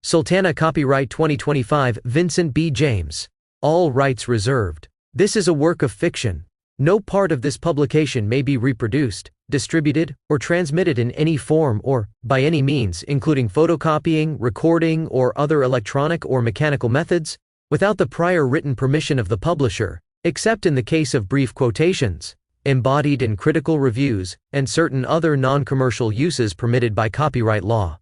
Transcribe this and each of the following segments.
Sultana copyright 2025 Vincent B. James. All rights reserved. This is a work of fiction. No part of this publication may be reproduced, distributed, or transmitted in any form or, by any means, including photocopying, recording, or other electronic or mechanical methods, without the prior written permission of the publisher, except in the case of brief quotations, embodied in critical reviews, and certain other non-commercial uses permitted by copyright law.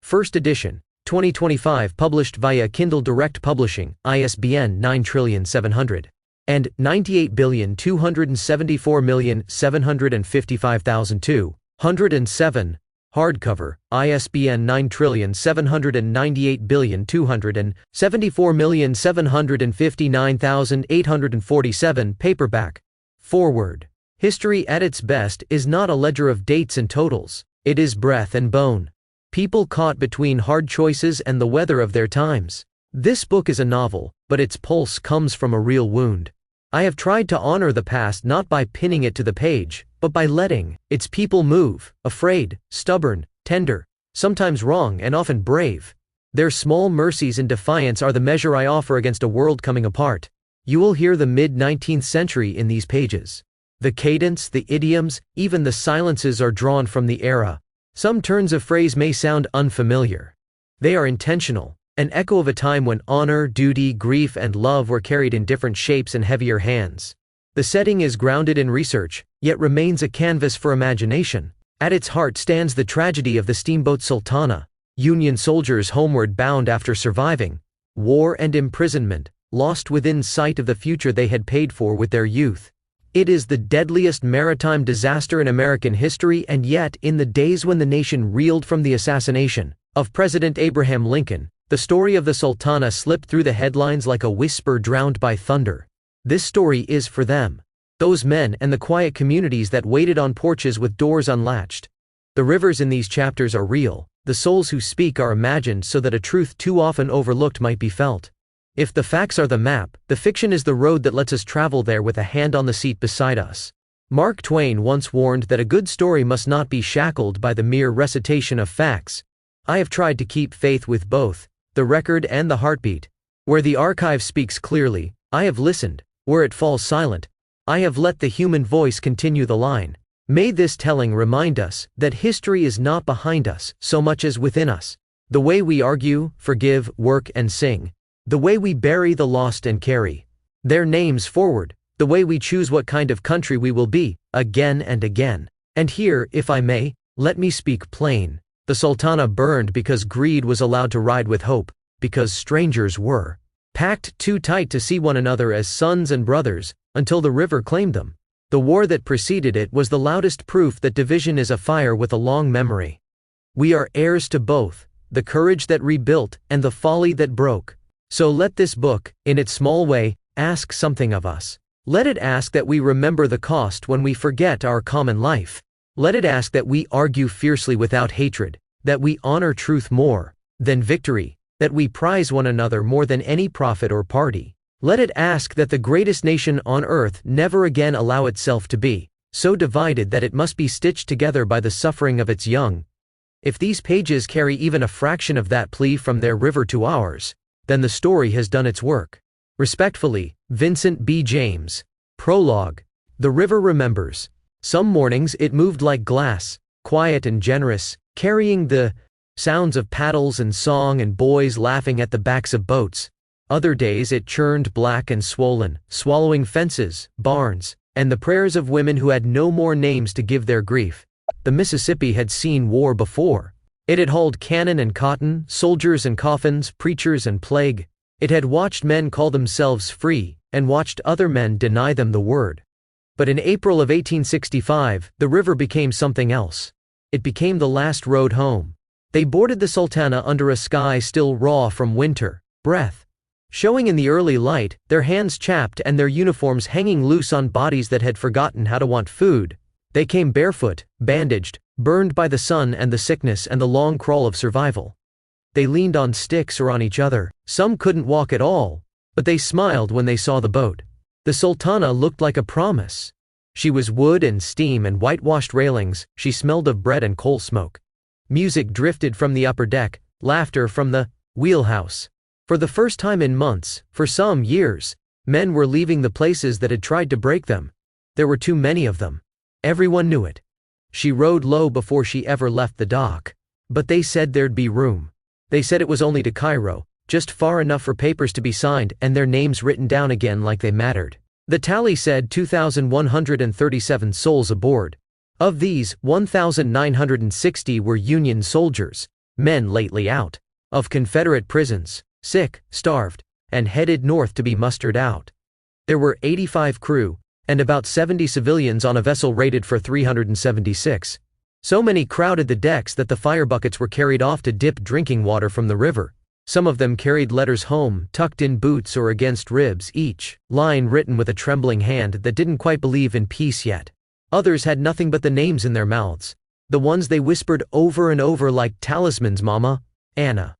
First edition, 2025, published via Kindle Direct Publishing, ISBN 97800. And 98,274,755,207, hardcover, ISBN 978,274,759,847, paperback. Forward. History at its best is not a ledger of dates and totals, it is breath and bone. People caught between hard choices and the weather of their times. This book is a novel, but its pulse comes from a real wound. I have tried to honor the past not by pinning it to the page, but by letting its people move, afraid, stubborn, tender, sometimes wrong and often brave. Their small mercies and defiance are the measure I offer against a world coming apart. You will hear the mid-19th century in these pages. The cadence, the idioms, even the silences are drawn from the era. Some turns of phrase may sound unfamiliar. They are intentional, an echo of a time when honor, duty, grief, and love were carried in different shapes and heavier hands. The setting is grounded in research, yet remains a canvas for imagination. At its heart stands the tragedy of the steamboat Sultana, Union soldiers homeward bound after surviving war and imprisonment, lost within sight of the future they had paid for with their youth. It is the deadliest maritime disaster in American history, and yet, in the days when the nation reeled from the assassination of President Abraham Lincoln, the story of the Sultana slipped through the headlines like a whisper drowned by thunder. This story is for them. Those men and the quiet communities that waited on porches with doors unlatched. The rivers in these chapters are real, the souls who speak are imagined so that a truth too often overlooked might be felt. If the facts are the map, the fiction is the road that lets us travel there with a hand on the seat beside us. Mark Twain once warned that a good story must not be shackled by the mere recitation of facts. I have tried to keep faith with both the record and the heartbeat. Where the archive speaks clearly, I have listened. Where it falls silent, I have let the human voice continue the line. May this telling remind us that history is not behind us so much as within us. The way we argue, forgive, work, and sing. The way we bury the lost and carry their names forward. The way we choose what kind of country we will be, again and again. And here, if I may, let me speak plain. The Sultana burned because greed was allowed to ride with hope, because strangers were packed too tight to see one another as sons and brothers, until the river claimed them. The war that preceded it was the loudest proof that division is a fire with a long memory. We are heirs to both, the courage that rebuilt and the folly that broke. So let this book, in its small way, ask something of us. Let it ask that we remember the cost when we forget our common life. Let it ask that we argue fiercely without hatred, that we honor truth more than victory, that we prize one another more than any profit or party. Let it ask that the greatest nation on earth never again allow itself to be so divided that it must be stitched together by the suffering of its young. If these pages carry even a fraction of that plea from their river to ours, then the story has done its work. Respectfully, Vincent B. James. Prologue. The river remembers. Some mornings it moved like glass, quiet and generous, carrying the sounds of paddles and song and boys laughing at the backs of boats. Other days it churned black and swollen, swallowing fences, barns, and the prayers of women who had no more names to give their grief. The Mississippi had seen war before. It had hauled cannon and cotton, soldiers and coffins, preachers and plague. It had watched men call themselves free, and watched other men deny them the word. But in April of 1865, the river became something else. It became the last road home. They boarded the Sultana under a sky still raw from winter breath. Showing in the early light, their hands chapped and their uniforms hanging loose on bodies that had forgotten how to want food. They came barefoot, bandaged, burned by the sun and the sickness and the long crawl of survival. They leaned on sticks or on each other. Some couldn't walk at all, but they smiled when they saw the boat. The Sultana looked like a promise. She was wood and steam and whitewashed railings. She smelled of bread and coal smoke. Music drifted from the upper deck, laughter from the Wheelhouse. For the first time in months, for some years, men were leaving the places that had tried to break them. There were too many of them. Everyone knew it. She rode low before she ever left the dock. But they said there'd be room. They said it was only to Cairo, just far enough for papers to be signed and their names written down again like they mattered. The tally said 2,137 souls aboard. Of these, 1,960 were Union soldiers, men lately out of Confederate prisons, sick, starved, and headed north to be mustered out. There were 85 crew, and about 70 civilians on a vessel rated for 376. So many crowded the decks that the fire buckets were carried off to dip drinking water from the river. Some of them carried letters home, tucked in boots or against ribs, each line written with a trembling hand that didn't quite believe in peace yet. Others had nothing but the names in their mouths, the ones they whispered over and over like talismans: Mama, Anna,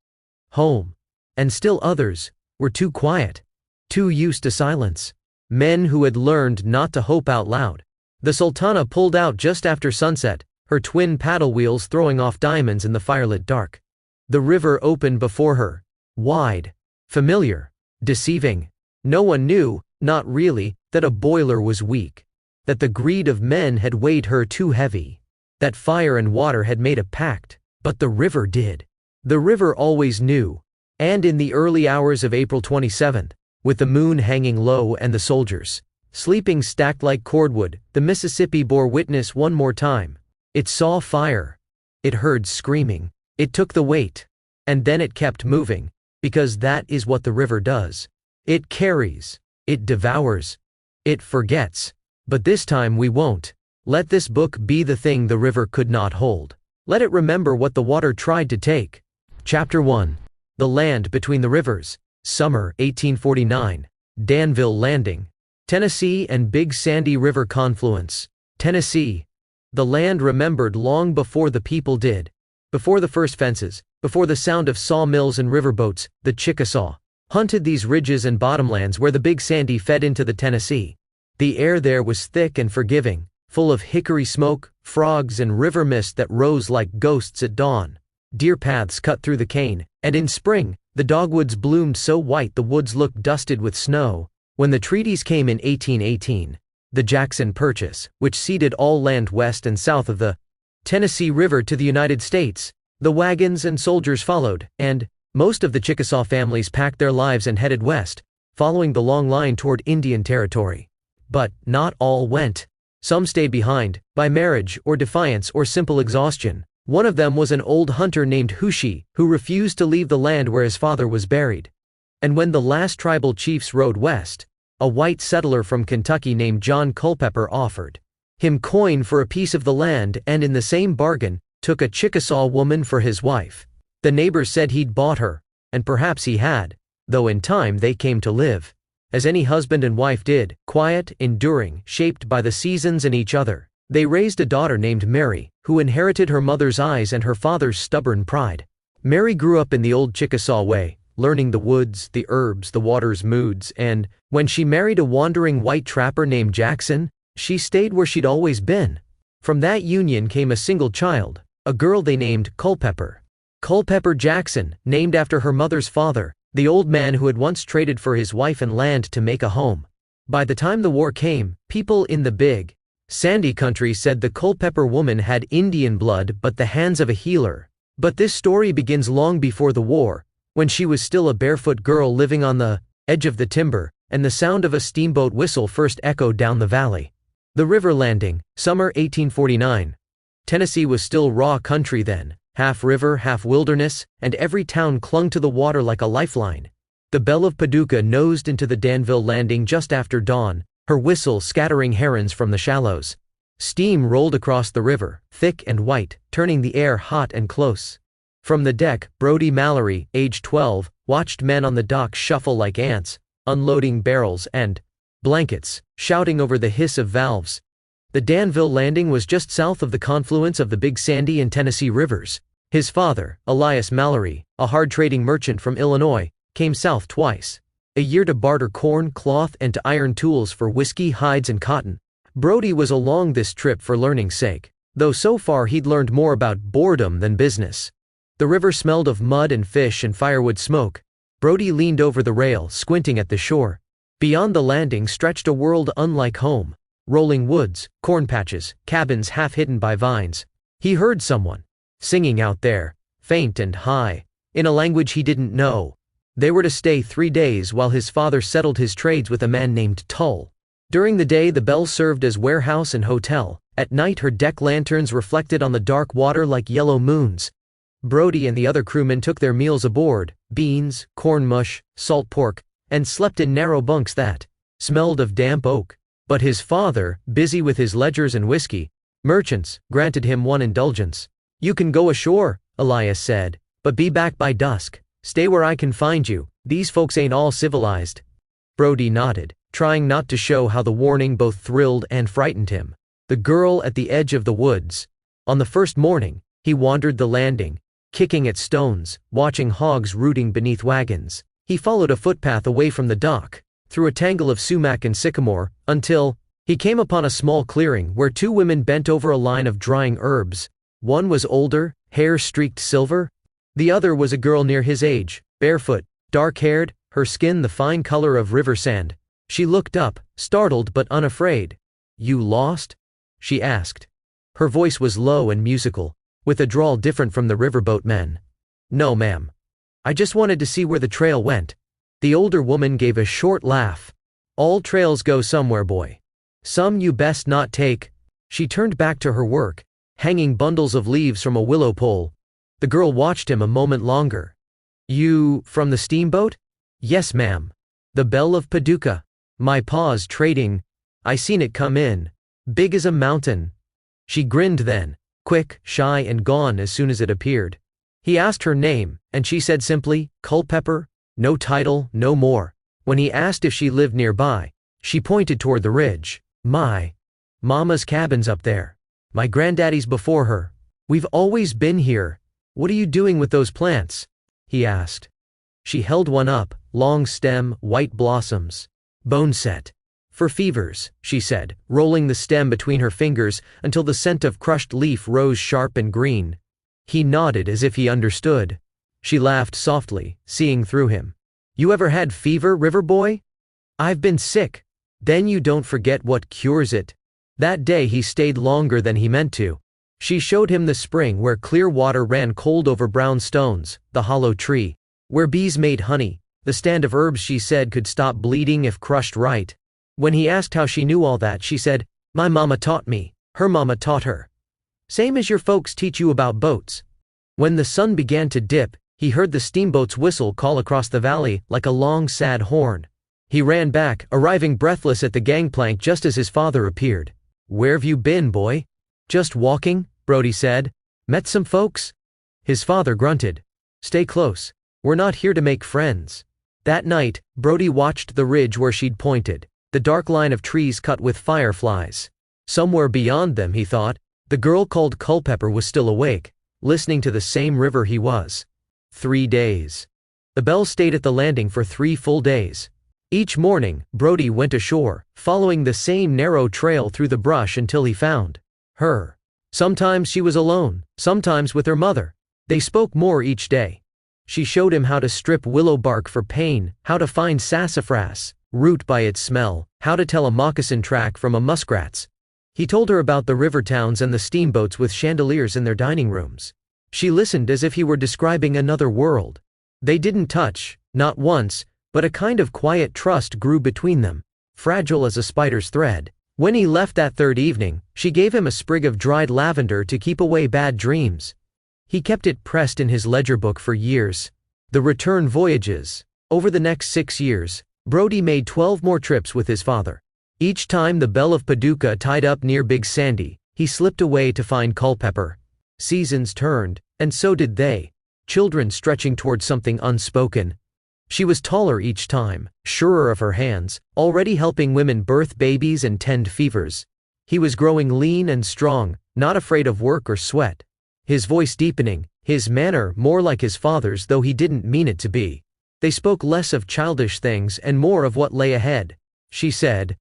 home. And still others were too quiet, too used to silence. Men who had learned not to hope out loud. The Sultana pulled out just after sunset, her twin paddle wheels throwing off diamonds in the firelit dark. The river opened before her, wide, familiar, deceiving. No one knew, not really, that a boiler was weak, that the greed of men had weighed her too heavy, that fire and water had made a pact, but the river did. The river always knew, and in the early hours of April 27th, with the moon hanging low and the soldiers sleeping stacked like cordwood, the Mississippi bore witness one more time. It saw fire. It heard screaming. It took the weight. And then it kept moving, because that is what the river does. It carries. It devours. It forgets. But this time we won't. Let this book be the thing the river could not hold. Let it remember what the water tried to take. Chapter 1. The Land Between the Rivers. Summer 1849. Danville Landing. Tennessee and Big Sandy River confluence. Tennessee. The land remembered long before the people did. Before the first fences, before the sound of sawmills and riverboats, the Chickasaw hunted these ridges and bottomlands where the Big Sandy fed into the Tennessee. The air there was thick and forgiving, full of hickory smoke, frogs and river mist that rose like ghosts at dawn. Deer paths cut through the cane, and in spring, the dogwoods bloomed so white the woods looked dusted with snow. When the treaties came in 1818, the Jackson Purchase, which ceded all land west and south of the Tennessee River to the United States, the wagons and soldiers followed, and most of the Chickasaw families packed their lives and headed west, following the long line toward Indian Territory. But not all went. Some stayed behind, by marriage or defiance or simple exhaustion. One of them was an old hunter named Hushi, who refused to leave the land where his father was buried. And when the last tribal chiefs rode west, a white settler from Kentucky named John Culpeper offered him coin for a piece of the land and in the same bargain, took a Chickasaw woman for his wife. The neighbors said he'd bought her, and perhaps he had, though in time they came to live, as any husband and wife did, quiet, enduring, shaped by the seasons and each other. They raised a daughter named Mary, who inherited her mother's eyes and her father's stubborn pride. Mary grew up in the old Chickasaw way, learning the woods, the herbs, the water's moods, and, when she married a wandering white trapper named Jackson, she stayed where she'd always been. From that union came a single child, a girl they named Culpeper. Culpeper Jackson, named after her mother's father, the old man who had once traded for his wife and land to make a home. By the time the war came, people in the Big Sandy country said the Culpeper woman had Indian blood but the hands of a healer. But this story begins long before the war, when she was still a barefoot girl living on the edge of the timber, and the sound of a steamboat whistle first echoed down the valley. The river landing, summer 1849. Tennessee was still raw country then, half river, half wilderness, and every town clung to the water like a lifeline. The Belle of Paducah nosed into the Danville landing just after dawn, her whistle scattering herons from the shallows. Steam rolled across the river, thick and white, turning the air hot and close. From the deck, Brody Mallory, age 12, watched men on the dock shuffle like ants, unloading barrels and blankets, shouting over the hiss of valves. The Danville landing was just south of the confluence of the Big Sandy and Tennessee rivers. His father, Elias Mallory, a hard-trading merchant from Illinois, came south twice a year to barter corn, cloth, and to iron tools for whiskey, hides, and cotton. Brody was along this trip for learning's sake, though so far he'd learned more about boredom than business. The river smelled of mud and fish and firewood smoke. Brody leaned over the rail, squinting at the shore. Beyond the landing stretched a world unlike home. Rolling woods, corn patches, cabins half hidden by vines. He heard someone singing out there, faint and high, in a language he didn't know. They were to stay 3 days while his father settled his trades with a man named Tull. During the day the bell served as warehouse and hotel. At night her deck lanterns reflected on the dark water like yellow moons. Brody and the other crewmen took their meals aboard, beans, corn mush, salt pork, and slept in narrow bunks that smelled of damp oak. But his father, busy with his ledgers and whiskey merchants, granted him one indulgence. "You can go ashore," Elias said, "but be back by dusk. Stay where I can find you. These folks ain't all civilized." Brody nodded, trying not to show how the warning both thrilled and frightened him. The girl at the edge of the woods. On the first morning, he wandered the landing, kicking at stones, watching hogs rooting beneath wagons. He followed a footpath away from the dock, through a tangle of sumac and sycamore, until he came upon a small clearing where 2 women bent over a line of drying herbs. One was older, hair streaked silver. The other was a girl near his age, barefoot, dark-haired, her skin the fine color of river sand. She looked up, startled but unafraid. "You lost?" she asked. Her voice was low and musical, with a drawl different from the riverboat men. "No, ma'am. I just wanted to see where the trail went." The older woman gave a short laugh. "All trails go somewhere, boy. Some you best not take." She turned back to her work, hanging bundles of leaves from a willow pole. The girl watched him a moment longer. "You from the steamboat?" "Yes, ma'am. The Belle of Paducah. My pa's trading. I seen it come in. Big as a mountain." She grinned then, quick, shy and gone as soon as it appeared. He asked her name, and she said simply, "Culpepper." No title, no more. When he asked if she lived nearby, she pointed toward the ridge. "My mama's cabin's up there. My granddaddy's before her. We've always been here. What are you doing with those plants?" he asked. She held one up, long stem, white blossoms. "Boneset. For fevers," she said, rolling the stem between her fingers until the scent of crushed leaf rose sharp and green. He nodded as if he understood. She laughed softly, seeing through him. "You ever had fever, river boy?" "I've been sick." "Then you don't forget what cures it." That day he stayed longer than he meant to. She showed him the spring where clear water ran cold over brown stones, the hollow tree where bees made honey, the stand of herbs she said could stop bleeding if crushed right. When he asked how she knew all that, she said, "My mama taught me. Her mama taught her. Same as your folks teach you about boats." When the sun began to dip, he heard the steamboat's whistle call across the valley like a long sad horn. He ran back, arriving breathless at the gangplank just as his father appeared. "Where've you been, boy?" "Just walking," Brody said. "Met some folks?" His father grunted. "Stay close. We're not here to make friends." That night, Brody watched the ridge where she'd pointed, the dark line of trees cut with fireflies. Somewhere beyond them, he thought, the girl called Culpepper was still awake, listening to the same river he was. 3 days. The Belle stayed at the landing for 3 full days. Each morning, Brody went ashore, following the same narrow trail through the brush until he found her. Sometimes she was alone, sometimes with her mother. They spoke more each day. She showed him how to strip willow bark for pain, how to find sassafras root by its smell, how to tell a moccasin track from a muskrat's. He told her about the river towns and the steamboats with chandeliers in their dining rooms. She listened as if he were describing another world. They didn't touch, not once, but a kind of quiet trust grew between them, fragile as a spider's thread. When he left that 3rd evening, she gave him a sprig of dried lavender to keep away bad dreams. He kept it pressed in his ledger book for years. The return voyages. Over the next 6 years, Brody made 12 more trips with his father. Each time the Belle of Paducah tied up near Big Sandy, he slipped away to find Culpepper. Seasons turned, and so did they, children stretching toward something unspoken. She was taller each time, surer of her hands, already helping women birth babies and tend fevers. He was growing lean and strong, not afraid of work or sweat. His voice deepening, his manner more like his father's though he didn't mean it to be. They spoke less of childish things and more of what lay ahead. She said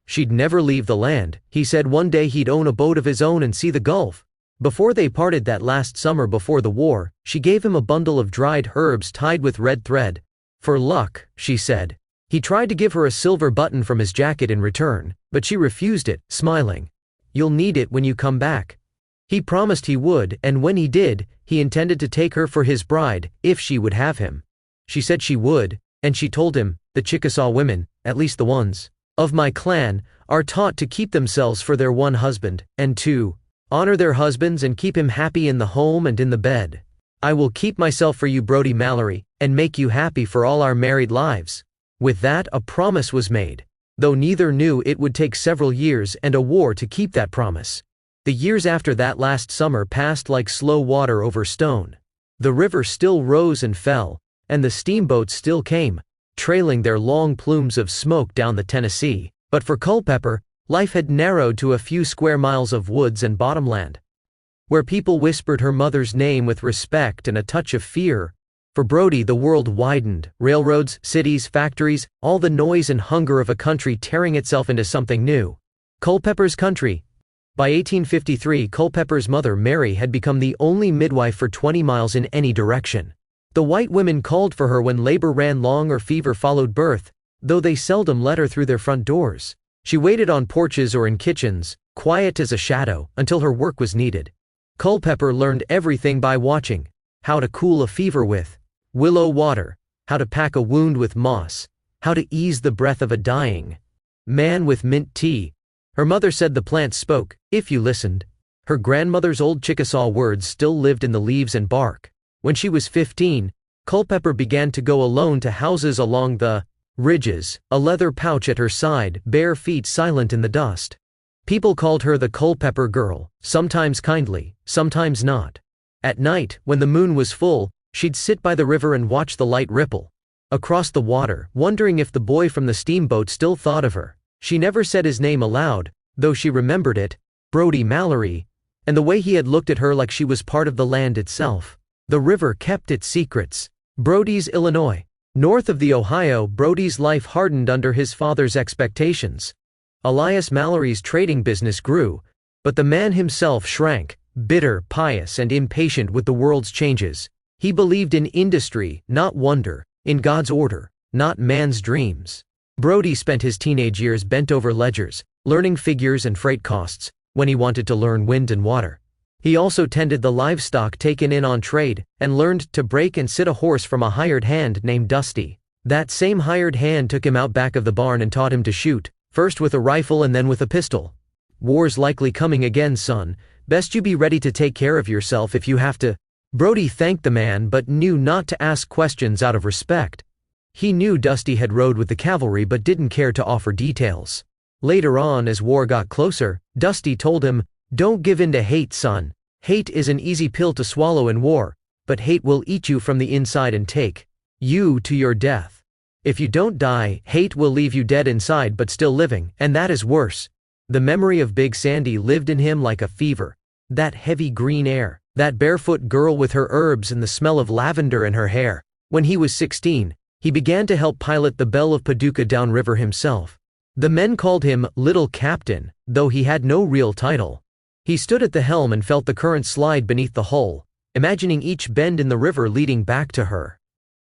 she'd never leave the land. He said one day he'd own a boat of his own and see the Gulf. Before they parted that last summer before the war, she gave him a bundle of dried herbs tied with red thread. "For luck," she said. He tried to give her a silver button from his jacket in return, but she refused it, smiling. "You'll need it when you come back." He promised he would, and when he did, he intended to take her for his bride, if she would have him. She said she would, and she told him, "The Chickasaw women, at least the ones of my clan, are taught to keep themselves for their one husband, and to honor their husbands and keep him happy in the home and in the bed. I will keep myself for you, Brody Mallory, and make you happy for all our married lives." With that, a promise was made, though neither knew it would take several years and a war to keep that promise. The years after that last summer passed like slow water over stone. The river still rose and fell, and the steamboats still came, trailing their long plumes of smoke down the Tennessee. But for Culpeper, life had narrowed to a few square miles of woods and bottomland, where people whispered her mother's name with respect and a touch of fear. For Brody, the world widened, railroads, cities, factories, all the noise and hunger of a country tearing itself into something new. Culpeper's country. By 1853, Culpeper's mother, Mary, had become the only midwife for 20 miles in any direction. The white women called for her when labor ran long or fever followed birth, though they seldom let her through their front doors. She waited on porches or in kitchens, quiet as a shadow, until her work was needed. Culpeper learned everything by watching: how to cool a fever with willow water, how to pack a wound with moss, how to ease the breath of a dying man with mint tea. Her mother said the plants spoke, if you listened. Her grandmother's old Chickasaw words still lived in the leaves and bark. When she was 15, Culpeper began to go alone to houses along the ridges, a leather pouch at her side, bare feet silent in the dust. People called her the Culpeper girl, sometimes kindly, sometimes not. At night, when the moon was full, she'd sit by the river and watch the light ripple across the water, wondering if the boy from the steamboat still thought of her. She never said his name aloud, though she remembered it, Brody Mallory, and the way he had looked at her like she was part of the land itself. The river kept its secrets. Brody's Illinois. North of the Ohio, Brody's life hardened under his father's expectations. Elias Mallory's trading business grew, but the man himself shrank, bitter, pious, and impatient with the world's changes. He believed in industry, not wonder, in God's order, not man's dreams. Brody spent his teenage years bent over ledgers, learning figures and freight costs, when he wanted to learn wind and water. He also tended the livestock taken in on trade, and learned to break and sit a horse from a hired hand named Dusty. That same hired hand took him out back of the barn and taught him to shoot, first with a rifle and then with a pistol. "War's likely coming again, son. Best you be ready to take care of yourself if you have to." Brody thanked the man but knew not to ask questions out of respect. He knew Dusty had rode with the cavalry but didn't care to offer details. Later on, as war got closer, Dusty told him, "Don't give in to hate, son. Hate is an easy pill to swallow in war, but hate will eat you from the inside and take you to your death. If you don't die, hate will leave you dead inside but still living, and that is worse." The memory of Big Sandy lived in him like a fever. That heavy green air, that barefoot girl with her herbs and the smell of lavender in her hair. When he was 16, he began to help pilot the Belle of Paducah downriver himself. The men called him Little Captain, though he had no real title. He stood at the helm and felt the current slide beneath the hull, imagining each bend in the river leading back to her.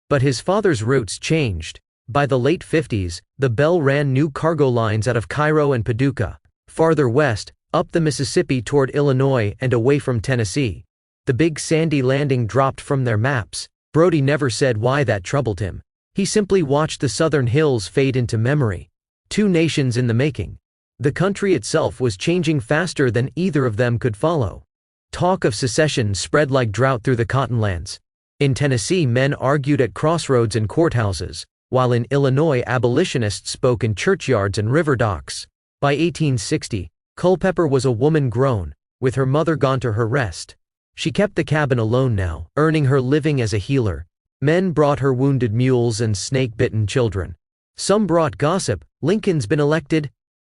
But his father's routes changed. By the late 50s, the Belle ran new cargo lines out of Cairo and Paducah, farther west, up the Mississippi toward Illinois and away from Tennessee. The Big Sandy landing dropped from their maps. Brody never said why that troubled him. He simply watched the southern hills fade into memory. Two nations in the making. The country itself was changing faster than either of them could follow. Talk of secession spread like drought through the cottonlands. In Tennessee, men argued at crossroads and courthouses, while in Illinois, abolitionists spoke in churchyards and river docks. By 1860, Culpeper was a woman grown, with her mother gone to her rest. She kept the cabin alone now, earning her living as a healer. Men brought her wounded mules and snake-bitten children. Some brought gossip: "Lincoln's been elected.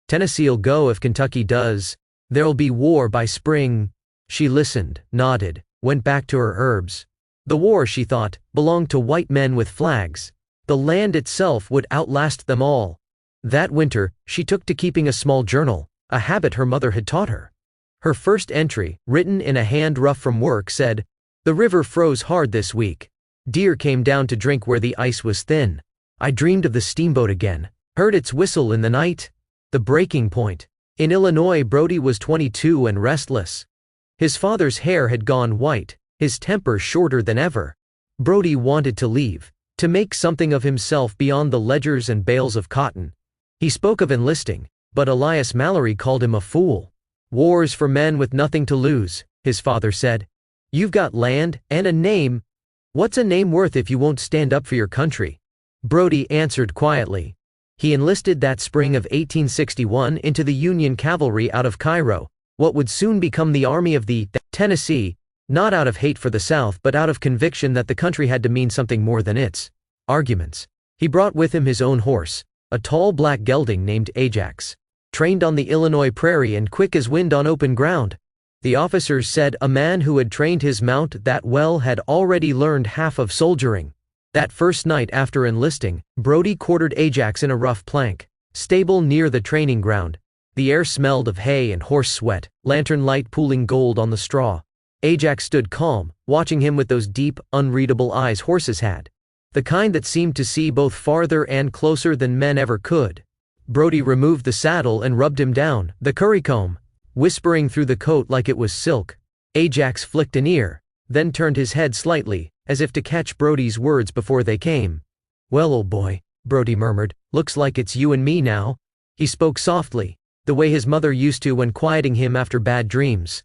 Tennessee'll go if Kentucky does. There'll be war by spring." She listened, nodded, went back to her herbs. The war, she thought, belonged to white men with flags. The land itself would outlast them all. That winter, she took to keeping a small journal, a habit her mother had taught her. Her first entry, written in a hand rough from work, said, "The river froze hard this week. Deer came down to drink where the ice was thin. I dreamed of the steamboat again, heard its whistle in the night." The breaking point. In Illinois, Brody was 22 and restless. His father's hair had gone white, his temper shorter than ever. Brody wanted to leave, to make something of himself beyond the ledgers and bales of cotton. He spoke of enlisting, but Elias Mallory called him a fool. "War's for men with nothing to lose," his father said. "You've got land and a name. What's a name worth if you won't stand up for your country?" Brody answered quietly. He enlisted that spring of 1861 into the Union cavalry out of Cairo, what would soon become the Army of the Tennessee, not out of hate for the South but out of conviction that the country had to mean something more than its arguments. He brought with him his own horse, a tall black gelding named Ajax, trained on the Illinois prairie and quick as wind on open ground. The officers said a man who had trained his mount that well had already learned half of soldiering. That first night after enlisting, Brody quartered Ajax in a rough plank stable near the training ground. The air smelled of hay and horse sweat, lantern light pooling gold on the straw. Ajax stood calm, watching him with those deep, unreadable eyes horses had, the kind that seemed to see both farther and closer than men ever could. Brody removed the saddle and rubbed him down, the currycomb, whispering through the coat like it was silk. Ajax flicked an ear, then turned his head slightly, as if to catch Brody's words before they came. "Well, old boy," Brody murmured, "looks like it's you and me now." He spoke softly, the way his mother used to when quieting him after bad dreams.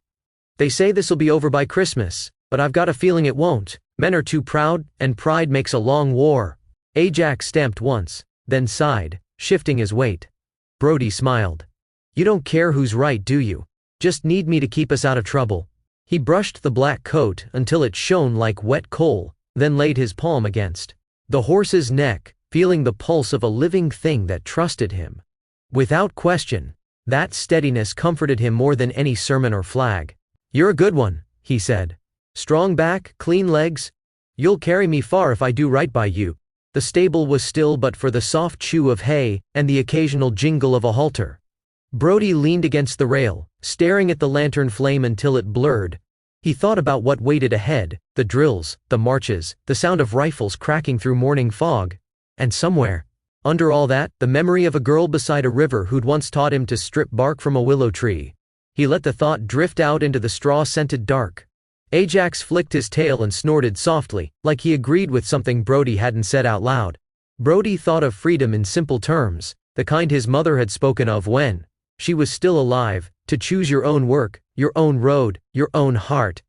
"They say this'll be over by Christmas, but I've got a feeling it won't. Men are too proud, and pride makes a long war." Ajax stamped once, then sighed, shifting his weight. Brody smiled. "You don't care who's right, do you? Just need me to keep us out of trouble." He brushed the black coat until it shone like wet coal, then laid his palm against the horse's neck, feeling the pulse of a living thing that trusted him. Without question, that steadiness comforted him more than any sermon or flag. "You're a good one," he said. "Strong back, clean legs. You'll carry me far if I do right by you." The stable was still but for the soft chew of hay and the occasional jingle of a halter. Brody leaned against the rail, staring at the lantern flame until it blurred. He thought about what waited ahead, the drills, the marches, the sound of rifles cracking through morning fog. And somewhere, under all that, the memory of a girl beside a river who'd once taught him to strip bark from a willow tree. He let the thought drift out into the straw-scented dark. Ajax flicked his tail and snorted softly, like he agreed with something Brody hadn't said out loud. Brody thought of freedom in simple terms, the kind his mother had spoken of when she was still alive, to choose your own work, your own road, your own heart.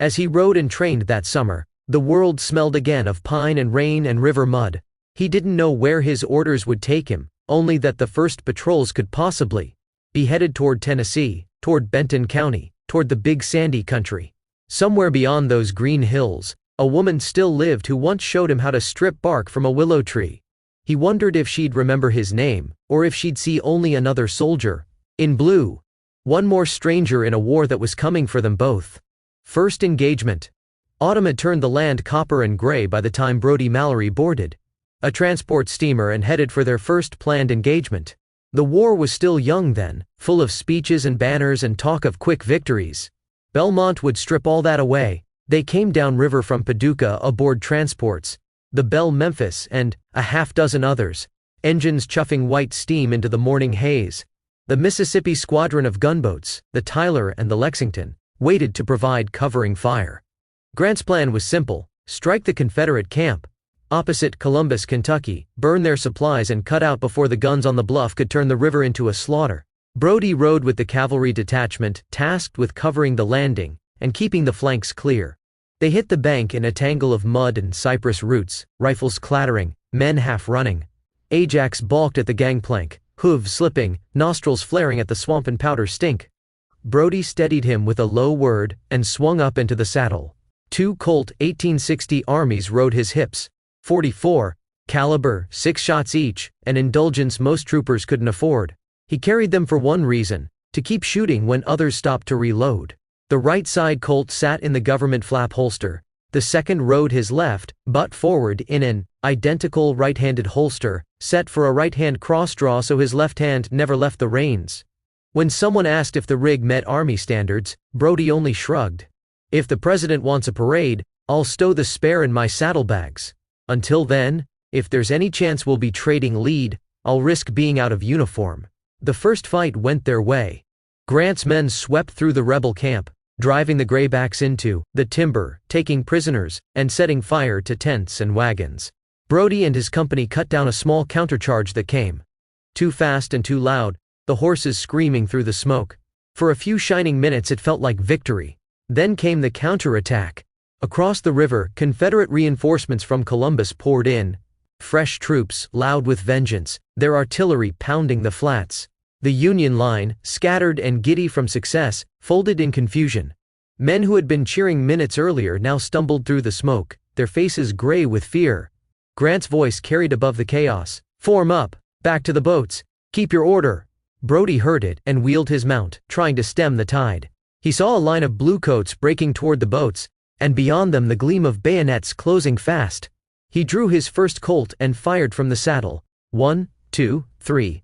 As he rode and trained that summer, the world smelled again of pine and rain and river mud. He didn't know where his orders would take him, only that the first patrols could possibly be headed toward Tennessee, toward Benton County, toward the big sandy country. Somewhere beyond those green hills, a woman still lived who once showed him how to strip bark from a willow tree. He wondered if she'd remember his name, or if she'd see only another soldier in blue. One more stranger in a war that was coming for them both. First engagement. Autumn had turned the land copper and gray by the time Brody Mallory boarded a transport steamer and headed for their first planned engagement. The war was still young then, full of speeches and banners and talk of quick victories. Belmont would strip all that away. They came down river from Paducah aboard transports, the Belle Memphis and a half-dozen others, engines chuffing white steam into the morning haze. The Mississippi squadron of gunboats, the Tyler and the Lexington, waited to provide covering fire. Grant's plan was simple: strike the Confederate camp opposite Columbus, Kentucky, burn their supplies and cut out before the guns on the bluff could turn the river into a slaughter. Brody rode with the cavalry detachment tasked with covering the landing and keeping the flanks clear. They hit the bank in a tangle of mud and cypress roots, rifles clattering, men half running. Ajax balked at the gangplank, hooves slipping, nostrils flaring at the swamp and powder stink. Brody steadied him with a low word and swung up into the saddle. 2 Colt 1860 Armies rode his hips, 44 caliber, 6 shots each, an indulgence most troopers couldn't afford. He carried them for one reason: to keep shooting when others stopped to reload. The right side Colt sat in the government flap holster. The second rode his left, butt forward in an identical right-handed holster, set for a right-hand cross draw so his left hand never left the reins. When someone asked if the rig met Army standards, Brody only shrugged. If the president wants a parade, I'll stow the spare in my saddlebags. Until then, if there's any chance we'll be trading lead, I'll risk being out of uniform. The first fight went their way. Grant's men swept through the rebel camp, driving the graybacks into the timber, taking prisoners, and setting fire to tents and wagons. Brody and his company cut down a small countercharge that came. Too fast and too loud, the horses screaming through the smoke. For a few shining minutes it felt like victory. Then came the counterattack. Across the river, Confederate reinforcements from Columbus poured in. Fresh troops, loud with vengeance, their artillery pounding the flats. The Union line, scattered and giddy from success, folded in confusion. Men who had been cheering minutes earlier now stumbled through the smoke, their faces gray with fear. Grant's voice carried above the chaos. "Form up! Back to the boats! Keep your order!" Brody heard it and wheeled his mount, trying to stem the tide. He saw a line of bluecoats breaking toward the boats, and beyond them the gleam of bayonets closing fast. He drew his first Colt and fired from the saddle. 1, 2, 3.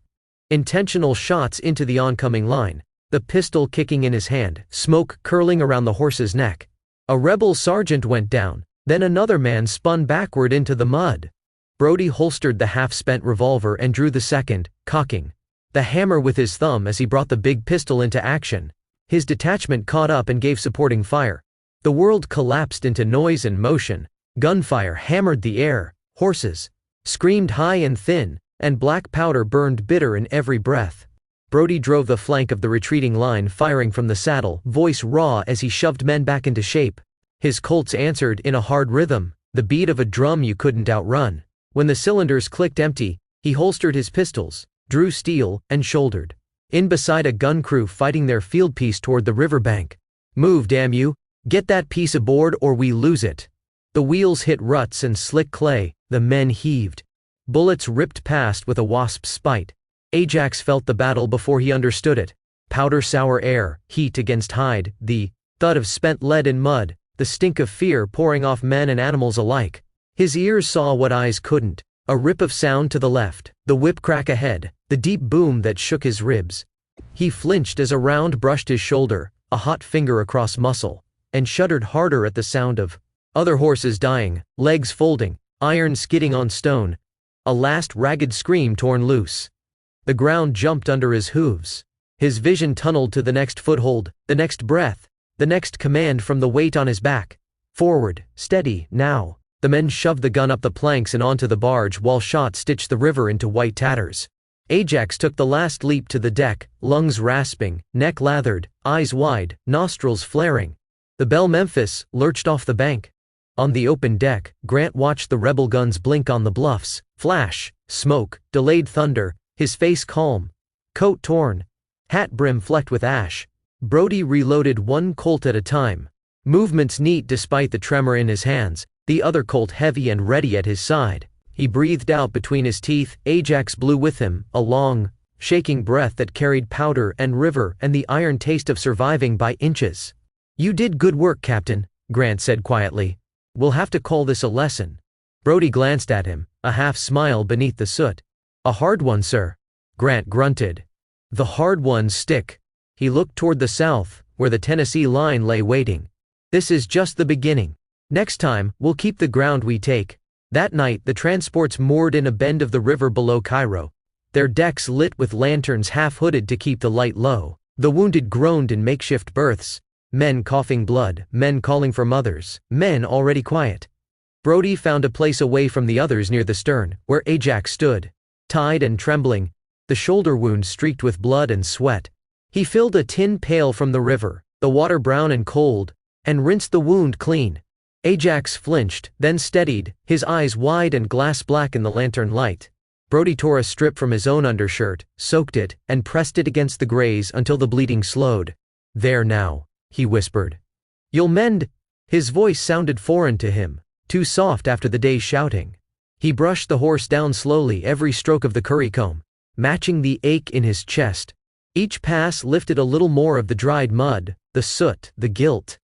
Intentional shots into the oncoming line, the pistol kicking in his hand, smoke curling around the horse's neck. A rebel sergeant went down, then another man spun backward into the mud. Brody holstered the half-spent revolver and drew the second, cocking the hammer with his thumb as he brought the big pistol into action. His detachment caught up and gave supporting fire. The world collapsed into noise and motion. Gunfire hammered the air, horses screamed high and thin, and black powder burned bitter in every breath. Brody drove the flank of the retreating line, firing from the saddle, voice raw as he shoved men back into shape. His Colts answered in a hard rhythm, the beat of a drum you couldn't outrun. When the cylinders clicked empty, he holstered his pistols, drew steel, and shouldered in beside a gun crew fighting their field piece toward the riverbank. "Move, damn you! Get that piece aboard or we lose it!" The wheels hit ruts and slick clay, the men heaved. Bullets ripped past with a wasp's spite. Ajax felt the battle before he understood it. Powder-sour air, heat against hide, the thud of spent lead in mud, the stink of fear pouring off men and animals alike. His ears saw what eyes couldn't. A rip of sound to the left, the whip crack ahead, the deep boom that shook his ribs. He flinched as a round brushed his shoulder, a hot finger across muscle, and shuddered harder at the sound of other horses dying, legs folding, iron skidding on stone. A last ragged scream torn loose. The ground jumped under his hooves. His vision tunneled to the next foothold, the next breath, the next command from the weight on his back. Forward, steady, now. The men shoved the gun up the planks and onto the barge while shot stitched the river into white tatters. Ajax took the last leap to the deck, lungs rasping, neck lathered, eyes wide, nostrils flaring. The Belle Memphis lurched off the bank. On the open deck, Grant watched the rebel guns blink on the bluffs, flash, smoke, delayed thunder, his face calm, coat torn, hat brim flecked with ash. Brody reloaded one Colt at a time, movements neat despite the tremor in his hands, the other Colt heavy and ready at his side. He breathed out between his teeth, Ajax blew with him, a long, shaking breath that carried powder and river and the iron taste of surviving by inches. "You did good work, Captain," Grant said quietly. "We'll have to call this a lesson." Brody glanced at him, a half smile beneath the soot. "A hard one, sir," Grant grunted. "The hard ones stick." He looked toward the south, where the Tennessee line lay waiting. "This is just the beginning. Next time, we'll keep the ground we take." That night, the transports moored in a bend of the river below Cairo, their decks lit with lanterns half-hooded to keep the light low. The wounded groaned in makeshift berths, men coughing blood, men calling for mothers, men already quiet. Brody found a place away from the others near the stern, where Ajax stood, tied and trembling, the shoulder wound streaked with blood and sweat. He filled a tin pail from the river, the water brown and cold, and rinsed the wound clean. Ajax flinched, then steadied, his eyes wide and glass black in the lantern light. Brody tore a strip from his own undershirt, soaked it, and pressed it against the graze until the bleeding slowed. "There now," he whispered. "You'll mend." His voice sounded foreign to him, too soft after the day's shouting. He brushed the horse down slowly, every stroke of the currycomb matching the ache in his chest. Each pass lifted a little more of the dried mud, the soot, the guilt.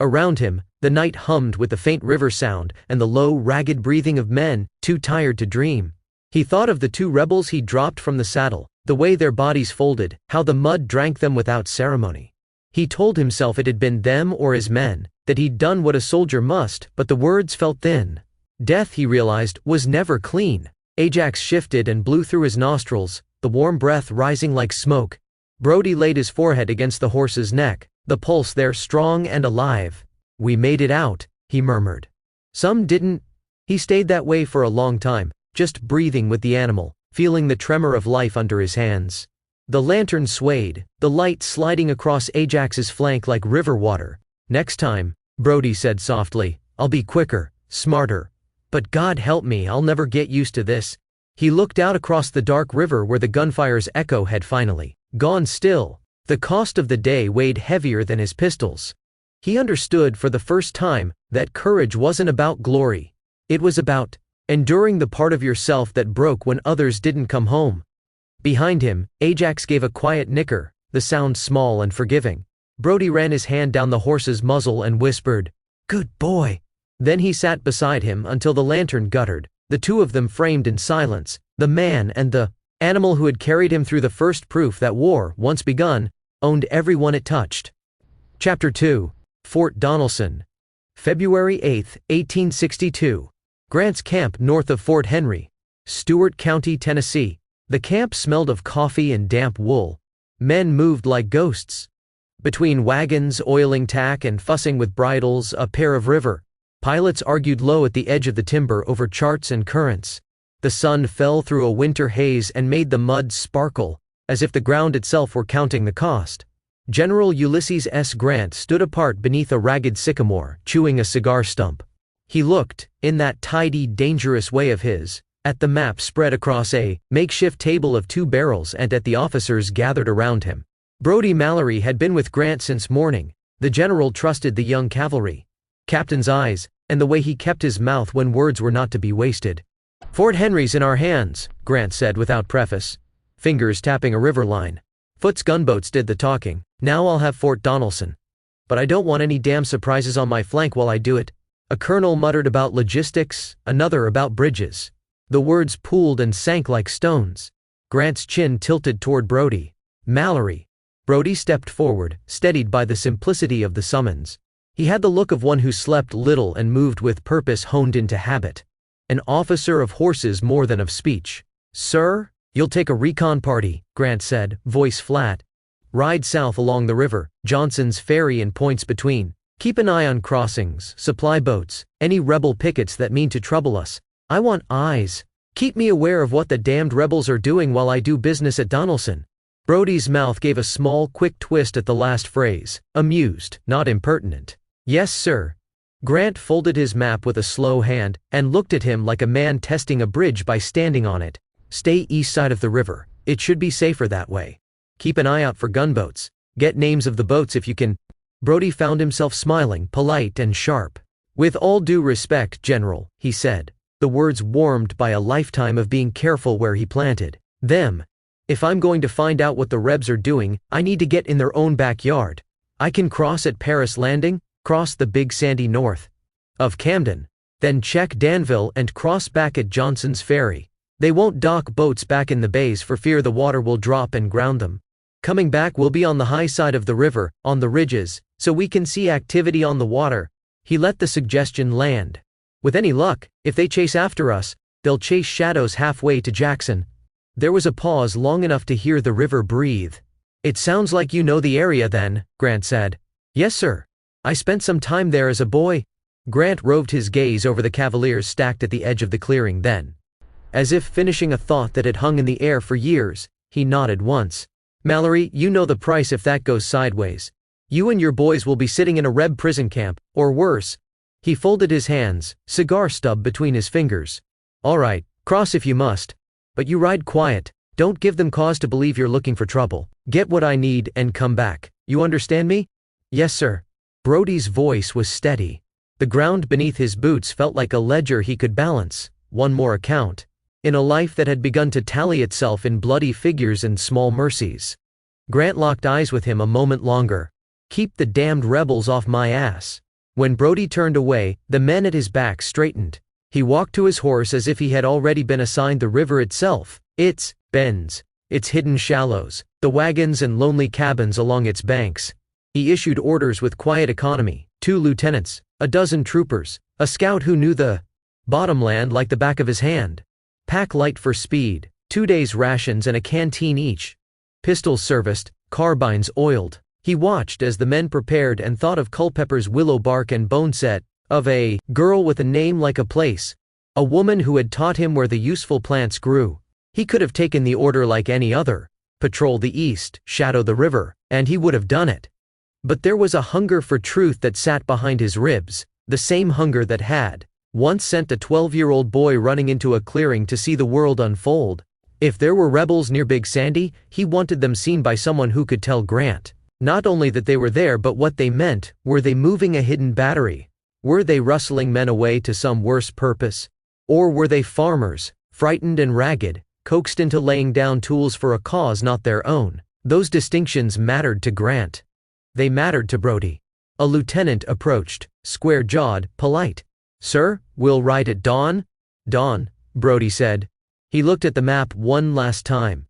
Around him, the night hummed with the faint river sound and the low, ragged breathing of men, too tired to dream. He thought of the two rebels he'd dropped from the saddle, The way their bodies folded, how the mud drank them without ceremony. He told himself it had been them or his men, that he'd done what a soldier must, but the words felt thin. Death, he realized, was never clean. Ajax shifted and blew through his nostrils, the warm breath rising like smoke. Brody laid his forehead against the horse's neck, the pulse there strong and alive. "We made it out," he murmured. Some didn't. He stayed that way for a long time, just breathing with the animal, feeling the tremor of life under his hands. The lantern swayed, the light sliding across Ajax's flank like river water. "Next time," Brody said softly, "I'll be quicker, smarter. But God help me, I'll never get used to this." He looked out across the dark river where the gunfire's echo had finally gone still. The cost of the day weighed heavier than his pistols. He understood for the first time that courage wasn't about glory. It was about enduring the part of yourself that broke when others didn't come home. Behind him, Ajax gave a quiet nicker, the sound small and forgiving. Brody ran his hand down the horse's muzzle and whispered, "Good boy." Then he sat beside him until the lantern guttered, the two of them framed in silence, the man and the animal who had carried him through the first proof that war, once begun, owned everyone it touched. Chapter 2. Fort Donelson. February 8, 1862. Grant's camp north of Fort Henry, Stewart County, Tennessee. The camp smelled of coffee and damp wool. Men moved like ghosts. Between wagons oiling tack and fussing with bridles, a pair of river pilots argued low at the edge of the timber over charts and currents. The sun fell through a winter haze and made the mud sparkle, as if the ground itself were counting the cost. General Ulysses S. Grant stood apart beneath a ragged sycamore, chewing a cigar stump. He looked, in that tidy, dangerous way of his, at the map spread across a makeshift table of 2 barrels and at the officers gathered around him. Brody Mallory had been with Grant since morning. The general trusted the young cavalry captain's eyes, and the way he kept his mouth when words were not to be wasted. "Fort Henry's in our hands," Grant said without preface, fingers tapping a river line. "Foot's gunboats did the talking. Now I'll have Fort Donelson. But I don't want any damn surprises on my flank while I do it." A colonel muttered about logistics, another about bridges. The words pooled and sank like stones. Grant's chin tilted toward Brody. "Mallory." Brody stepped forward, steadied by the simplicity of the summons. He had the look of one who slept little and moved with purpose honed into habit. An officer of horses more than of speech. "Sir, you'll take a recon party," Grant said, voice flat. "Ride south along the river, Johnson's Ferry and points between. Keep an eye on crossings, supply boats, any rebel pickets that mean to trouble us. I want eyes. Keep me aware of what the damned rebels are doing while I do business at Donelson." Brody's mouth gave a small, quick twist at the last phrase, amused, not impertinent. "Yes, sir." Grant folded his map with a slow hand and looked at him like a man testing a bridge by standing on it. "Stay east side of the river. It should be safer that way. Keep an eye out for gunboats. Get names of the boats if you can." Brody found himself smiling, polite and sharp. "With all due respect, General," he said, the words warmed by a lifetime of being careful where he planted them. "If I'm going to find out what the Rebs are doing, I need to get in their own backyard. I can cross at Paris Landing, cross the Big Sandy north of Camden, then check Danville and cross back at Johnson's Ferry. They won't dock boats back in the bays for fear the water will drop and ground them. Coming back we'll be on the high side of the river, on the ridges, so we can see activity on the water." He let the suggestion land. "With any luck, if they chase after us, they'll chase shadows halfway to Jackson." There was a pause long enough to hear the river breathe. "It sounds like you know the area then," Grant said. "Yes, sir. I spent some time there as a boy." Grant roved his gaze over the cavaliers stacked at the edge of the clearing then. As if finishing a thought that had hung in the air for years, he nodded once. "Mallory, you know the price if that goes sideways. You and your boys will be sitting in a Reb prison camp, or worse." He folded his hands, cigar stub between his fingers. "All right, cross if you must. But you ride quiet, don't give them cause to believe you're looking for trouble. Get what I need and come back. You understand me?" "Yes, sir." Brody's voice was steady. The ground beneath his boots felt like a ledger he could balance, one more account, in a life that had begun to tally itself in bloody figures and small mercies. Grant locked eyes with him a moment longer. "Keep the damned rebels off my ass." When Brody turned away, the men at his back straightened. He walked to his horse as if he had already been assigned the river itself, its bends, its hidden shallows, the wagons and lonely cabins along its banks. He issued orders with quiet economy: 2 lieutenants, a dozen troopers, a scout who knew the bottomland like the back of his hand. Pack light for speed, 2 days' rations and a canteen each. Pistols serviced, carbines oiled. He watched as the men prepared and thought of Culpepper's willow bark and bone set, of a girl with a name like a place, a woman who had taught him where the useful plants grew. He could have taken the order like any other: patrol the east, shadow the river, and he would have done it. But there was a hunger for truth that sat behind his ribs, the same hunger that had once sent a 12-year-old boy running into a clearing to see the world unfold. If there were rebels near Big Sandy, he wanted them seen by someone who could tell Grant not only that they were there but what they meant. Were they moving a hidden battery? Were they rustling men away to some worse purpose? Or were they farmers, frightened and ragged, coaxed into laying down tools for a cause not their own? Those distinctions mattered to Grant. They mattered to Brody. A lieutenant approached, square-jawed, polite. "Sir, we'll ride at dawn?" "Dawn," Brody said. He looked at the map one last time.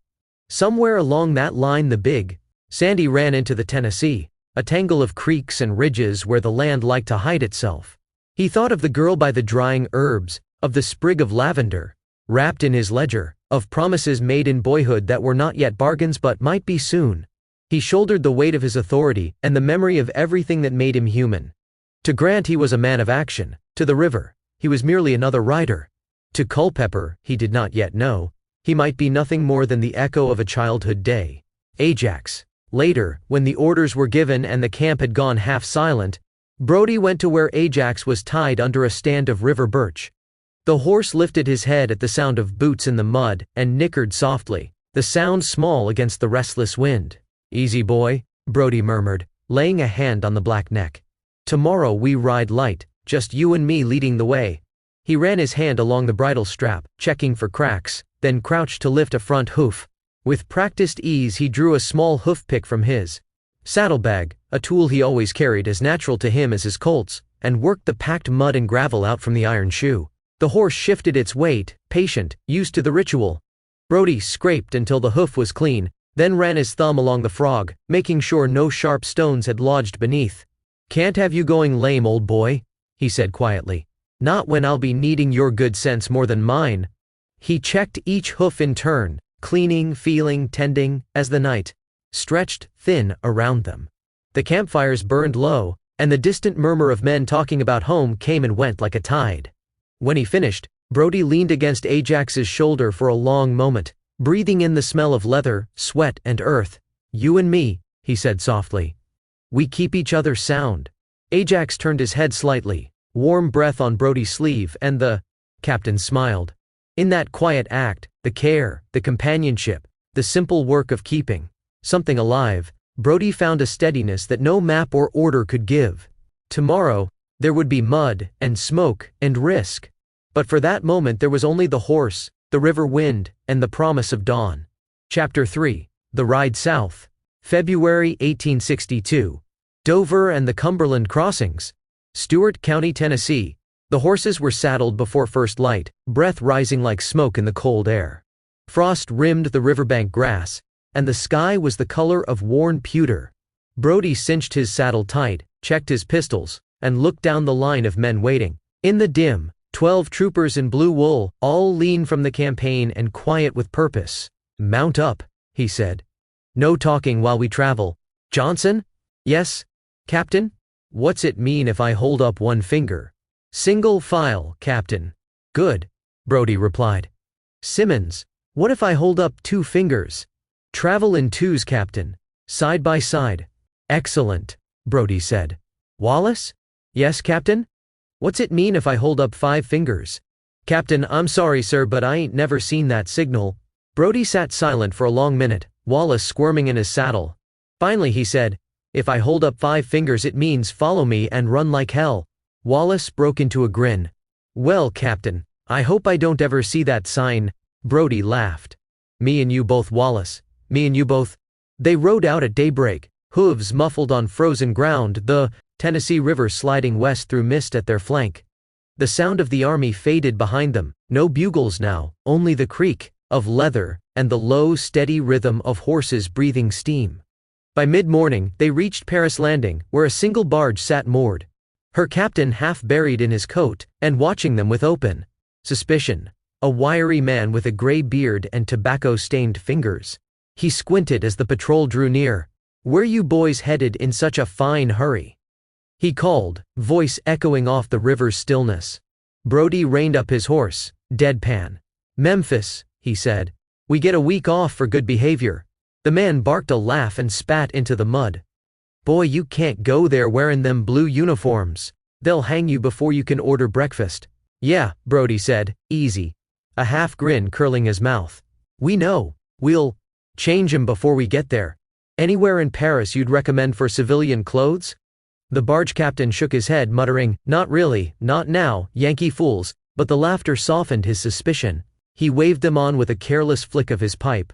Somewhere along that line the Big Sandy ran into the Tennessee, a tangle of creeks and ridges where the land liked to hide itself. He thought of the girl by the drying herbs, of the sprig of lavender, wrapped in his ledger, of promises made in boyhood that were not yet bargains but might be soon. He shouldered the weight of his authority and the memory of everything that made him human. To Grant he was a man of action. To the river, he was merely another rider. To Culpepper, he did not yet know, he might be nothing more than the echo of a childhood day. Ajax. Later, when the orders were given and the camp had gone half silent, Brody went to where Ajax was tied under a stand of river birch. The horse lifted his head at the sound of boots in the mud and nickered softly, the sound small against the restless wind. "Easy, boy," Brody murmured, laying a hand on the black neck. "Tomorrow we ride light, just you and me leading the way." He ran his hand along the bridle strap, checking for cracks, then crouched to lift a front hoof. With practiced ease he drew a small hoof pick from his saddlebag, a tool he always carried as natural to him as his Colts, and worked the packed mud and gravel out from the iron shoe. The horse shifted its weight, patient, used to the ritual. Brody scraped until the hoof was clean, then ran his thumb along the frog, making sure no sharp stones had lodged beneath. "Can't have you going lame, old boy," he said quietly. "Not when I'll be needing your good sense more than mine." He checked each hoof in turn, cleaning, feeling, tending, as the night stretched thin around them. The campfires burned low, and the distant murmur of men talking about home came and went like a tide. When he finished, Brody leaned against Ajax's shoulder for a long moment, breathing in the smell of leather, sweat, and earth. "You and me," he said softly. "We keep each other sound." Ajax turned his head slightly, warm breath on Brody's sleeve, and the captain smiled. In that quiet act, the care, the companionship, the simple work of keeping something alive, Brody found a steadiness that no map or order could give. Tomorrow, there would be mud, and smoke, and risk. But for that moment there was only the horse, the river wind, and the promise of dawn. Chapter 3. The Ride South. February 1862. Dover and the Cumberland Crossings. Stewart County, Tennessee. The horses were saddled before first light, breath rising like smoke in the cold air. Frost rimmed the riverbank grass, and the sky was the color of worn pewter. Brody cinched his saddle tight, checked his pistols, and looked down the line of men waiting. In the dim, 12 troopers in blue wool, all lean from the campaign and quiet with purpose. "Mount up," he said. "No talking while we travel. Johnson?" "Yes, Captain?" "What's it mean if I hold up one finger?" "Single file, Captain." "Good," Brody replied. "Simmons, what if I hold up 2 fingers?" "Travel in twos, Captain. Side by side." "Excellent," Brody said. "Wallace?" "Yes, Captain?" "What's it mean if I hold up 5 fingers?" "Captain, I'm sorry, sir, but I ain't never seen that signal." Brody sat silent for a long minute, Wallace squirming in his saddle. Finally he said, "If I hold up 5 fingers it means follow me and run like hell." Wallace broke into a grin. "Well, Captain, I hope I don't ever see that sign." Brody laughed. "Me and you both, Wallace. Me and you both." They rode out at daybreak, hooves muffled on frozen ground, the Tennessee River sliding west through mist at their flank. The sound of the army faded behind them, no bugles now, only the creak of leather, and the low, steady rhythm of horses breathing steam. By mid-morning, they reached Paris Landing, where a single barge sat moored, her captain half buried in his coat, and watching them with open suspicion. A wiry man with a gray beard and tobacco-stained fingers. He squinted as the patrol drew near. "Where you boys headed in such a fine hurry?" he called, voice echoing off the river's stillness. Brody reined up his horse, deadpan. "Memphis," he said. "We get a week off for good behavior." The man barked a laugh and spat into the mud. "Boy, you can't go there wearing them blue uniforms. They'll hang you before you can order breakfast." "Yeah," Brody said, easy, a half grin curling his mouth. "We know. We'll change 'em before we get there. Anywhere in Paris you'd recommend for civilian clothes?" The barge captain shook his head, muttering, "Not really, not now, Yankee fools," but the laughter softened his suspicion. He waved them on with a careless flick of his pipe.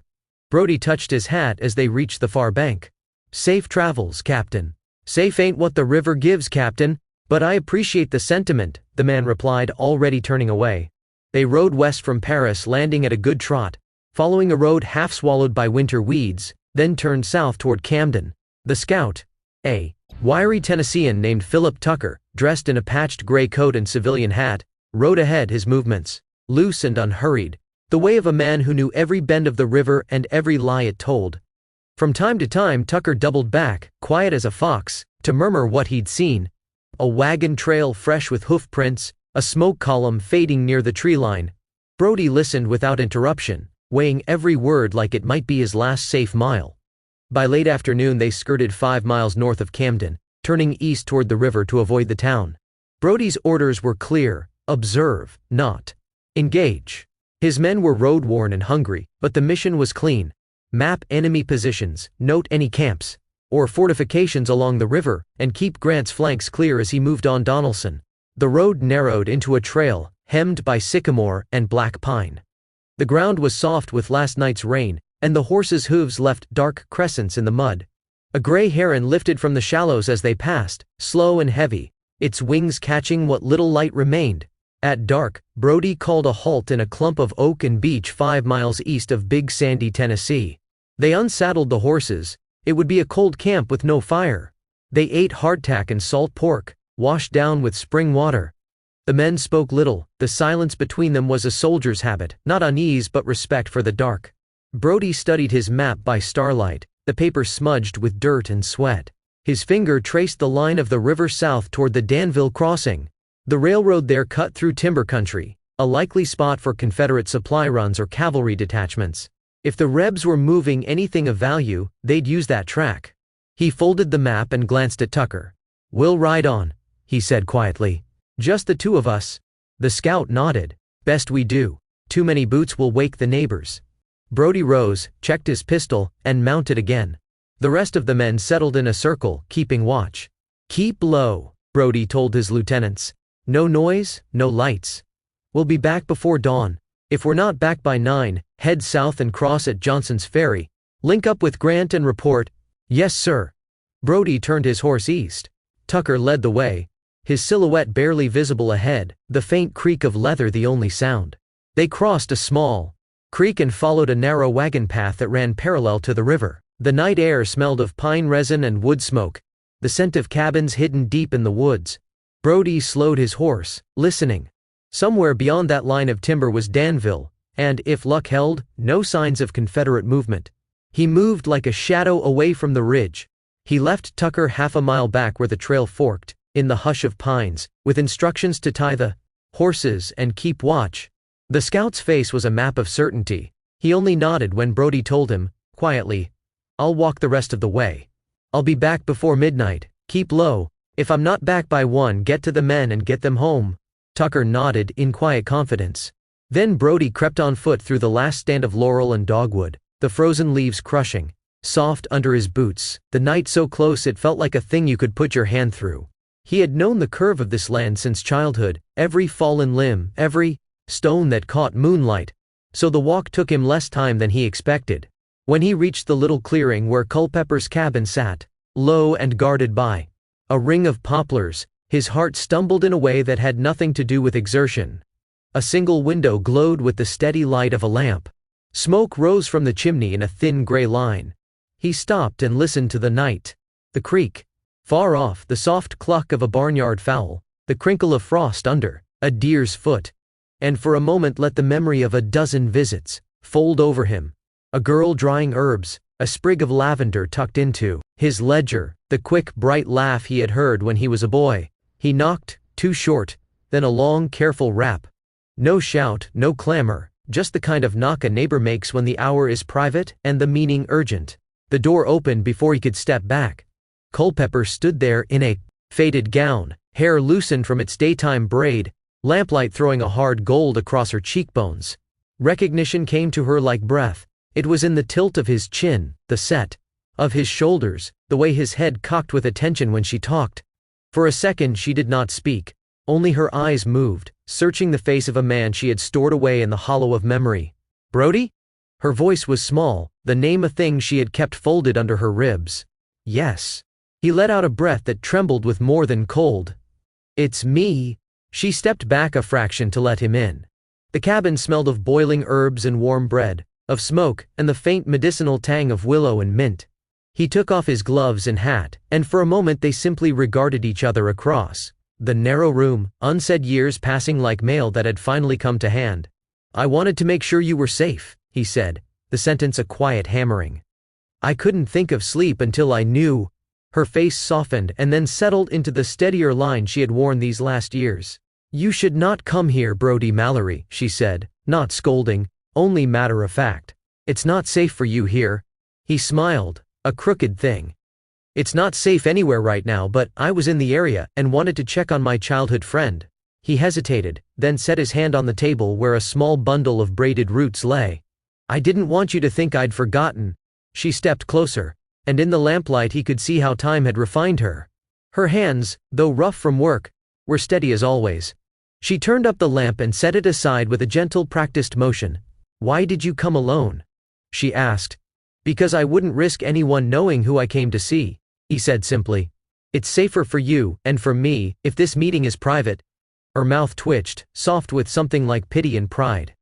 Brody touched his hat as they reached the far bank. "Safe travels, Captain." "Safe ain't what the river gives, Captain, but I appreciate the sentiment," the man replied, already turning away. They rode west from Paris Landing at a good trot, following a road half swallowed by winter weeds, then turned south toward Camden. The scout, a wiry Tennessean named Philip Tucker, dressed in a patched gray coat and civilian hat, rode ahead, his movements loose and unhurried, the way of a man who knew every bend of the river and every lie it told. From time to time Tucker doubled back, quiet as a fox, to murmur what he'd seen. A wagon trail fresh with hoof prints, a smoke column fading near the tree line. Brody listened without interruption, weighing every word like it might be his last safe mile. By late afternoon they skirted 5 miles north of Camden, turning east toward the river to avoid the town. Brody's orders were clear: observe, not engage. His men were road-worn and hungry, but the mission was clean. Map enemy positions, note any camps or fortifications along the river, and keep Grant's flanks clear as he moved on Donelson. The road narrowed into a trail, hemmed by sycamore and black pine. The ground was soft with last night's rain, and the horses' hooves left dark crescents in the mud. A gray heron lifted from the shallows as they passed, slow and heavy, its wings catching what little light remained. At dark, Brody called a halt in a clump of oak and beech 5 miles east of Big Sandy, Tennessee. They unsaddled the horses. It would be a cold camp with no fire. They ate hardtack and salt pork, washed down with spring water. The men spoke little. The silence between them was a soldier's habit, not unease but respect for the dark. Brody studied his map by starlight, the paper smudged with dirt and sweat. His finger traced the line of the river south toward the Danville crossing. The railroad there cut through timber country, a likely spot for Confederate supply runs or cavalry detachments. If the Rebs were moving anything of value, they'd use that track. He folded the map and glanced at Tucker. "We'll ride on," he said quietly. "Just the two of us." The scout nodded. "Best we do. Too many boots will wake the neighbors." Brody rose, checked his pistol, and mounted again. The rest of the men settled in a circle, keeping watch. "Keep low," Brody told his lieutenants. "No noise, no lights. We'll be back before dawn. If we're not back by 9, head south and cross at Johnson's Ferry. Link up with Grant and report." "Yes, sir." Brody turned his horse east. Tucker led the way, his silhouette barely visible ahead, the faint creak of leather the only sound. They crossed a small creek and followed a narrow wagon path that ran parallel to the river. The night air smelled of pine resin and wood smoke, the scent of cabins hidden deep in the woods. Brody slowed his horse, listening. Somewhere beyond that line of timber was Danville, and, if luck held, no signs of Confederate movement. He moved like a shadow away from the ridge. He left Tucker half a mile back where the trail forked, in the hush of pines, with instructions to tie the horses and keep watch. The scout's face was a map of certainty. He only nodded when Brody told him, quietly, "I'll walk the rest of the way. I'll be back before midnight. Keep low. If I'm not back by 1, get to the men and get them home." Tucker nodded in quiet confidence. Then Brody crept on foot through the last stand of laurel and dogwood, the frozen leaves crushing, soft under his boots, the night so close it felt like a thing you could put your hand through. He had known the curve of this land since childhood, every fallen limb, every stone that caught moonlight, so the walk took him less time than he expected. When he reached the little clearing where Culpepper's cabin sat, low and guarded by a ring of poplars, his heart stumbled in a way that had nothing to do with exertion. A single window glowed with the steady light of a lamp. Smoke rose from the chimney in a thin gray line. He stopped and listened to the night. The creak. Far off, the soft cluck of a barnyard fowl, the crinkle of frost under a deer's foot. And for a moment let the memory of a dozen visits fold over him. A girl drying herbs, a sprig of lavender tucked into his ledger, the quick, bright laugh he had heard when he was a boy. He knocked, too short, then a long, careful rap. No shout, no clamor, just the kind of knock a neighbor makes when the hour is private and the meaning urgent. The door opened before he could step back. Culpepper stood there in a faded gown, hair loosened from its daytime braid, lamplight throwing a hard gold across her cheekbones. Recognition came to her like breath. It was in the tilt of his chin, the set of his shoulders, the way his head cocked with attention when she talked. For a second she did not speak, only her eyes moved, searching the face of a man she had stored away in the hollow of memory. Brody? Her voice was small, the name a thing she had kept folded under her ribs. Yes. He let out a breath that trembled with more than cold. It's me. She stepped back a fraction to let him in. The cabin smelled of boiling herbs and warm bread, of smoke, and the faint medicinal tang of willow and mint. He took off his gloves and hat, and for a moment they simply regarded each other across the narrow room, unsaid years passing like mail that had finally come to hand. I wanted to make sure you were safe, he said, the sentence a quiet hammering. I couldn't think of sleep until I knew. Her face softened and then settled into the steadier line she had worn these last years. You should not come here, Brody Mallory, she said, not scolding, only matter of fact. It's not safe for you here. He smiled, a crooked thing. It's not safe anywhere right now, but I was in the area and wanted to check on my childhood friend. He hesitated, then set his hand on the table where a small bundle of braided roots lay. I didn't want you to think I'd forgotten. She stepped closer, and in the lamplight he could see how time had refined her. Her hands, though rough from work, were steady as always. She turned up the lamp and set it aside with a gentle, practiced motion. Why did you come alone? She asked. Because I wouldn't risk anyone knowing who I came to see, he said simply. It's safer for you, and for me, if this meeting is private. Her mouth twitched, soft with something like pity and pride.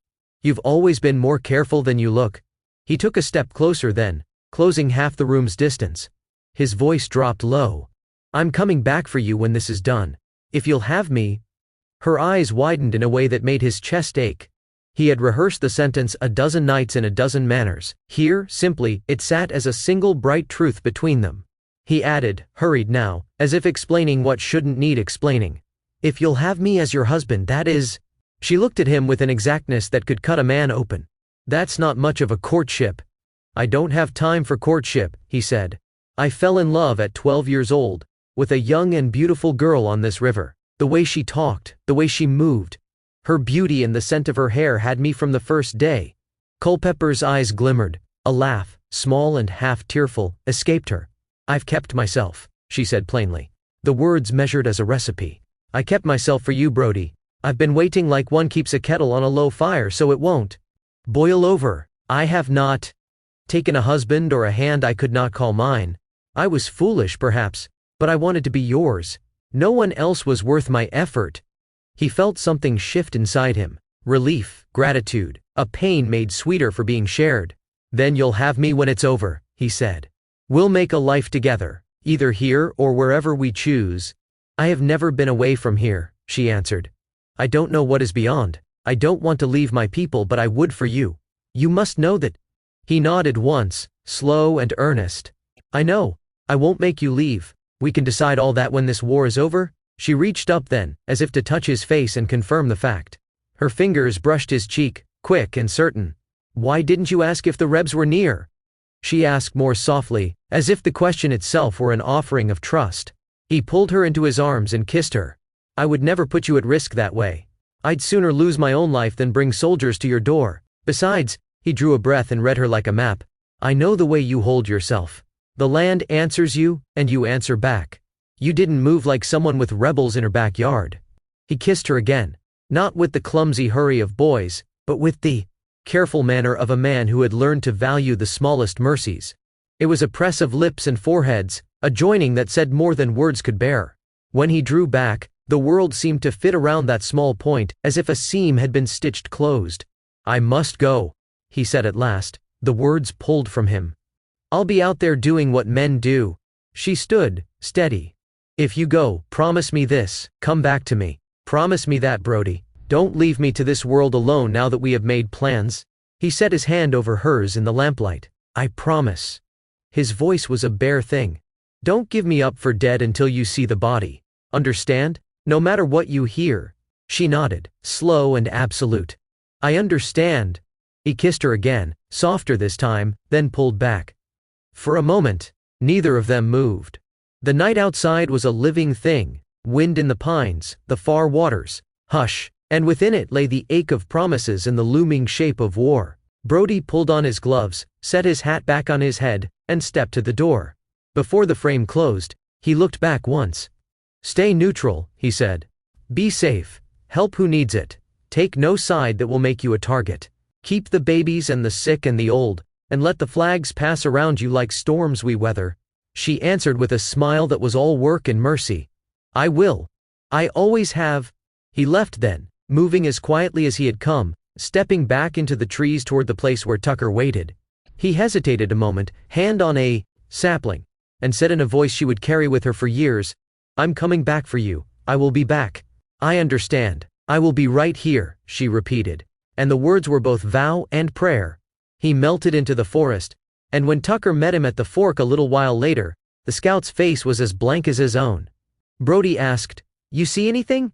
You've always been more careful than you look. He took a step closer then, closing half the room's distance. His voice dropped low. I'm coming back for you when this is done. If you'll have me. Her eyes widened in a way that made his chest ache. He had rehearsed the sentence a dozen nights in a dozen manners. Here, simply, it sat as a single bright truth between them. He added, hurried now, as if explaining what shouldn't need explaining. If you'll have me as your husband, that is. She looked at him with an exactness that could cut a man open. That's not much of a courtship. I don't have time for courtship, he said. I fell in love at 12 years old, with a young and beautiful girl on this river. The way she talked, the way she moved. Her beauty and the scent of her hair had me from the first day. Culpepper's eyes glimmered. A laugh, small and half tearful, escaped her. I've kept myself, she said plainly. The words measured as a recipe. I kept myself for you, Brody. I've been waiting like one keeps a kettle on a low fire so it won't boil over. I have not taken a husband or a hand I could not call mine. I was foolish, perhaps, but I wanted to be yours. No one else was worth my effort. He felt something shift inside him. Relief, gratitude, a pain made sweeter for being shared. Then you'll have me when it's over, he said. We'll make a life together, either here or wherever we choose. I have never been away from here, she answered. I don't know what is beyond. I don't want to leave my people, but I would for you. You must know that. He nodded once, slow and earnest. I know. I won't make you leave. We can decide all that when this war is over. She reached up then, as if to touch his face and confirm the fact. Her fingers brushed his cheek, quick and certain. Why didn't you ask if the Rebs were near? She asked more softly, as if the question itself were an offering of trust. He pulled her into his arms and kissed her. I would never put you at risk that way. I'd sooner lose my own life than bring soldiers to your door. Besides, he drew a breath and read her like a map. I know the way you hold yourself. The land answers you, and you answer back. You didn't move like someone with rebels in her backyard. He kissed her again, not with the clumsy hurry of boys, but with the careful manner of a man who had learned to value the smallest mercies. It was a press of lips and foreheads, a joining that said more than words could bear. When he drew back, the world seemed to fit around that small point, as if a seam had been stitched closed. I must go. he said at last, the words pulled from him. I'll be out there doing what men do. She stood, steady. If you go, promise me this, come back to me. Promise me that, Brody. Don't leave me to this world alone now that we have made plans. He set his hand over hers in the lamplight. I promise. His voice was a bare thing. Don't give me up for dead until you see the body. Understand? No matter what you hear. She nodded, slow and absolute. I understand. He kissed her again, softer this time, then pulled back. For a moment, neither of them moved. The night outside was a living thing, wind in the pines, the far waters, hush, and within it lay the ache of promises and the looming shape of war. Brody pulled on his gloves, set his hat back on his head, and stepped to the door. Before the frame closed, he looked back once. Stay neutral, he said. Be safe. Help who needs it. Take no side that will make you a target. Keep the babies and the sick and the old, and let the flags pass around you like storms we weather. She answered with a smile that was all work and mercy. I will. I always have. He left then, moving as quietly as he had come, stepping back into the trees toward the place where Tucker waited. He hesitated a moment, hand on a sapling, and said in a voice she would carry with her for years, I'm coming back for you. I will be back. I understand. I will be right here, she repeated, and the words were both vow and prayer. He melted into the forest, and when Tucker met him at the fork a little while later, the scout's face was as blank as his own. Brody asked, You see anything?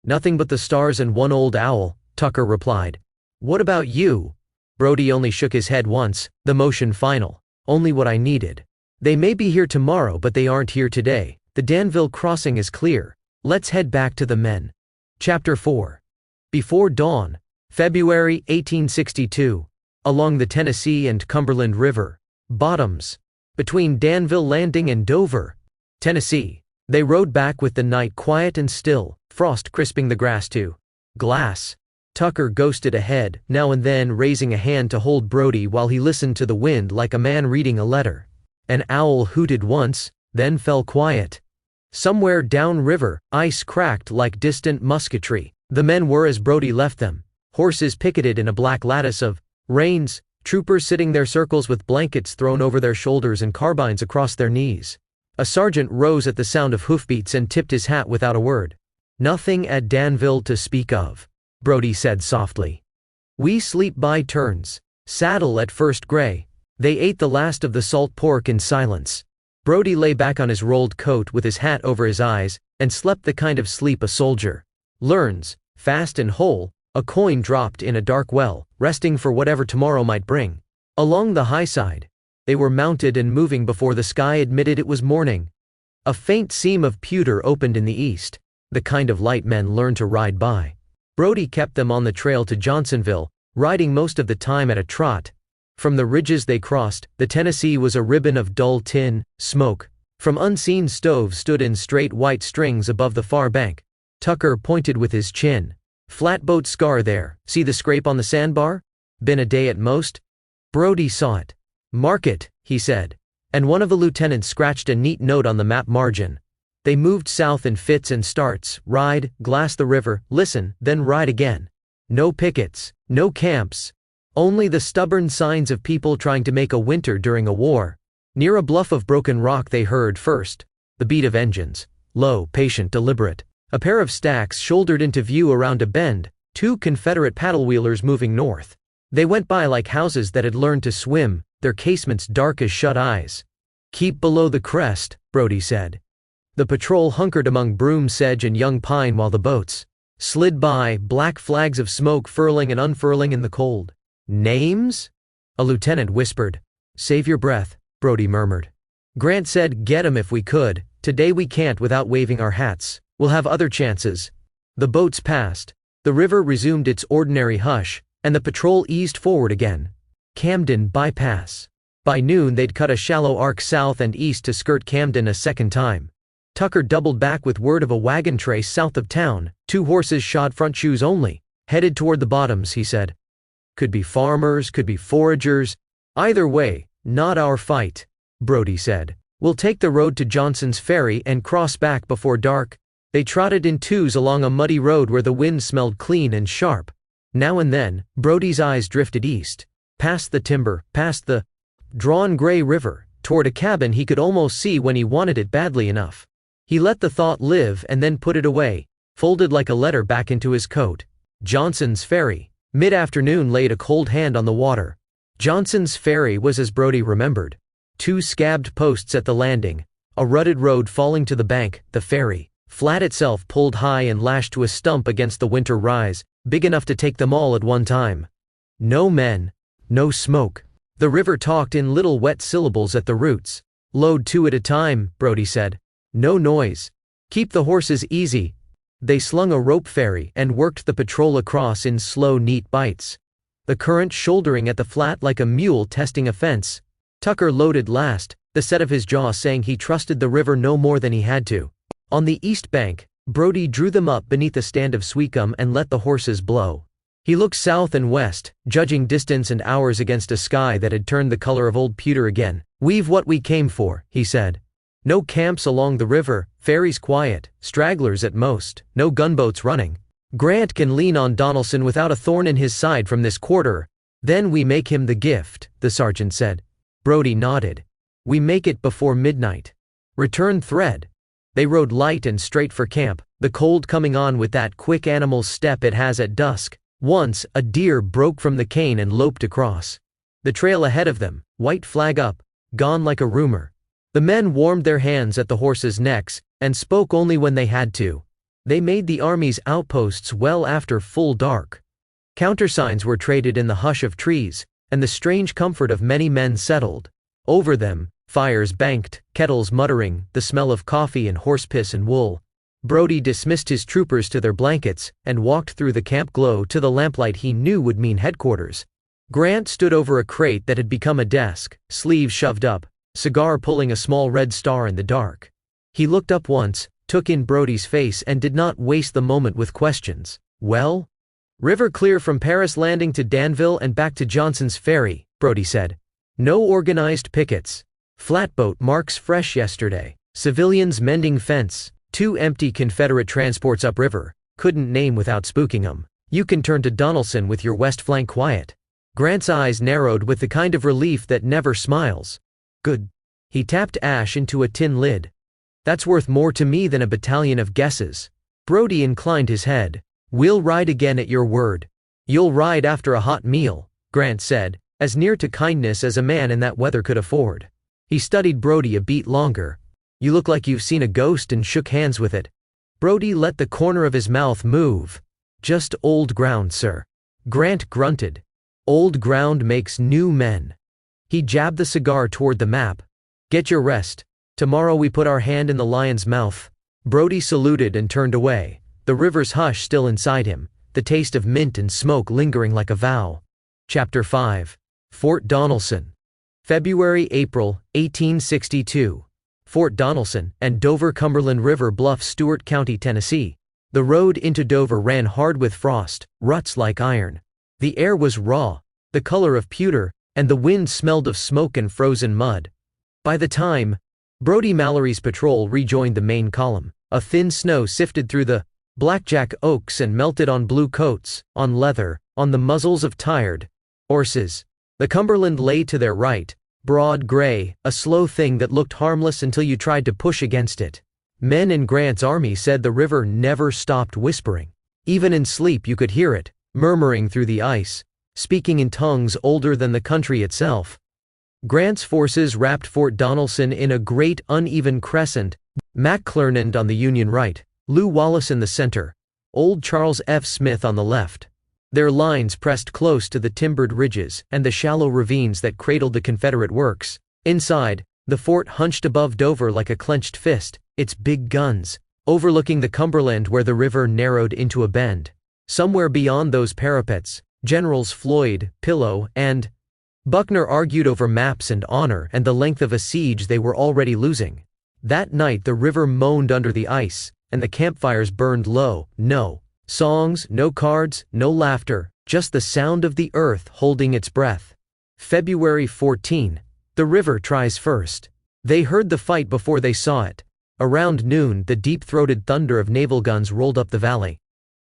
Nothing but the stars and one old owl, Tucker replied. What about you? Brody only shook his head once, the motion final. Only what I needed. They may be here tomorrow, but they aren't here today. The Danville crossing is clear. Let's head back to the men. Chapter 4. Before dawn, February 1862. Along the Tennessee and Cumberland River, bottoms, between Danville Landing and Dover, Tennessee. They rode back with the night quiet and still, frost crisping the grass to glass. Tucker ghosted ahead, now and then raising a hand to hold Brody while he listened to the wind like a man reading a letter. An owl hooted once, then fell quiet. Somewhere downriver, ice cracked like distant musketry. The men were as Brody left them, horses picketed in a black lattice of reins, troopers sitting their circles with blankets thrown over their shoulders and carbines across their knees. A sergeant rose at the sound of hoofbeats and tipped his hat without a word. Nothing at Danville to speak of, Brody said softly. We sleep by turns. Saddle at first gray. They ate the last of the salt pork in silence. Brody lay back on his rolled coat with his hat over his eyes, and slept the kind of sleep a soldier learns, fast and whole, a coin dropped in a dark well, resting for whatever tomorrow might bring. Along the high side, they were mounted and moving before the sky admitted it was morning. A faint seam of pewter opened in the east, the kind of light men learn to ride by. Brody kept them on the trail to Johnsonville, riding most of the time at a trot. From the ridges they crossed, the Tennessee was a ribbon of dull tin, smoke from unseen stoves stood in straight white strings above the far bank. Tucker pointed with his chin. Flatboat scar there, see the scrape on the sandbar? Been a day at most? Brody saw it. Mark it, he said, and one of the lieutenants scratched a neat note on the map margin. They moved south in fits and starts, ride, glass the river, listen, then ride again. No pickets, no camps. Only the stubborn signs of people trying to make a winter during a war. Near a bluff of broken rock they heard first the beat of engines, low, patient, deliberate. A pair of stacks shouldered into view around a bend, 2 Confederate paddle-wheelers moving north. They went by like houses that had learned to swim, their casements dark as shut eyes. Keep below the crest, Brody said. The patrol hunkered among broom sedge and young pine while the boats slid by, black flags of smoke furling and unfurling in the cold. Names? A lieutenant whispered. Save your breath, Brody murmured. Grant said get 'em if we could. Today we can't without waving our hats. We'll have other chances. The boats passed. The river resumed its ordinary hush, and the patrol eased forward again. Camden bypass. By noon they'd cut a shallow arc south and east to skirt Camden a second time. Tucker doubled back with word of a wagon trace south of town, 2 horses shod front shoes only, headed toward the bottoms, he said. Could be farmers, could be foragers. Either way, not our fight, Brody said. We'll take the road to Johnson's Ferry and cross back before dark. They trotted in twos along a muddy road where the wind smelled clean and sharp. Now and then, Brody's eyes drifted east. past the timber, past the drawn gray river, toward a cabin he could almost see when he wanted it badly enough. He let the thought live and then put it away, folded like a letter back into his coat. Johnson's Ferry. Mid-afternoon laid a cold hand on the water. Johnson's Ferry was as Brody remembered. 2 scabbed posts at the landing, a rutted road falling to the bank, the ferry, flat itself pulled high and lashed to a stump against the winter rise, big enough to take them all at one time. No men, no smoke. The river talked in little wet syllables at the roots. Load 2 at a time, Brody said. No noise. Keep the horses easy. They slung a rope ferry and worked the patrol across in slow, neat bites. The current shouldering at the flat like a mule testing a fence. Tucker loaded last, the set of his jaw saying he trusted the river no more than he had to. On the east bank, Brody drew them up beneath a stand of sweetgum and let the horses blow. He looked south and west, judging distance and hours against a sky that had turned the color of old pewter again. We've what we came for, he said. No camps along the river, ferries quiet, stragglers at most, no gunboats running. Grant can lean on Donaldson without a thorn in his side from this quarter. Then we make him the gift, the sergeant said. Brody nodded. We make it before midnight. Return thread. They rode light and straight for camp, the cold coming on with that quick animal's step it has at dusk. Once, a deer broke from the cane and loped across. The trail ahead of them, white flag up, gone like a rumor. The men warmed their hands at the horses' necks, and spoke only when they had to. They made the Army's outposts well after full dark. Countersigns were traded in the hush of trees, and the strange comfort of many men settled. Over them, fires banked, kettles muttering, the smell of coffee and horse piss and wool. Brody dismissed his troopers to their blankets, and walked through the camp glow to the lamplight he knew would mean headquarters. Grant stood over a crate that had become a desk, sleeves shoved up, cigar pulling a small red star in the dark. He looked up once, took in Brody's face and did not waste the moment with questions. Well? River clear from Paris Landing to Danville and back to Johnson's Ferry, Brody said. No organized pickets. Flatboat marks fresh yesterday. Civilians mending fence. 2 empty Confederate transports upriver. Couldn't name without spooking 'em. You can turn to Donaldson with your west flank quiet. Grant's eyes narrowed with the kind of relief that never smiles. Good. He tapped ash into a tin lid. That's worth more to me than a battalion of guesses. Brody inclined his head. We'll ride again at your word. You'll ride after a hot meal, Grant said, as near to kindness as a man in that weather could afford. He studied Brody a beat longer. You look like you've seen a ghost and shook hands with it. Brody let the corner of his mouth move. Just old ground, sir. Grant grunted. Old ground makes new men. He jabbed the cigar toward the map. Get your rest. Tomorrow we put our hand in the lion's mouth. Brody saluted and turned away, the river's hush still inside him, the taste of mint and smoke lingering like a vow. Chapter 5. Fort Donelson. February-April, 1862. Fort Donelson and Dover Cumberland River Bluff, Stewart County, Tennessee. The road into Dover ran hard with frost, ruts like iron. The air was raw, the color of pewter, and the wind smelled of smoke and frozen mud. By the time Brody Mallory's patrol rejoined the main column, a thin snow sifted through the blackjack oaks and melted on blue coats, on leather, on the muzzles of tired horses. The Cumberland lay to their right, broad gray, a slow thing that looked harmless until you tried to push against it. Men in Grant's army said the river never stopped whispering. Even in sleep you could hear it, murmuring through the ice, speaking in tongues older than the country itself. Grant's forces wrapped Fort Donelson in a great uneven crescent, McClernand on the Union right, Lew Wallace in the center, old Charles F. Smith on the left. Their lines pressed close to the timbered ridges and the shallow ravines that cradled the Confederate works. Inside, the fort hunched above Dover like a clenched fist, its big guns overlooking the Cumberland where the river narrowed into a bend. Somewhere beyond those parapets, Generals Floyd, Pillow, and Buckner argued over maps and honor and the length of a siege they were already losing. That night the river moaned under the ice, and the campfires burned low. No songs, no cards, no laughter, just the sound of the earth holding its breath. February 14. The river tries first. They heard the fight before they saw it. Around noon, the deep-throated thunder of naval guns rolled up the valley.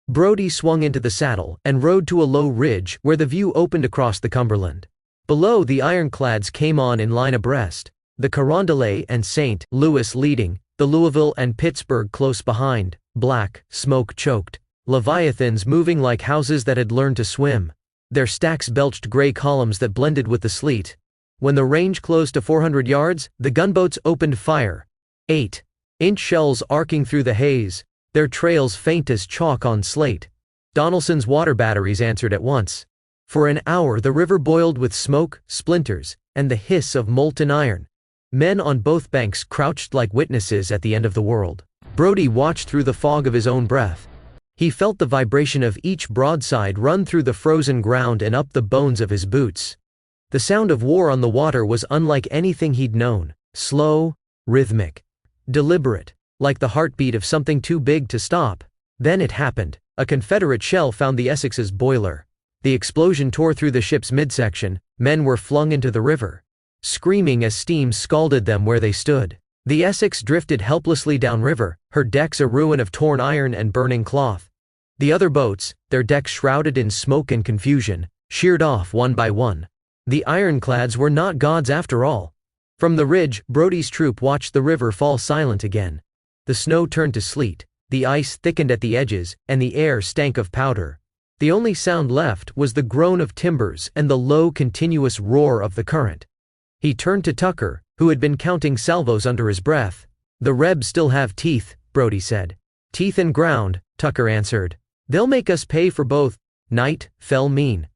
Brody swung into the saddle and rode to a low ridge where the view opened across the Cumberland. Below, the ironclads came on in line abreast, the Carondelet and St. Louis leading, the Louisville and Pittsburgh close behind, black, smoke-choked, leviathans moving like houses that had learned to swim. Their stacks belched gray columns that blended with the sleet. When the range closed to 400 yards, the gunboats opened fire. 8-inch shells arcing through the haze, their trails faint as chalk on slate. Donelson's water batteries answered at once. For an hour the river boiled with smoke, splinters, and the hiss of molten iron. Men on both banks crouched like witnesses at the end of the world. Brodie watched through the fog of his own breath. He felt the vibration of each broadside run through the frozen ground and up the bones of his boots. The sound of war on the water was unlike anything he'd known, slow, rhythmic, deliberate, like the heartbeat of something too big to stop. Then it happened. A Confederate shell found the Essex's boiler. The explosion tore through the ship's midsection. Men were flung into the river, screaming as steam scalded them where they stood. The Essex drifted helplessly downriver, her decks a ruin of torn iron and burning cloth. The other boats, their decks shrouded in smoke and confusion, sheared off one by one. The ironclads were not gods after all. From the ridge, Brodie's troop watched the river fall silent again. The snow turned to sleet, the ice thickened at the edges, and the air stank of powder. The only sound left was the groan of timbers and the low, continuous roar of the current. He turned to Tucker, who had been counting salvos under his breath. "The Rebs still have teeth," Brodie said. "Teeth and ground," Tucker answered. "They'll make us pay for both." Night fell mean.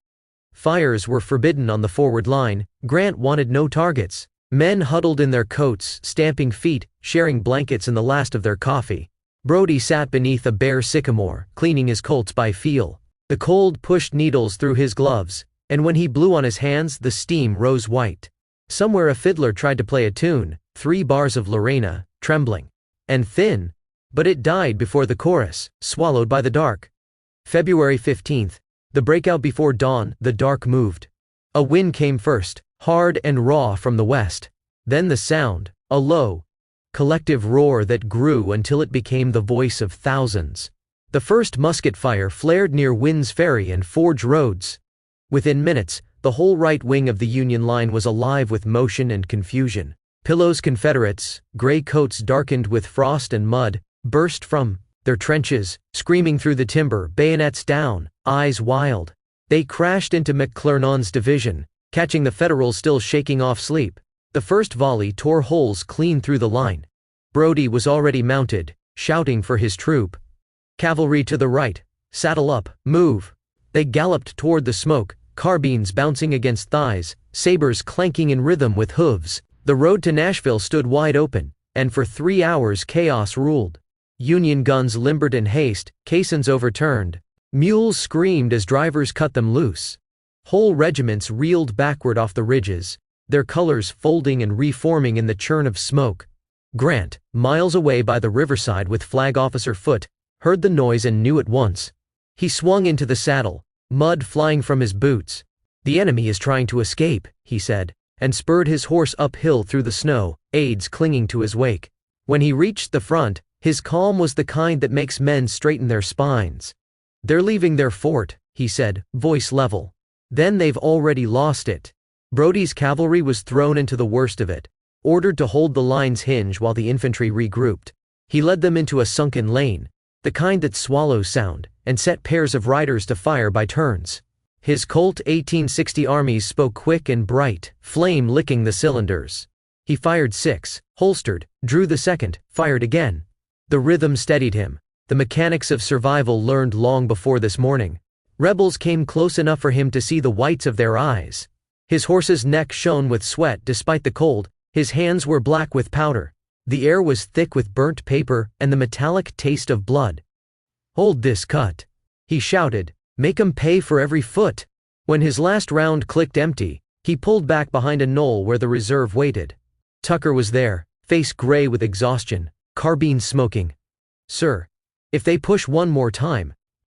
Fires were forbidden on the forward line. Grant wanted no targets. Men huddled in their coats, stamping feet, sharing blankets and the last of their coffee. Brodie sat beneath a bare sycamore, cleaning his Colts by feel. The cold pushed needles through his gloves, and when he blew on his hands, the steam rose white. Somewhere a fiddler tried to play a tune, 3 bars of Lorena, trembling and thin, but it died before the chorus, swallowed by the dark. February 15th, the breakout before dawn, the dark moved. A wind came first, hard and raw from the west. Then the sound, a low, collective roar that grew until it became the voice of thousands. The first musket fire flared near Wynn's Ferry and Forge Roads. Within minutes, the whole right wing of the Union line was alive with motion and confusion. Pillow's Confederates, gray coats darkened with frost and mud, burst from their trenches, screaming through the timber, bayonets down, eyes wild. They crashed into McClernand's division, catching the Federals still shaking off sleep. The first volley tore holes clean through the line. Brodie was already mounted, shouting for his troop. "Cavalry to the right, saddle up, move." They galloped toward the smoke, carbines bouncing against thighs, sabers clanking in rhythm with hooves. The road to Nashville stood wide open, and for 3 hours chaos ruled. Union guns limbered in haste, caissons overturned. Mules screamed as drivers cut them loose. Whole regiments reeled backward off the ridges, their colors folding and reforming in the churn of smoke. Grant, miles away by the riverside with Flag Officer Foote, heard the noise and knew at once. He swung into the saddle, mud flying from his boots. "The enemy is trying to escape," he said, and spurred his horse uphill through the snow, aides clinging to his wake. When he reached the front, his calm was the kind that makes men straighten their spines. "They're leaving their fort," he said, voice level. "Then they've already lost it." Brodie's cavalry was thrown into the worst of it, ordered to hold the line's hinge while the infantry regrouped. He led them into a sunken lane, the kind that swallows sound, and set pairs of riders to fire by turns. His Colt 1860 armies spoke quick and bright, flame licking the cylinders. He fired 6, holstered, drew the second, fired again. The rhythm steadied him, the mechanics of survival learned long before this morning. Rebels came close enough for him to see the whites of their eyes. His horse's neck shone with sweat despite the cold, his hands were black with powder. The air was thick with burnt paper and the metallic taste of blood. "Hold this cut," he shouted, "make 'em pay for every foot." When his last round clicked empty, he pulled back behind a knoll where the reserve waited. Tucker was there, face gray with exhaustion, carbine smoking. "Sir, if they push one more time."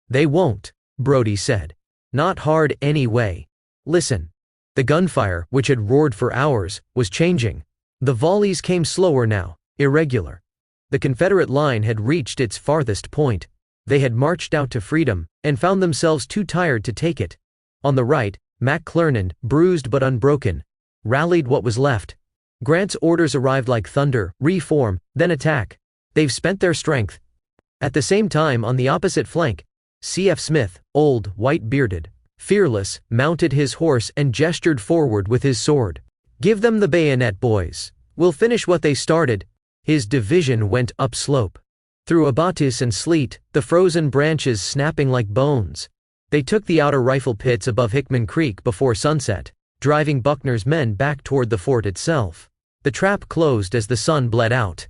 "They won't," Brodie said. "Not hard anyway. Listen." The gunfire, which had roared for hours, was changing. The volleys came slower now, irregular. The Confederate line had reached its farthest point. They had marched out to freedom, and found themselves too tired to take it. On the right, McClernand, bruised but unbroken, rallied what was left. Grant's orders arrived like thunder: reform, then attack. They've spent their strength. At the same time, on the opposite flank, C.F. Smith, old, white-bearded, fearless, mounted his horse and gestured forward with his sword. "Give them the bayonet, boys. We'll finish what they started." His division went upslope. Through abatis and sleet, the frozen branches snapping like bones. They took the outer rifle pits above Hickman Creek before sunset, driving Buckner's men back toward the fort itself. The trap closed as the sun bled out.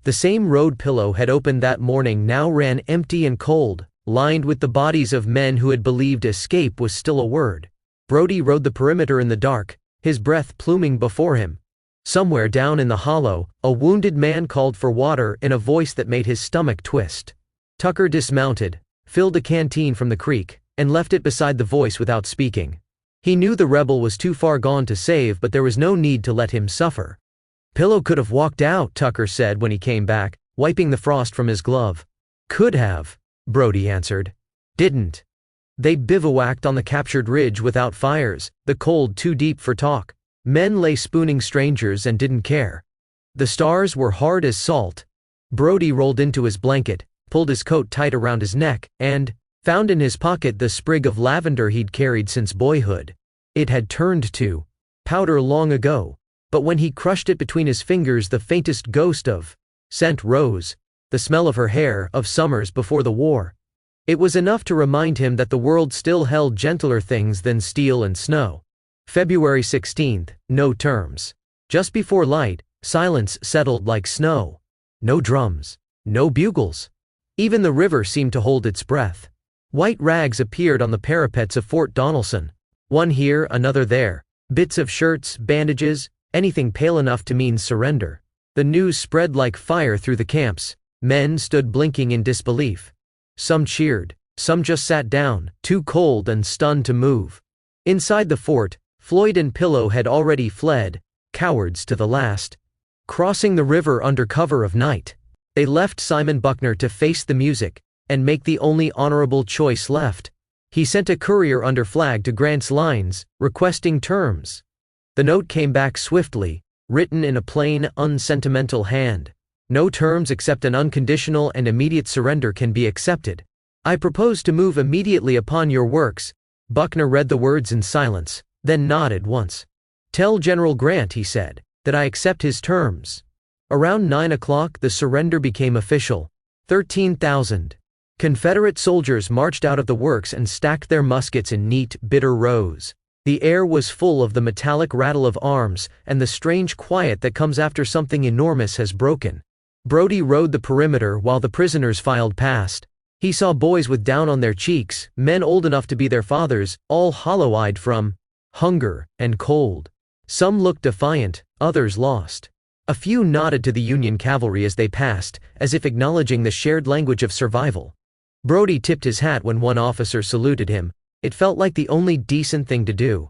The same road Pillow had opened that morning now ran empty and cold, lined with the bodies of men who had believed escape was still a word. Brody rode the perimeter in the dark, his breath pluming before him. Somewhere down in the hollow, a wounded man called for water in a voice that made his stomach twist. Tucker dismounted, filled a canteen from the creek, and left it beside the voice without speaking. He knew the rebel was too far gone to save, but there was no need to let him suffer. "Pillow could have walked out," Tucker said when he came back, wiping the frost from his glove. "Could have," Brody answered. "Didn't. They bivouacked on the captured ridge without fires, the cold too deep for talk. Men lay spooning strangers and didn't care. The stars were hard as salt." Brody rolled into his blanket, pulled his coat tight around his neck, and found in his pocket the sprig of lavender he'd carried since boyhood. It had turned to powder long ago, but when he crushed it between his fingers, the faintest ghost of scent rose, the smell of her hair, of summers before the war. It was enough to remind him that the world still held gentler things than steel and snow. February 16th, no terms. Just before light, silence settled like snow. No drums, no bugles. Even the river seemed to hold its breath. White rags appeared on the parapets of Fort Donelson. One here, another there. Bits of shirts, bandages, anything pale enough to mean surrender. The news spread like fire through the camps. Men stood blinking in disbelief. Some cheered, some just sat down, too cold and stunned to move. Inside the fort, Floyd and Pillow had already fled, cowards to the last. Crossing the river under cover of night, they left Simon Buckner to face the music and make the only honorable choice left. He sent a courier under flag to Grant's lines, requesting terms. The note came back swiftly, written in a plain, unsentimental hand. "No terms except an unconditional and immediate surrender can be accepted. I propose to move immediately upon your works." Buckner read the words in silence, then nodded once. "Tell General Grant," he said, "that I accept his terms." Around 9 o'clock the surrender became official. 13,000 Confederate soldiers marched out of the works and stacked their muskets in neat, bitter rows. The air was full of the metallic rattle of arms and the strange quiet that comes after something enormous has broken. Brody rode the perimeter while the prisoners filed past. He saw boys with down on their cheeks, men old enough to be their fathers, all hollow-eyed from hunger and cold. Some looked defiant, others lost. A few nodded to the Union cavalry as they passed, as if acknowledging the shared language of survival. Brody tipped his hat when one officer saluted him. It felt like the only decent thing to do.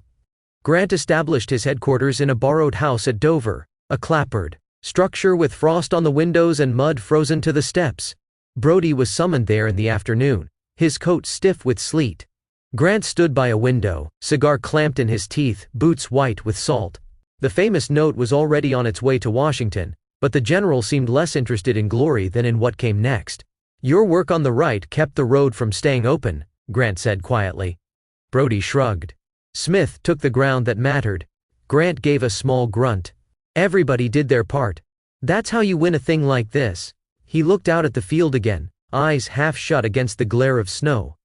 Grant established his headquarters in a borrowed house at Dover, a clapboard structure with frost on the windows and mud frozen to the steps. Brody was summoned there in the afternoon, his coat stiff with sleet. Grant stood by a window, cigar clamped in his teeth, boots white with salt. The famous note was already on its way to Washington, but the general seemed less interested in glory than in what came next. "Your work on the right kept the road from staying open," Grant said quietly. Brody shrugged. "Smith took the ground that mattered." Grant gave a small grunt. "Everybody did their part. That's how you win a thing like this." He looked out at the field again, eyes half shut against the glare of snow.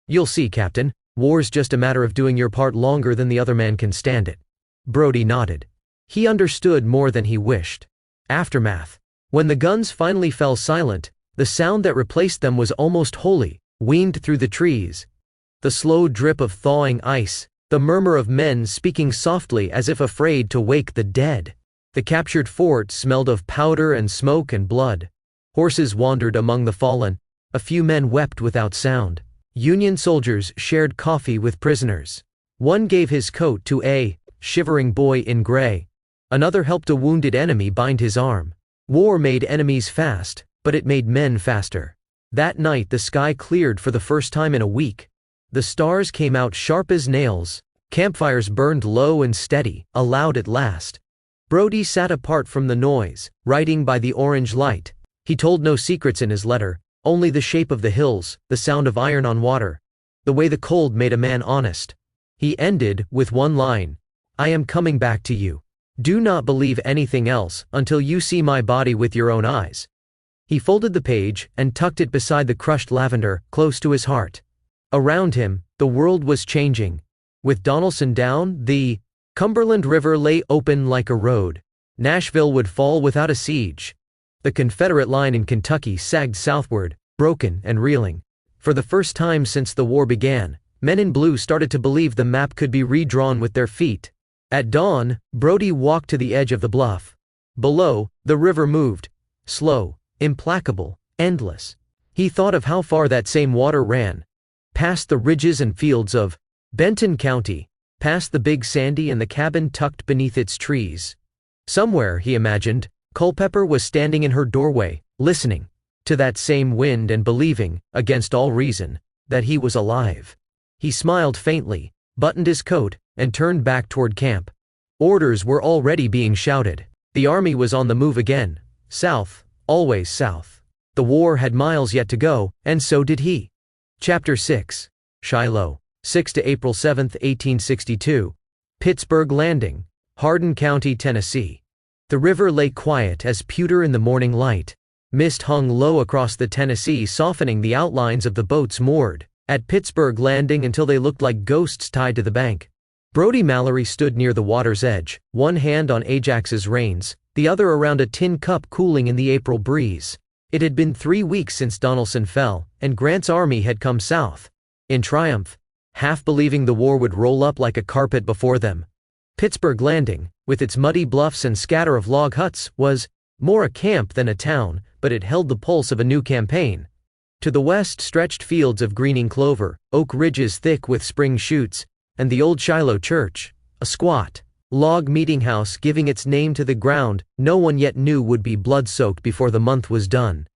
"You'll see, Captain. War's just a matter of doing your part longer than the other man can stand it." Brody nodded. He understood more than he wished. Aftermath. When the guns finally fell silent, the sound that replaced them was almost holy, weaned through the trees. The slow drip of thawing ice, the murmur of men speaking softly as if afraid to wake the dead. The captured fort smelled of powder and smoke and blood. Horses wandered among the fallen. A few men wept without sound. Union soldiers shared coffee with prisoners. One gave his coat to a shivering boy in gray. Another helped a wounded enemy bind his arm. War made enemies fast, but it made men faster. That night the sky cleared for the first time in a week. The stars came out sharp as nails. Campfires burned low and steady, allowed at last. Brody sat apart from the noise, writing by the orange light. He told no secrets in his letter, only the shape of the hills, the sound of iron on water, the way the cold made a man honest. He ended with one line: "I am coming back to you. Do not believe anything else until you see my body with your own eyes." He folded the page and tucked it beside the crushed lavender, close to his heart. Around him, the world was changing. With Donelson down, the Cumberland River lay open like a road. Nashville would fall without a siege. The Confederate line in Kentucky sagged southward, broken and reeling. For the first time since the war began, men in blue started to believe the map could be redrawn with their feet. At dawn, Brody walked to the edge of the bluff. Below, the river moved. Slow, implacable, endless. He thought of how far that same water ran. Past the ridges and fields of Benton County, past the Big Sandy and the cabin tucked beneath its trees. Somewhere, he imagined, Culpeper was standing in her doorway, listening to that same wind and believing, against all reason, that he was alive. He smiled faintly, buttoned his coat, and turned back toward camp. Orders were already being shouted. The army was on the move again. South, always south. The war had miles yet to go, and so did he. Chapter 6. Shiloh, 6 to April 7, 1862. Pittsburgh Landing, Hardin County, Tennessee. The river lay quiet as pewter in the morning light. Mist hung low across the Tennessee, softening the outlines of the boats moored at Pittsburgh Landing until they looked like ghosts tied to the bank. Brody Mallory stood near the water's edge, one hand on Ajax's reins, the other around a tin cup cooling in the April breeze. It had been 3 weeks since Donelson fell, and Grant's army had come south. In triumph, half believing the war would roll up like a carpet before them. Pittsburgh Landing, with its muddy bluffs and scatter of log huts, was more a camp than a town, but it held the pulse of a new campaign. To the west stretched fields of greening clover, oak ridges thick with spring shoots, and the old Shiloh church, a squat log meeting house giving its name to the ground no one yet knew would be blood-soaked before the month was done.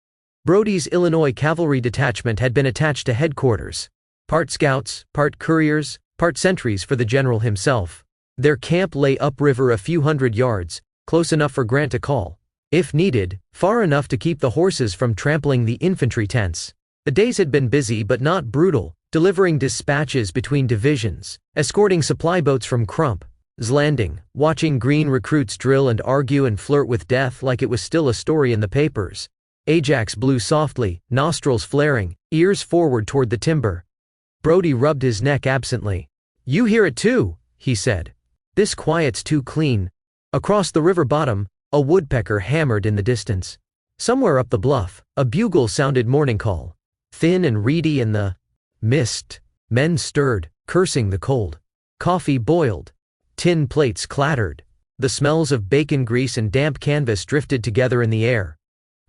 Brody's Illinois cavalry detachment had been attached to headquarters. Part scouts, part couriers, part sentries for the general himself. Their camp lay upriver a few hundred yards, close enough for Grant to call, if needed, far enough to keep the horses from trampling the infantry tents. The days had been busy but not brutal, delivering dispatches between divisions, escorting supply boats from Crump's Landing, watching green recruits drill and argue and flirt with death like it was still a story in the papers. Ajax blew softly, nostrils flaring, ears forward toward the timber. Brody rubbed his neck absently. "You hear it too," he said. "This quiet's too clean." Across the river bottom, a woodpecker hammered in the distance. Somewhere up the bluff, a bugle sounded morning call. Thin and reedy in the mist, men stirred, cursing the cold. Coffee boiled. Tin plates clattered. The smells of bacon grease and damp canvas drifted together in the air.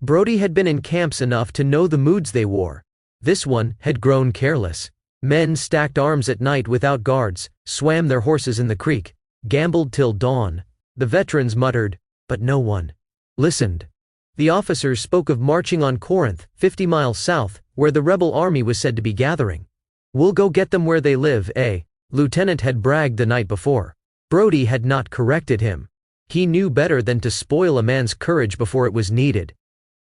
Brody had been in camps enough to know the moods they wore. This one had grown careless. Men stacked arms at night without guards, swam their horses in the creek, gambled till dawn. The veterans muttered, but no one listened. The officers spoke of marching on Corinth, 50 miles south, where the rebel army was said to be gathering. "We'll go get them where they live, Lieutenant had bragged the night before. Brody had not corrected him. He knew better than to spoil a man's courage before it was needed.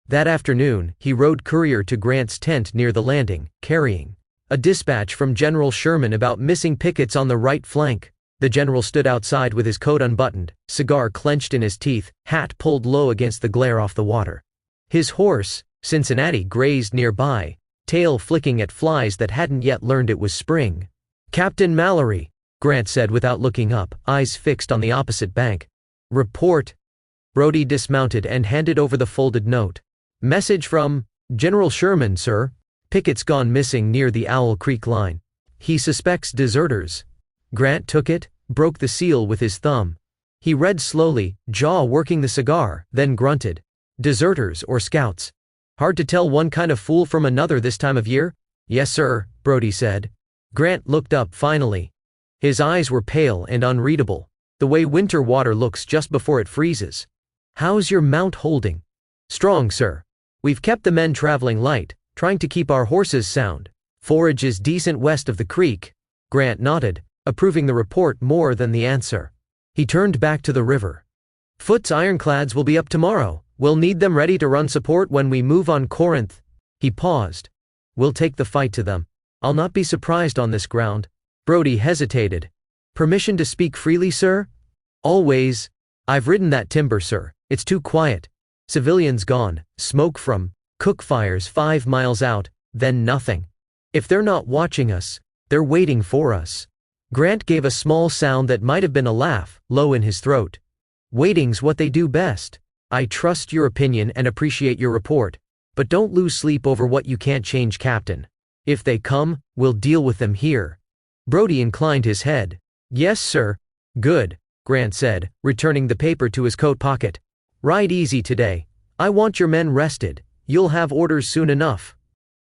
That afternoon, he rode courier to Grant's tent near the landing, carrying a dispatch from General Sherman about missing pickets on the right flank. The general stood outside with his coat unbuttoned, cigar clenched in his teeth, hat pulled low against the glare off the water. His horse, Cincinnati, grazed nearby, tail flicking at flies that hadn't yet learned it was spring. "Captain Mallory," Grant said without looking up, eyes fixed on the opposite bank. "Report." Brody dismounted and handed over the folded note. "Message from General Sherman, sir. Pickets gone missing near the Owl Creek line. He suspects deserters." Grant took it, broke the seal with his thumb. He read slowly, jaw working the cigar, then grunted. "Deserters or scouts? Hard to tell one kind of fool from another this time of year?" "Yes, sir," Brody said. Grant looked up finally. His eyes were pale and unreadable, the way winter water looks just before it freezes. "How's your mount holding?" "Strong, sir. We've kept the men traveling light, trying to keep our horses sound. Forage is decent west of the creek." Grant nodded. approving the report more than the answer. He turned back to the river. Foot's ironclads will be up tomorrow. We'll need them ready to run support when we move on Corinth. He paused. We'll take the fight to them. I'll not be surprised on this ground. Brody hesitated. Permission to speak freely, sir? Always. I've ridden that timber, sir. It's too quiet. Civilians gone, smoke from cook fires 5 miles out, then nothing. If they're not watching us, they're waiting for us. Grant gave a small sound that might have been a laugh, low in his throat. Waiting's what they do best. I trust your opinion and appreciate your report, but don't lose sleep over what you can't change, Captain. If they come, we'll deal with them here. Brody inclined his head. Yes, sir. Good, Grant said, returning the paper to his coat pocket. Ride easy today. I want your men rested. You'll have orders soon enough.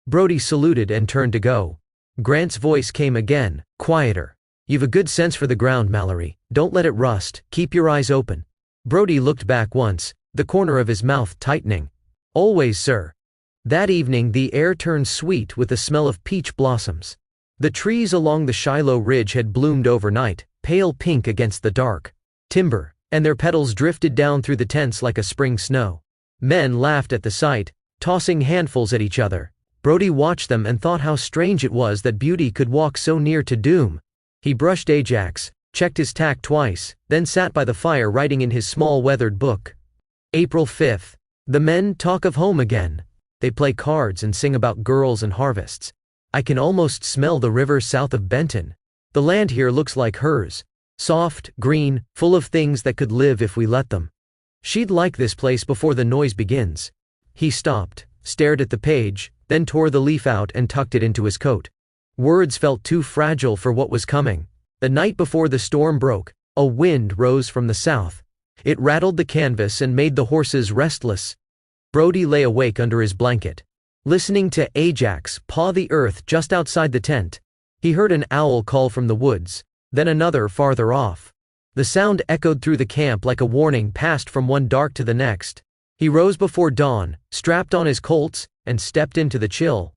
Brody saluted and turned to go. Grant's voice came again, quieter. You've a good sense for the ground, Mallory. Don't let it rust. Keep your eyes open. Brody looked back once, the corner of his mouth tightening. Always, sir. That evening the air turned sweet with the smell of peach blossoms. The trees along the Shiloh Ridge had bloomed overnight, pale pink against the dark timber, and their petals drifted down through the tents like a spring snow. Men laughed at the sight, tossing handfuls at each other. Brody watched them and thought how strange it was that beauty could walk so near to doom. He brushed Ajax, checked his tack twice, then sat by the fire writing in his small weathered book. April 5th. The men talk of home again. They play cards and sing about girls and harvests. I can almost smell the river south of Benton. The land here looks like hers. Soft, green, full of things that could live if we let them. She'd like this place before the noise begins. He stopped, stared at the page, then tore the leaf out and tucked it into his coat. Words felt too fragile for what was coming. The night before the storm broke, a wind rose from the south. It rattled the canvas and made the horses restless. Brody lay awake under his blanket, listening to Ajax paw the earth just outside the tent. He heard an owl call from the woods, then another farther off. The sound echoed through the camp like a warning passed from one dark to the next. He rose before dawn, strapped on his Colts, and stepped into the chill.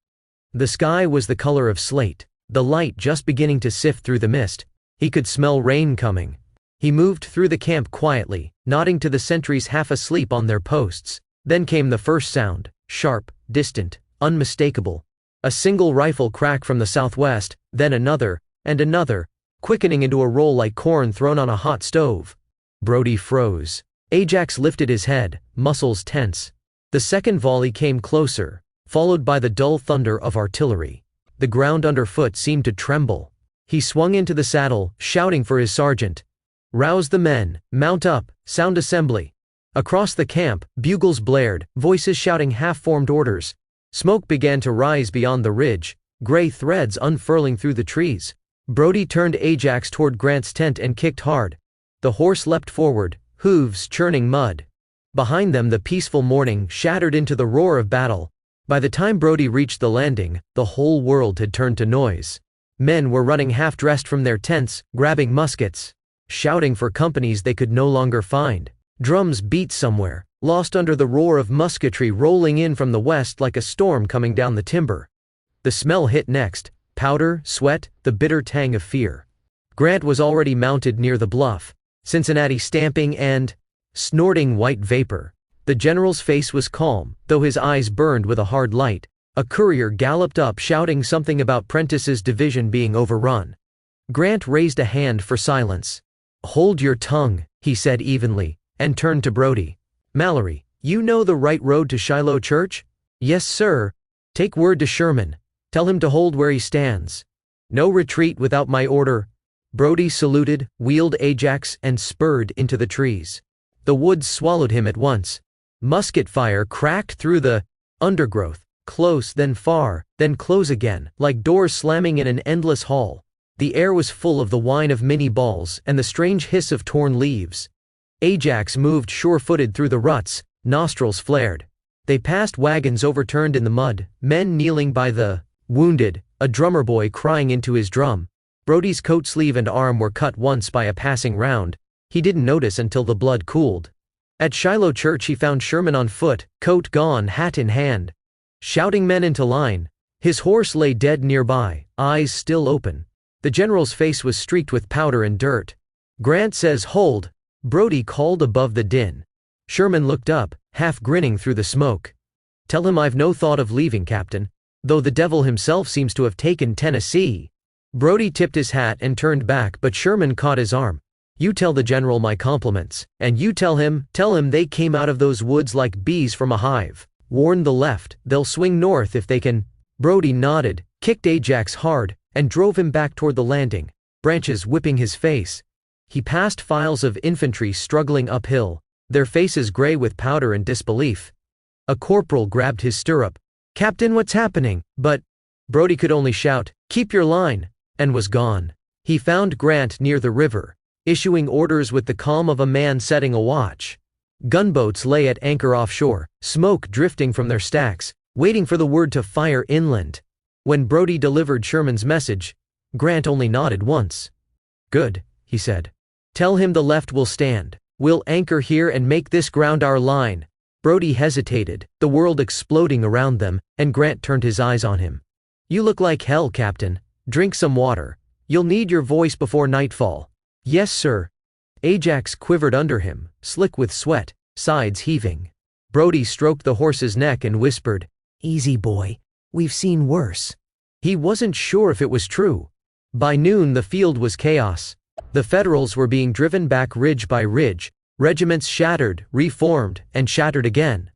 The sky was the color of slate, the light just beginning to sift through the mist. He could smell rain coming. He moved through the camp quietly, nodding to the sentries half asleep on their posts. Then came the first sound, sharp, distant, unmistakable. A single rifle crack from the southwest, then another, and another, quickening into a roll like corn thrown on a hot stove. Brody froze. Ajax lifted his head, muscles tense. The second volley came closer, followed by the dull thunder of artillery. The ground underfoot seemed to tremble. He swung into the saddle, shouting for his sergeant. Rouse the men, mount up, sound assembly. Across the camp, bugles blared, voices shouting half-formed orders. Smoke began to rise beyond the ridge, gray threads unfurling through the trees. Brody turned Ajax toward Grant's tent and kicked hard. The horse leapt forward, hooves churning mud. Behind them the peaceful morning shattered into the roar of battle. By the time Brody reached the landing, the whole world had turned to noise. Men were running half-dressed from their tents, grabbing muskets, shouting for companies they could no longer find. Drums beat somewhere, lost under the roar of musketry rolling in from the west like a storm coming down the timber. The smell hit next, powder, sweat, the bitter tang of fear. Grant was already mounted near the bluff, Cincinnati stamping and snorting white vapor. The general's face was calm, though his eyes burned with a hard light. A courier galloped up shouting something about Prentice's division being overrun. Grant raised a hand for silence. Hold your tongue, he said evenly, and turned to Brody. Mallory, you know the right road to Shiloh Church? Yes, sir. Take word to Sherman. Tell him to hold where he stands. No retreat without my order. Brody saluted, wheeled Ajax, and spurred into the trees. The woods swallowed him at once. Musket fire cracked through the undergrowth, close, then far, then close again, like doors slamming in an endless hall. The air was full of the whine of mini balls and the strange hiss of torn leaves. Ajax moved sure-footed through the ruts, nostrils flared. They passed wagons overturned in the mud, men kneeling by the wounded, a drummer boy crying into his drum. Brody's coat sleeve and arm were cut once by a passing round. He didn't notice until the blood cooled. At Shiloh Church he found Sherman on foot, coat gone, hat in hand, shouting men into line. His horse lay dead nearby, eyes still open. The general's face was streaked with powder and dirt. "Grant says hold," Brody called above the din. Sherman looked up, half grinning through the smoke. "Tell him I've no thought of leaving, Captain, though the devil himself seems to have taken Tennessee." Brody tipped his hat and turned back, but Sherman caught his arm. "You tell the general my compliments, and you tell him they came out of those woods like bees from a hive. Warn the left, they'll swing north if they can." Brody nodded, kicked Ajax hard, and drove him back toward the landing, branches whipping his face. He passed files of infantry struggling uphill, their faces gray with powder and disbelief. A corporal grabbed his stirrup. "Captain, what's happening?" But Brody could only shout, "Keep your line," and was gone. He found Grant near the river, issuing orders with the calm of a man setting a watch. Gunboats lay at anchor offshore, smoke drifting from their stacks, waiting for the word to fire inland. When Brody delivered Sherman's message, Grant only nodded once. "Good," he said. "Tell him the left will stand. We'll anchor here and make this ground our line." Brody hesitated, the world exploding around them, and Grant turned his eyes on him. "You look like hell, Captain. Drink some water. You'll need your voice before nightfall." "Yes, sir." Ajax quivered under him, slick with sweat, sides heaving. Brody stroked the horse's neck and whispered, "Easy, boy. We've seen worse." He wasn't sure if it was true. By noon the field was chaos. The Federals were being driven back ridge by ridge, regiments shattered, reformed, and shattered again.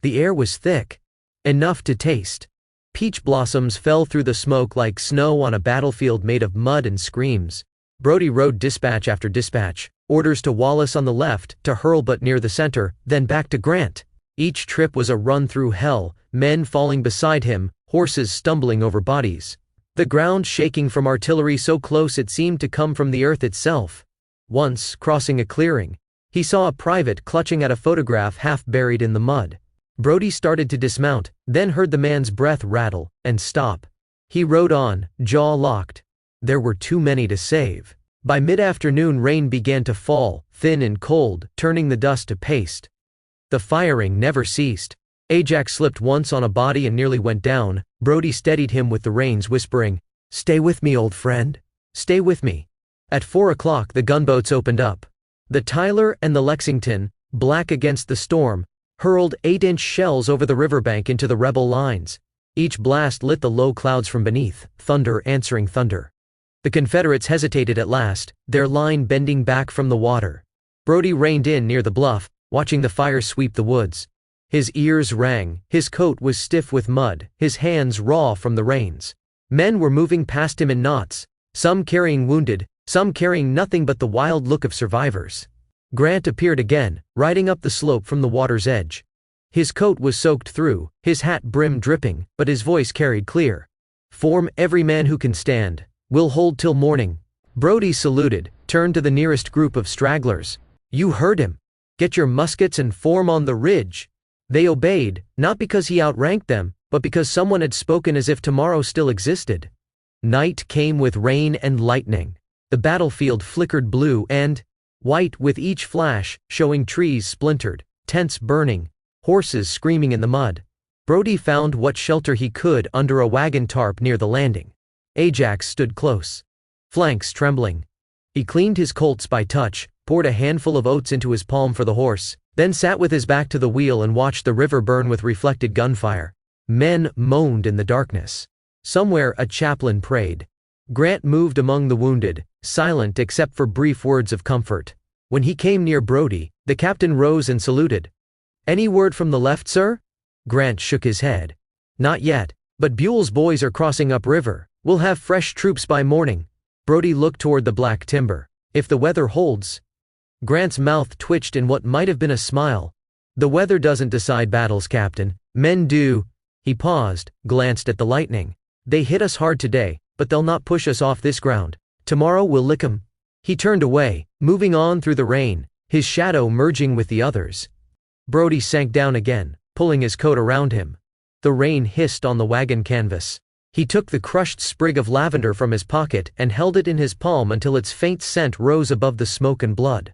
The air was thick. Enough to taste. Peach blossoms fell through the smoke like snow on a battlefield made of mud and screams. Brody rode dispatch after dispatch, orders to Wallace on the left, to Hurlbut near the center, then back to Grant. Each trip was a run through hell, men falling beside him, horses stumbling over bodies. The ground shaking from artillery so close it seemed to come from the earth itself. Once, crossing a clearing, he saw a private clutching at a photograph half buried in the mud. Brody started to dismount, then heard the man's breath rattle and stop. He rode on, jaw locked. There were too many to save. By mid-afternoon rain began to fall, thin and cold, turning the dust to paste. The firing never ceased. Ajax slipped once on a body and nearly went down. Brody steadied him with the reins, whispering, "Stay with me, old friend. Stay with me." At 4 o'clock the gunboats opened up. The Tyler and the Lexington, black against the storm, hurled 8-inch shells over the riverbank into the rebel lines. Each blast lit the low clouds from beneath, thunder answering thunder. The Confederates hesitated at last, their line bending back from the water. Brody reined in near the bluff, watching the fire sweep the woods. His ears rang, his coat was stiff with mud, his hands raw from the rains. Men were moving past him in knots, some carrying wounded, some carrying nothing but the wild look of survivors. Grant appeared again, riding up the slope from the water's edge. His coat was soaked through, his hat brim dripping, but his voice carried clear. "Form every man who can stand. We'll hold till morning." Brody saluted, turned to the nearest group of stragglers. "You heard him. Get your muskets and form on the ridge." They obeyed, not because he outranked them, but because someone had spoken as if tomorrow still existed. Night came with rain and lightning. The battlefield flickered blue and white with each flash, showing trees splintered, tents burning, horses screaming in the mud. Brody found what shelter he could under a wagon tarp near the landing. Ajax stood close, flanks trembling. He cleaned his Colts by touch, poured a handful of oats into his palm for the horse, then sat with his back to the wheel and watched the river burn with reflected gunfire. Men moaned in the darkness. Somewhere a chaplain prayed. Grant moved among the wounded, silent except for brief words of comfort. When he came near Brody, the captain rose and saluted. "Any word from the left, sir?" Grant shook his head. "Not yet, but Buell's boys are crossing upriver. We'll have fresh troops by morning." Brody looked toward the black timber. "If the weather holds." Grant's mouth twitched in what might have been a smile. "The weather doesn't decide battles, Captain. Men do." He paused, glanced at the lightning. "They hit us hard today, but they'll not push us off this ground. Tomorrow we'll lick 'em." He turned away, moving on through the rain, his shadow merging with the others. Brody sank down again, pulling his coat around him. The rain hissed on the wagon canvas. He took the crushed sprig of lavender from his pocket and held it in his palm until its faint scent rose above the smoke and blood.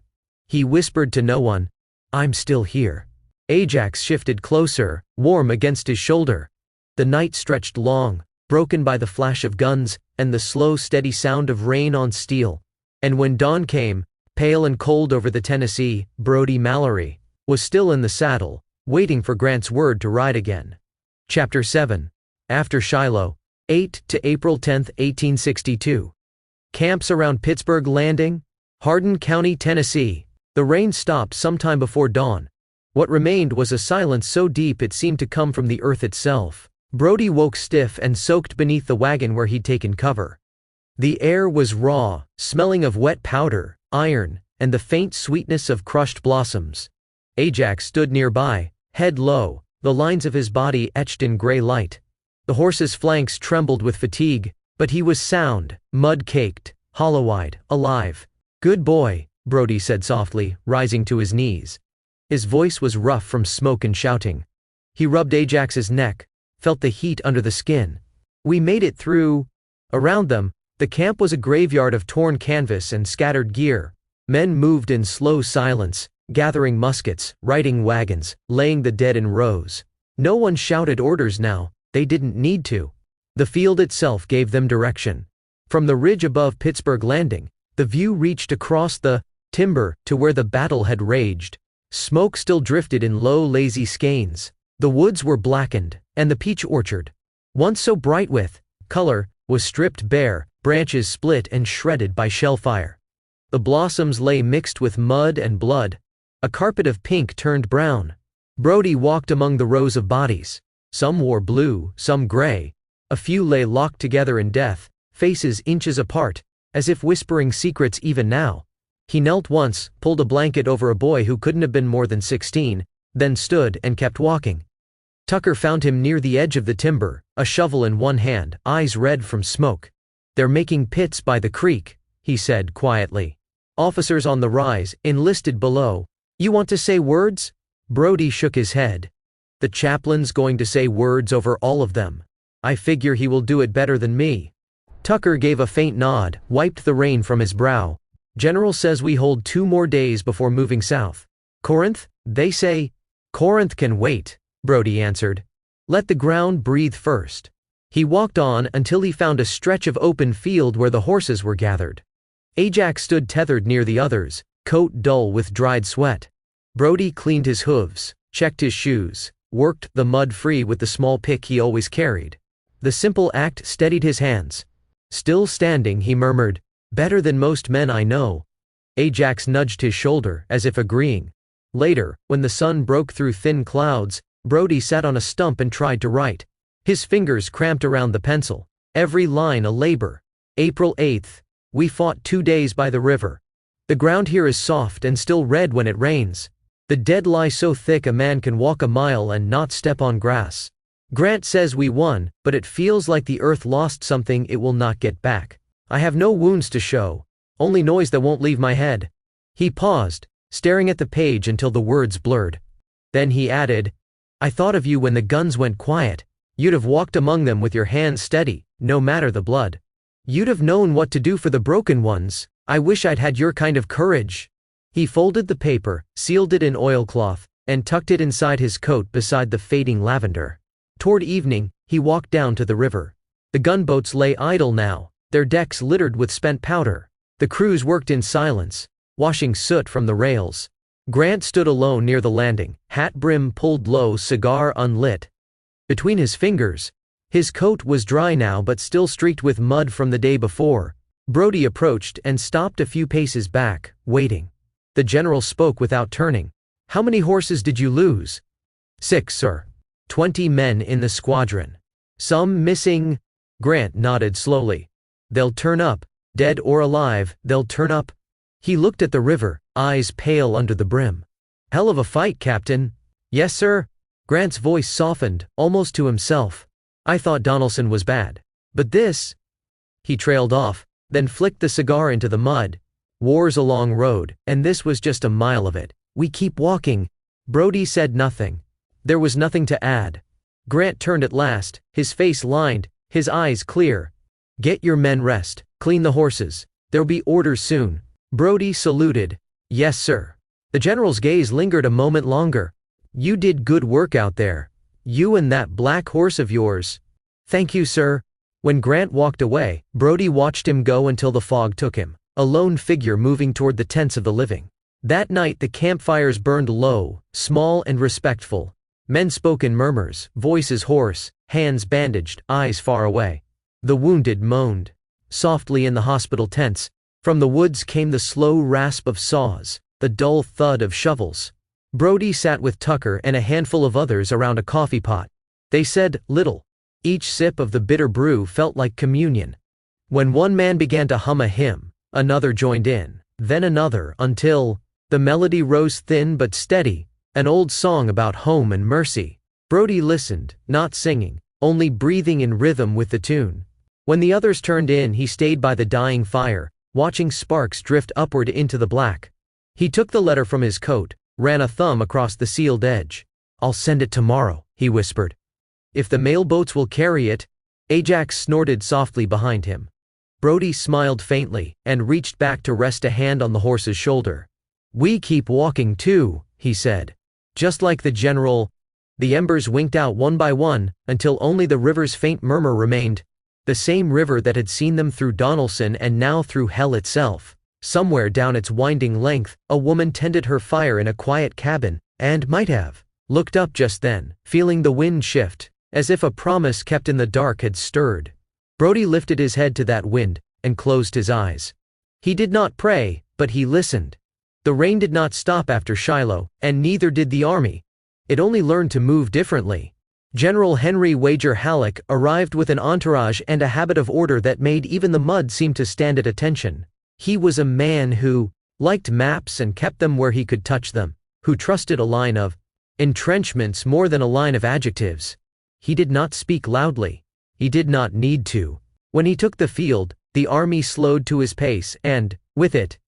He whispered to no one, "I'm still here." Ajax shifted closer, warm against his shoulder. The night stretched long, broken by the flash of guns, and the slow steady sound of rain on steel. And when dawn came, pale and cold over the Tennessee, Brody Mallory was still in the saddle, waiting for Grant's word to ride again. Chapter 7. After Shiloh, 8 to April 10, 1862. Camps around Pittsburgh Landing, Hardin County, Tennessee. The rain stopped sometime before dawn. What remained was a silence so deep it seemed to come from the earth itself. Brody woke stiff and soaked beneath the wagon where he'd taken cover. The air was raw, smelling of wet powder, iron, and the faint sweetness of crushed blossoms. Ajax stood nearby, head low, the lines of his body etched in gray light. The horse's flanks trembled with fatigue, but he was sound, mud-caked, hollow-eyed, alive. "Good boy," Brody said softly, rising to his knees. His voice was rough from smoke and shouting. He rubbed Ajax's neck, felt the heat under the skin. "We made it through." Around them, the camp was a graveyard of torn canvas and scattered gear. Men moved in slow silence, gathering muskets, righting wagons, laying the dead in rows. No one shouted orders now, they didn't need to. The field itself gave them direction. From the ridge above Pittsburgh Landing, the view reached across the timber to where the battle had raged. Smoke still drifted in low, lazy skeins. The woods were blackened, and the peach orchard, once so bright with color, was stripped bare, branches split and shredded by shellfire. The blossoms lay mixed with mud and blood. A carpet of pink turned brown. Brody walked among the rows of bodies. Some wore blue, some gray. A few lay locked together in death, faces inches apart, as if whispering secrets even now. He knelt once, pulled a blanket over a boy who couldn't have been more than 16, then stood and kept walking. Tucker found him near the edge of the timber, a shovel in one hand, eyes red from smoke. "They're making pits by the creek," he said quietly. "Officers on the rise, enlisted below. You want to say words?" Brody shook his head. "The chaplain's going to say words over all of them. I figure he will do it better than me." Tucker gave a faint nod, wiped the rain from his brow. "General says we hold 2 more days before moving south. Corinth, they say?" "Corinth can wait," Brody answered. "Let the ground breathe first." He walked on until he found a stretch of open field where the horses were gathered. Ajax stood tethered near the others, coat dull with dried sweat. Brody cleaned his hooves, checked his shoes, worked the mud free with the small pick he always carried. The simple act steadied his hands. Still standing, he murmured, "Better than most men I know." Ajax nudged his shoulder, as if agreeing. Later, when the sun broke through thin clouds, Brody sat on a stump and tried to write. His fingers cramped around the pencil, every line a labor. April 8th. We fought 2 days by the river. The ground here is soft and still red when it rains. The dead lie so thick a man can walk a mile and not step on grass. Grant says we won, but it feels like the earth lost something it will not get back. I have no wounds to show, only noise that won't leave my head. He paused, staring at the page until the words blurred. Then he added, "I thought of you when the guns went quiet. You'd have walked among them with your hands steady, no matter the blood. You'd have known what to do for the broken ones. I wish I'd had your kind of courage." He folded the paper, sealed it in oilcloth, and tucked it inside his coat beside the fading lavender. Toward evening, he walked down to the river. The gunboats lay idle now, their decks littered with spent powder. The crews worked in silence, washing soot from the rails. Grant stood alone near the landing, hat brim pulled low, cigar unlit. Between his fingers, his coat was dry now but still streaked with mud from the day before. Brody approached and stopped a few paces back, waiting. The general spoke without turning. "How many horses did you lose?" "6, sir. 20 men in the squadron. Some missing." Grant nodded slowly. "They'll turn up, dead or alive, they'll turn up." He looked at the river, eyes pale under the brim. "Hell of a fight, Captain." "Yes, sir." Grant's voice softened, almost to himself. "I thought Donelson was bad. But this—" He trailed off, then flicked the cigar into the mud. "War's a long road, and this was just a mile of it. We keep walking." Brody said nothing. There was nothing to add. Grant turned at last, his face lined, his eyes clear. "Get your men rest, clean the horses. There'll be orders soon." Brody saluted. "Yes, sir." The general's gaze lingered a moment longer. "You did good work out there. You and that black horse of yours." "Thank you, sir." When Grant walked away, Brody watched him go until the fog took him, a lone figure moving toward the tents of the living. That night the campfires burned low, small and respectful. Men spoke in murmurs, voices hoarse, hands bandaged, eyes far away. The wounded moaned softly in the hospital tents. From the woods came the slow rasp of saws, the dull thud of shovels. Brody sat with Tucker and a handful of others around a coffee pot. They said little. Each sip of the bitter brew felt like communion. When one man began to hum a hymn, another joined in, then another, until the melody rose thin but steady, an old song about home and mercy. Brody listened, not singing, only breathing in rhythm with the tune. When the others turned in, he stayed by the dying fire, watching sparks drift upward into the black. He took the letter from his coat, ran a thumb across the sealed edge. "I'll send it tomorrow," he whispered. "If the mail boats will carry it." Ajax snorted softly behind him. Brody smiled faintly, and reached back to rest a hand on the horse's shoulder. "We keep walking too," he said. "Just like the general." The embers winked out one by one, until only the river's faint murmur remained. The same river that had seen them through Donelson and now through hell itself. Somewhere down its winding length, a woman tended her fire in a quiet cabin, and might have looked up just then, feeling the wind shift, as if a promise kept in the dark had stirred. Brody lifted his head to that wind, and closed his eyes. He did not pray, but he listened. The rain did not stop after Shiloh, and neither did the army. It only learned to move differently. General Henry Wager Halleck arrived with an entourage and a habit of order that made even the mud seem to stand at attention. He was a man who liked maps and kept them where he could touch them, who trusted a line of entrenchments more than a line of adjectives. He did not speak loudly. He did not need to. When he took the field, the army slowed to his pace and, with it,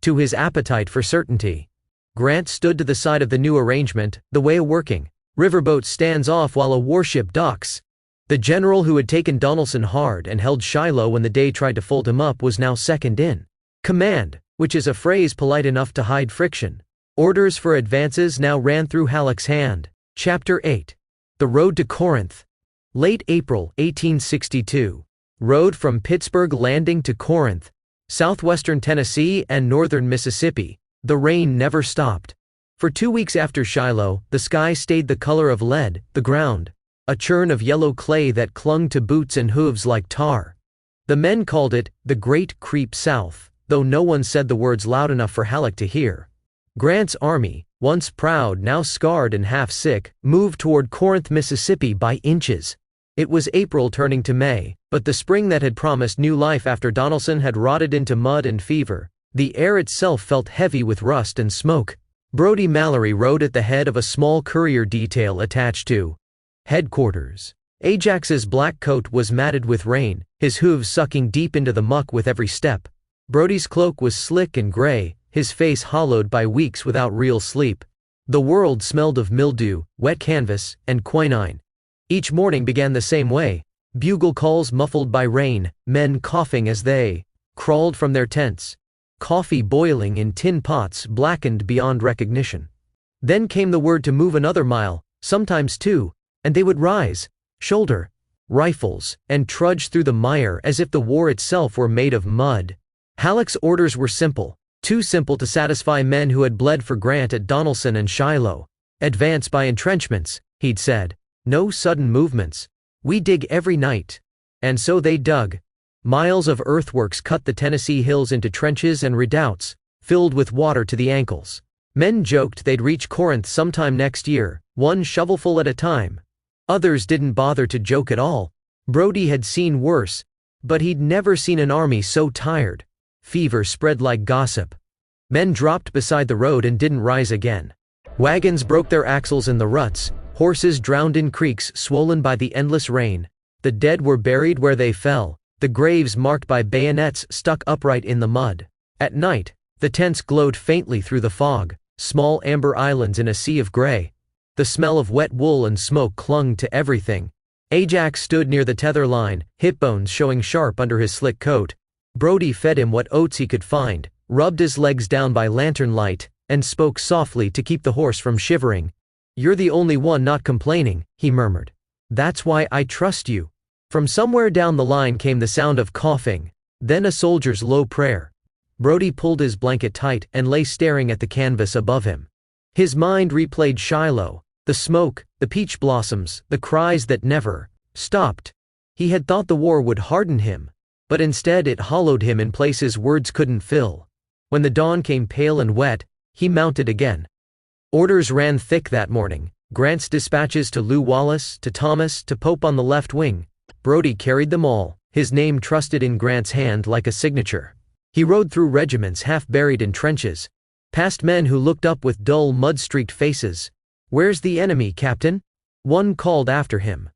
to his appetite for certainty. Grant stood to the side of the new arrangement, the way a working riverboat stands off while a warship docks. The general who had taken Donelson hard and held Shiloh when the day tried to fold him up was now second in command, which is a phrase polite enough to hide friction. Orders for advances now ran through Halleck's hand. Chapter 8. The Road to Corinth. Late April 1862. Road from Pittsburgh Landing to Corinth, southwestern Tennessee and northern Mississippi. The rain never stopped. For 2 weeks after Shiloh, the sky stayed the color of lead, the ground a churn of yellow clay that clung to boots and hooves like tar. The men called it the Great Creep South, though no one said the words loud enough for Halleck to hear. Grant's army, once proud, now scarred and half sick, moved toward Corinth, Mississippi by inches. It was April turning to May, but the spring that had promised new life after Donelson had rotted into mud and fever. The air itself felt heavy with rust and smoke. Brody Mallory rode at the head of a small courier detail attached to headquarters. Ajax's black coat was matted with rain, his hooves sucking deep into the muck with every step. Brody's cloak was slick and gray, his face hollowed by weeks without real sleep. The world smelled of mildew, wet canvas, and quinine. Each morning began the same way. Bugle calls muffled by rain, men coughing as they crawled from their tents. Coffee boiling in tin pots blackened beyond recognition. Then came the word to move another mile, sometimes 2, and they would rise, shoulder rifles, and trudge through the mire as if the war itself were made of mud. Halleck's orders were simple, too simple to satisfy men who had bled for Grant at Donelson and Shiloh. "Advance by entrenchments," he'd said. "No sudden movements. We dig every night." And so they dug. Miles of earthworks cut the Tennessee hills into trenches and redoubts, filled with water to the ankles. Men joked they'd reach Corinth sometime next year, one shovelful at a time. Others didn't bother to joke at all. Brody had seen worse, but he'd never seen an army so tired. Fever spread like gossip. Men dropped beside the road and didn't rise again. Wagons broke their axles in the ruts, horses drowned in creeks swollen by the endless rain. The dead were buried where they fell, the graves marked by bayonets stuck upright in the mud. At night, the tents glowed faintly through the fog, small amber islands in a sea of gray. The smell of wet wool and smoke clung to everything. Ajax stood near the tether line, hip bones showing sharp under his slick coat. Brody fed him what oats he could find, rubbed his legs down by lantern light, and spoke softly to keep the horse from shivering. "You're the only one not complaining," he murmured. "That's why I trust you." From somewhere down the line came the sound of coughing, then a soldier's low prayer. Brody pulled his blanket tight and lay staring at the canvas above him. His mind replayed Shiloh, the smoke, the peach blossoms, the cries that never stopped. He had thought the war would harden him, but instead it hollowed him in places words couldn't fill. When the dawn came pale and wet, he mounted again. Orders ran thick that morning. Grant's dispatches to Lew Wallace, to Thomas, to Pope on the left wing. Brody carried them all, his name trusted in Grant's hand like a signature. He rode through regiments half buried in trenches, past men who looked up with dull mud-streaked faces. "Where's the enemy, Captain?" one called after him.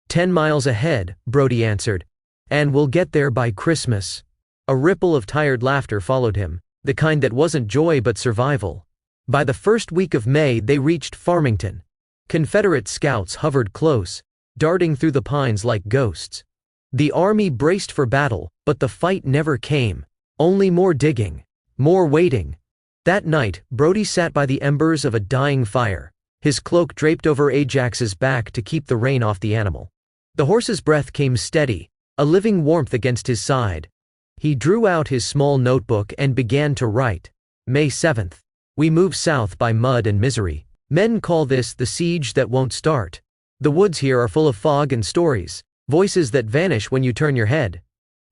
10 miles ahead, Brody answered. "And we'll get there by Christmas." A ripple of tired laughter followed him, the kind that wasn't joy but survival. By the first week of May they reached Farmington. Confederate scouts hovered close, darting through the pines like ghosts. The army braced for battle, but the fight never came. Only more digging, more waiting. That night, Brody sat by the embers of a dying fire, his cloak draped over Ajax's back to keep the rain off the animal. The horse's breath came steady, a living warmth against his side. He drew out his small notebook and began to write. May 7th. We move south by mud and misery. Men call this the siege that won't start. The woods here are full of fog and stories, voices that vanish when you turn your head.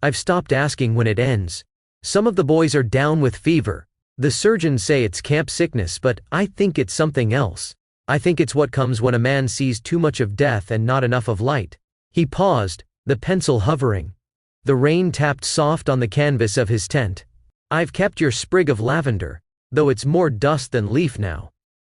I've stopped asking when it ends. Some of the boys are down with fever. The surgeons say it's camp sickness, but I think it's something else. I think it's what comes when a man sees too much of death and not enough of light. He paused, the pencil hovering. The rain tapped soft on the canvas of his tent. I've kept your sprig of lavender, though it's more dust than leaf now.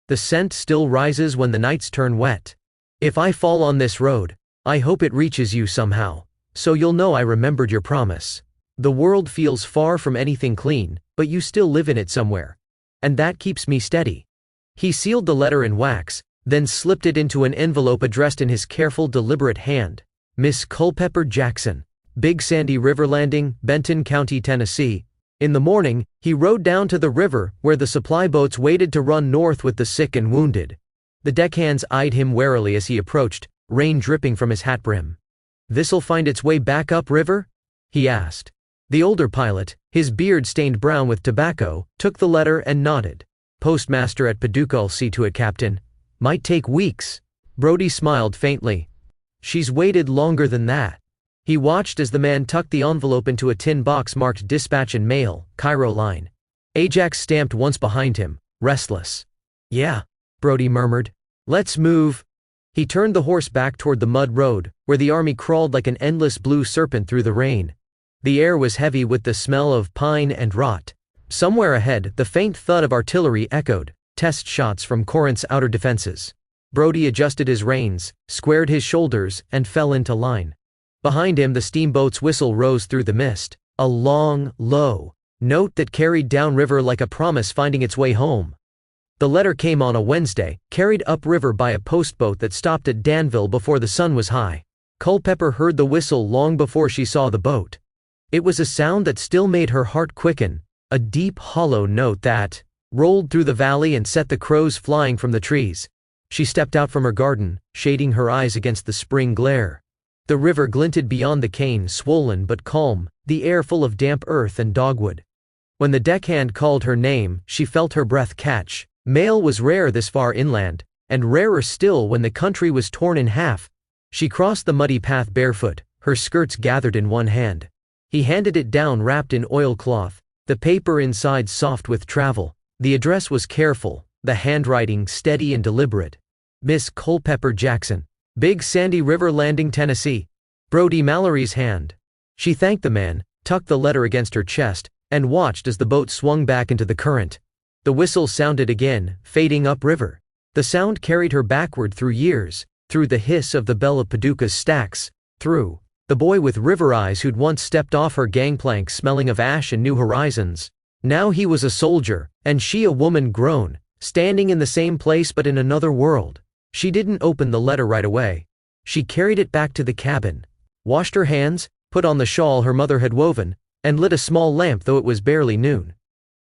The scent still rises when the nights turn wet. If I fall on this road, I hope it reaches you somehow, so you'll know I remembered your promise. The world feels far from anything clean, but you still live in it somewhere. And that keeps me steady. He sealed the letter in wax, then slipped it into an envelope addressed in his careful, deliberate hand. Miss Culpeper Jackson, Big Sandy River Landing, Benton County, Tennessee. In the morning, he rode down to the river, where the supply boats waited to run north with the sick and wounded. The deckhands eyed him warily as he approached, rain dripping from his hat brim. "This'll find its way back up river?" he asked. The older pilot, his beard stained brown with tobacco, took the letter and nodded. "Postmaster at Paducah'll see to it, Captain. Might take weeks." Brody smiled faintly. "She's waited longer than that." He watched as the man tucked the envelope into a tin box marked Dispatch and Mail, Cairo line. Ajax stamped once behind him, restless. "Yeah," Brody murmured. "Let's move." He turned the horse back toward the mud road, where the army crawled like an endless blue serpent through the rain. The air was heavy with the smell of pine and rot. Somewhere ahead, the faint thud of artillery echoed, test shots from Corinth's outer defenses. Brody adjusted his reins, squared his shoulders, and fell into line. Behind him, the steamboat's whistle rose through the mist, a long, low note that carried downriver like a promise finding its way home. The letter came on a Wednesday, carried upriver by a postboat that stopped at Danville before the sun was high. Culpeper heard the whistle long before she saw the boat. It was a sound that still made her heart quicken, a deep, hollow note that rolled through the valley and set the crows flying from the trees. She stepped out from her garden, shading her eyes against the spring glare. The river glinted beyond the cane, swollen but calm, the air full of damp earth and dogwood. When the deckhand called her name, she felt her breath catch. Mail was rare this far inland, and rarer still when the country was torn in half. She crossed the muddy path barefoot, her skirts gathered in one hand. He handed it down wrapped in oilcloth, the paper inside soft with travel. The address was careful, the handwriting steady and deliberate. Miss Culpeper Jackson, Big Sandy River Landing, Tennessee. Brody Mallory's hand. She thanked the man, tucked the letter against her chest, and watched as the boat swung back into the current. The whistle sounded again, fading upriver. The sound carried her backward through years, through the hiss of the bell of Paducah's stacks, through the boy with river eyes who'd once stepped off her gangplank smelling of ash and new horizons. Now he was a soldier, and she a woman grown, standing in the same place but in another world. She didn't open the letter right away. She carried it back to the cabin, washed her hands, put on the shawl her mother had woven, and lit a small lamp though it was barely noon.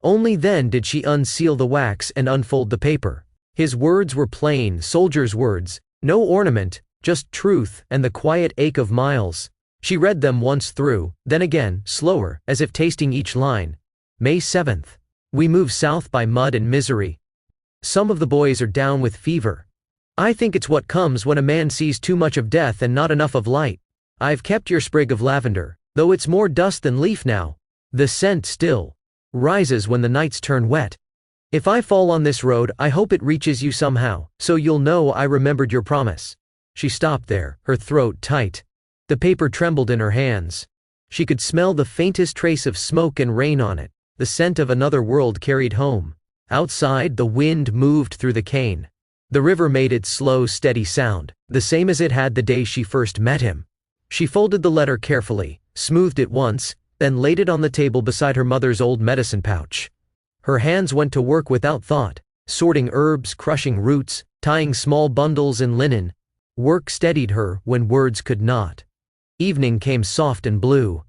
Only then did she unseal the wax and unfold the paper. His words were plain, soldier's words, no ornament, Just truth and the quiet ache of miles. She read them once through, then again, slower, as if tasting each line. May 7th. We move south by mud and misery. Some of the boys are down with fever. I think it's what comes when a man sees too much of death and not enough of light. I've kept your sprig of lavender, though it's more dust than leaf now. The scent still rises when the nights turn wet. If I fall on this road, I hope it reaches you somehow, so you'll know I remembered your promise. She stopped there, her throat tight. The paper trembled in her hands. She could smell the faintest trace of smoke and rain on it, the scent of another world carried home. Outside, the wind moved through the cane. The river made its slow, steady sound, the same as it had the day she first met him. She folded the letter carefully, smoothed it once, then laid it on the table beside her mother's old medicine pouch. Her hands went to work without thought, sorting herbs, crushing roots, tying small bundles in linen. Work steadied her when words could not. Evening came soft and blue.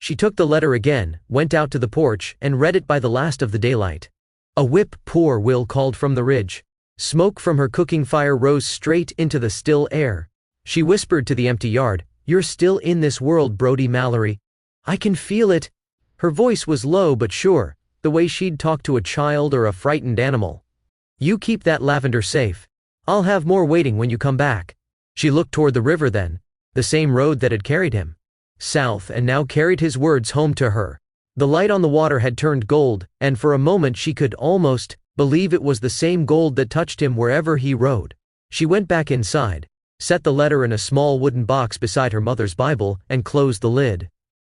She took the letter again, went out to the porch, and read it by the last of the daylight. A whip poor Will called from the ridge. Smoke from her cooking fire rose straight into the still air. She whispered to the empty yard, "You're still in this world, Brody Mallory. I can feel it." Her voice was low but sure, the way she'd talk to a child or a frightened animal. "You keep that lavender safe. I'll have more waiting when you come back." She looked toward the river then, the same road that had carried him south and now carried his words home to her. The light on the water had turned gold, and for a moment she could almost believe it was the same gold that touched him wherever he rode. She went back inside, set the letter in a small wooden box beside her mother's Bible, and closed the lid.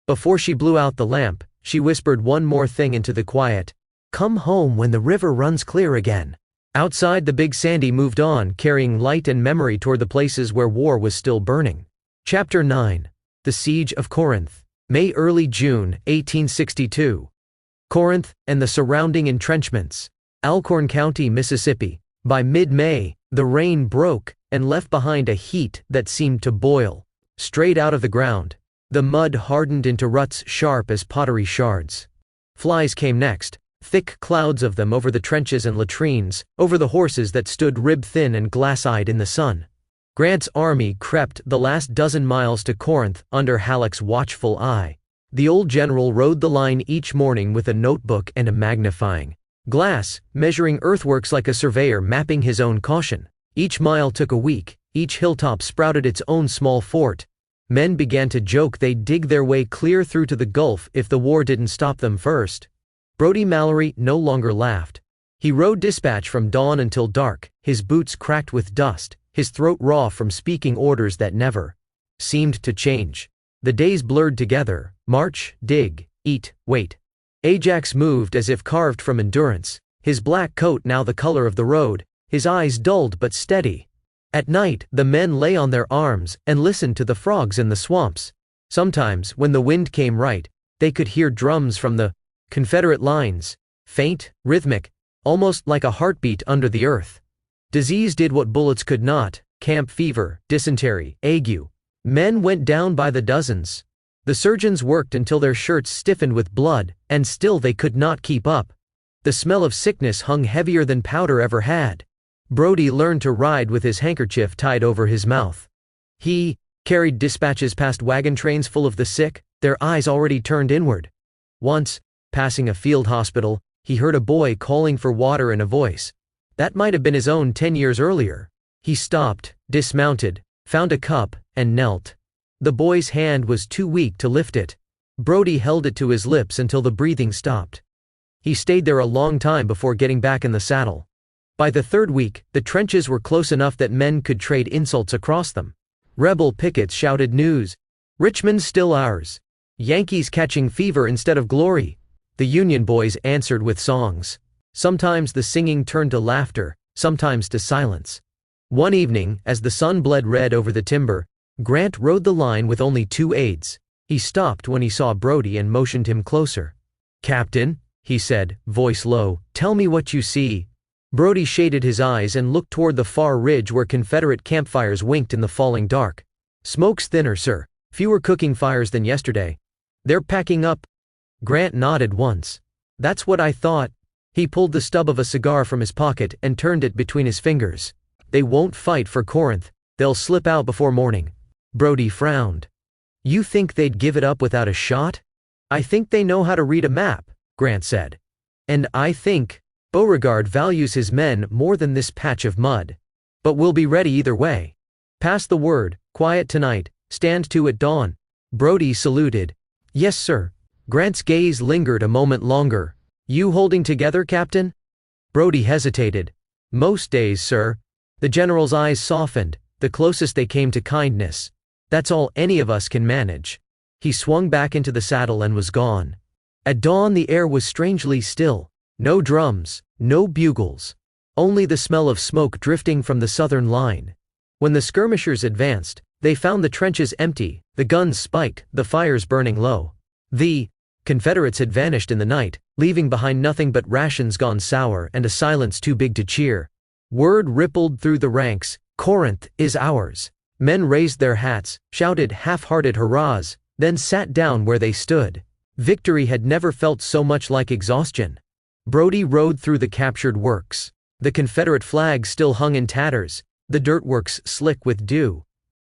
Before she blew out the lamp, she whispered one more thing into the quiet. "Come home when the river runs clear again." Outside, the big Sandy moved on, carrying light and memory toward the places where war was still burning. Chapter 9. The Siege of Corinth. Early June, 1862. Corinth, and the surrounding entrenchments. Alcorn County, Mississippi. By mid-May, the rain broke, and left behind a heat that seemed to boil straight out of the ground. The mud hardened into ruts sharp as pottery shards. Flies came next. Thick clouds of them over the trenches and latrines, over the horses that stood rib-thin and glass-eyed in the sun. Grant's army crept the last dozen miles to Corinth under Halleck's watchful eye. The old general rode the line each morning with a notebook and a magnifying glass, measuring earthworks like a surveyor mapping his own caution. Each mile took a week, each hilltop sprouted its own small fort. Men began to joke they'd dig their way clear through to the Gulf if the war didn't stop them first. Brody Mallory no longer laughed. He rode dispatch from dawn until dark, his boots cracked with dust, his throat raw from speaking orders that never seemed to change. The days blurred together: march, dig, eat, wait. Ajax moved as if carved from endurance, his black coat now the color of the road, his eyes dulled but steady. At night, the men lay on their arms and listened to the frogs in the swamps. Sometimes, when the wind came right, they could hear drums from the Confederate lines, faint, rhythmic, almost like a heartbeat under the earth. Disease did what bullets could not: camp fever, dysentery, ague. Men went down by the dozens. The surgeons worked until their shirts stiffened with blood, and still they could not keep up. The smell of sickness hung heavier than powder ever had. Brody learned to ride with his handkerchief tied over his mouth. He carried dispatches past wagon trains full of the sick, their eyes already turned inward. Once, passing a field hospital, he heard a boy calling for water in a voice that might have been his own 10 years earlier. He stopped, dismounted, found a cup, and knelt. The boy's hand was too weak to lift it. Brody held it to his lips until the breathing stopped. He stayed there a long time before getting back in the saddle. By the third week, the trenches were close enough that men could trade insults across them. Rebel pickets shouted news. "Richmond's still ours." "Yankees catching fever instead of glory." The Union boys answered with songs. Sometimes the singing turned to laughter, sometimes to silence. One evening, as the sun bled red over the timber, Grant rode the line with only 2 aides. He stopped when he saw Brody and motioned him closer. "Captain," he said, voice low, "tell me what you see." Brody shaded his eyes and looked toward the far ridge where Confederate campfires winked in the falling dark. "Smoke's thinner, sir. Fewer cooking fires than yesterday. They're packing up." Grant nodded once. "That's what I thought." He pulled the stub of a cigar from his pocket and turned it between his fingers. "They won't fight for Corinth. They'll slip out before morning. Brody frowned. You think they'd give it up without a shot? I think they know how to read a map, Grant said. And I think Beauregard values his men more than this patch of mud. But we'll be ready either way. Pass the word, quiet tonight, stand to at dawn. Brody saluted. Yes, sir. Grant's gaze lingered a moment longer. You holding together, Captain? Brody hesitated. Most days, sir. The general's eyes softened, the closest they came to kindness. That's all any of us can manage. He swung back into the saddle and was gone. At dawn the air was strangely still. No drums, no bugles. Only the smell of smoke drifting from the southern line. When the skirmishers advanced, they found the trenches empty, the guns spiked, the fires burning low. The Confederates had vanished in the night, leaving behind nothing but rations gone sour and a silence too big to cheer. Word rippled through the ranks, Corinth is ours. Men raised their hats, shouted half-hearted hurrahs, then sat down where they stood. Victory had never felt so much like exhaustion. Brody rode through the captured works. The Confederate flag still hung in tatters, the dirtworks slick with dew.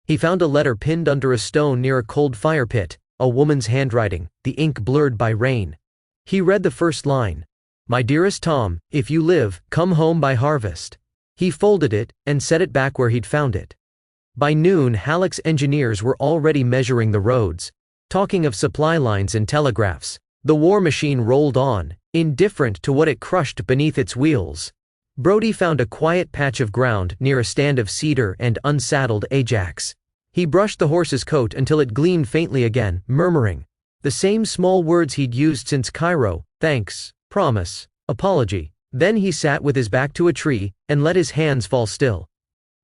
He found a letter pinned under a stone near a cold fire pit, a woman's handwriting, the ink blurred by rain. He read the first line. My dearest Tom, if you live, come home by harvest. He folded it and set it back where he'd found it. By noon Halleck's engineers were already measuring the roads, talking of supply lines and telegraphs. The war machine rolled on, indifferent to what it crushed beneath its wheels. Brody found a quiet patch of ground near a stand of cedar and unsaddled Ajax. He brushed the horse's coat until it gleamed faintly again, murmuring the same small words he'd used since Cairo: thanks, promise, apology. Then he sat with his back to a tree and let his hands fall still.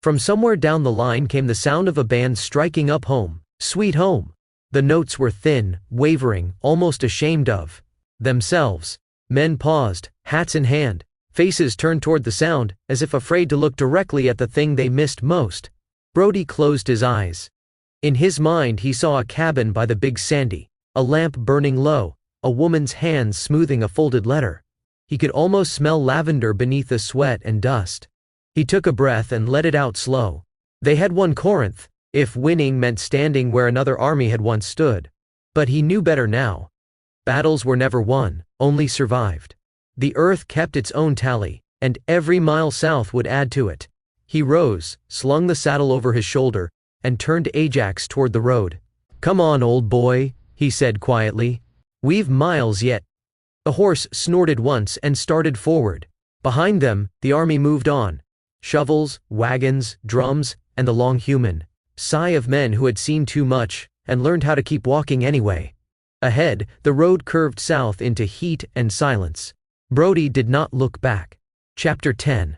From somewhere down the line came the sound of a band striking up Home, Sweet Home. The notes were thin, wavering, almost ashamed of themselves. Men paused, hats in hand, faces turned toward the sound, as if afraid to look directly at the thing they missed most. Brody closed his eyes. In his mind he saw a cabin by the Big Sandy, a lamp burning low, a woman's hands smoothing a folded letter. He could almost smell lavender beneath the sweat and dust. He took a breath and let it out slow. They had won Corinth, if winning meant standing where another army had once stood. But he knew better now. Battles were never won, only survived. The earth kept its own tally, and every mile south would add to it. He rose, slung the saddle over his shoulder, and turned Ajax toward the road. Come on, old boy, he said quietly. We've miles yet. The horse snorted once and started forward. Behind them, the army moved on. Shovels, wagons, drums, and the long human sigh of men who had seen too much and learned how to keep walking anyway. Ahead, the road curved south into heat and silence. Brody did not look back. Chapter 10.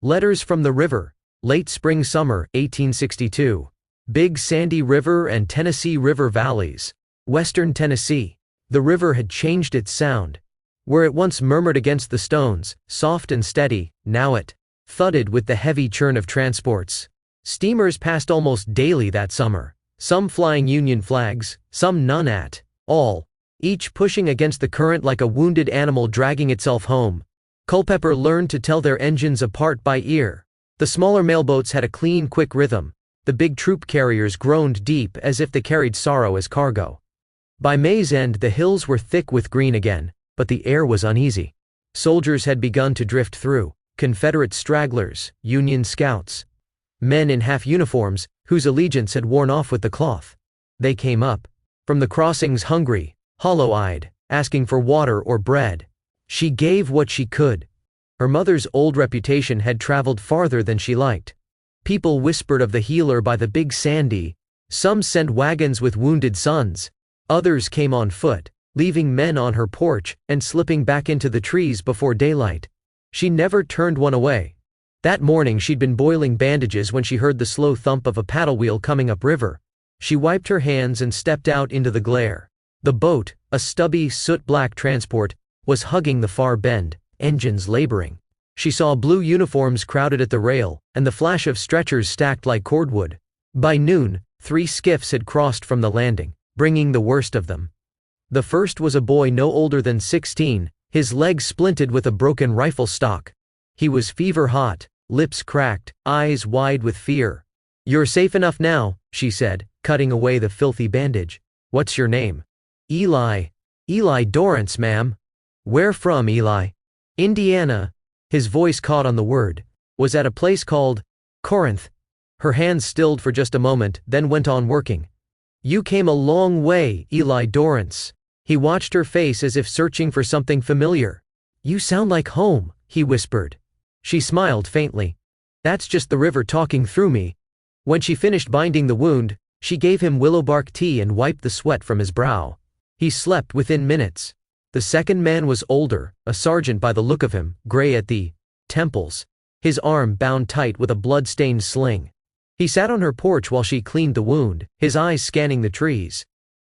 Letters from the River. Late spring summer, 1862. Big Sandy River and Tennessee River valleys. Western Tennessee. The river had changed its sound. Where it once murmured against the stones, soft and steady, now it thudded with the heavy churn of transports. Steamers passed almost daily that summer, some flying Union flags, some none at all, each pushing against the current like a wounded animal dragging itself home. Culpeper learned to tell their engines apart by ear. The smaller mailboats had a clean, quick rhythm. The big troop carriers groaned deep as if they carried sorrow as cargo. By May's end the hills were thick with green again, but the air was uneasy. Soldiers had begun to drift through, Confederate stragglers, Union scouts. Men in half uniforms, whose allegiance had worn off with the cloth. They came up from the crossings hungry, hollow-eyed, asking for water or bread. She gave what she could. Her mother's old reputation had traveled farther than she liked. People whispered of the healer by the Big Sandy. Some sent wagons with wounded sons. Others came on foot, leaving men on her porch and slipping back into the trees before daylight. She never turned one away. That morning she'd been boiling bandages when she heard the slow thump of a paddle wheel coming upriver. She wiped her hands and stepped out into the glare. The boat, a stubby, soot-black transport, was hugging the far bend, engines laboring. She saw blue uniforms crowded at the rail, and the flash of stretchers stacked like cordwood. By noon, 3 skiffs had crossed from the landing, bringing the worst of them. The first was a boy no older than 16, his leg splinted with a broken rifle stock. He was fever-hot, lips cracked, eyes wide with fear. You're safe enough now, she said, cutting away the filthy bandage. What's your name? Eli. Eli Dorrance, ma'am. Where from, Eli? Indiana. His voice caught on the word. Was at a place called Corinth. Her hands stilled for just a moment, then went on working. You came a long way, Eli Dorrance. He watched her face as if searching for something familiar. You sound like home, he whispered. She smiled faintly. That's just the river talking through me. When she finished binding the wound, she gave him willowbark tea and wiped the sweat from his brow. He slept within minutes. The second man was older, a sergeant by the look of him, gray at the temples, his arm bound tight with a blood-stained sling. He sat on her porch while she cleaned the wound, his eyes scanning the trees.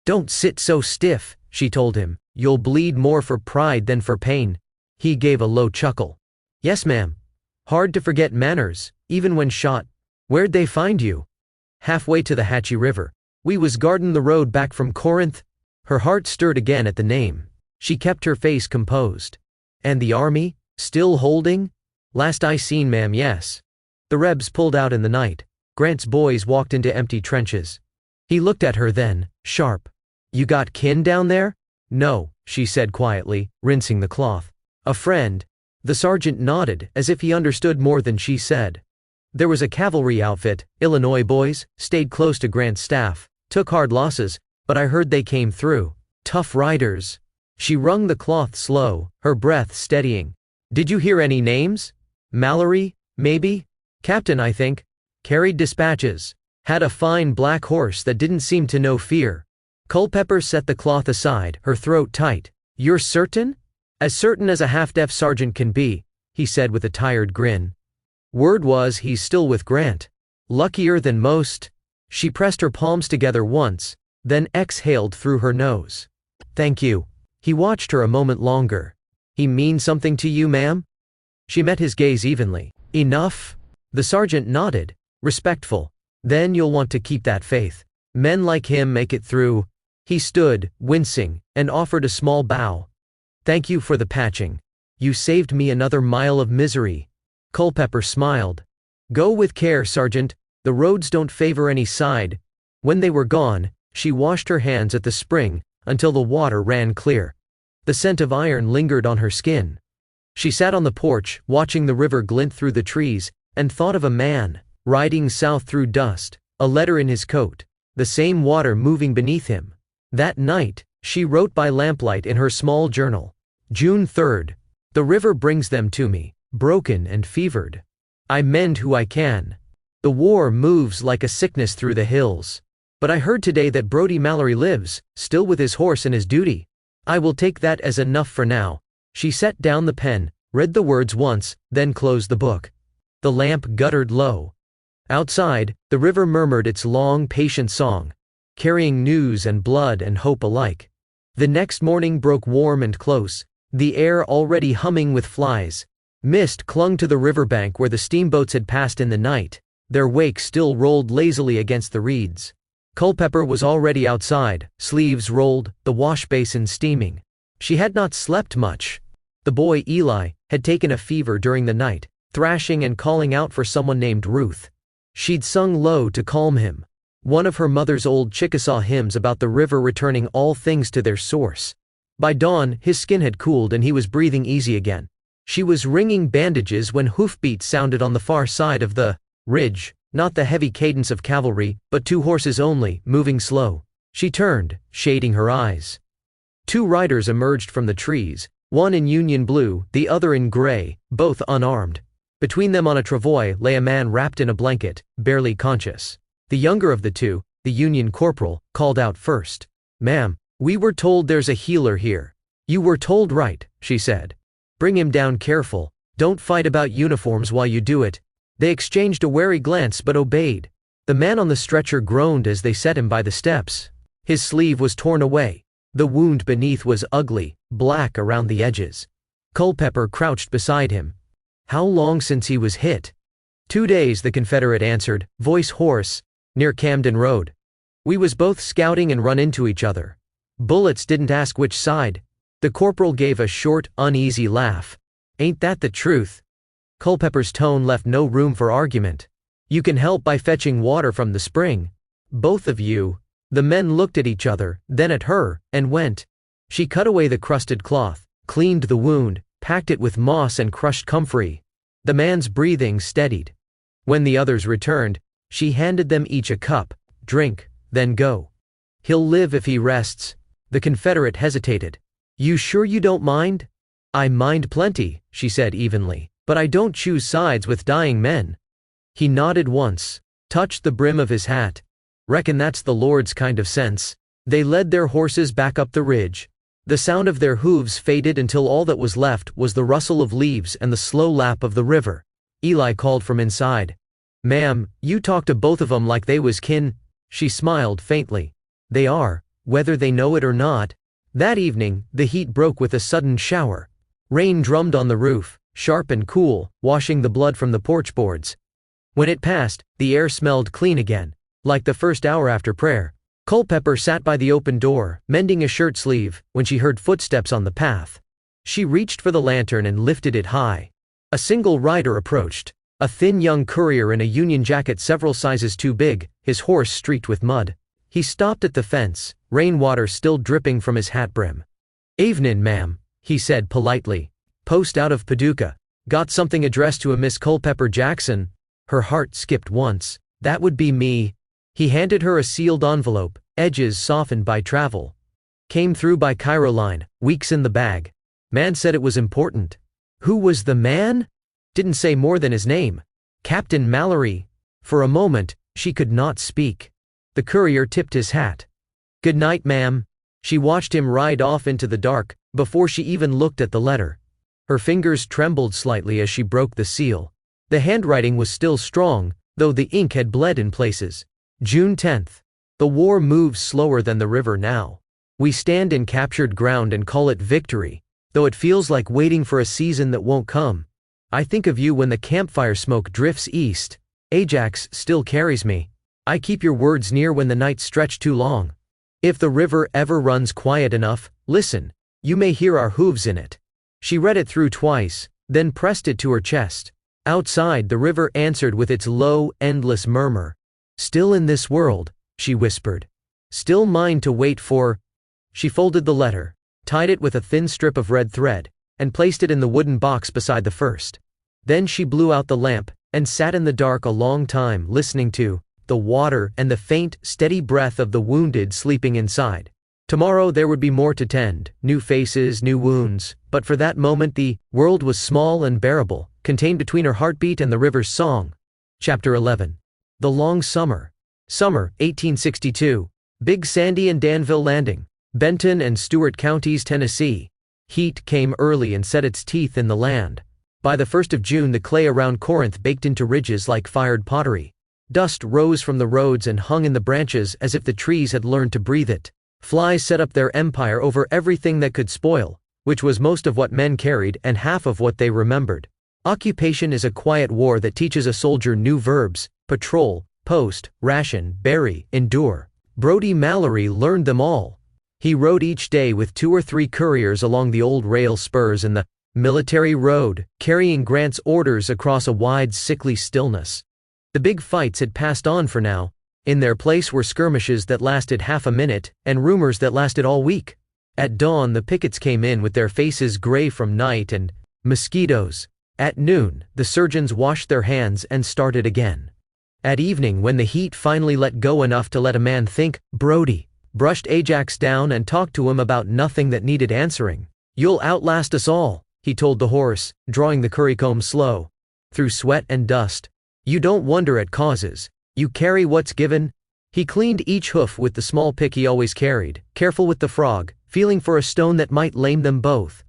Don't sit so stiff, she told him. You'll bleed more for pride than for pain. He gave a low chuckle. Yes, ma'am. Hard to forget manners, even when shot. Where'd they find you? Halfway to the Hatchie River. We was guardin' the road back from Corinth. Her heart stirred again at the name. She kept her face composed. And the army? Still holding? Last I seen, ma'am, yes. The Rebs pulled out in the night. Grant's boys walked into empty trenches. He looked at her then, sharp. You got kin down there? No, she said quietly, rinsing the cloth. A friend. The sergeant nodded, as if he understood more than she said. There was a cavalry outfit, Illinois boys, stayed close to Grant's staff, took hard losses, but I heard they came through. Tough riders. She wrung the cloth slow, her breath steadying. Did you hear any names? Mallory, maybe? Captain, I think. Carried dispatches. Had a fine black horse that didn't seem to know fear. Culpepper set the cloth aside, her throat tight. You're certain? As certain as a half-deaf sergeant can be, he said with a tired grin. Word was he's still with Grant. Luckier than most. She pressed her palms together once, then exhaled through her nose. Thank you. He watched her a moment longer. He mean something to you, ma'am? She met his gaze evenly. Enough? The sergeant nodded, respectful. Then you'll want to keep that faith. Men like him make it through. He stood, wincing, and offered a small bow. Thank you for the patching. You saved me another mile of misery. Culpepper smiled. Go with care, Sergeant. The roads don't favor any side. When they were gone, she washed her hands at the spring, until the water ran clear. The scent of iron lingered on her skin. She sat on the porch, watching the river glint through the trees, and thought of a man, riding south through dust, a letter in his coat, the same water moving beneath him. That night, she wrote by lamplight in her small journal. June 3rd. The river brings them to me, broken and fevered. I mend who I can. The war moves like a sickness through the hills. But I heard today that Brodie Mallory lives, still with his horse and his duty. I will take that as enough for now. She set down the pen, read the words once, then closed the book. The lamp guttered low. Outside, the river murmured its long, patient song, carrying news and blood and hope alike. The next morning broke warm and close, the air already humming with flies. Mist clung to the riverbank where the steamboats had passed in the night, their wake still rolled lazily against the reeds. Culpepper was already outside, sleeves rolled, the wash basin steaming. She had not slept much. The boy Eli had taken a fever during the night, thrashing and calling out for someone named Ruth. She'd sung low to calm him, one of her mother's old Chickasaw hymns about the river returning all things to their source. By dawn, his skin had cooled and he was breathing easy again. She was wringing bandages when hoofbeats sounded on the far side of the ridge, not the heavy cadence of cavalry, but 2 horses only, moving slow. She turned, shading her eyes. 2 riders emerged from the trees, one in Union blue, the other in gray, both unarmed. Between them on a travois lay a man wrapped in a blanket, barely conscious. The younger of the 2, the Union corporal, called out first. Ma'am, we were told there's a healer here. You were told right, she said. Bring him down careful. Don't fight about uniforms while you do it. They exchanged a wary glance but obeyed. The man on the stretcher groaned as they set him by the steps. His sleeve was torn away. The wound beneath was ugly, black around the edges. Culpepper crouched beside him. How long since he was hit? 2 days, the Confederate answered, voice hoarse, near Camden Road. We was both scouting and run into each other. Bullets didn't ask which side. The corporal gave a short, uneasy laugh. Ain't that the truth? Culpepper's tone left no room for argument. You can help by fetching water from the spring. Both of you." The men looked at each other, then at her, and went. She cut away the crusted cloth, cleaned the wound, packed it with moss and crushed comfrey. The man's breathing steadied. When the others returned, she handed them each a cup. "Drink, then go. He'll live if he rests." The Confederate hesitated. "You sure you don't mind?" "I mind plenty," she said evenly, "but I don't choose sides with dying men." He nodded once, touched the brim of his hat. "Reckon that's the Lord's kind of sense." They led their horses back up the ridge. The sound of their hooves faded until all that was left was the rustle of leaves and the slow lap of the river. Eli called from inside. "Ma'am, you talk to both of 'em like they was kin." She smiled faintly. "They are, whether they know it or not." That evening, the heat broke with a sudden shower. Rain drummed on the roof, sharp and cool, washing the blood from the porch boards. When it passed, the air smelled clean again, like the first hour after prayer. Culpepper sat by the open door, mending a shirt sleeve, when she heard footsteps on the path. She reached for the lantern and lifted it high. A single rider approached, a thin young courier in a Union jacket several sizes too big, his horse streaked with mud. He stopped at the fence, rainwater still dripping from his hat brim. "Evenin', ma'am," he said politely. "Post out of Paducah. Got something addressed to a Miss Culpepper Jackson." Her heart skipped once. "That would be me." He handed her a sealed envelope, edges softened by travel. "Came through by Cairo line, weeks in the bag. Man said it was important." Who was the man? Didn't say more than his name. Captain Mallory. For a moment, she could not speak. The courier tipped his hat. "Good night, ma'am." She watched him ride off into the dark, before she even looked at the letter. Her fingers trembled slightly as she broke the seal. The handwriting was still strong, though the ink had bled in places. June 10th. The war moves slower than the river now. We stand in captured ground and call it victory, though it feels like waiting for a season that won't come. I think of you when the campfire smoke drifts east. Ajax still carries me. I keep your words near when the nights stretch too long. If the river ever runs quiet enough, listen, you may hear our hooves in it. She read it through twice, then pressed it to her chest. Outside, the river answered with its low, endless murmur. "Still in this world," she whispered. "Still mine to wait for." She folded the letter, tied it with a thin strip of red thread, and placed it in the wooden box beside the first. Then she blew out the lamp, and sat in the dark a long time listening to the water and the faint, steady breath of the wounded sleeping inside. Tomorrow there would be more to tend, new faces, new wounds, but for that moment the world was small and bearable, contained between her heartbeat and the river's song. Chapter 11. The Long Summer. Summer, 1862. Big Sandy and Danville Landing, Benton and Stewart Counties, Tennessee. Heat came early and set its teeth in the land. By the 1st of June the clay around Corinth baked into ridges like fired pottery. Dust rose from the roads and hung in the branches as if the trees had learned to breathe it. Flies set up their empire over everything that could spoil, which was most of what men carried and half of what they remembered. Occupation is a quiet war that teaches a soldier new verbs: patrol, post, ration, bury, endure. Brodie Mallory learned them all. He rode each day with 2 or 3 couriers along the old rail spurs in the military road, carrying Grant's orders across a wide, sickly stillness. The big fights had passed on for now. In their place were skirmishes that lasted half a minute, and rumors that lasted all week. At dawn the pickets came in with their faces gray from night and mosquitoes. At noon, the surgeons washed their hands and started again. At evening, when the heat finally let go enough to let a man think, Brodie brushed Ajax down and talked to him about nothing that needed answering. "You'll outlast us all," he told the horse, drawing the currycomb slow through sweat and dust. "You don't wonder at causes. You carry what's given." He cleaned each hoof with the small pick he always carried, careful with the frog, feeling for a stone that might lame them both.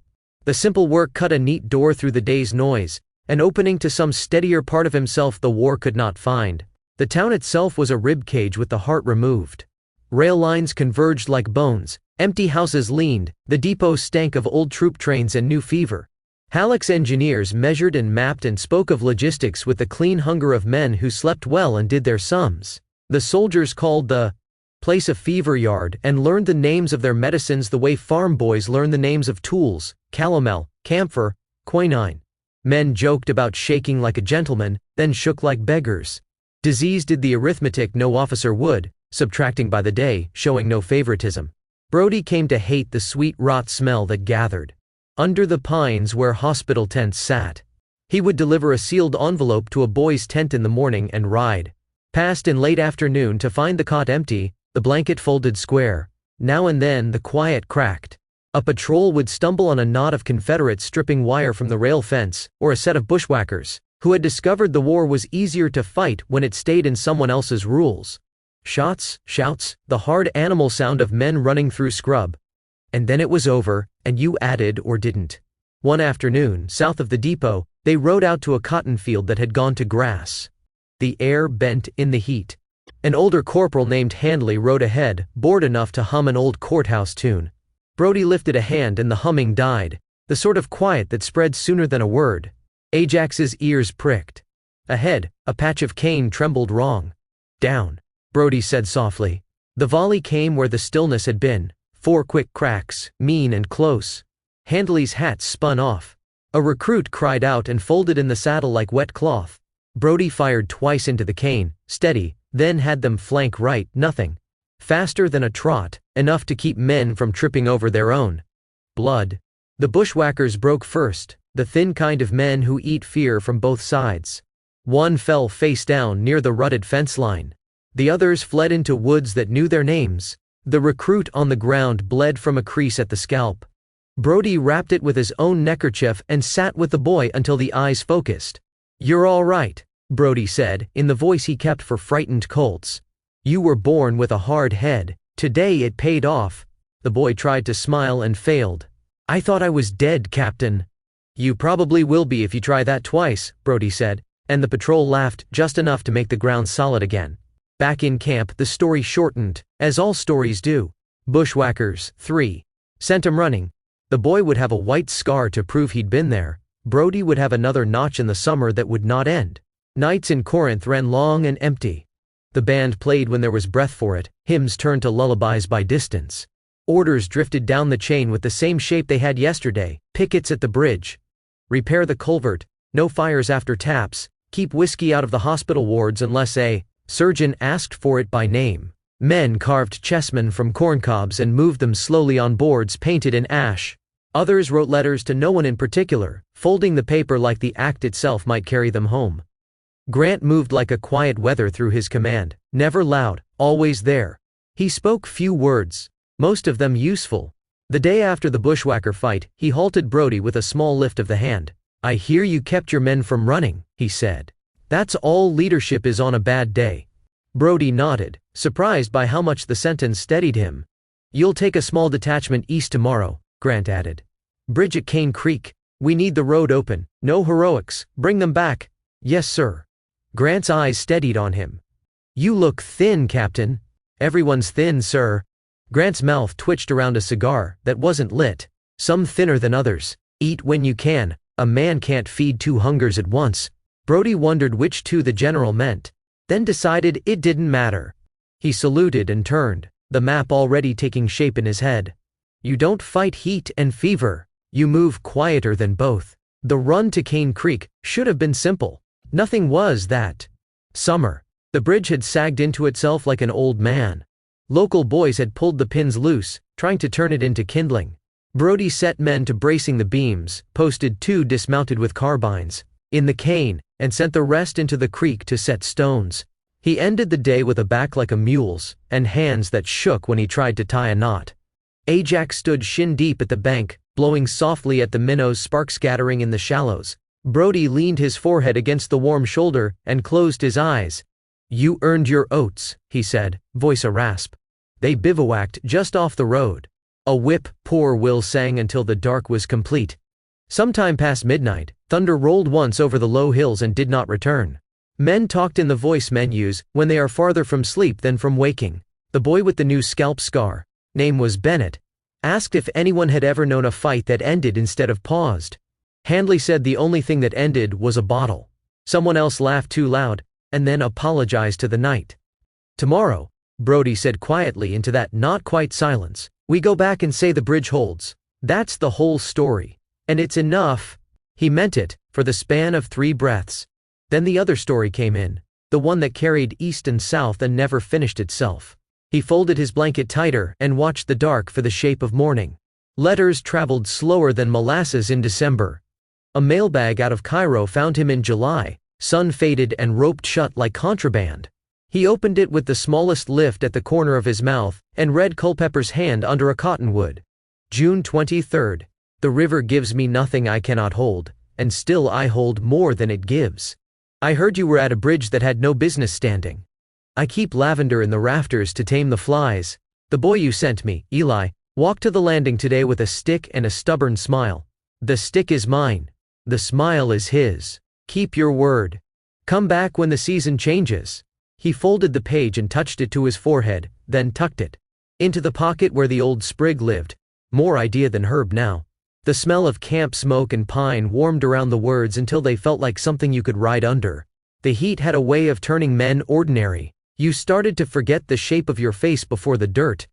The simple work cut a neat door through the day's noise, an opening to some steadier part of himself the war could not find. The town itself was a rib cage with the heart removed. Rail lines converged like bones, empty houses leaned, the depot stank of old troop trains and new fever. Halleck's engineers measured and mapped and spoke of logistics with the clean hunger of men who slept well and did their sums. The soldiers called the place a fever yard and learned the names of their medicines the way farm boys learn the names of tools: calomel, camphor, quinine. Men joked about shaking like a gentleman, then shook like beggars. Disease did the arithmetic no officer would, subtracting by the day, showing no favoritism. Brody came to hate the sweet rot smell that gathered under the pines where hospital tents sat. He would deliver a sealed envelope to a boy's tent in the morning and ride past in late afternoon to find the cot empty, the blanket folded square. Now and then the quiet cracked. A patrol would stumble on a knot of Confederates stripping wire from the rail fence, or a set of bushwhackers who had discovered the war was easier to fight when it stayed in someone else's rules. Shots, shouts, the hard animal sound of men running through scrub. And then it was over, and you added or didn't. One afternoon, south of the depot, they rode out to a cotton field that had gone to grass. The air bent in the heat. An older corporal named Handley rode ahead, bored enough to hum an old courthouse tune. Brody lifted a hand and the humming died, the sort of quiet that spread sooner than a word. Ajax's ears pricked. Ahead, a patch of cane trembled wrong. Down, Brody said softly. The volley came where the stillness had been, 4 quick cracks, mean and close. Handley's hat spun off. A recruit cried out and folded in the saddle like wet cloth. Brody fired twice into the cane, steady, then had them flank right, nothing. Faster than a trot, enough to keep men from tripping over their own blood. The bushwhackers broke first, the thin kind of men who eat fear from both sides. One fell face down near the rutted fence line. The others fled into woods that knew their names. The recruit on the ground bled from a crease at the scalp. Brody wrapped it with his own neckerchief and sat with the boy until the eyes focused. "You're all right," Brody said, in the voice he kept for frightened colts. "You were born with a hard head. Today it paid off." The boy tried to smile and failed. "I thought I was dead, Captain." "You probably will be if you try that twice," Brody said, and the patrol laughed just enough to make the ground solid again. Back in camp, the story shortened, as all stories do. Bushwhackers, 3. Sent him running. The boy would have a white scar to prove he'd been there. Brody would have another notch in the summer that would not end. Nights in Corinth ran long and empty. The band played when there was breath for it, hymns turned to lullabies by distance. Orders drifted down the chain with the same shape they had yesterday: pickets at the bridge. Repair the culvert, no fires after taps, keep whiskey out of the hospital wards unless a surgeon asked for it by name. Men carved chessmen from corncobs and moved them slowly on boards painted in ash. Others wrote letters to no one in particular, folding the paper like the act itself might carry them home. Grant moved like a quiet weather through his command, never loud, always there. He spoke few words, most of them useful. The day after the bushwhacker fight, he halted Brody with a small lift of the hand. "I hear you kept your men from running," he said. "That's all leadership is on a bad day." Brody nodded, surprised by how much the sentence steadied him. "You'll take a small detachment east tomorrow," Grant added. "Bridge at Cane Creek. We need the road open. No heroics. Bring them back." "Yes, sir." Grant's eyes steadied on him. "You look thin, Captain." "Everyone's thin, sir." Grant's mouth twitched around a cigar that wasn't lit. "Some thinner than others. Eat when you can. A man can't feed 2 hungers at once." Brody wondered which 2 the general meant, then decided it didn't matter. He saluted and turned, the map already taking shape in his head. "You don't fight heat and fever. You move quieter than both." The run to Cane Creek should have been simple. Nothing was that summer. The bridge had sagged into itself like an old man. Local boys had pulled the pins loose, trying to turn it into kindling. Brody set men to bracing the beams, posted 2 dismounted with carbines in the cane, and sent the rest into the creek to set stones. He ended the day with a back like a mule's, and hands that shook when he tried to tie a knot. Ajax stood shin deep at the bank, blowing softly at the minnows spark scattering in the shallows. Brody leaned his forehead against the warm shoulder and closed his eyes. "You earned your oats," he said, voice a rasp. They bivouacked just off the road. A whip poor Will sang until the dark was complete. Sometime past midnight, thunder rolled once over the low hills and did not return. Men talked in the voice menus when they are farther from sleep than from waking. The boy with the new scalp scar, name was Bennett, asked if anyone had ever known a fight that ended instead of paused. Handley said the only thing that ended was a bottle. Someone else laughed too loud, and then apologized to the night. "Tomorrow," Brody said quietly into that not-quite silence, "we go back and say the bridge holds. That's the whole story. And it's enough." He meant it, for the span of 3 breaths. Then the other story came in. the one that carried east and south and never finished itself. He folded his blanket tighter and watched the dark for the shape of morning. Letters traveled slower than molasses in December. A mailbag out of Cairo found him in July, sun-faded and roped shut like contraband. He opened it with the smallest lift at the corner of his mouth and read Culpepper's hand under a cottonwood. June 23rd. The river gives me nothing I cannot hold, and still I hold more than it gives. I heard you were at a bridge that had no business standing. I keep lavender in the rafters to tame the flies. The boy you sent me, Eli, walked to the landing today with a stick and a stubborn smile. The stick is mine. The smile is his. Keep your word. Come back when the season changes. He folded the page and touched it to his forehead, then tucked it into the pocket where the old sprig lived. More idea than herb now. The smell of camp smoke and pine warmed around the words until they felt like something you could ride under. The heat had a way of turning men ordinary. You started to forget the shape of your face before the dirt.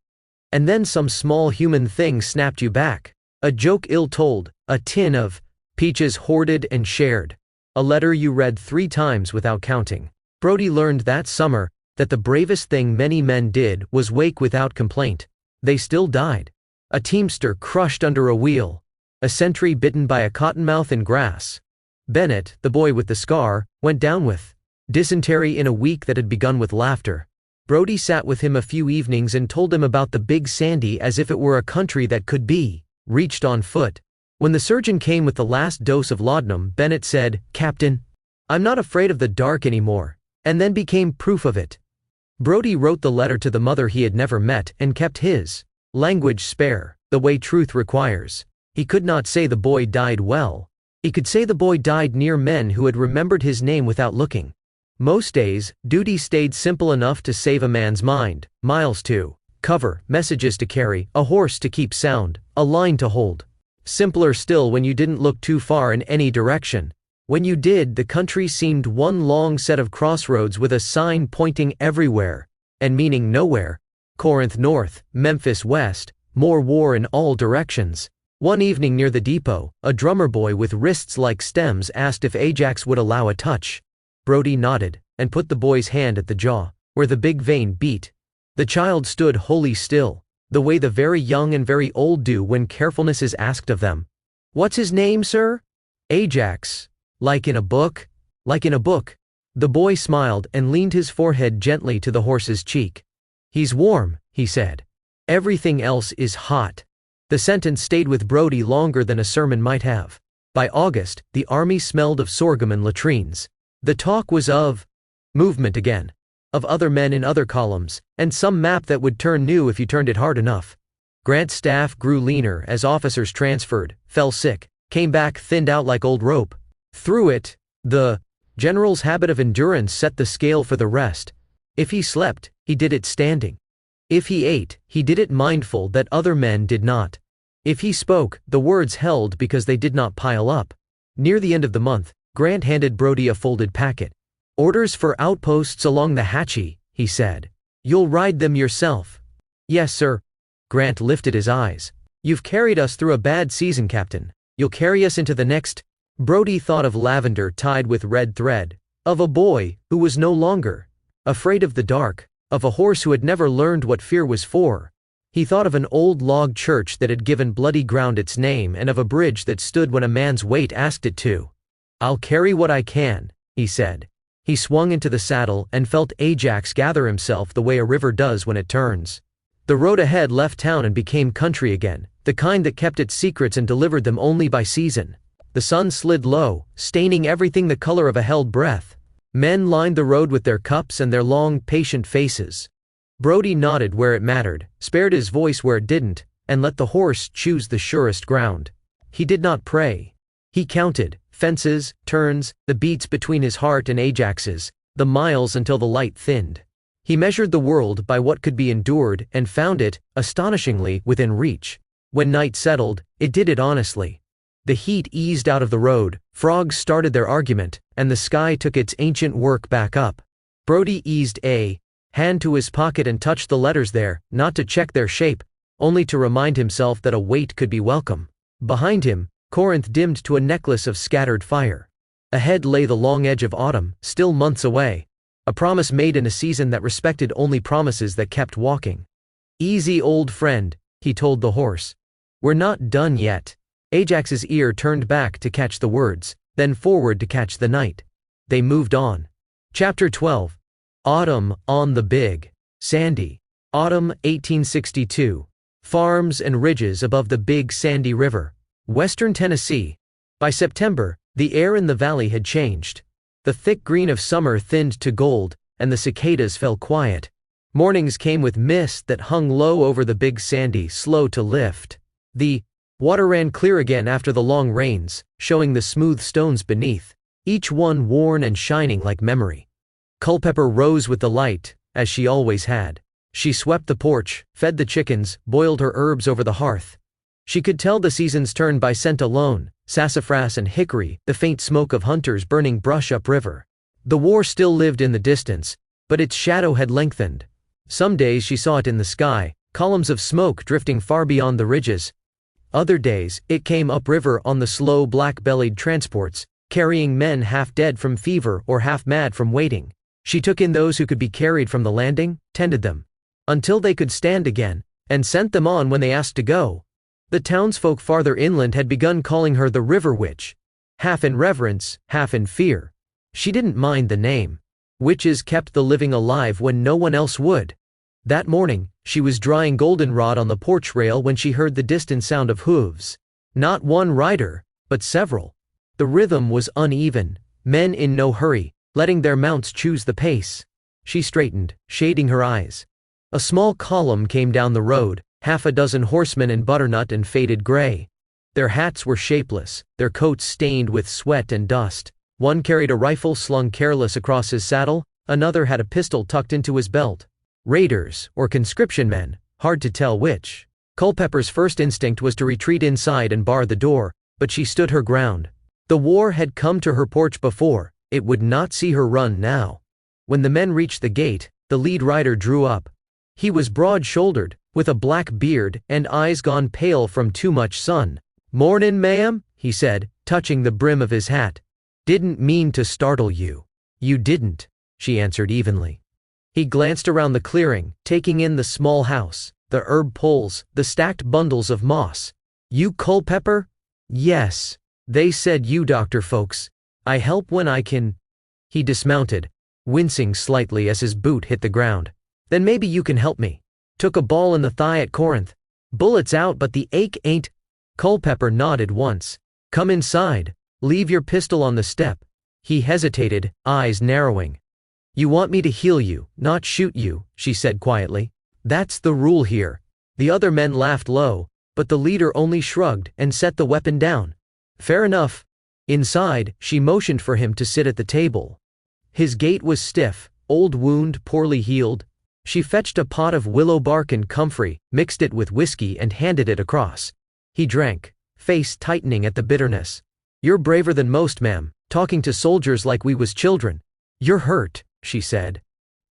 And then some small human thing snapped you back. A joke ill-told, a tin of peaches hoarded and shared. A letter you read 3 times without counting. Brody learned that summer that the bravest thing many men did was wake without complaint. They still died. A teamster crushed under a wheel. A sentry bitten by a cottonmouth in grass. Bennett, the boy with the scar, went down with dysentery in a week that had begun with laughter. Brody sat with him a few evenings and told him about the Big Sandy as if it were a country that could be reached on foot. When the surgeon came with the last dose of laudanum, Bennett said, "Captain, I'm not afraid of the dark anymore," and then became proof of it. Brody wrote the letter to the mother he had never met and kept his language spare, the way truth requires. He could not say the boy died well. He could say the boy died near men who had remembered his name without looking. Most days, duty stayed simple enough to save a man's mind: miles to cover, messages to carry, a horse to keep sound, a line to hold. Simpler still when you didn't look too far in any direction. When you did, the country seemed one long set of crossroads with a sign pointing everywhere and meaning nowhere. Corinth north, Memphis west, more war in all directions. One evening near the depot, a drummer boy with wrists like stems asked if Ajax would allow a touch. Brody nodded and put the boy's hand at the jaw, where the big vein beat. The child stood wholly still, the way the very young and very old do when carefulness is asked of them. "What's his name, sir?" "Ajax." "Like in a book?" "Like in a book." The boy smiled and leaned his forehead gently to the horse's cheek. "He's warm," he said. "Everything else is hot." The sentence stayed with Brody longer than a sermon might have. By August, the army smelled of sorghum and latrines. The talk was of movement again, of other men in other columns, and some map that would turn new if you turned it hard enough. Grant's staff grew leaner as officers transferred, fell sick, came back thinned out like old rope. Through it, the general's habit of endurance set the scale for the rest. If he slept, he did it standing. If he ate, he did it mindful that other men did not. If he spoke, the words held because they did not pile up. Near the end of the month, Grant handed Brody a folded packet. "Orders for outposts along the Hatchie," he said. "You'll ride them yourself." "Yes, sir." Grant lifted his eyes. "You've carried us through a bad season, Captain. You'll carry us into the next." Brody thought of lavender tied with red thread, of a boy who was no longer afraid of the dark, of a horse who had never learned what fear was for. He thought of an old log church that had given bloody ground its name and of a bridge that stood when a man's weight asked it to. "I'll carry what I can," he said. He swung into the saddle and felt Ajax gather himself the way a river does when it turns. The road ahead left town and became country again, the kind that kept its secrets and delivered them only by season. The sun slid low, staining everything the color of a held breath. Men lined the road with their cups and their long, patient faces. Brody nodded where it mattered, spared his voice where it didn't, and let the horse choose the surest ground. He did not pray. He counted fences, turns, the beats between his heart and Ajax's, the miles until the light thinned. He measured the world by what could be endured and found it, astonishingly, within reach. When night settled, it did it honestly. The heat eased out of the road, frogs started their argument, and the sky took its ancient work back up. Brody eased a hand to his pocket and touched the letters there, not to check their shape, only to remind himself that a weight could be welcome. Behind him, Corinth dimmed to a necklace of scattered fire. Ahead lay the long edge of autumn, still months away. A promise made in a season that respected only promises that kept walking. "Easy, old friend," he told the horse. "We're not done yet." Ajax's ear turned back to catch the words, then forward to catch the night. They moved on. Chapter 12. Autumn on the Big Sandy. Autumn 1862. Farms and ridges above the Big Sandy River, western Tennessee. By September, the air in the valley had changed. The thick green of summer thinned to gold, and the cicadas fell quiet. Mornings came with mist that hung low over the Big Sandy, slow to lift. The water ran clear again after the long rains, showing the smooth stones beneath, each one worn and shining like memory. Culpepper rose with the light, as she always had. She swept the porch, fed the chickens, boiled her herbs over the hearth. She could tell the seasons turned by scent alone, sassafras and hickory, the faint smoke of hunters burning brush upriver. The war still lived in the distance, but its shadow had lengthened. Some days she saw it in the sky, columns of smoke drifting far beyond the ridges. Other days, it came upriver on the slow black-bellied transports, carrying men half dead from fever or half mad from waiting. She took in those who could be carried from the landing, tended them until they could stand again, and sent them on when they asked to go. The townsfolk farther inland had begun calling her the River Witch, half in reverence, half in fear. She didn't mind the name. Witches kept the living alive when no one else would. That morning, she was drying goldenrod on the porch rail when she heard the distant sound of hooves. Not one rider, but several. The rhythm was uneven, men in no hurry, letting their mounts choose the pace. She straightened, shading her eyes. A small column came down the road, half a dozen horsemen in butternut and faded gray. Their hats were shapeless, their coats stained with sweat and dust. One carried a rifle slung careless across his saddle, another had a pistol tucked into his belt. Raiders, or conscription men, hard to tell which. Culpepper's first instinct was to retreat inside and bar the door, but she stood her ground. The war had come to her porch before, it would not see her run now. When the men reached the gate, the lead rider drew up. He was broad-shouldered, with a black beard and eyes gone pale from too much sun. "Mornin', ma'am," he said, touching the brim of his hat. "Didn't mean to startle you." "You didn't," she answered evenly. He glanced around the clearing, taking in the small house, the herb poles, the stacked bundles of moss. "You Culpepper?" "Yes. They said you doctor folks. I help when I can." He dismounted, wincing slightly as his boot hit the ground. "Then maybe you can help me. Took a ball in the thigh at Corinth. Bullet's out but the ache ain't." Culpepper nodded once. "Come inside. Leave your pistol on the step." He hesitated, eyes narrowing. "You want me to heal you, not shoot you," she said quietly. "That's the rule here." The other men laughed low, but the leader only shrugged and set the weapon down. "Fair enough." Inside, she motioned for him to sit at the table. His gait was stiff, old wound poorly healed. She fetched a pot of willow bark and comfrey, mixed it with whiskey and handed it across. He drank, face tightening at the bitterness. "You're braver than most, ma'am, talking to soldiers like we was children." "You're hurt," she said.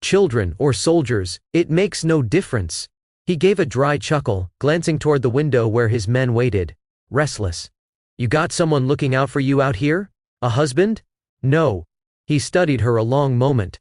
"Children or soldiers, it makes no difference." He gave a dry chuckle, glancing toward the window where his men waited, restless. "You got someone looking out for you out here? A husband?" "No." He studied her a long moment.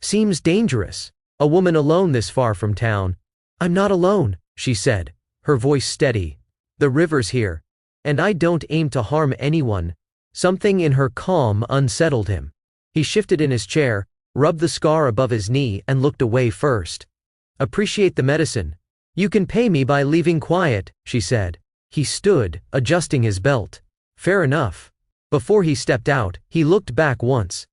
"Seems dangerous. A woman alone this far from town." "I'm not alone," she said, her voice steady. "The river's here. And I don't aim to harm anyone." Something in her calm unsettled him. He shifted in his chair, rubbed the scar above his knee and looked away first. "Appreciate the medicine. You can pay me by leaving quiet," she said. He stood, adjusting his belt. "Fair enough." Before he stepped out, he looked back once.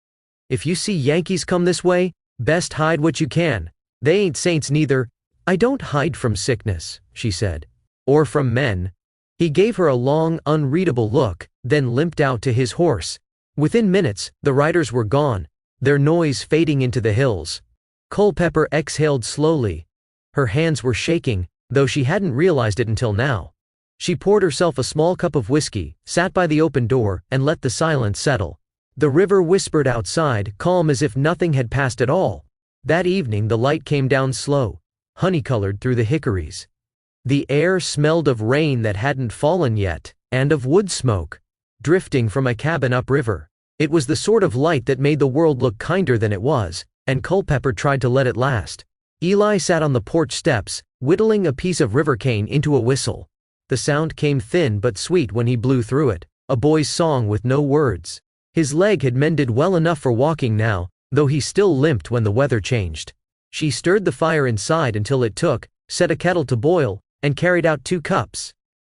"If you see Yankees come this way, best hide what you can. They ain't saints neither." "I don't hide from sickness," she said. "Or from men." He gave her a long, unreadable look, then limped out to his horse. Within minutes, the riders were gone, their noise fading into the hills. Culpepper exhaled slowly. Her hands were shaking, though she hadn't realized it until now. She poured herself a small cup of whiskey, sat by the open door, and let the silence settle. The river whispered outside, calm as if nothing had passed at all. That evening the light came down slow, honey-colored through the hickories. The air smelled of rain that hadn't fallen yet, and of wood smoke, drifting from a cabin upriver. It was the sort of light that made the world look kinder than it was, and Culpepper tried to let it last. Eli sat on the porch steps, whittling a piece of river cane into a whistle. The sound came thin but sweet when he blew through it, a boy's song with no words. His leg had mended well enough for walking now, though he still limped when the weather changed. She stirred the fire inside until it took, set a kettle to boil, and carried out 2 cups.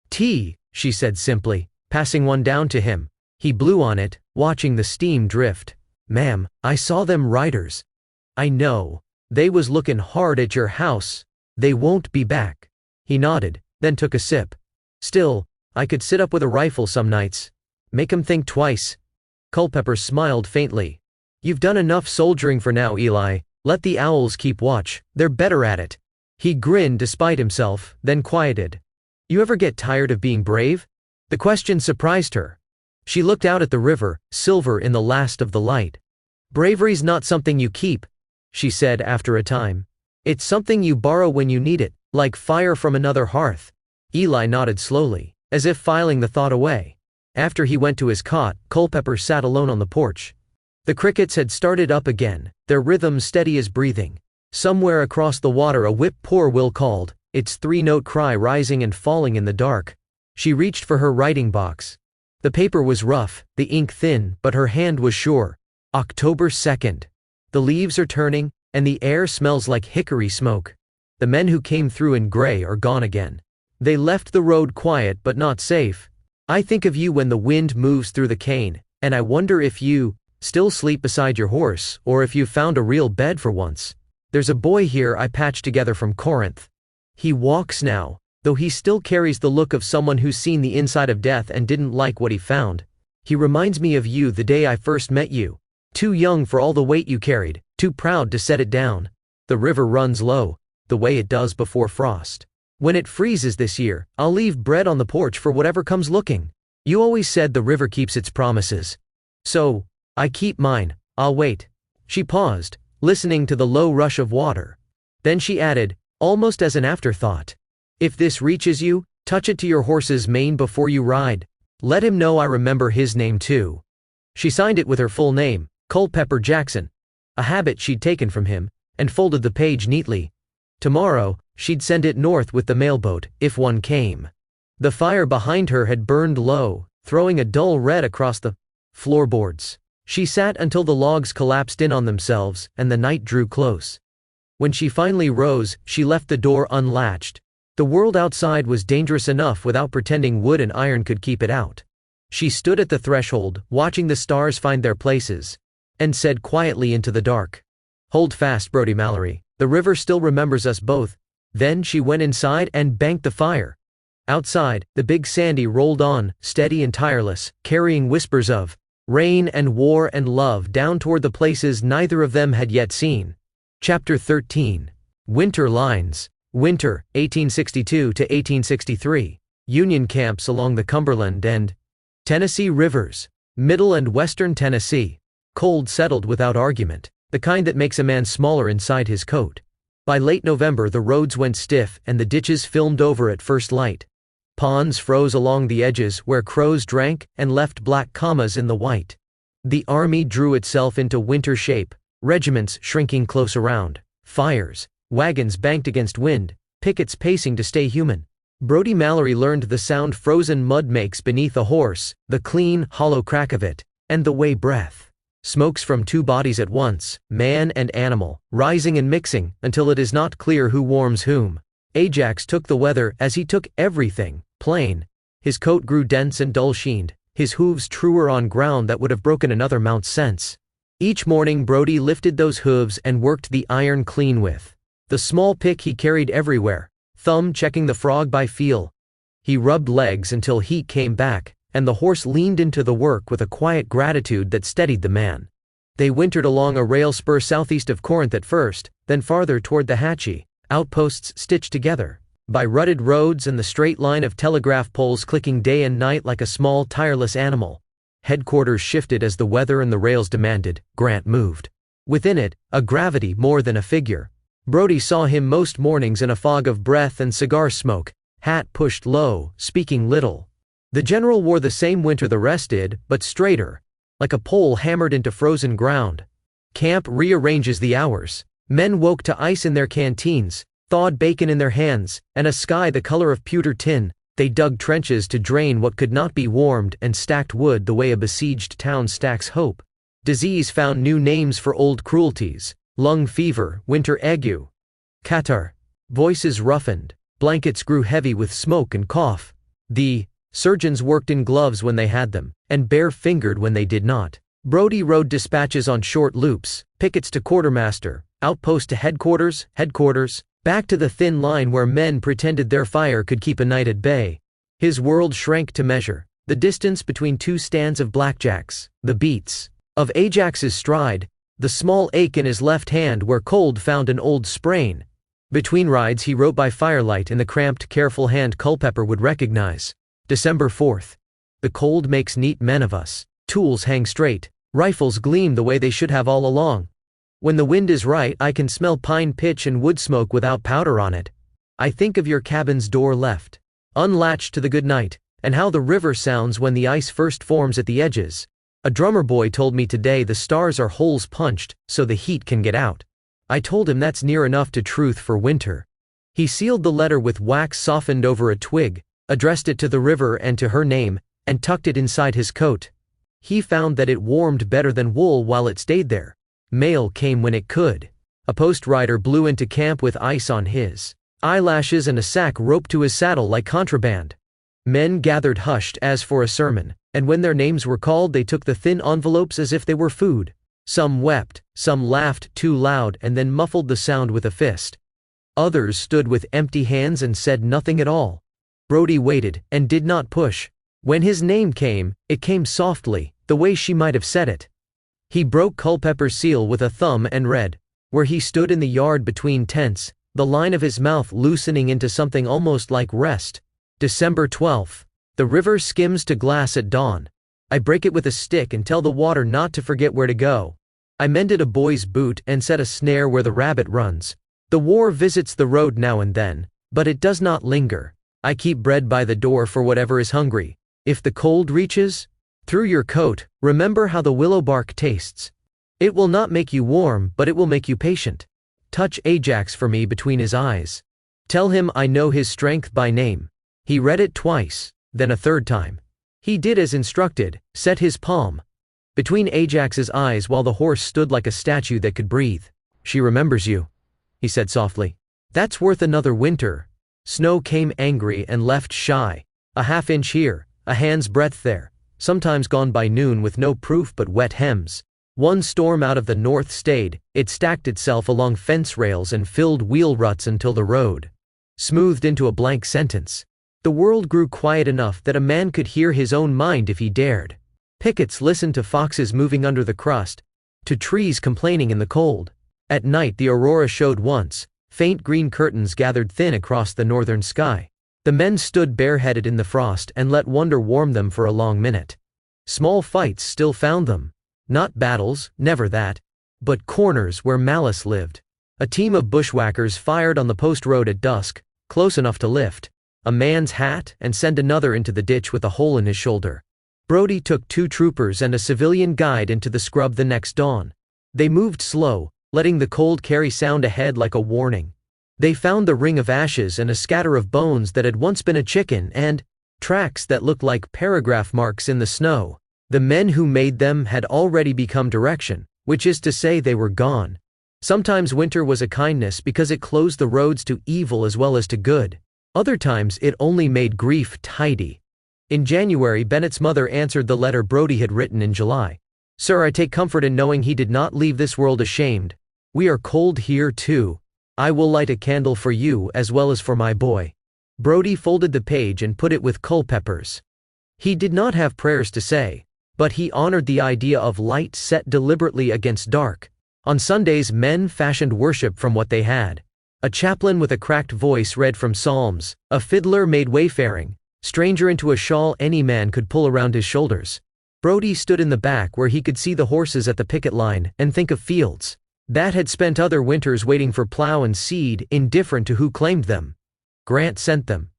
"Tea," she said simply, passing one down to him. He blew on it, watching the steam drift. "Ma'am, I saw them riders." "I know. They was lookin' hard at your house. They won't be back." He nodded, then took a sip. "Still, I could sit up with a rifle some nights. Make 'em think twice." Culpepper smiled faintly. "You've done enough soldiering for now, Eli. Let the owls keep watch, they're better at it." He grinned despite himself, then quieted. "You ever get tired of being brave?" The question surprised her. She looked out at the river, silver in the last of the light. "Bravery's not something you keep," she said after a time. "It's something you borrow when you need it, like fire from another hearth." Eli nodded slowly, as if filing the thought away. After he went to his cot, Culpepper sat alone on the porch. The crickets had started up again, their rhythm steady as breathing. Somewhere across the water a whip-poor-will called, its 3-note cry rising and falling in the dark. She reached for her writing box. The paper was rough, the ink thin, but her hand was sure. October 2nd. The leaves are turning, and the air smells like hickory smoke. The men who came through in gray are gone again. They left the road quiet but not safe. I think of you when the wind moves through the cane, and I wonder if you still sleep beside your horse, or if you've found a real bed for once. There's a boy here I patched together from Corinth. He walks now, though he still carries the look of someone who's seen the inside of death and didn't like what he found. He reminds me of you the day I first met you. Too young for all the weight you carried, too proud to set it down. The river runs low, the way it does before frost. When it freezes this year, I'll leave bread on the porch for whatever comes looking. You always said the river keeps its promises. So, I keep mine. I'll wait." She paused, listening to the low rush of water. Then she added, almost as an afterthought, "If this reaches you, touch it to your horse's mane before you ride. Let him know I remember his name too." She signed it with her full name, Culpepper Jackson, a habit she'd taken from him, and folded the page neatly. Tomorrow, she'd send it north with the mailboat, if one came. The fire behind her had burned low, throwing a dull red across the floorboards. She sat until the logs collapsed in on themselves and the night drew close. When she finally rose, she left the door unlatched. The world outside was dangerous enough without pretending wood and iron could keep it out. She stood at the threshold, watching the stars find their places, and said quietly into the dark, "Hold fast, Brody Mallory, the river still remembers us both." Then she went inside and banked the fire. Outside, the big Sandy rolled on, steady and tireless, carrying whispers of rain and war and love down toward the places neither of them had yet seen. Chapter 13. Winter Lines. Winter, 1862 to 1863. Union camps along the Cumberland and Tennessee rivers. Middle and western Tennessee. Cold settled without argument, the kind that makes a man smaller inside his coat. By late November the roads went stiff and the ditches filmed over at first light. Ponds froze along the edges where crows drank and left black commas in the white. The army drew itself into winter shape, regiments shrinking close around, fires, wagons banked against wind, pickets pacing to stay human. Brody Mallory learned the sound frozen mud makes beneath a horse, the clean, hollow crack of it, and the way breath smokes from 2 bodies at once, man and animal, rising and mixing until it is not clear who warms whom. Ajax took the weather as he took everything, plain. His coat grew dense and dull-sheened, his hooves truer on ground that would have broken another mount's sense. Each morning Brody lifted those hooves and worked the iron clean with the small pick he carried everywhere, thumb checking the frog by feel. He rubbed legs until heat came back, and the horse leaned into the work with a quiet gratitude that steadied the man. They wintered along a rail spur southeast of Corinth at first, then farther toward the Hatchie, outposts stitched together by rutted roads and the straight line of telegraph poles clicking day and night like a small tireless animal. Headquarters shifted as the weather and the rails demanded. Grant moved. Within it, a gravity more than a figure. Brody saw him most mornings in a fog of breath and cigar smoke, hat pushed low, speaking little. The general wore the same winter the rest did, but straighter, like a pole hammered into frozen ground. Camp rearranges the hours. Men woke to ice in their canteens, thawed bacon in their hands, and a sky the color of pewter tin. They dug trenches to drain what could not be warmed and stacked wood the way a besieged town stacks hope. Disease found new names for old cruelties: lung fever, winter ague, catarrh. Voices roughened, blankets grew heavy with smoke and cough. The surgeons worked in gloves when they had them, and bare-fingered when they did not. Brody rode dispatches on short loops, pickets to quartermaster, outpost to headquarters, back to the thin line where men pretended their fire could keep a night at bay. His world shrank to measure the distance between two stands of blackjacks, the beats of Ajax's stride, the small ache in his left hand where cold found an old sprain. Between rides he wrote by firelight in the cramped, careful hand Culpeper would recognize. December 4th. The cold makes neat men of us. Tools hang straight, rifles gleam the way they should have all along. When the wind is right, I can smell pine pitch and wood smoke without powder on it. I think of your cabin's door left, unlatched to the good night, and how the river sounds when the ice first forms at the edges. A drummer boy told me today the stars are holes punched so the heat can get out. I told him that's near enough to truth for winter. He sealed the letter with wax softened over a twig, addressed it to the river and to her name, and tucked it inside his coat. He found that it warmed better than wool while it stayed there. Mail came when it could. A post rider blew into camp with ice on his eyelashes and a sack roped to his saddle like contraband. Men gathered hushed as for a sermon, and when their names were called they took the thin envelopes as if they were food. Some wept, some laughed too loud and then muffled the sound with a fist. Others stood with empty hands and said nothing at all. Brody waited, and did not push. When his name came, it came softly, the way she might have said it. He broke Culpeper's seal with a thumb and read, where he stood in the yard between tents, the line of his mouth loosening into something almost like rest. December 12th. The river skims to glass at dawn. I break it with a stick and tell the water not to forget where to go. I mended a boy's boot and set a snare where the rabbit runs. The war visits the road now and then, but it does not linger. I keep bread by the door for whatever is hungry. If the cold reaches through your coat, remember how the willow bark tastes. It will not make you warm, but it will make you patient. Touch Ajax for me between his eyes. Tell him I know his strength by name. He read it twice, then a third time. He did as instructed, set his palm between Ajax's eyes while the horse stood like a statue that could breathe. She remembers you, he said softly. That's worth another winter. Snow came angry and left shy. A half-inch here, a hand's breadth there, sometimes gone by noon with no proof but wet hems. One storm out of the north stayed, it stacked itself along fence rails and filled wheel ruts until the road smoothed into a blank sentence. The world grew quiet enough that a man could hear his own mind if he dared. Pickets listened to foxes moving under the crust, to trees complaining in the cold. At night the aurora showed once, faint green curtains gathered thin across the northern sky. The men stood bareheaded in the frost and let wonder warm them for a long minute. Small fights still found them. Not battles, never that. But corners where malice lived. A team of bushwhackers fired on the post road at dusk, close enough to lift a man's hat and send another into the ditch with a hole in his shoulder. Brody took 2 troopers and a civilian guide into the scrub the next dawn. They moved slow, letting the cold carry sound ahead like a warning. They found the ring of ashes and a scatter of bones that had once been a chicken and tracks that looked like paragraph marks in the snow. The men who made them had already become direction, which is to say they were gone. Sometimes winter was a kindness because it closed the roads to evil as well as to good. Other times it only made grief tidy. In January, Bennett's mother answered the letter Brody had written in July. Sir, I take comfort in knowing he did not leave this world ashamed. We are cold here too. I will light a candle for you as well as for my boy. Brody folded the page and put it with Culpeper's. He did not have prayers to say, but he honored the idea of light set deliberately against dark. On Sundays men fashioned worship from what they had. A chaplain with a cracked voice read from Psalms, a fiddler made wayfaring, stranger into a shawl any man could pull around his shoulders. Brody stood in the back where he could see the horses at the picket line and think of fields that had spent other winters waiting for plow and seed, indifferent to who claimed them. Grant sent them.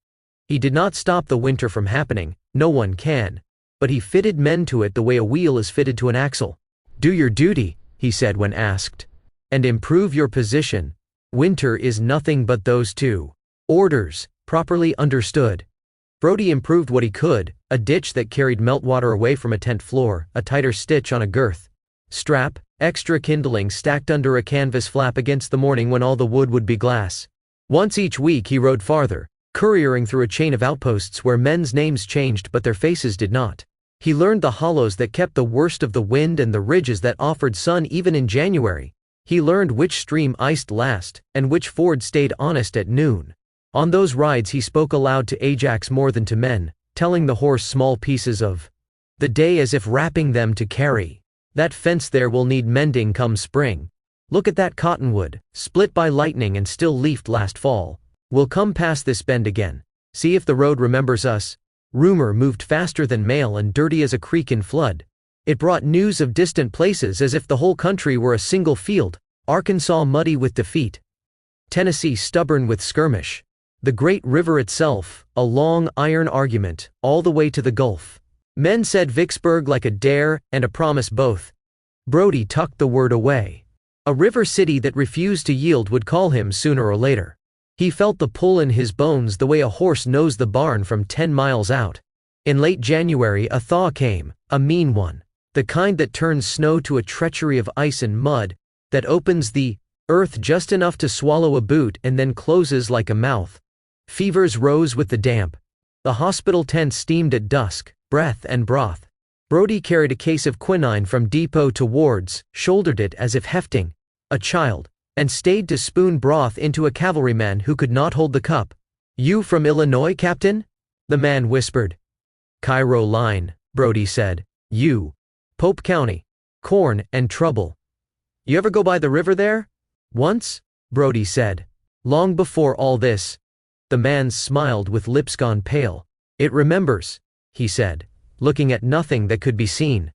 He did not stop the winter from happening, no one can, but he fitted men to it the way a wheel is fitted to an axle. Do your duty, he said when asked. And improve your position. Winter is nothing but those two. Orders, properly understood. Brody improved what he could: a ditch that carried meltwater away from a tent floor, a tighter stitch on a girth strap, extra kindling stacked under a canvas flap against the morning when all the wood would be glass. Once each week he rode farther, couriering through a chain of outposts where men's names changed but their faces did not. He learned the hollows that kept the worst of the wind and the ridges that offered sun even in January. He learned which stream iced last, and which ford stayed honest at noon. On those rides he spoke aloud to Ajax more than to men, telling the horse small pieces of the day as if rapping them to carry. That fence there will need mending come spring. Look at that cottonwood, split by lightning and still leafed last fall. We'll come past this bend again. See if the road remembers us. Rumor moved faster than mail and dirty as a creek in flood. It brought news of distant places as if the whole country were a single field. Arkansas muddy with defeat. Tennessee stubborn with skirmish. The great river itself, a long iron argument, all the way to the Gulf. Men said Vicksburg like a dare and a promise both. Brody tucked the word away. A river city that refused to yield would call him sooner or later. He felt the pull in his bones the way a horse knows the barn from 10 miles out. In late January a thaw came, a mean one. The kind that turns snow to a treachery of ice and mud, that opens the earth just enough to swallow a boot and then closes like a mouth. Fevers rose with the damp. The hospital tent steamed at dusk, breath and broth. Brody carried a case of quinine from depot to wards, shouldered it as if hefting a child, and stayed to spoon broth into a cavalryman who could not hold the cup. You from Illinois, Captain? The man whispered. Cairo line, Brody said. You. Pope County. Corn and trouble. You ever go by the river there? Once? Brody said. Long before all this. The man smiled with lips gone pale. It remembers, he said, looking at nothing that could be seen.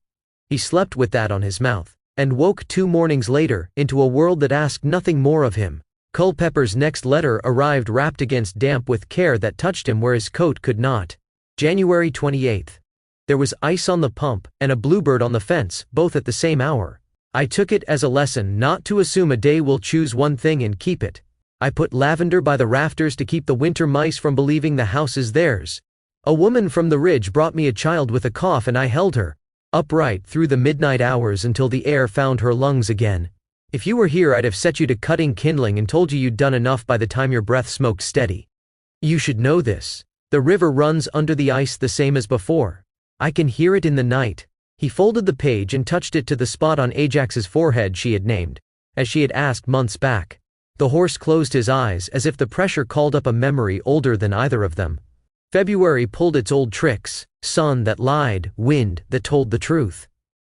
He slept with that on his mouth, and woke 2 mornings later into a world that asked nothing more of him. Culpepper's next letter arrived wrapped against damp with care that touched him where his coat could not. January 28th. There was ice on the pump and a bluebird on the fence, both at the same hour. I took it as a lesson not to assume a day will choose one thing and keep it. I put lavender by the rafters to keep the winter mice from believing the house is theirs. A woman from the ridge brought me a child with a cough and I held her upright through the midnight hours until the air found her lungs again. If you were here I'd have set you to cutting kindling and told you you'd done enough by the time your breath smoked steady. You should know this. The river runs under the ice the same as before. I can hear it in the night. He folded the page and touched it to the spot on Ajax's forehead she had named, as she had asked months back. The horse closed his eyes as if the pressure called up a memory older than either of them. February pulled its old tricks, sun that lied, wind that told the truth.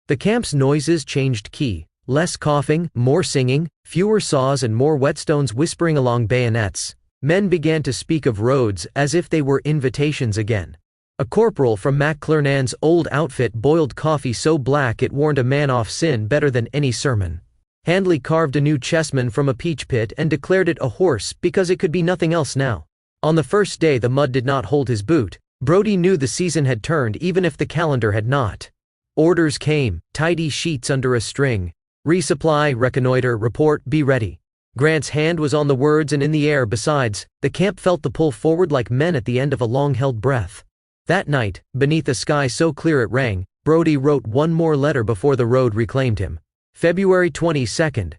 The camp's noises changed key, less coughing, more singing, fewer saws and more whetstones whispering along bayonets. Men began to speak of roads as if they were invitations again. A corporal from McClernand's old outfit boiled coffee so black it warned a man off sin better than any sermon. Handley carved a new chessman from a peach pit and declared it a horse because it could be nothing else now. On the first day the mud did not hold his boot. Brody knew the season had turned even if the calendar had not. Orders came, tidy sheets under a string. Resupply, reconnoiter, report, be ready. Grant's hand was on the words and in the air besides. The camp felt the pull forward like men at the end of a long-held breath. That night, beneath a sky so clear it rang, Brody wrote one more letter before the road reclaimed him. February 22nd.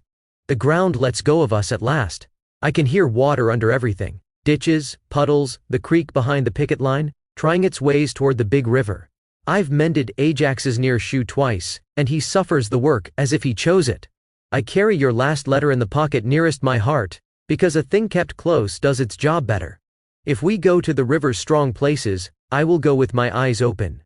The ground lets go of us at last. I can hear water under everything. Ditches, puddles, the creek behind the picket line, trying its ways toward the big river. I've mended Ajax's near shoe twice, and he suffers the work as if he chose it. I carry your last letter in the pocket nearest my heart, because a thing kept close does its job better. If we go to the river's strong places, I will go with my eyes open.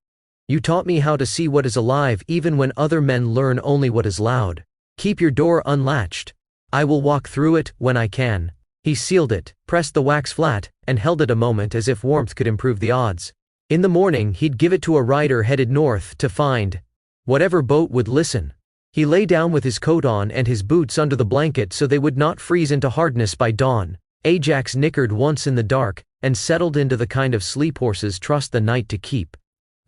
You taught me how to see what is alive even when other men learn only what is loud. Keep your door unlatched. I will walk through it when I can. He sealed it, pressed the wax flat, and held it a moment as if warmth could improve the odds. In the morning he'd give it to a rider headed north to find whatever boat would listen. He lay down with his coat on and his boots under the blanket so they would not freeze into hardness by dawn. Ajax nickered once in the dark, and settled into the kind of sleep horses trust the night to keep.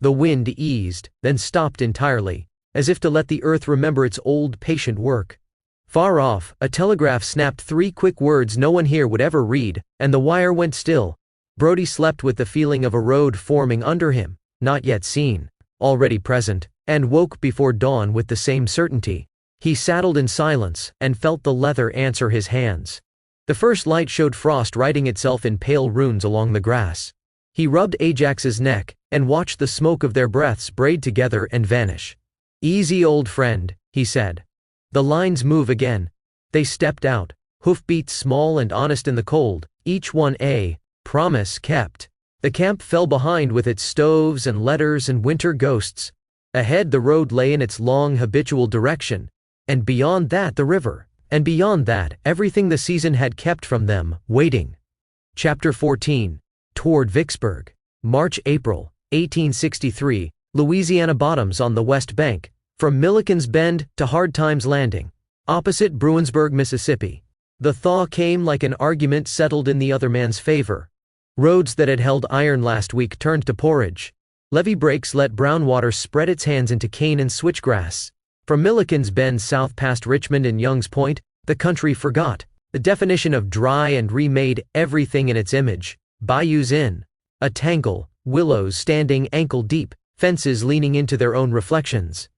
The wind eased, then stopped entirely, as if to let the earth remember its old patient work. Far off, a telegraph snapped 3 quick words no one here would ever read, and the wire went still. Brody slept with the feeling of a road forming under him, not yet seen, already present, and woke before dawn with the same certainty. He saddled in silence, and felt the leather answer his hands. The first light showed frost writing itself in pale runes along the grass. He rubbed Ajax's neck, and watched the smoke of their breaths braid together and vanish. "Easy, old friend," he said. The lines move again. They stepped out, hoofbeats small and honest in the cold, each one a promise kept. The camp fell behind with its stoves and letters and winter ghosts. Ahead the road lay in its long habitual direction, and beyond that the river, and beyond that everything the season had kept from them, waiting. Chapter 14. Toward Vicksburg. March-April, 1863, Louisiana bottoms on the west bank, from Milliken's Bend to Hard Times Landing, opposite Bruinsburg, Mississippi. The thaw came like an argument settled in the other man's favor. Roads that had held iron last week turned to porridge. Levee breaks let brown water spread its hands into cane and switchgrass. From Milliken's Bend south past Richmond and Young's Point, the country forgot the definition of dry and remade everything in its image. Bayous in a tangle, willows standing ankle deep, fences leaning into their own reflections,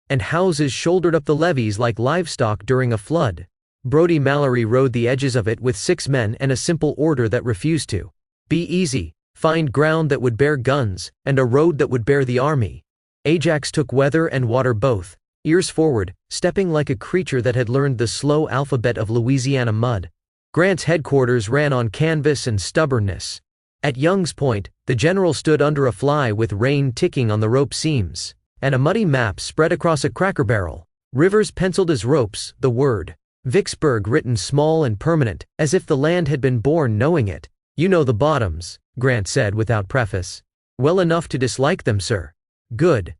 and houses shouldered up the levees like livestock during a flood. Brody Mallory rode the edges of it with 6 men and a simple order that refused to be easy, find ground that would bear guns, and a road that would bear the army. Ajax took weather and water both, ears forward, stepping like a creature that had learned the slow alphabet of Louisiana mud. Grant's headquarters ran on canvas and stubbornness. At Young's Point, the general stood under a fly with rain ticking on the rope seams, and a muddy map spread across a cracker barrel. Rivers penciled as ropes, the word Vicksburg written small and permanent, as if the land had been born knowing it. "You know the bottoms," Grant said without preface. "Well enough to dislike them, sir." "Good.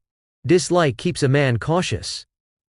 Dislike keeps a man cautious."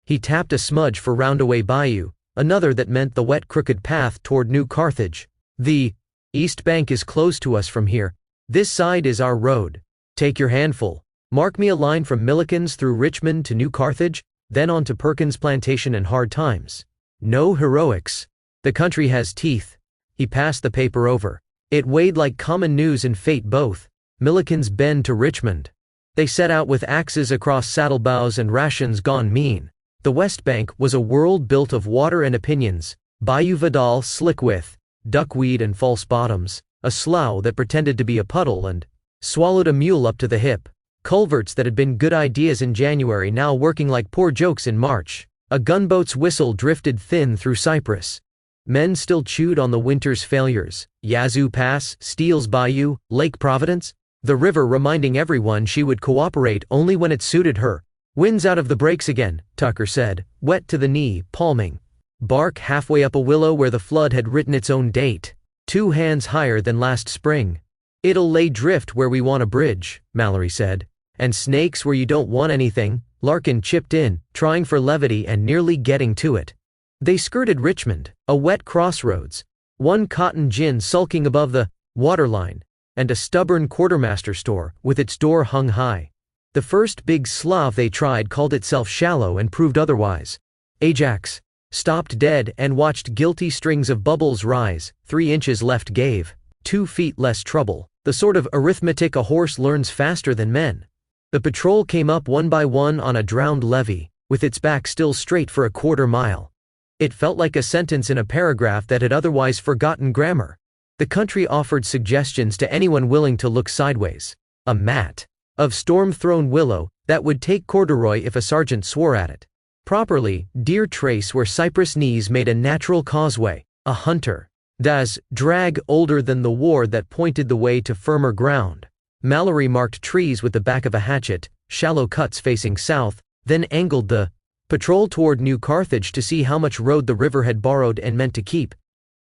He tapped a smudge for Roundaway Bayou, another that meant the wet crooked path toward New Carthage. "The East Bank is closed to us from here. This side is our road. Take your handful. Mark me a line from Milliken's through Richmond to New Carthage, then on to Perkins' Plantation and Hard Times. No heroics. The country has teeth." He passed the paper over. It weighed like common news and fate both. Milliken's Bend to Richmond. They set out with axes across saddlebows and rations gone mean. The West Bank was a world built of water and opinions. Bayou Vidal slick with duckweed and false bottoms, a slough that pretended to be a puddle and swallowed a mule up to the hip. Culverts that had been good ideas in January now working like poor jokes in March. A gunboat's whistle drifted thin through Cyprus. Men still chewed on the winter's failures. Yazoo Pass, Steele's Bayou, Lake Providence. The river reminding everyone she would cooperate only when it suited her. "Wind's out of the brakes again," Tucker said, wet to the knee, palming. Bark halfway up a willow where the flood had written its own date. 2 hands higher than last spring. "It'll lay drift where we want a bridge," Mallory said. "And snakes where you don't want anything," Larkin chipped in, trying for levity and nearly getting to it. They skirted Richmond, a wet crossroads, one cotton gin sulking above the waterline, and a stubborn quartermaster store with its door hung high. The first big slough they tried called itself shallow and proved otherwise. Ajax stopped dead and watched guilty strings of bubbles rise. 3 inches left gave 2 feet less trouble, the sort of arithmetic a horse learns faster than men. The patrol came up one by one on a drowned levee, with its back still straight for a quarter mile. It felt like a sentence in a paragraph that had otherwise forgotten grammar. The country offered suggestions to anyone willing to look sideways. A mat of storm-thrown willow that would take corduroy if a sergeant swore at it. Properly, deer trace where cypress knees made a natural causeway. A hunter das drag older than the war that pointed the way to firmer ground. Mallory marked trees with the back of a hatchet, shallow cuts facing south, then angled the patrol toward New Carthage to see how much road the river had borrowed and meant to keep.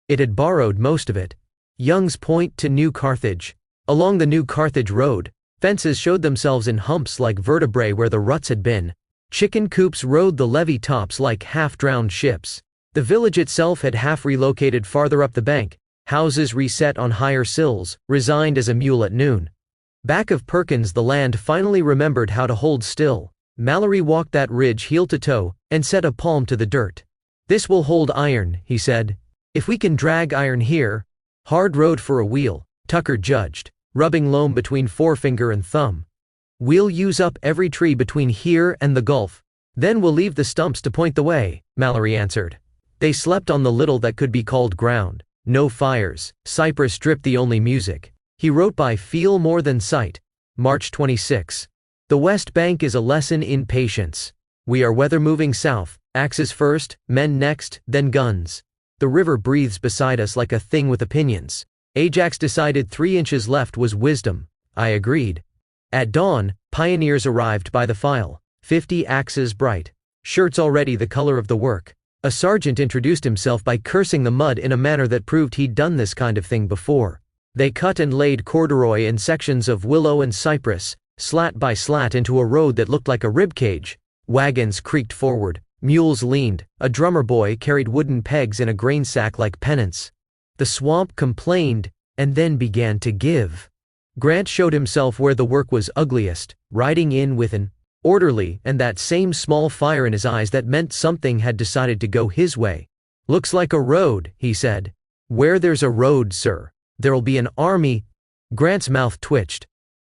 It had borrowed most of it. Young's Point to New Carthage. Along the New Carthage road, fences showed themselves in humps like vertebrae where the ruts had been. Chicken coops rode the levee tops like half-drowned ships. The village itself had half relocated farther up the bank, houses reset on higher sills, resigned as a mule at noon. Back of Perkins the land finally remembered how to hold still. Mallory walked that ridge heel to toe, and set a palm to the dirt. "This will hold iron," he said. "If we can drag iron here." "Hard road for a wheel," Tucker judged, rubbing loam between forefinger and thumb. "We'll use up every tree between here and the Gulf. Then we'll leave the stumps to point the way," Mallory answered. They slept on the little that could be called ground. No fires, cypress dripped the only music. He wrote by feel more than sight. March 26. The West Bank is a lesson in patience. We are weather moving south, axes first, men next, then guns. The river breathes beside us like a thing with opinions. Ajax decided 3 inches left was wisdom. I agreed. At dawn, pioneers arrived by the file, 50 axes bright, shirts already the color of the work. A sergeant introduced himself by cursing the mud in a manner that proved he'd done this kind of thing before. They cut and laid corduroy in sections of willow and cypress, slat by slat into a road that looked like a ribcage. Wagons creaked forward, mules leaned, a drummer boy carried wooden pegs in a grain sack like pennants. The swamp complained, and then began to give. Grant showed himself where the work was ugliest, riding in with an orderly and that same small fire in his eyes that meant something had decided to go his way. "Looks like a road," he said. "Where there's a road, sir, there'll be an army." Grant's mouth twitched.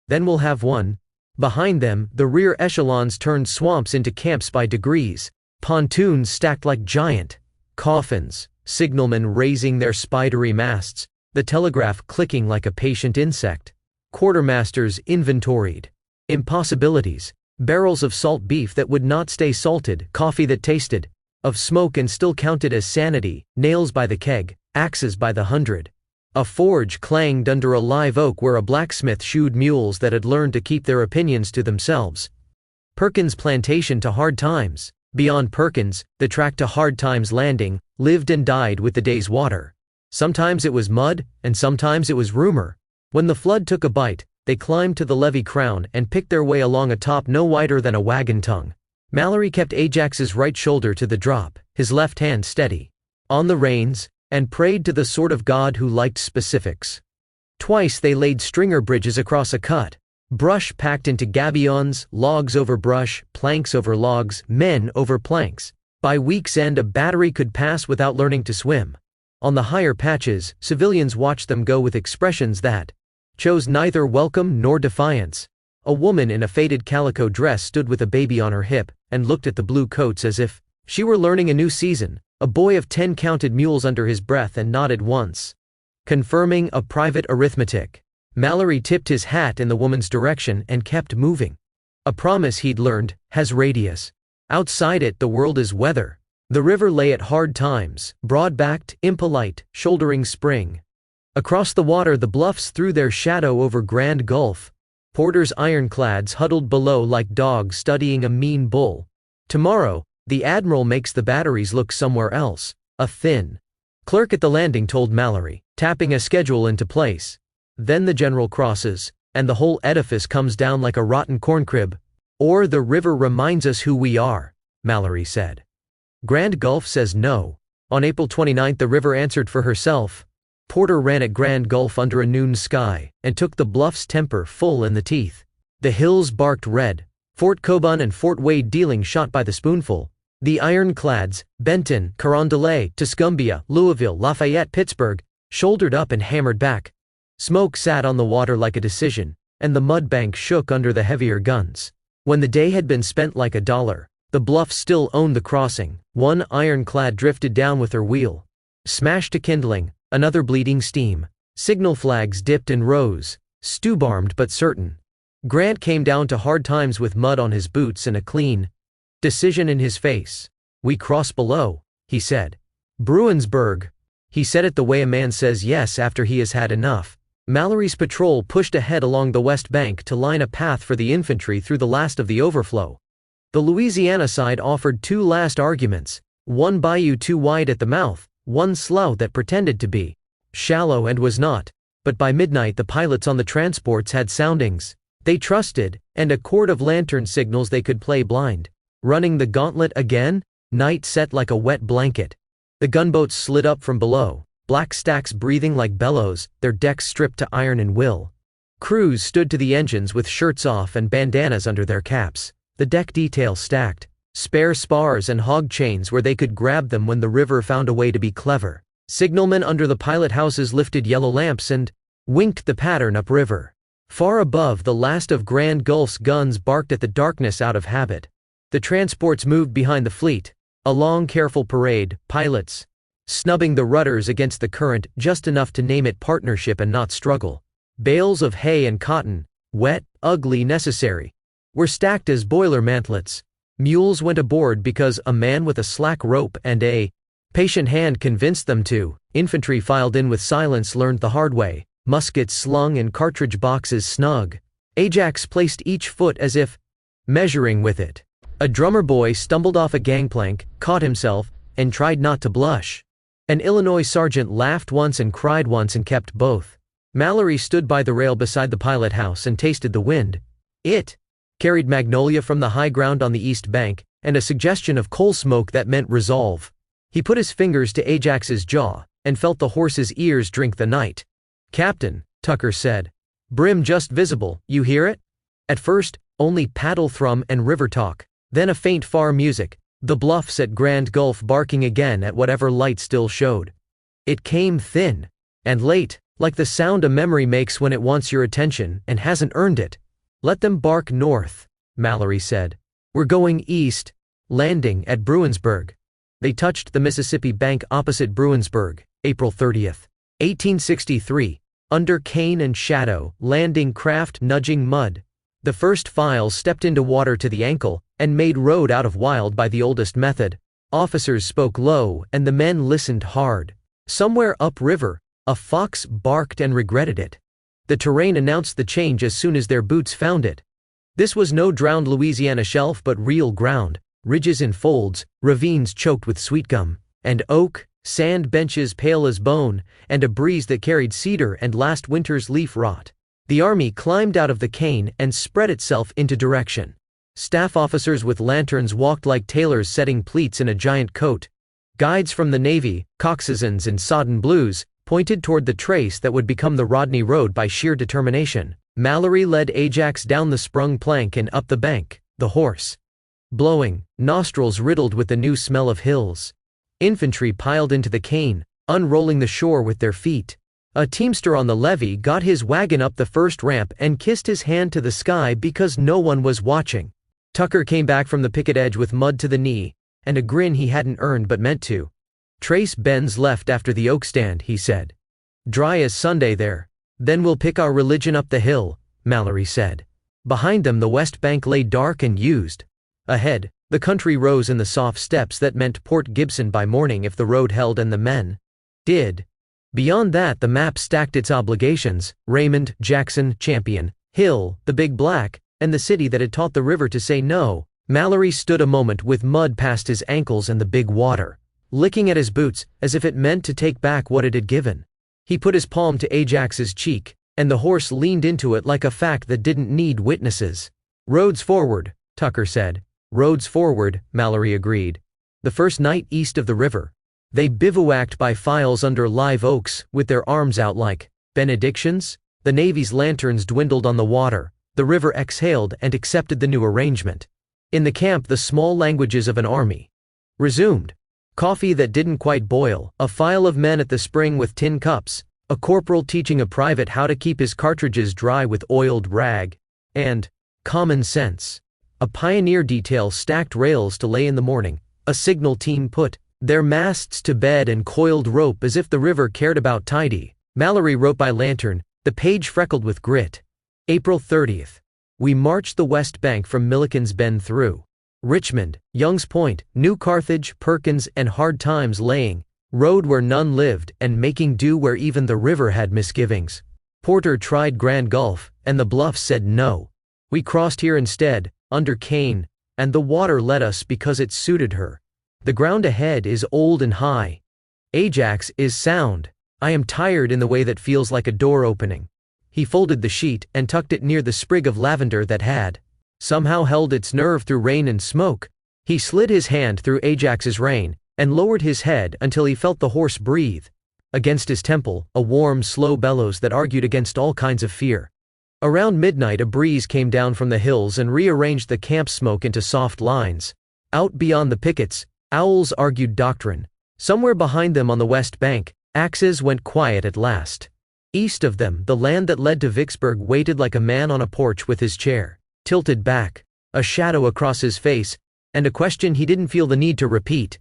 "Then we'll have one." Behind them, the rear echelons turned swamps into camps by degrees, pontoons stacked like giant coffins, signalmen raising their spidery masts, the telegraph clicking like a patient insect. Quartermasters inventoried impossibilities. Barrels of salt beef that would not stay salted, coffee that tasted of smoke and still counted as sanity, nails by the keg, axes by the hundred. A forge clanged under a live oak where a blacksmith shoed mules that had learned to keep their opinions to themselves. Perkins' plantation to Hard Times. Beyond Perkins, the track to Hard Times Landing, lived and died with the day's water. Sometimes it was mud, and sometimes it was rumor. When the flood took a bite, they climbed to the levee crown and picked their way along a top no wider than a wagon tongue. Mallory kept Ajax's right shoulder to the drop, his left hand steady on the reins, and prayed to the sort of God who liked specifics. Twice they laid stringer bridges across a cut, brush packed into gabions, logs over brush, planks over logs, men over planks. By week's end a battery could pass without learning to swim. On the higher patches, civilians watched them go with expressions that chose neither welcome nor defiance. A woman in a faded calico dress stood with a baby on her hip, and looked at the blue coats as if she were learning a new season. A boy of 10 counted mules under his breath and nodded once, confirming a private arithmetic. Mallory tipped his hat in the woman's direction and kept moving. A promise he'd learned has radius. Outside it the world is weather. The river lay at Hard Times, broad-backed, impolite, shouldering spring. Across the water the bluffs threw their shadow over Grand Gulf. Porter's ironclads huddled below like dogs studying a mean bull. Tomorrow, the admiral makes the batteries look somewhere else. A thin clerk at the landing told Mallory, tapping a schedule into place. Then the general crosses, and the whole edifice comes down like a rotten corncrib. Or the river reminds us who we are, Mallory said. Grand Gulf says no. On April 29 the river answered for herself. Porter ran at Grand Gulf under a noon sky, and took the bluff's temper full in the teeth. The hills barked red, Fort Coburn and Fort Wade dealing shot by the spoonful. The ironclads, Benton, Carondelet, Tuscumbia, Louisville, Lafayette, Pittsburgh, shouldered up and hammered back. Smoke sat on the water like a decision, and the mud bank shook under the heavier guns. When the day had been spent like $1, the bluff still owned the crossing. One ironclad drifted down with her wheel, smashed to kindling, another bleeding steam. Signal flags dipped and rose, stew-barmed but certain. Grant came down to Hard Times with mud on his boots and a clean decision in his face. "We cross below," he said. "Bruinsburg." He said it the way a man says yes after he has had enough. Mallory's patrol pushed ahead along the west bank to line a path for the infantry through the last of the overflow. The Louisiana side offered 2 last arguments, one bayou too wide at the mouth, one slough that pretended to be shallow and was not. But by midnight the pilots on the transports had soundings they trusted, and a cord of lantern signals they could play blind. Running the gauntlet again? Night set like a wet blanket. The gunboats slid up from below, black stacks breathing like bellows, their decks stripped to iron and will. Crews stood to the engines with shirts off and bandanas under their caps. The deck detail stacked, spare spars and hog chains where they could grab them when the river found a way to be clever. Signalmen under the pilot houses lifted yellow lamps and winked the pattern upriver. Far above, the last of Grand Gulf's guns barked at the darkness out of habit. The transports moved behind the fleet, a long careful parade, pilots snubbing the rudders against the current just enough to name it partnership and not struggle. Bales of hay and cotton, wet, ugly, necessary, were stacked as boiler mantlets. Mules went aboard because a man with a slack rope and a patient hand convinced them to. Infantry filed in with silence, learned the hard way, muskets slung and cartridge boxes snug. Ajax placed each foot as if measuring with it. A drummer boy stumbled off a gangplank, caught himself, and tried not to blush. An Illinois sergeant laughed once and cried once and kept both. Mallory stood by the rail beside the pilot house and tasted the wind. It carried magnolia from the high ground on the east bank, and a suggestion of coal smoke that meant resolve. He put his fingers to Ajax's jaw, and felt the horse's ears drink the night. "Captain," Tucker said. "Brim just visible, you hear it?" At first, only paddle thrum and river talk, then a faint far music, the bluffs at Grand Gulf barking again at whatever light still showed. It came thin and late, like the sound a memory makes when it wants your attention and hasn't earned it. "Let them bark north," Mallory said. "We're going east, landing at Bruinsburg." They touched the Mississippi bank opposite Bruinsburg, April 30th, 1863, under cane and shadow, landing craft nudging mud. The first files stepped into water to the ankle and made road out of wild by the oldest method. Officers spoke low and the men listened hard. Somewhere upriver, a fox barked and regretted it. The terrain announced the change as soon as their boots found it. This was no drowned Louisiana shelf but real ground, ridges in folds, ravines choked with sweet gum, and oak, sand benches pale as bone, and a breeze that carried cedar and last winter's leaf rot. The army climbed out of the cane and spread itself into direction. Staff officers with lanterns walked like tailors setting pleats in a giant coat. Guides from the Navy, coxswains in sodden blues, pointed toward the trace that would become the Rodney Road by sheer determination. Mallory led Ajax down the sprung plank and up the bank, the horse blowing, nostrils riddled with the new smell of hills. Infantry piled into the cane, unrolling the shore with their feet. A teamster on the levee got his wagon up the first ramp and kissed his hand to the sky because no one was watching. Tucker came back from the picket edge with mud to the knee, and a grin he hadn't earned but meant to. "Trace Ben's left after the oak stand," he said. "Dry as Sunday there. Then we'll pick our religion up the hill," Mallory said. Behind them the west bank lay dark and used. Ahead, the country rose in the soft steps that meant Port Gibson by morning if the road held and the men did. Beyond that the map stacked its obligations: Raymond, Jackson, Champion, Hill, the Big Black, and the city that had taught the river to say no. Mallory stood a moment with mud past his ankles and the big water, licking at his boots as if it meant to take back what it had given. He put his palm to Ajax's cheek, and the horse leaned into it like a fact that didn't need witnesses. "Roads forward," Tucker said. "Roads forward," Mallory agreed. The first night east of the river, they bivouacked by files under live oaks, with their arms out like benedictions. The Navy's lanterns dwindled on the water, the river exhaled and accepted the new arrangement. In the camp the small languages of an army resumed. Coffee that didn't quite boil, a file of men at the spring with tin cups, a corporal teaching a private how to keep his cartridges dry with oiled rag, and common sense. A pioneer detail stacked rails to lay in the morning, a signal team put their masts to bed and coiled rope as if the river cared about tidy. Mallory wrote by lantern, the page freckled with grit. April 30th. We marched the west bank from Milliken's Bend through Richmond, Young's Point, New Carthage, Perkins, and Hard Times laying road where none lived and making do where even the river had misgivings. Porter tried Grand Gulf, and the bluffs said no. We crossed here instead, under cane, and the water let us because it suited her. The ground ahead is old and high. Ajax is sound. I am tired in the way that feels like a door opening. He folded the sheet and tucked it near the sprig of lavender that had somehow held its nerve through rain and smoke. He slid his hand through Ajax's rein and lowered his head until he felt the horse breathe. Against his temple, a warm, slow bellows that argued against all kinds of fear. Around midnight a breeze came down from the hills and rearranged the camp smoke into soft lines. Out beyond the pickets, owls argued doctrine. Somewhere behind them on the west bank, axes went quiet at last. East of them, the land that led to Vicksburg waited like a man on a porch with his chair tilted back, a shadow across his face, and a question he didn't feel the need to repeat.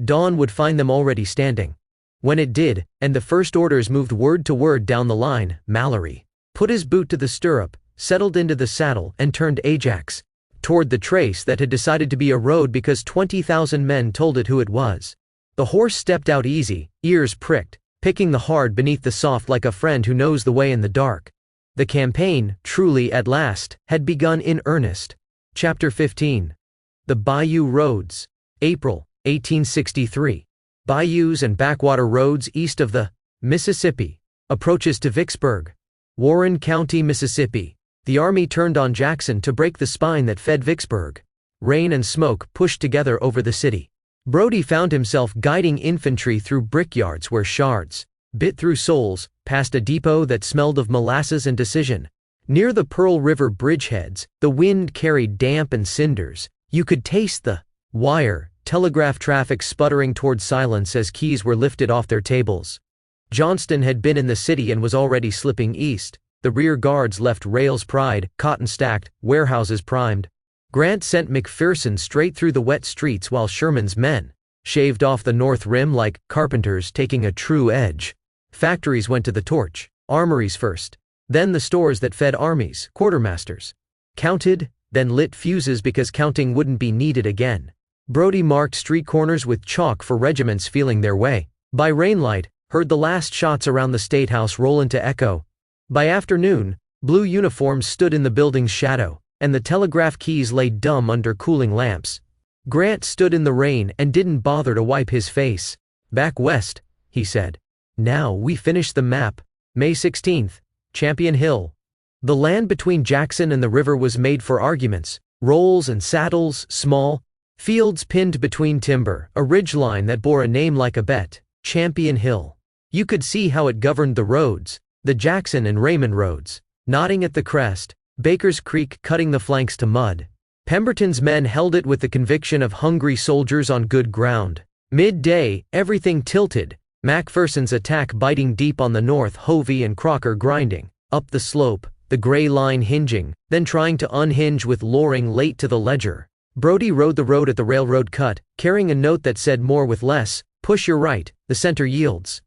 Dawn would find them already standing. When it did, and the first orders moved word to word down the line, Mallory put his boot to the stirrup, settled into the saddle, and turned Ajax toward the trace that had decided to be a road because 20,000 men told it who it was. The horse stepped out easy, ears pricked, picking the hard beneath the soft like a friend who knows the way in the dark. The campaign, truly at last, had begun in earnest. Chapter 15. The Bayou Roads. April, 1863. Bayous and backwater roads east of the Mississippi. Approaches to Vicksburg. Warren County, Mississippi. The army turned on Jackson to break the spine that fed Vicksburg. Rain and smoke pushed together over the city. Brodie found himself guiding infantry through brickyards where shards bit through soles, past a depot that smelled of molasses and decision. Near the Pearl River bridgeheads, the wind carried damp and cinders. You could taste the wire telegraph traffic sputtering toward silence as keys were lifted off their tables. Johnston had been in the city and was already slipping east. The rear guards left rails pried, cotton stacked, warehouses primed. Grant sent McPherson straight through the wet streets while Sherman's men shaved off the north rim like carpenters taking a true edge. Factories went to the torch, armories first, then the stores that fed armies, quartermasters. Counted, then lit fuses because counting wouldn't be needed again. Brodie marked street corners with chalk for regiments feeling their way. By rainlight, heard the last shots around the State House roll into echo. By afternoon, blue uniforms stood in the building's shadow, and the telegraph keys lay dumb under cooling lamps. Grant stood in the rain and didn't bother to wipe his face. "Back west," he said. "Now we finish the map. May 16th, Champion Hill." The land between Jackson and the river was made for arguments, rolls and saddles, small fields pinned between timber, a ridgeline that bore a name like a bet, Champion Hill. You could see how it governed the roads, the Jackson and Raymond roads, nodding at the crest, Baker's Creek cutting the flanks to mud. Pemberton's men held it with the conviction of hungry soldiers on good ground. Midday, everything tilted, McPherson's attack biting deep on the north, Hovey and Crocker grinding up the slope, the gray line hinging, then trying to unhinge with Loring late to the ledger. Brodie rode the road at the railroad cut, carrying a note that said more with less, push your right, the center yields.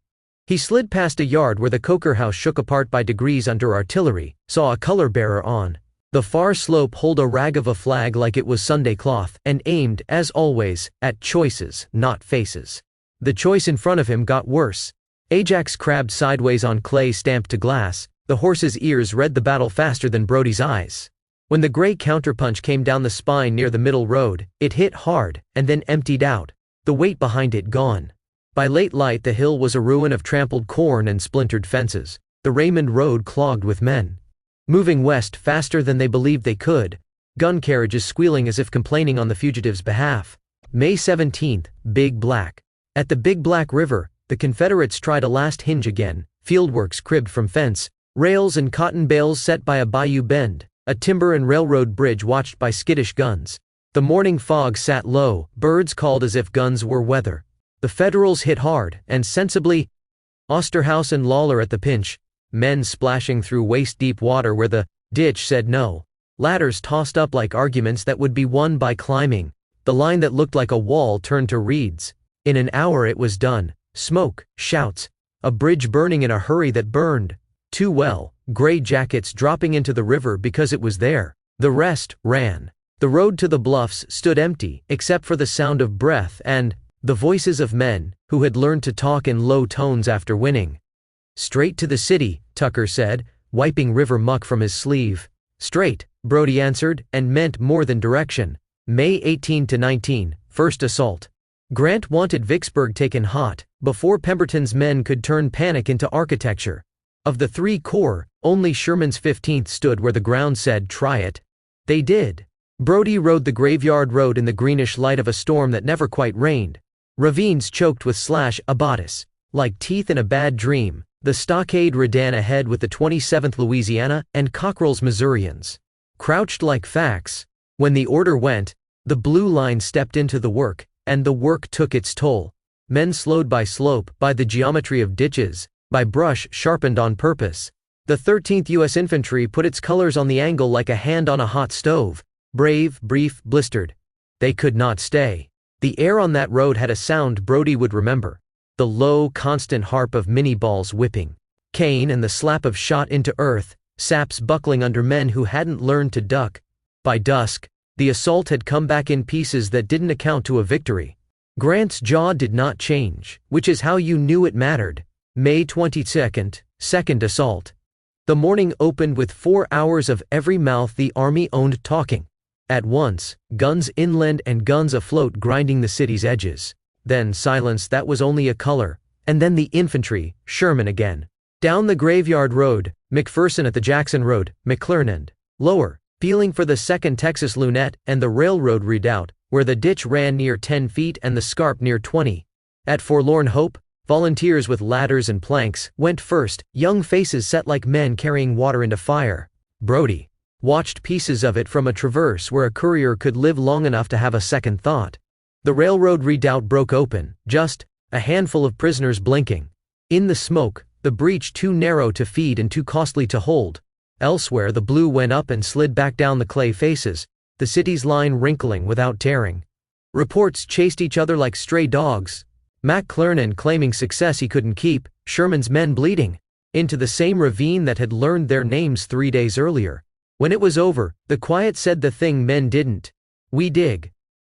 He slid past a yard where the Coker house shook apart by degrees under artillery, saw a color bearer on the far slope hold a rag of a flag like it was Sunday cloth, and aimed, as always, at choices, not faces. The choice in front of him got worse. Ajax crabbed sideways on clay stamped to glass. The horse's ears read the battle faster than Brodie's eyes. When the gray counterpunch came down the spine near the middle road, it hit hard, and then emptied out, the weight behind it gone. By late light the hill was a ruin of trampled corn and splintered fences, the Raymond road clogged with men moving west faster than they believed they could, gun carriages squealing as if complaining on the fugitives' behalf. May 17th, Big Black. At the Big Black River, the Confederates tried a last hinge again, fieldworks cribbed from fence, rails and cotton bales set by a bayou bend, a timber and railroad bridge watched by skittish guns. The morning fog sat low, birds called as if guns were weather. The Federals hit hard, and sensibly. Osterhaus and Lawler at the pinch, men splashing through waist-deep water where the ditch said no. Ladders tossed up like arguments that would be won by climbing. The line that looked like a wall turned to reeds. In an hour it was done. Smoke, shouts, a bridge burning in a hurry that burned too well, gray jackets dropping into the river because it was there. The rest ran. The road to the bluffs stood empty, except for the sound of breath and the voices of men who had learned to talk in low tones after winning. "Straight to the city," Tucker said, wiping river muck from his sleeve. "Straight," Brodie answered, and meant more than direction. May 18 to 19, first assault. Grant wanted Vicksburg taken hot, before Pemberton's men could turn panic into architecture. Of the three corps, only Sherman's 15th stood where the ground said try it. They did. Brodie rode the graveyard road in the greenish light of a storm that never quite rained. Ravines choked with slash abatis. Like teeth in a bad dream, The stockade Redan ahead with the 27th Louisiana and Cockrell's Missourians. Crouched like facts. When the order went, the blue line stepped into the work, and the work took its toll. Men slowed by slope, by the geometry of ditches, by brush sharpened on purpose. The 13th U.S. Infantry put its colors on the angle like a hand on a hot stove. Brave, brief, blistered. They could not stay. The air on that road had a sound Brody would remember. The low, constant harp of mini-balls whipping. Cane and the slap of shot into earth, saps buckling under men who hadn't learned to duck. By dusk, the assault had come back in pieces that didn't account to a victory. Grant's jaw did not change, which is how you knew it mattered. May 22nd, Second Assault. The morning opened with 4 hours of every mouth the Army owned talking. At once, guns inland and guns afloat grinding the city's edges. Then silence that was only a color, and then the infantry, Sherman again. Down the Graveyard Road, McPherson at the Jackson Road, McClernand and lower, feeling for the 2nd Texas Lunette and the railroad redoubt, where the ditch ran near 10 feet and the scarp near 20. At Forlorn Hope, volunteers with ladders and planks went first, young faces set like men carrying water into fire. Brody watched pieces of it from a traverse where a courier could live long enough to have a second thought. The railroad redoubt broke open, just a handful of prisoners blinking. In the smoke, the breach too narrow to feed and too costly to hold. Elsewhere the blue went up and slid back down the clay faces, the city's line wrinkling without tearing. Reports chased each other like stray dogs. McClernand claiming success he couldn't keep, Sherman's men bleeding into the same ravine that had learned their names 3 days earlier. When it was over, the quiet said the thing men didn't. We dig.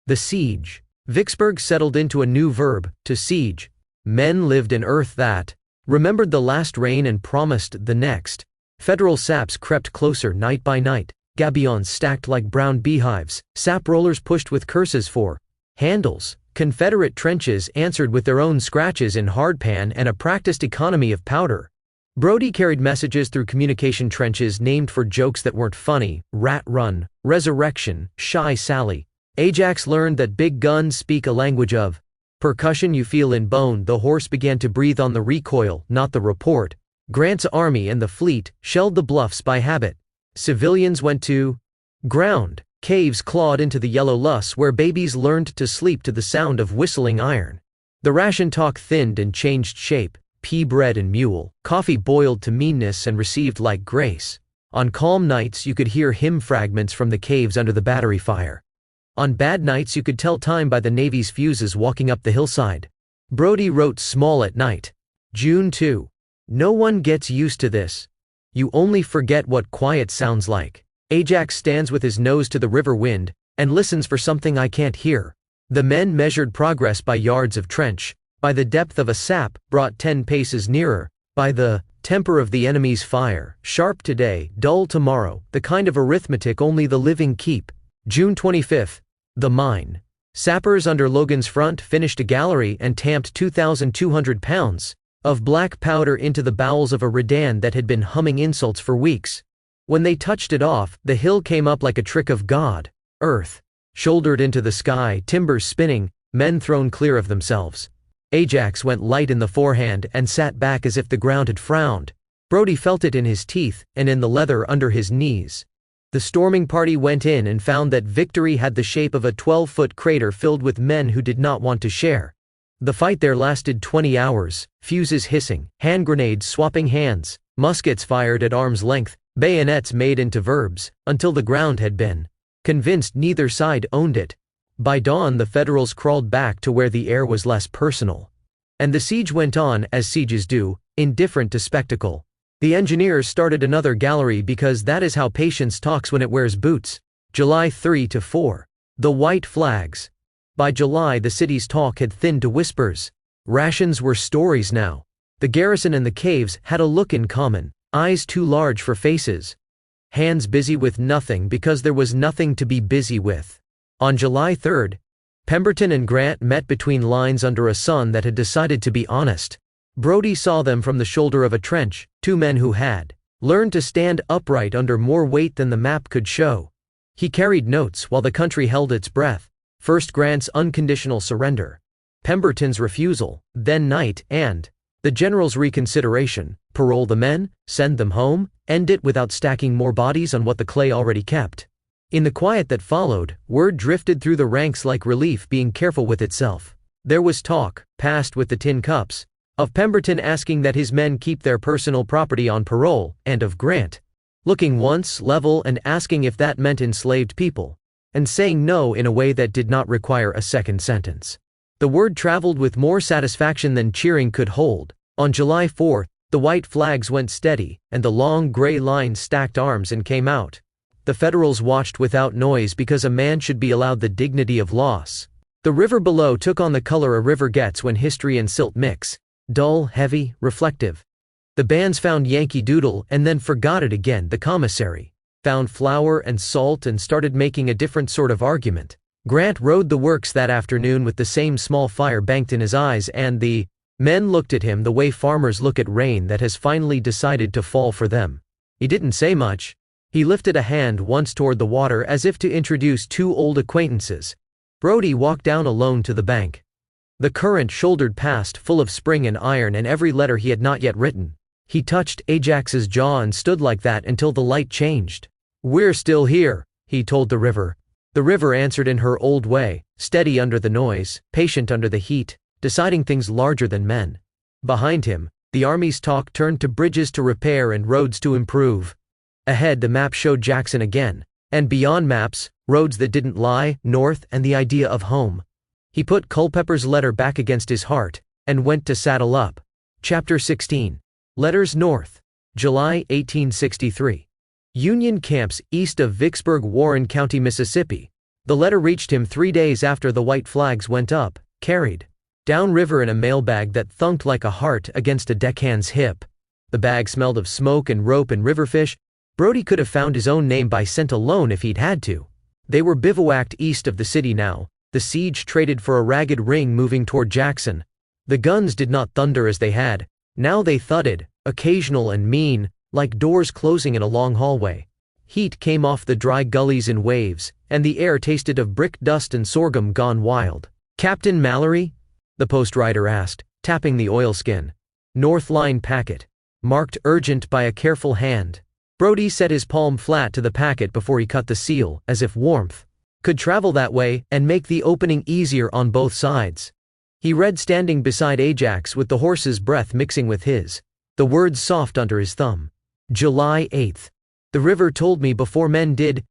The siege. Vicksburg settled into a new verb, to siege. Men lived in earth that remembered the last rain and promised the next. Federal saps crept closer night by night, gabions stacked like brown beehives, sap rollers pushed with curses for handles. Confederate trenches answered with their own scratches in hardpan and a practiced economy of powder. Brody carried messages through communication trenches named for jokes that weren't funny: Rat Run, Resurrection, Shy Sally. Ajax learned that big guns speak a language of percussion you feel in bone. The horse began to breathe on the recoil, not the report. Grant's army and the fleet shelled the bluffs by habit. Civilians went to ground. Caves clawed into the yellow loess where babies learned to sleep to the sound of whistling iron. The ration talk thinned and changed shape. Pea bread and mule. Coffee boiled to meanness and received like grace. On calm nights you could hear hymn fragments from the caves under the battery fire. On bad nights you could tell time by the Navy's fuses walking up the hillside. Brody wrote small at night. June 2. No one gets used to this. You only forget what quiet sounds like. Ajax stands with his nose to the river wind and listens for something I can't hear. The men measured progress by yards of trench, by the depth of a sap brought 10 paces nearer, by the temper of the enemy's fire, sharp today, dull tomorrow, the kind of arithmetic only the living keep. June 25. The mine. Sappers under Logan's Front finished a gallery and tamped 2,200 pounds of black powder into the bowels of a Redan that had been humming insults for weeks. When they touched it off, the hill came up like a trick of God. Earth shouldered into the sky, timbers spinning, men thrown clear of themselves. Ajax went light in the forehand and sat back as if the ground had frowned. Brody felt it in his teeth and in the leather under his knees. The storming party went in and found that victory had the shape of a 12-foot crater filled with men who did not want to share. The fight there lasted 20 hours, fuses hissing, hand grenades swapping hands, muskets fired at arm's length, bayonets made into verbs, until the ground had been convinced neither side owned it. By dawn the Federals crawled back to where the air was less personal. And the siege went on, as sieges do, indifferent to spectacle. The engineers started another gallery because that is how patience talks when it wears boots. July 3–4. The white flags. By July the city's talk had thinned to whispers. Rations were stories now. The garrison and the caves had a look in common, eyes too large for faces. Hands busy with nothing because there was nothing to be busy with. On July 3, Pemberton and Grant met between lines under a sun that had decided to be honest. Brody saw them from the shoulder of a trench, two men who had learned to stand upright under more weight than the map could show. He carried notes while the country held its breath. First Grant's unconditional surrender, Pemberton's refusal, then night, and The general's reconsideration: parole the men, send them home, end it without stacking more bodies on what the clay already kept. In the quiet that followed, word drifted through the ranks like relief being careful with itself. There was talk, passed with the tin cups, of Pemberton asking that his men keep their personal property on parole, and of Grant looking once level and asking if that meant enslaved people, and saying no in a way that did not require a second sentence. The word traveled with more satisfaction than cheering could hold. On July 4th, the white flags went steady, and the long gray lines stacked arms and came out. The Federals watched without noise because a man should be allowed the dignity of loss. The river below took on the color a river gets when history and silt mix: dull, heavy, reflective. The bands found Yankee Doodle and then forgot it again. The commissary found flour and salt and started making a different sort of argument. Grant rode the works that afternoon with the same small fire banked in his eyes, and the men looked at him the way farmers look at rain that has finally decided to fall for them. He didn't say much. He lifted a hand once toward the water as if to introduce two old acquaintances. Brody walked down alone to the bank. The current shouldered past, full of spring and iron and every letter he had not yet written. He touched Ajax's jaw and stood like that until the light changed. "We're still here," he told the river. The river answered in her old way, steady under the noise, patient under the heat, deciding things larger than men. Behind him, the Army's talk turned to bridges to repair and roads to improve. Ahead, the map showed Jackson again, and beyond maps, roads that didn't lie, north, and the idea of home. He put Culpepper's letter back against his heart, and went to saddle up. Chapter 16. Letters North. July 1863. Union camps east of Vicksburg, Warren County, Mississippi. The letter reached him 3 days after the white flags went up, carried downriver in a mailbag that thunked like a heart against a deckhand's hip. The bag smelled of smoke and rope and riverfish. Brody could have found his own name by scent alone if he'd had to. They were bivouacked east of the city now, the siege traded for a ragged ring moving toward Jackson. The guns did not thunder as they had. Now they thudded, occasional and mean, like doors closing in a long hallway. Heat came off the dry gullies in waves, and the air tasted of brick dust and sorghum gone wild. "Captain Mallory?" the post rider asked, tapping the oilskin. "North Line packet. Marked urgent by a careful hand." Brody set his palm flat to the packet before he cut the seal, as if warmth could travel that way and make the opening easier on both sides. He read standing beside Ajax with the horse's breath mixing with his, the words soft under his thumb. July 8th. The river told me before men did.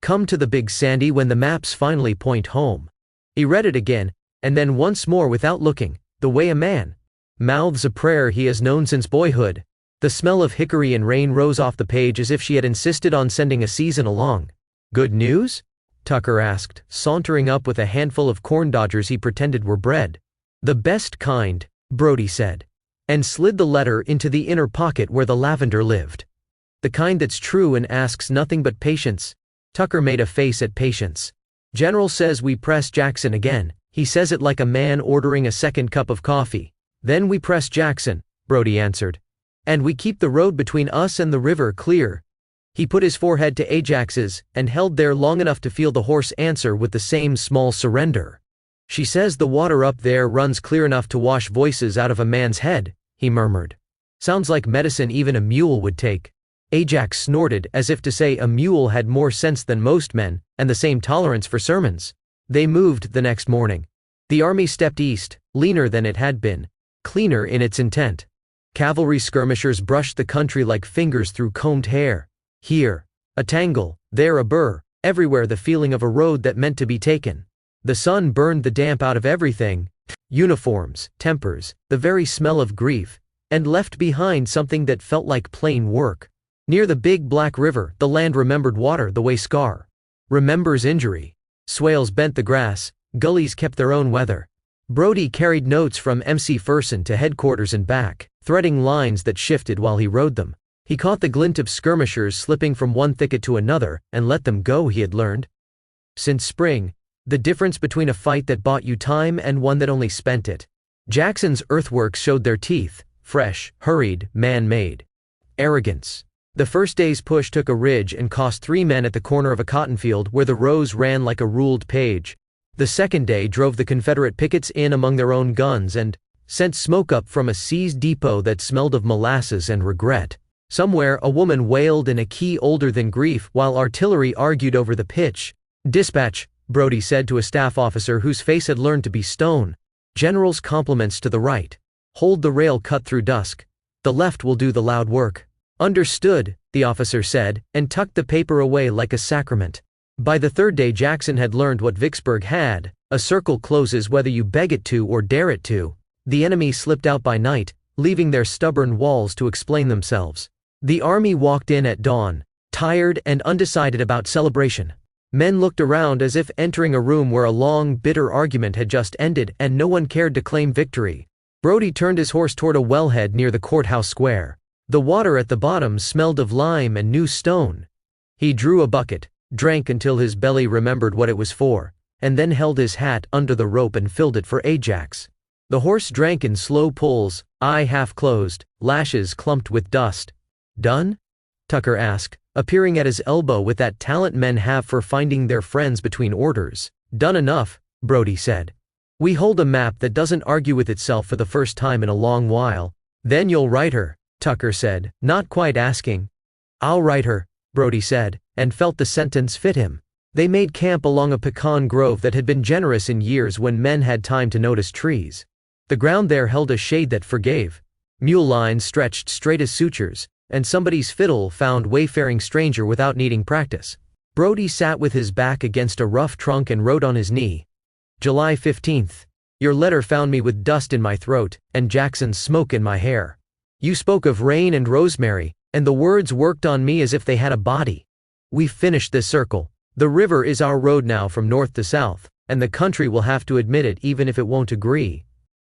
Come to the Big Sandy when the maps finally point home. He read it again, and then once more without looking, the way a man mouths a prayer he has known since boyhood. The smell of hickory and rain rose off the page as if she had insisted on sending a season along. "Good news?" Tucker asked, sauntering up with a handful of corn dodgers he pretended were bread. "The best kind," Brody said, and slid the letter into the inner pocket where the lavender lived. "The kind that's true and asks nothing but patience." Tucker made a face at Patience. "General says we press Jackson again. He says it like a man ordering a second cup of coffee. Then we press Jackson," Brody answered. "And we keep the road between us and the river clear." He put his forehead to Ajax's, and held there long enough to feel the horse answer with the same small surrender. "She says the water up there runs clear enough to wash voices out of a man's head," he murmured. "Sounds like medicine even a mule would take." Ajax snorted as if to say a mule had more sense than most men, and the same tolerance for sermons. They moved the next morning. The army stepped east, leaner than it had been, cleaner in its intent. Cavalry skirmishers brushed the country like fingers through combed hair. Here, a tangle, there a burr, everywhere the feeling of a road that meant to be taken. The sun burned the damp out of everything, uniforms, tempers, the very smell of grief, and left behind something that felt like plain work. Near the big black river, the land remembered water the way Scar remembers injury. Swales bent the grass, gullies kept their own weather. Brody carried notes from MC Ferson to headquarters and back, threading lines that shifted while he rode them. He caught the glint of skirmishers slipping from one thicket to another, and let them go, he had learned. Since spring, the difference between a fight that bought you time and one that only spent it. Jackson's earthworks showed their teeth, fresh, hurried, man-made. Arrogance. The first day's push took a ridge and cost 3 men at the corner of a cotton field where the rows ran like a ruled page. The second day drove the Confederate pickets in among their own guns, and sent smoke up from a seized depot that smelled of molasses and regret. Somewhere a woman wailed in a key older than grief while artillery argued over the pitch. "Dispatch," Brody said to a staff officer whose face had learned to be stone. "General's compliments to the right. Hold the rail cut through dusk. The left will do the loud work." "Understood," the officer said, and tucked the paper away like a sacrament. By the third day Jackson had learned what Vicksburg had: a circle closes whether you beg it to or dare it to. The enemy slipped out by night, leaving their stubborn walls to explain themselves. The army walked in at dawn, tired and undecided about celebration. Men looked around as if entering a room where a long, bitter argument had just ended and no one cared to claim victory. Brody turned his horse toward a wellhead near the courthouse square. The water at the bottom smelled of lime and new stone. He drew a bucket, drank until his belly remembered what it was for, and then held his hat under the rope and filled it for Ajax. The horse drank in slow pulls, eye half closed, lashes clumped with dust. "Done?" Tucker asked, appearing at his elbow with that talent men have for finding their friends between orders. "Done enough," Brody said. "We hold a map that doesn't argue with itself for the first time in a long while." "Then you'll write her," Tucker said, not quite asking. "I'll write her," Brody said, and felt the sentence fit him. They made camp along a pecan grove that had been generous in years when men had time to notice trees. The ground there held a shade that forgave. Mule lines stretched straight as sutures, and somebody's fiddle found wayfaring stranger without needing practice. Brody sat with his back against a rough trunk and wrote on his knee. July 15th. Your letter found me with dust in my throat, and Jackson's smoke in my hair. You spoke of rain and rosemary, and the words worked on me as if they had a body. We finished this circle. The river is our road now from north to south, and the country will have to admit it even if it won't agree.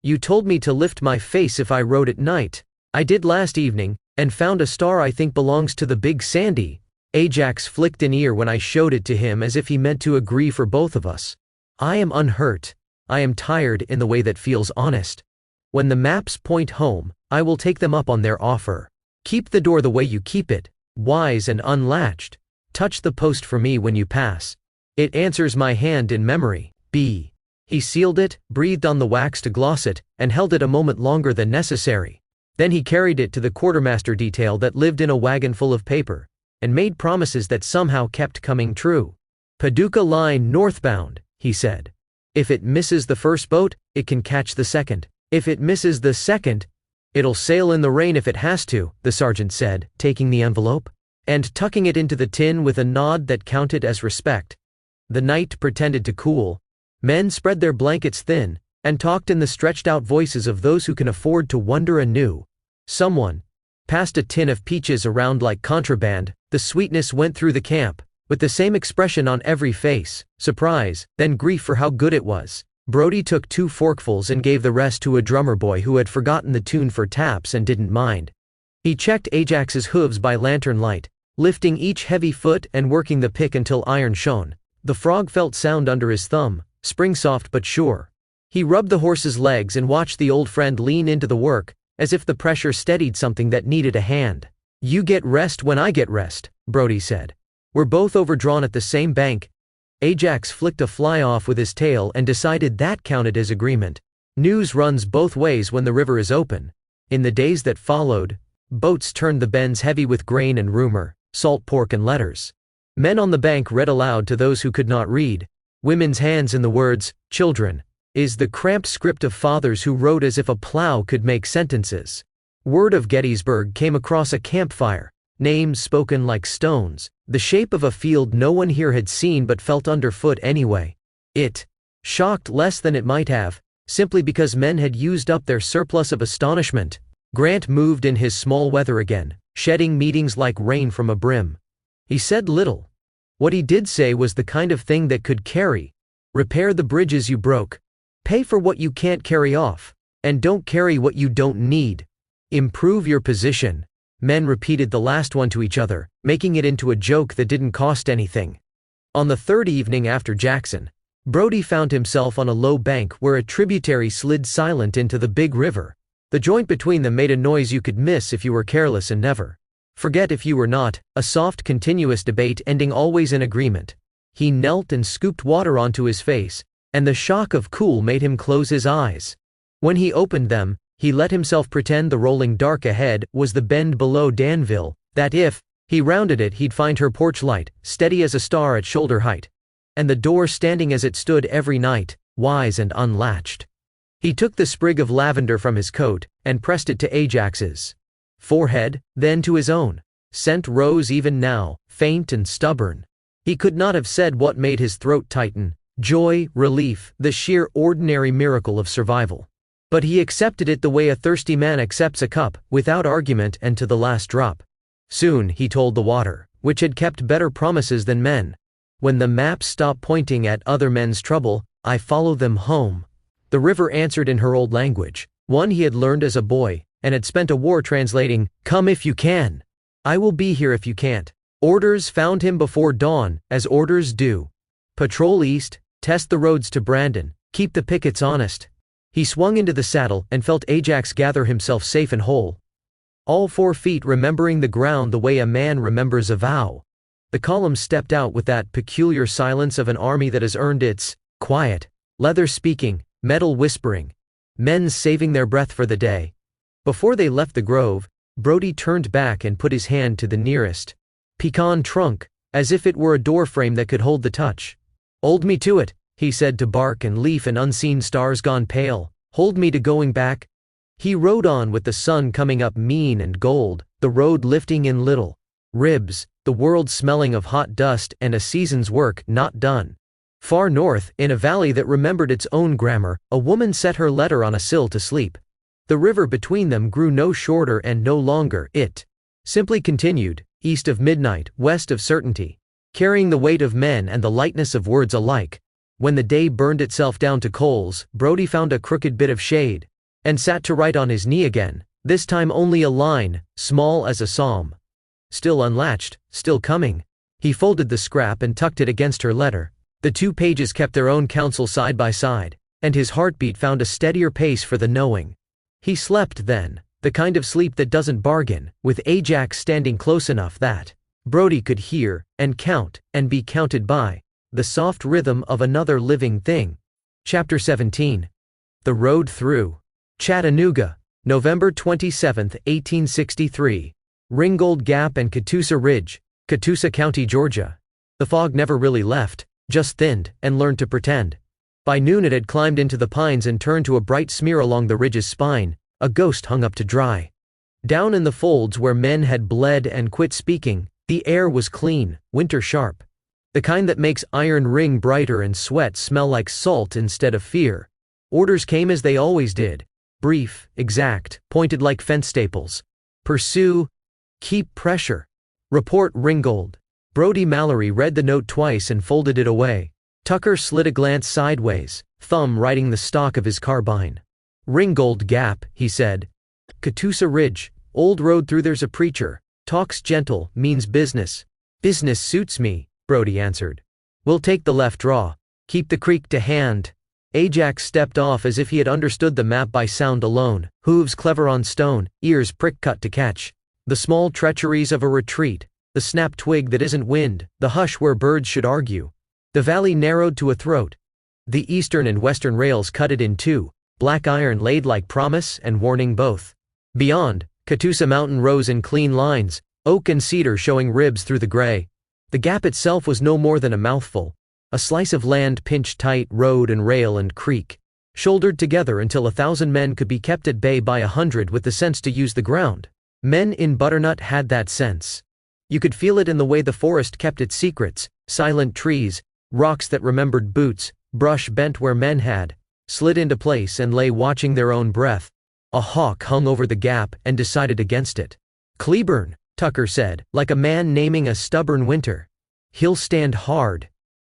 You told me to lift my face if I rode at night. I did last evening, and found a star I think belongs to the Big Sandy. Ajax flicked an ear when I showed it to him as if he meant to agree for both of us. I am unhurt. I am tired in the way that feels honest. When the maps point home, I will take them up on their offer. Keep the door the way you keep it, wise and unlatched. Touch the post for me when you pass. It answers my hand in memory. B. He sealed it, breathed on the wax to gloss it, and held it a moment longer than necessary. Then he carried it to the quartermaster detail that lived in a wagon full of paper, and made promises that somehow kept coming true. Paducah line northbound, he said. If it misses the first boat, it can catch the second. If it misses the second, it'll sail in the rain if it has to, the sergeant said, taking the envelope and tucking it into the tin with a nod that counted as respect. The night pretended to cool. Men spread their blankets thin, and talked in the stretched-out voices of those who can afford to wonder anew. Someone passed a tin of peaches around like contraband. The sweetness went through the camp, with the same expression on every face, surprise, then grief for how good it was. Brody took 2 forkfuls and gave the rest to a drummer boy who had forgotten the tune for taps and didn't mind. He checked Ajax's hooves by lantern light, lifting each heavy foot and working the pick until iron shone. The frog felt sound under his thumb, spring-soft but sure. He rubbed the horse's legs and watched the old friend lean into the work, as if the pressure steadied something that needed a hand. You get rest when I get rest, Brody said. We're both overdrawn at the same bank. Ajax flicked a fly off with his tail and decided that counted as agreement. News runs both ways when the river is open. In the days that followed, boats turned the bends heavy with grain and rumor, salt pork and letters. Men on the bank read aloud to those who could not read. Women's hands in the words, children, is the cramped script of fathers who wrote as if a plow could make sentences. Word of Gettysburg came across a campfire, names spoken like stones, the shape of a field no one here had seen but felt underfoot anyway. It shocked less than it might have, simply because men had used up their surplus of astonishment. Grant moved in his small weather again, shedding meetings like rain from a brim. He said little. What he did say was the kind of thing that could carry. Repair the bridges you broke. Pay for what you can't carry off. And don't carry what you don't need. Improve your position. Men repeated the last one to each other, making it into a joke that didn't cost anything. On the third evening after Jackson, Brody found himself on a low bank where a tributary slid silent into the big river. The joint between them made a noise you could miss if you were careless and never forget if you were not, a soft continuous debate ending always in agreement. He knelt and scooped water onto his face, and the shock of cool made him close his eyes. When he opened them, he let himself pretend the rolling dark ahead was the bend below Danville, that if he rounded it he'd find her porch light, steady as a star at shoulder height. And the door standing as it stood every night, wise and unlatched. He took the sprig of lavender from his coat, and pressed it to Ajax's forehead, then to his own. Scent rose even now, faint and stubborn. He could not have said what made his throat tighten: joy, relief, the sheer ordinary miracle of survival. But he accepted it the way a thirsty man accepts a cup, without argument and to the last drop. Soon, he told the water, which had kept better promises than men, when the maps stop pointing at other men's trouble, I follow them home. The river answered in her old language, one he had learned as a boy, and had spent a war translating, "Come if you can. I will be here if you can't." Orders found him before dawn, as orders do. Patrol east, test the roads to Brandon, keep the pickets honest. He swung into the saddle and felt Ajax gather himself safe and whole. All 4 feet remembering the ground the way a man remembers a vow. The column stepped out with that peculiar silence of an army that has earned its quiet. Leather speaking, metal whispering. Men saving their breath for the day. Before they left the grove, Brody turned back and put his hand to the nearest pecan trunk, as if it were a doorframe that could hold the touch. "Hold me to it," he said to bark and leaf and unseen stars gone pale. "Hold me to going back." He rode on with the sun coming up mean and gold, the road lifting in little ribs, the world smelling of hot dust and a season's work not done. Far north, in a valley that remembered its own grammar, a woman set her letter on a sill to sleep. The river between them grew no shorter and no longer, it simply continued, east of midnight, west of certainty, carrying the weight of men and the lightness of words alike. When the day burned itself down to coals, Brody found a crooked bit of shade, and sat to write on his knee again, this time only a line, small as a psalm. Still unlatched, still coming. He folded the scrap and tucked it against her letter. The 2 pages kept their own counsel side by side, and his heartbeat found a steadier pace for the knowing. He slept then, the kind of sleep that doesn't bargain, with Ajax standing close enough that Brody could hear, and count, and be counted by, the soft rhythm of another living thing. Chapter 17. The Road Through. Chattanooga, November 27, 1863. Ringgold Gap and Catoosa Ridge, Catoosa County, Georgia. The fog never really left, just thinned, and learned to pretend. By noon it had climbed into the pines and turned to a bright smear along the ridge's spine, a ghost hung up to dry. Down in the folds where men had bled and quit speaking, the air was clean, winter sharp. The kind that makes iron ring brighter and sweat smell like salt instead of fear. Orders came as they always did. Brief, exact, pointed like fence staples. Pursue. Keep pressure. Report Ringgold. Brody Mallory read the note twice and folded it away. Tucker slid a glance sideways, thumb riding the stock of his carbine. Ringgold Gap, he said. Catoosa Ridge, old road through, there's a preacher. Talks gentle, means business. Business suits me, Brody answered. We'll take the left draw. Keep the creek to hand. Ajax stepped off as if he had understood the map by sound alone, hooves clever on stone, ears prick cut to catch. The small treacheries of a retreat, the snap twig that isn't wind, the hush where birds should argue. The valley narrowed to a throat. The eastern and western rails cut it in two, black iron laid like promise and warning both. Beyond, Catoosa Mountain rose in clean lines, oak and cedar showing ribs through the gray. The gap itself was no more than a mouthful, a slice of land pinched tight, road and rail and creek, shouldered together until 1,000 men could be kept at bay by 100 with the sense to use the ground. Men in Butternut had that sense. You could feel it in the way the forest kept its secrets, silent trees, rocks that remembered boots, brush bent where men had, slid into place and lay watching their own breath. A hawk hung over the gap and decided against it. Cleburne, Tucker said, like a man naming a stubborn winter. He'll stand hard.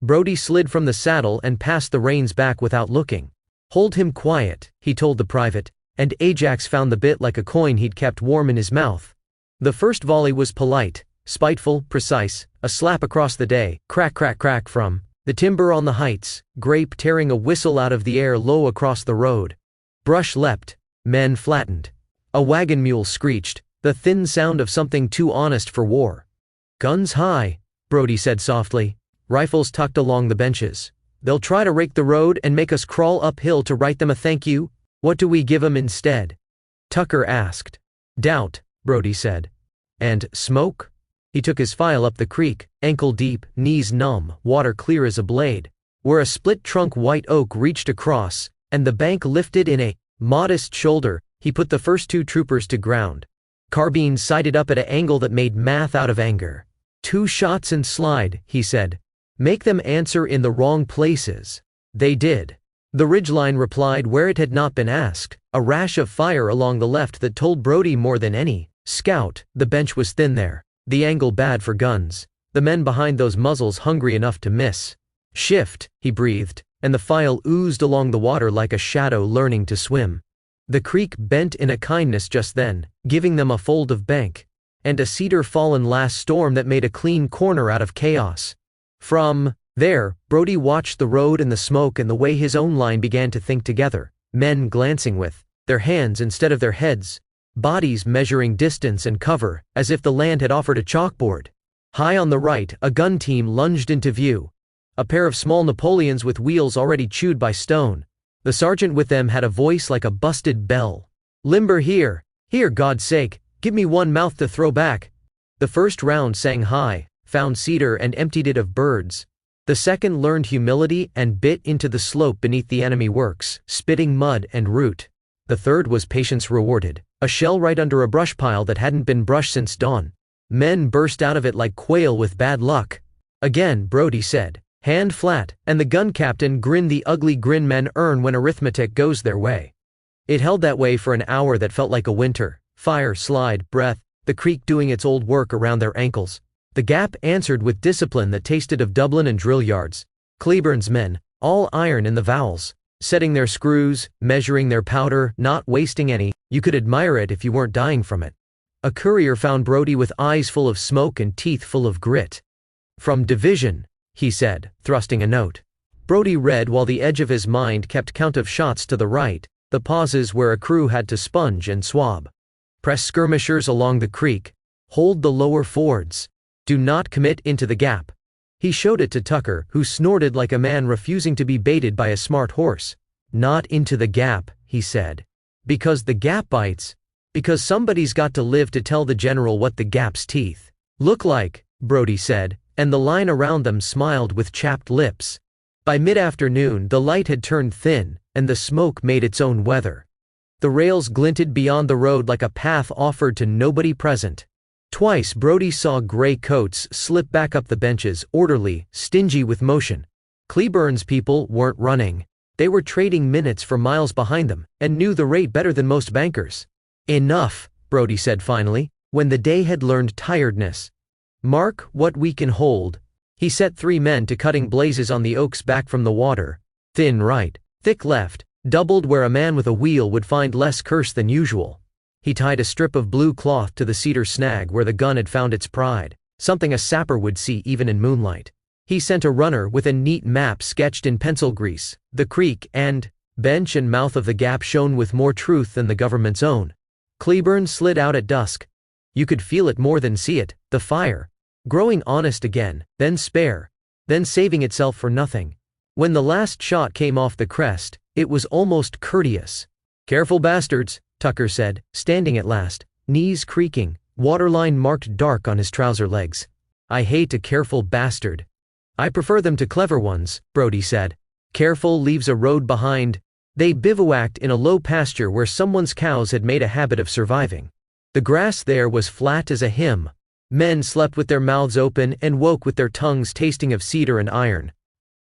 Brody slid from the saddle and passed the reins back without looking. Hold him quiet, he told the private, and Ajax found the bit like a coin he'd kept warm in his mouth. The first volley was polite, spiteful, precise, a slap across the day, crack crack crack from the timber on the heights, grape tearing a whistle out of the air low across the road. Brush leapt, men flattened. A wagon mule screeched, the thin sound of something too honest for war. Guns high, Brody said softly, rifles tucked along the benches. They'll try to rake the road and make us crawl uphill to write them a thank you. What do we give 'em instead? Tucker asked. Doubt, Brody said. And smoke? He took his file up the creek, ankle deep, knees numb, water clear as a blade, where a split-trunk white oak reached across, and the bank lifted in a modest shoulder. He put the first 2 troopers to ground. Carbine sighted up at an angle that made math out of anger. 2 shots and slide, he said. Make them answer in the wrong places. They did. The ridgeline replied where it had not been asked, a rash of fire along the left that told Brody more than any scout. The bench was thin there, the angle bad for guns, the men behind those muzzles hungry enough to miss. Shift, he breathed, and the file oozed along the water like a shadow learning to swim. The creek bent in a kindness just then, giving them a fold of bank, and a cedar fallen last storm that made a clean corner out of chaos. From there, Brody watched the road and the smoke and the way his own line began to think together, men glancing with their hands instead of their heads, bodies measuring distance and cover, as if the land had offered a chalkboard. High on the right, a gun team lunged into view. A pair of small Napoleons with wheels already chewed by stone. The sergeant with them had a voice like a busted bell. Limber here, God's sake, give me one mouth to throw back. The first round sang high, found cedar and emptied it of birds. The second learned humility and bit into the slope beneath the enemy works, spitting mud and root. The third was patience rewarded, a shell right under a brush pile that hadn't been brushed since dawn. Men burst out of it like quail with bad luck. Again, Brody said, hand flat, and the gun captain grinned the ugly grin men earn when arithmetic goes their way. It held that way for an hour that felt like a winter. Fire, slide, breath, the creek doing its old work around their ankles. The Gap answered with discipline that tasted of Dublin and drill yards. Cleburne's men, all iron in the vowels, setting their screws, measuring their powder, not wasting any. You could admire it if you weren't dying from it. A courier found Brody with eyes full of smoke and teeth full of grit. From division, he said, thrusting a note. Brody read while the edge of his mind kept count of shots to the right, the pauses where a crew had to sponge and swab. Press skirmishers along the creek. Hold the lower fords. Do not commit into the gap. He showed it to Tucker, who snorted like a man refusing to be baited by a smart horse. Not into the gap, he said. Because the gap bites. Because somebody's got to live to tell the general what the gap's teeth look like, Brody said, and the line around them smiled with chapped lips. By mid-afternoon the light had turned thin, and the smoke made its own weather. The rails glinted beyond the road like a path offered to nobody present. Twice Brody saw gray coats slip back up the benches, orderly, stingy with motion. Cleburne's people weren't running. They were trading minutes for miles behind them, and knew the rate better than most bankers. Enough, Brody said finally, when the day had learned tiredness. Mark what we can hold. He set 3 men to cutting blazes on the oaks back from the water. Thin right, thick left, doubled where a man with a wheel would find less curse than usual. He tied a strip of blue cloth to the cedar snag where the gun had found its pride, something a sapper would see even in moonlight. He sent a runner with a neat map sketched in pencil grease. The creek and bench and mouth of the gap shone with more truth than the government's own. Cleburne slid out at dusk. You could feel it more than see it, the fire. Growing honest again, then spare, then saving itself for nothing. When the last shot came off the crest, it was almost courteous. Careful bastards, Tucker said, standing at last, knees creaking, waterline marked dark on his trouser legs. I hate a careful bastard. I prefer them to clever ones, Brody said. Careful leaves a road behind. They bivouacked in a low pasture where someone's cows had made a habit of surviving. The grass there was flat as a hymn. Men slept with their mouths open and woke with their tongues tasting of cedar and iron.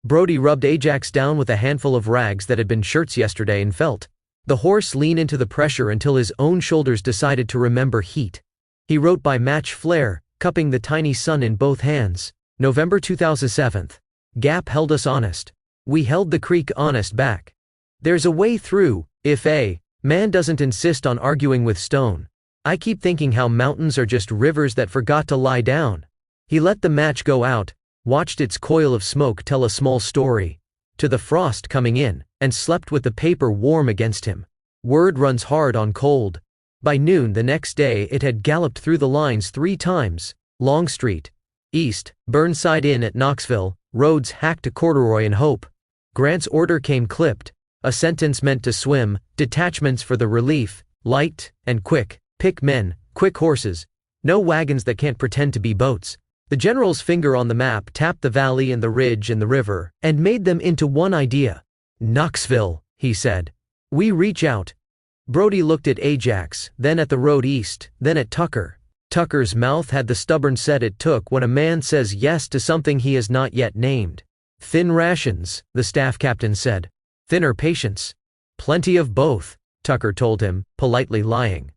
Brody rubbed Ajax down with a handful of rags that had been shirts yesterday and felt the horse lean into the pressure until his own shoulders decided to remember heat. He wrote by match flare, cupping the tiny sun in both hands. November 2007. Gap held us honest. We held the creek honest back. There's a way through, if a man doesn't insist on arguing with stone. I keep thinking how mountains are just rivers that forgot to lie down. He let the match go out, watched its coil of smoke tell a small story, to the frost coming in, and slept with the paper warm against him. Word runs hard on cold. By noon the next day it had galloped through the lines 3 times. Longstreet, East, Burnside Inn at Knoxville, roads hacked to corduroy and hope. Grant's order came clipped, A sentence meant to swim, detachments for the relief, light, and quick, pick men, quick horses. No wagons that can't pretend to be boats. The general's finger on the map tapped the valley and the ridge and the river, and made them into one idea. Knoxville, he said. We reach out. Brody looked at Ajax, then at the road east, then at Tucker. Tucker's mouth had the stubborn set it took when a man says yes to something he has not yet named. Thin rations, the staff captain said. Thinner patience. Plenty of both, Tucker told him, politely lying.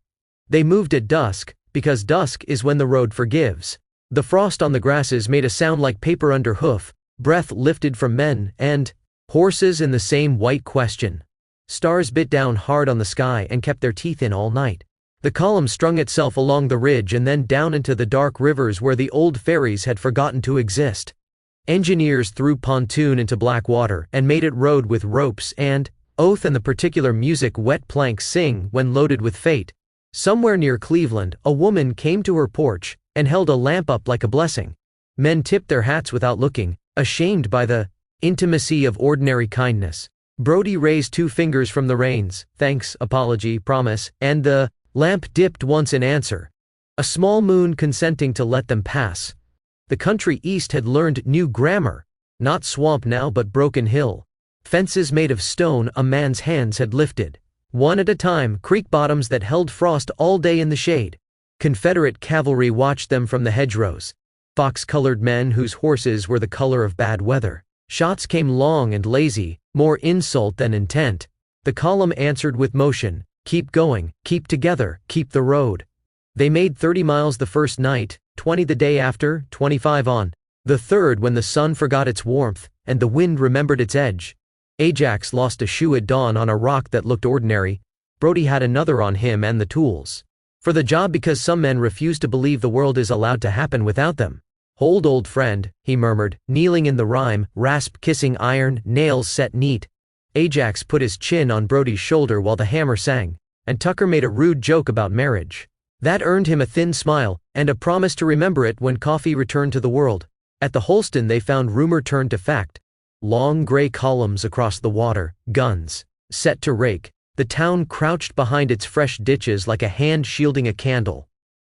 They moved at dusk, because dusk is when the road forgives. The frost on the grasses made a sound like paper under hoof, breath lifted from men, and horses in the same white question. Stars bit down hard on the sky and kept their teeth in all night. The column strung itself along the ridge and then down into the dark rivers where the old ferries had forgotten to exist. Engineers threw pontoon into black water and made it rode with ropes and oath and the particular music wet planks sing when loaded with fate. Somewhere near Cleveland, a woman came to her porch and held a lamp up like a blessing. Men tipped their hats without looking, ashamed by the intimacy of ordinary kindness. Brody raised 2 fingers from the reins, thanks, apology, promise, and the lamp dipped once in answer. A small moon consenting to let them pass. The country east had learned new grammar. Not swamp now but broken hill. Fences made of stone a man's hands had lifted. One at a time, creek bottoms that held frost all day in the shade. Confederate cavalry watched them from the hedgerows. Fox-colored men whose horses were the color of bad weather. Shots came long and lazy, more insult than intent. The column answered with motion, keep going, keep together, keep the road. They made 30 miles the first night, 20 the day after, 25 on the third when the sun forgot its warmth, and the wind remembered its edge. Ajax lost a shoe at dawn on a rock that looked ordinary. Brody had another on him and the tools for the job because some men refuse to believe the world is allowed to happen without them. Hold old friend, he murmured, kneeling in the rhyme, rasp kissing iron, nails set neat. Ajax put his chin on Brody's shoulder while the hammer sang, and Tucker made a rude joke about marriage. That earned him a thin smile, and a promise to remember it when coffee returned to the world. At the Holston they found rumor turned to fact. Long gray columns across the water, guns, set to rake. The town crouched behind its fresh ditches like a hand shielding a candle.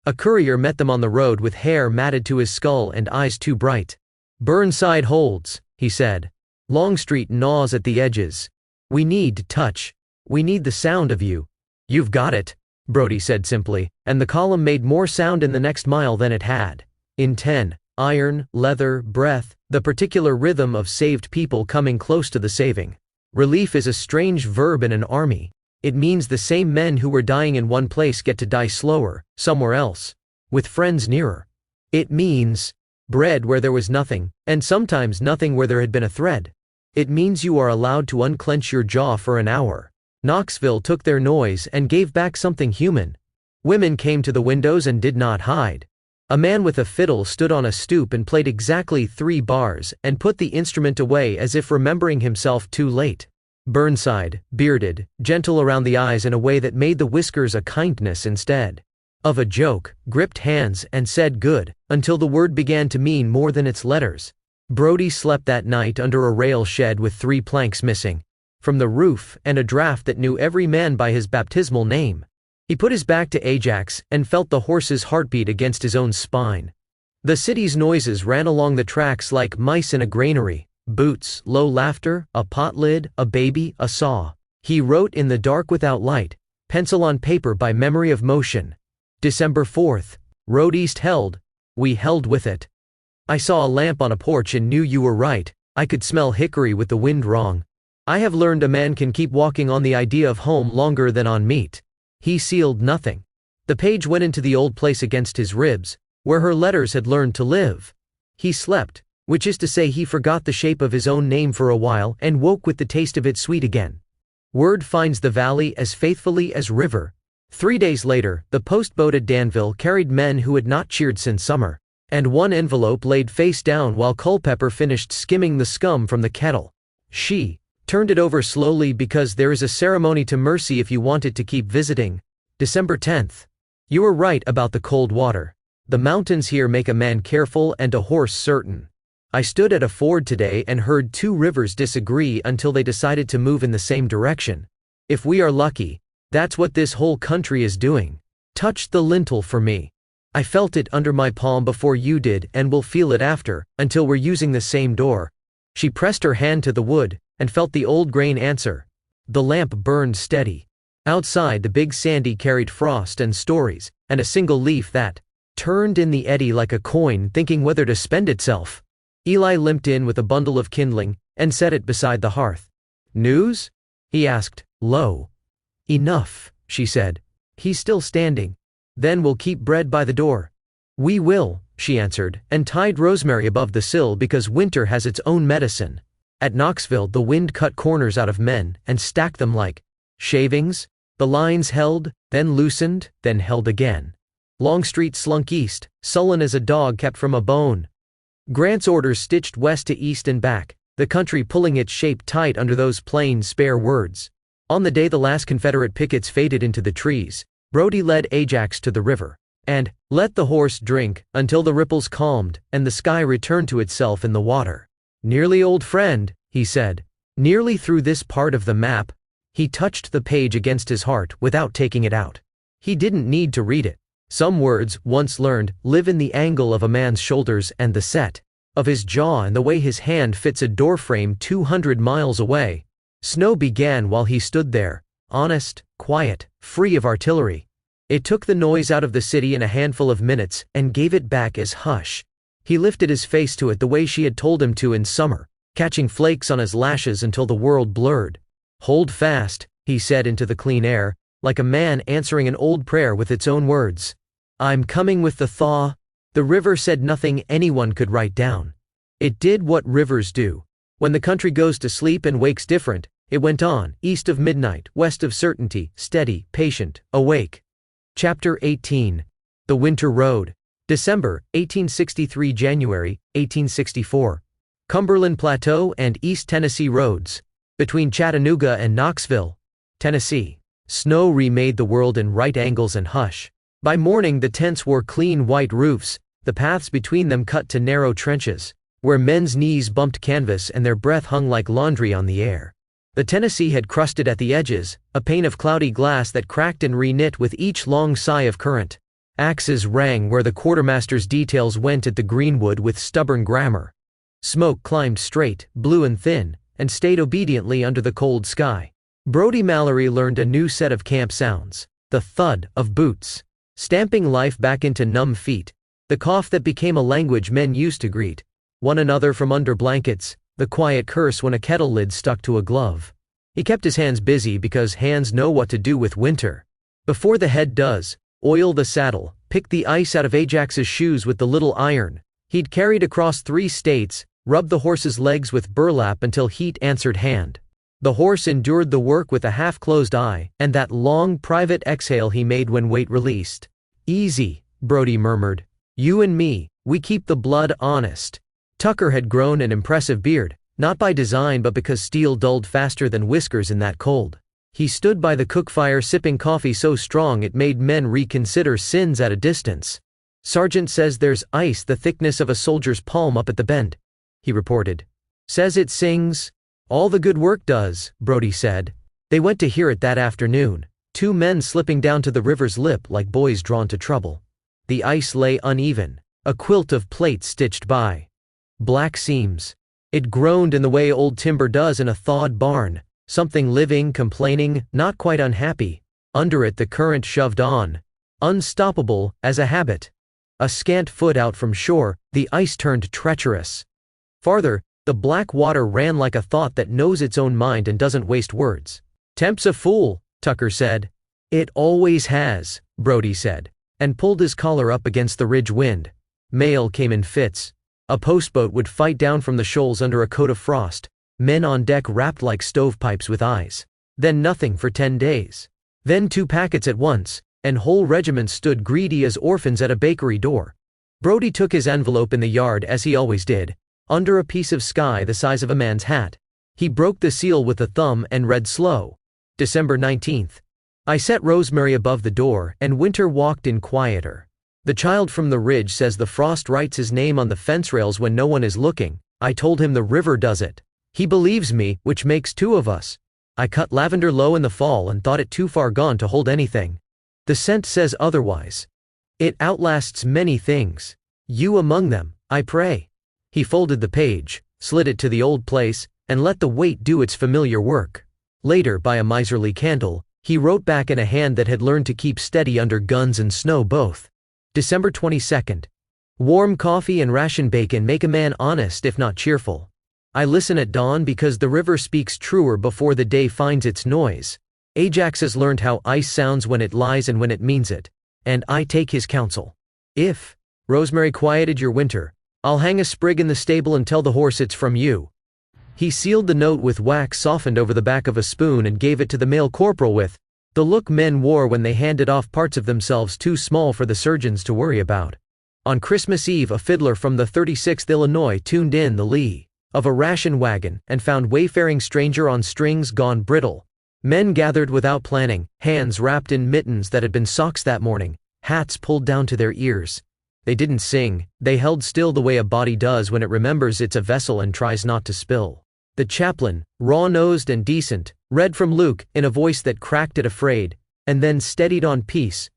A courier met them on the road with hair matted to his skull and eyes too bright. Burnside holds, he said. Longstreet gnaws at the edges. We need touch. We need the sound of you. You've got it, Brody said simply, and the column made more sound in the next mile than it had. In 10, iron, leather, breath, the particular rhythm of saved people coming close to the saving. Relief is a strange verb in an army. It means the same men who were dying in one place get to die slower, somewhere else, with friends nearer. It means bread where there was nothing, and sometimes nothing where there had been a thread. It means you are allowed to unclench your jaw for an hour. Knoxville took their noise and gave back something human. Women came to the windows and did not hide. A man with a fiddle stood on a stoop and played exactly 3 bars and put the instrument away as if remembering himself too late. Burnside, bearded, gentle around the eyes in a way that made the whiskers a kindness instead of a joke, gripped hands and said good, until the word began to mean more than its letters. Brody slept that night under a rail shed with 3 planks missing from the roof and a draft that knew every man by his baptismal name. He put his back to Ajax and felt the horse's heartbeat against his own spine. The city's noises ran along the tracks like mice in a granary. Boots, low laughter, a pot lid, a baby, a saw. He wrote in the dark without light, pencil on paper by memory of motion. December 4th. Road east held. We held with it. I saw a lamp on a porch and knew you were right. I could smell hickory with the wind wrong. I have learned a man can keep walking on the idea of home longer than on meat. He sealed nothing. The page went into the old place against his ribs, where her letters had learned to live. He slept. Which is to say he forgot the shape of his own name for a while and woke with the taste of it sweet again. Word finds the valley as faithfully as river. 3 days later, the postboat at Danville carried men who had not cheered since summer, and one envelope laid face down while Culpepper finished skimming the scum from the kettle. She turned it over slowly because there is a ceremony to mercy if you want it to keep visiting. December 10th. You were right about the cold water. The mountains here make a man careful and a horse certain. I stood at a ford today and heard two rivers disagree until they decided to move in the same direction. If we are lucky, that's what this whole country is doing. Touch the lintel for me. I felt it under my palm before you did and will feel it after, until we're using the same door." She pressed her hand to the wood, and felt the old grain answer. The lamp burned steady. Outside, the big Sandy carried frost and stories, and a single leaf that turned in the eddy like a coin, thinking whether to spend itself. Eli limped in with a bundle of kindling, and set it beside the hearth. "News?" he asked, low. "Enough," she said. "He's still standing. Then we'll keep bread by the door." "We will," she answered, and tied rosemary above the sill because winter has its own medicine. At Knoxville, the wind cut corners out of men and stacked them like shavings. The lines held, then loosened, then held again. Longstreet slunk east, sullen as a dog kept from a bone. Grant's orders stitched west to east and back, the country pulling its shape tight under those plain, spare words. On the day the last Confederate pickets faded into the trees, Brodie led Ajax to the river, and let the horse drink until the ripples calmed and the sky returned to itself in the water. "Nearly, old friend," he said. "Nearly through this part of the map." He touched the page against his heart without taking it out. He didn't need to read it. Some words, once learned, live in the angle of a man's shoulders and the set of his jaw and the way his hand fits a doorframe 200 miles away. Snow began while he stood there, honest, quiet, free of artillery. It took the noise out of the city in a handful of minutes and gave it back as hush. He lifted his face to it the way she had told him to in summer, catching flakes on his lashes until the world blurred. "Hold fast," he said into the clean air, like a man answering an old prayer with its own words. "I'm coming with the thaw." The river said nothing anyone could write down. It did what rivers do. When the country goes to sleep and wakes different, it went on, east of midnight, west of certainty, steady, patient, awake. Chapter 18. The Winter Road. December, 1863 January, 1864. Cumberland Plateau and East Tennessee roads. Between Chattanooga and Knoxville, Tennessee. Snow remade the world in right angles and hush. By morning the tents wore clean white roofs, the paths between them cut to narrow trenches, where men's knees bumped canvas and their breath hung like laundry on the air. The Tennessee had crusted at the edges, a pane of cloudy glass that cracked and reknit with each long sigh of current. Axes rang where the quartermaster's details went at the greenwood with stubborn grammar. Smoke climbed straight, blue and thin, and stayed obediently under the cold sky. Brodie Mallory learned a new set of camp sounds, the thud of boots, stamping life back into numb feet, the cough that became a language men used to greet one another from under blankets, the quiet curse when a kettle lid stuck to a glove. He kept his hands busy because hands know what to do with winter. Before the head does, oil the saddle, pick the ice out of Ajax's shoes with the little iron he'd carried across 3 states, rub the horse's legs with burlap until heat answered hand. The horse endured the work with a half-closed eye, and that long private exhale he made when weight released. "Easy," Brodie murmured. "You and me, we keep the blood honest." Tucker had grown an impressive beard, not by design but because steel dulled faster than whiskers in that cold. He stood by the cook fire sipping coffee so strong it made men reconsider sins at a distance. "Sergeant says there's ice the thickness of a soldier's palm up at the bend," he reported. "Says it sings." "All the good work does," Brodie said. They went to hear it that afternoon, 2 men slipping down to the river's lip like boys drawn to trouble. The ice lay uneven, a quilt of plates stitched by black seams. It groaned in the way old timber does in a thawed barn, something living, complaining, not quite unhappy. Under it the current shoved on, unstoppable as a habit. A scant foot out from shore, the ice turned treacherous. Farther, the black water ran like a thought that knows its own mind and doesn't waste words. "Temp's a fool," Tucker said. "It always has," Brodie said, and pulled his collar up against the ridge wind. Mail came in fits. A postboat would fight down from the shoals under a coat of frost, men on deck wrapped like stovepipes with eyes. Then nothing for 10 days. Then 2 packets at once, and whole regiments stood greedy as orphans at a bakery door. Brodie took his envelope in the yard as he always did, under a piece of sky the size of a man's hat. He broke the seal with a thumb and read slow. December 19th. I set rosemary above the door, and winter walked in quieter. The child from the ridge says the frost writes his name on the fence rails when no one is looking, I told him the river does it. He believes me, which makes two of us. I cut lavender low in the fall and thought it too far gone to hold anything. The scent says otherwise. It outlasts many things. You among them, I pray. He folded the page, slid it to the old place, and let the weight do its familiar work. Later, by a miserly candle, he wrote back in a hand that had learned to keep steady under guns and snow both. December 22nd. Warm coffee and ration bacon make a man honest if not cheerful. I listen at dawn because the river speaks truer before the day finds its noise. Ajax has learned how ice sounds when it lies and when it means it. And I take his counsel. If rosemary quieted your winter, I'll hang a sprig in the stable and tell the horse it's from you. He sealed the note with wax softened over the back of a spoon and gave it to the male corporal with the look men wore when they handed off parts of themselves too small for the surgeons to worry about. On Christmas Eve, a fiddler from the 36th Illinois tuned in the lee of a ration wagon and found wayfaring stranger on strings gone brittle. Men gathered without planning, hands wrapped in mittens that had been socks that morning, hats pulled down to their ears. They didn't sing, they held still the way a body does when it remembers it's a vessel and tries not to spill. The chaplain, raw-nosed and decent, read from Luke in a voice that cracked it afraid, and then steadied on peace,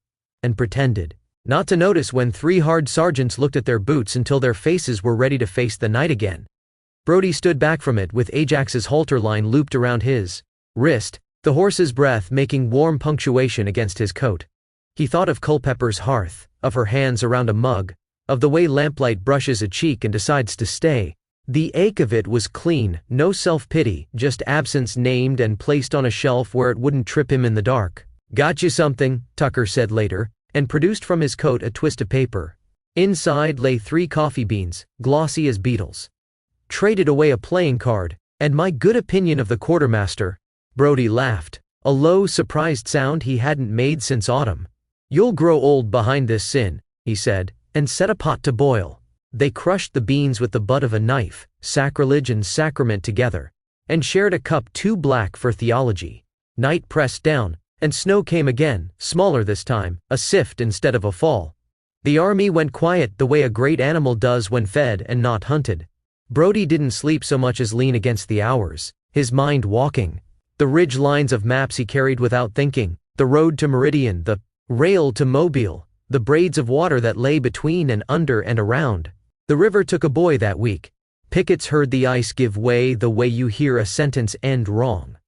and pretended not to notice when three hard sergeants looked at their boots until their faces were ready to face the night again. Brody stood back from it with Ajax's halter line looped around his wrist, the horse's breath making warm punctuation against his coat. He thought of Culpepper's hearth, of her hands around a mug, of the way lamplight brushes a cheek and decides to stay. The ache of it was clean, no self-pity, just absence named and placed on a shelf where it wouldn't trip him in the dark. Got you something, Tucker said later, and produced from his coat a twist of paper. Inside lay 3 coffee beans, glossy as beetles. Traded away a playing card, and my good opinion of the quartermaster. Brody laughed, a low, surprised sound he hadn't made since autumn. You'll grow old behind this sin, he said, and set a pot to boil. They crushed the beans with the butt of a knife, sacrilege and sacrament together, and shared a cup too black for theology. Night pressed down, and snow came again, smaller this time, a sift instead of a fall. The army went quiet the way a great animal does when fed and not hunted. Brody didn't sleep so much as lean against the hours, his mind walking. The ridge lines of maps he carried without thinking, the road to Meridian, the rail to Mobile, the braids of water that lay between and under and around. The river took a boy that week. Pickets heard the ice give way the way you hear a sentence end wrong.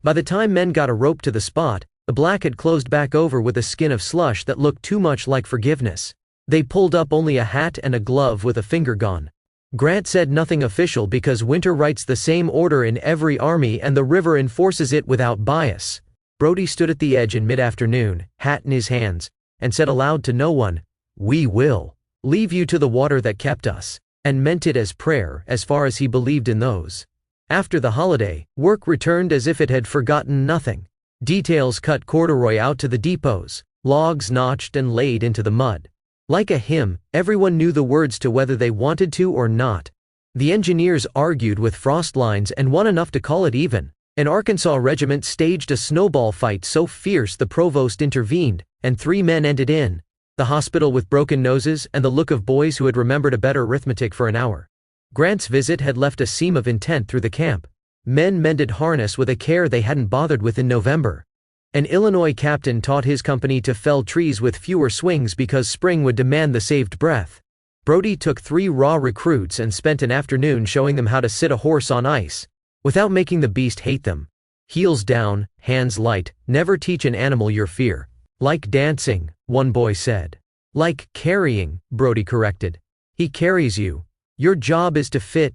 By the time men got a rope to the spot, the black had closed back over with a skin of slush that looked too much like forgiveness. They pulled up only a hat and a glove with a finger gone. Grant said nothing official because Winter writes the same order in every army and the river enforces it without bias. Brody stood at the edge in mid-afternoon, hat in his hands, and said aloud to no one, "We will leave you to the water that kept us," and meant it as prayer as far as he believed in those. After the holiday, work returned as if it had forgotten nothing. Details cut corduroy out to the depots, logs notched and laid into the mud. Like a hymn, everyone knew the words to whether they wanted to or not. The engineers argued with frost lines and won enough to call it even. An Arkansas regiment staged a snowball fight so fierce the provost intervened, and 3 men ended in the hospital with broken noses and the look of boys who had remembered a better arithmetic for an hour. Grant's visit had left a seam of intent through the camp. Men mended harness with a care they hadn't bothered with in November. An Illinois captain taught his company to fell trees with fewer swings because spring would demand the saved breath. Brody took 3 raw recruits and spent an afternoon showing them how to sit a horse on ice, without making the beast hate them. Heels down, hands light, never teach an animal your fear. Like dancing, one boy said. Like carrying, Brody corrected. He carries you. Your job is to fit.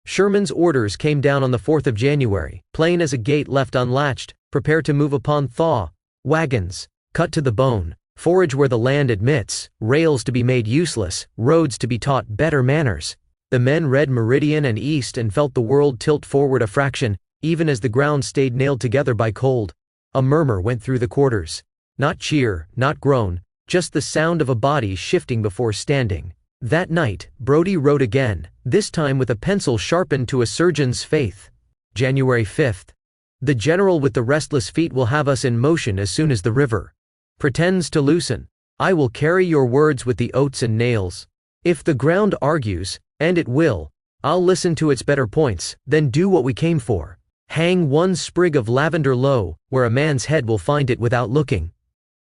Sherman's orders came down on the 4th of January, plain as a gate left unlatched, prepare to move upon thaw, wagons, cut to the bone, forage where the land admits, rails to be made useless, roads to be taught better manners. The men read Meridian and East and felt the world tilt forward a fraction, even as the ground stayed nailed together by cold. A murmur went through the quarters. Not cheer, not groan, just the sound of a body shifting before standing. That night, Brody wrote again, this time with a pencil sharpened to a surgeon's faith. January 5th. The general with the restless feet will have us in motion as soon as the river pretends to loosen. I will carry your words with the oats and nails. If the ground argues, and it will, I'll listen to its better points, then do what we came for. Hang one sprig of lavender low, where a man's head will find it without looking.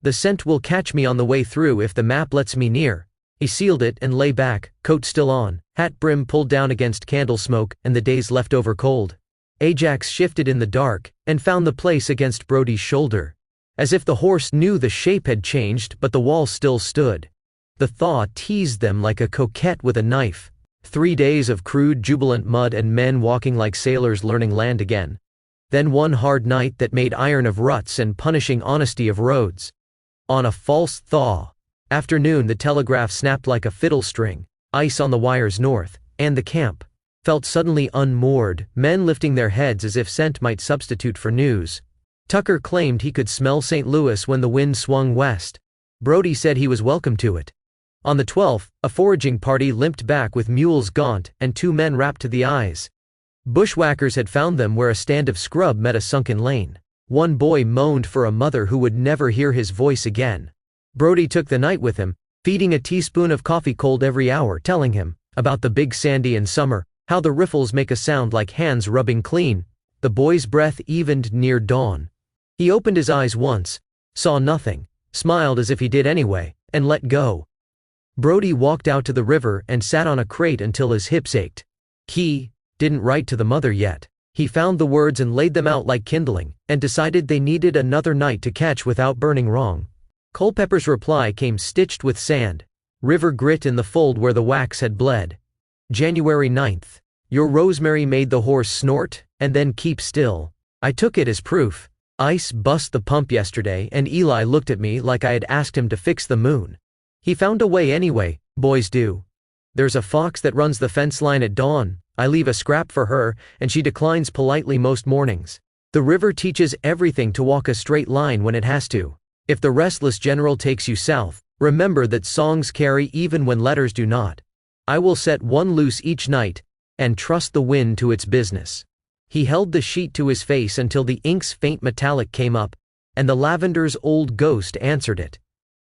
The scent will catch me on the way through if the map lets me near. He sealed it and lay back, coat still on, hat brim pulled down against candle smoke and the day's leftover cold. Ajax shifted in the dark, and found the place against Brody's shoulder. As if the horse knew the shape had changed but the wall still stood. The thaw teased them like a coquette with a knife. 3 days of crude jubilant mud and men walking like sailors learning land again. Then one hard night that made iron of ruts and punishing honesty of roads. On a false thaw. Afternoon the telegraph snapped like a fiddle string, ice on the wires north, and the camp felt suddenly unmoored, men lifting their heads as if scent might substitute for news. Tucker claimed he could smell St. Louis when the wind swung west. Brody said he was welcome to it. On the 12th, a foraging party limped back with mules gaunt and 2 men wrapped to the eyes. Bushwhackers had found them where a stand of scrub met a sunken lane. One boy moaned for a mother who would never hear his voice again. Brody took the night with him, feeding a teaspoon of coffee cold every hour, telling him about the big Sandy in summer, how the riffles make a sound like hands rubbing clean. The boy's breath evened near dawn. He opened his eyes once, saw nothing, smiled as if he did anyway, and let go. Brody walked out to the river and sat on a crate until his hips ached. He didn't write to the mother yet. He found the words and laid them out like kindling, and decided they needed another night to catch without burning wrong. Culpepper's reply came stitched with sand. River grit in the fold where the wax had bled. January 9th. Your rosemary made the horse snort, and then keep still. I took it as proof. Ice bust the pump yesterday and Eli looked at me like I had asked him to fix the moon. He found a way anyway, boys do. There's a fox that runs the fence line at dawn. I leave a scrap for her, and she declines politely most mornings. The river teaches everything to walk a straight line when it has to. If the restless general takes you south, remember that songs carry even when letters do not. I will set one loose each night, and trust the wind to its business. He held the sheet to his face until the ink's faint metallic came up, and the lavender's old ghost answered it.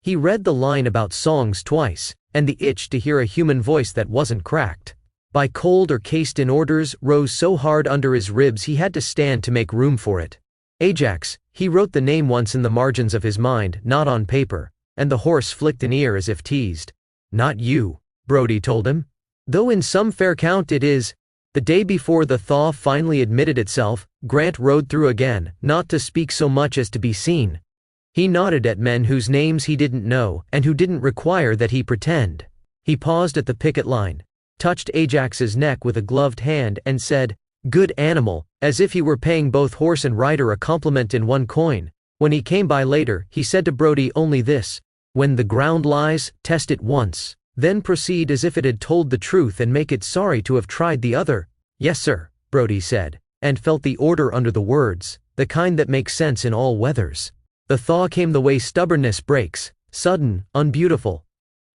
He read the line about songs twice, and the itch to hear a human voice that wasn't cracked by cold or cased in orders rose so hard under his ribs he had to stand to make room for it. Ajax, he wrote the name once in the margins of his mind, not on paper, and the horse flicked an ear as if teased. Not you, Brody told him. Though in some fair count it is. The day before the thaw finally admitted itself, Grant rode through again, not to speak so much as to be seen. He nodded at men whose names he didn't know and who didn't require that he pretend. He paused at the picket line, touched Ajax's neck with a gloved hand and said, "Good animal," as if he were paying both horse and rider a compliment in one coin. When he came by later, he said to Brody only this: "When the ground lies, test it once. Then proceed as if it had told the truth and make it sorry to have tried the other." "Yes, sir," Brody said, and felt the order under the words, the kind that makes sense in all weathers. The thaw came the way stubbornness breaks, sudden, unbeautiful,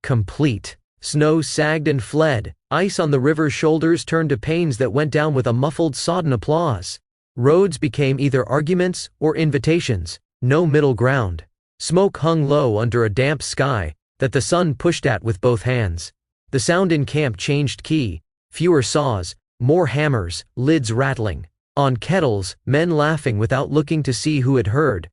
complete. Snow sagged and fled, ice on the river's shoulders turned to pains that went down with a muffled sodden applause. Roads became either arguments or invitations, no middle ground. Smoke hung low under a damp sky that the sun pushed at with both hands. The sound in camp changed key, fewer saws, more hammers, lids rattling. On kettles, men laughing without looking to see who had heard.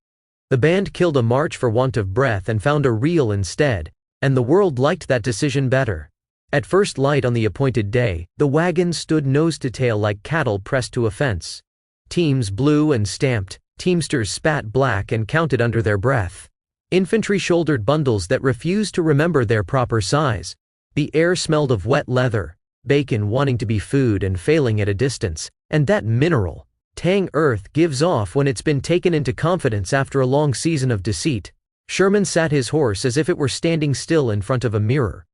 The band killed a march for want of breath and found a reel instead, and the world liked that decision better. At first light on the appointed day, the wagons stood nose to tail like cattle pressed to a fence. Teams blew and stamped, teamsters spat black and counted under their breath. Infantry shouldered bundles that refused to remember their proper size. The air smelled of wet leather, bacon wanting to be food and failing at a distance, and that mineral tang earth gives off when it's been taken into confidence after a long season of deceit. Sherman sat his horse as if it were standing still in front of a mirror.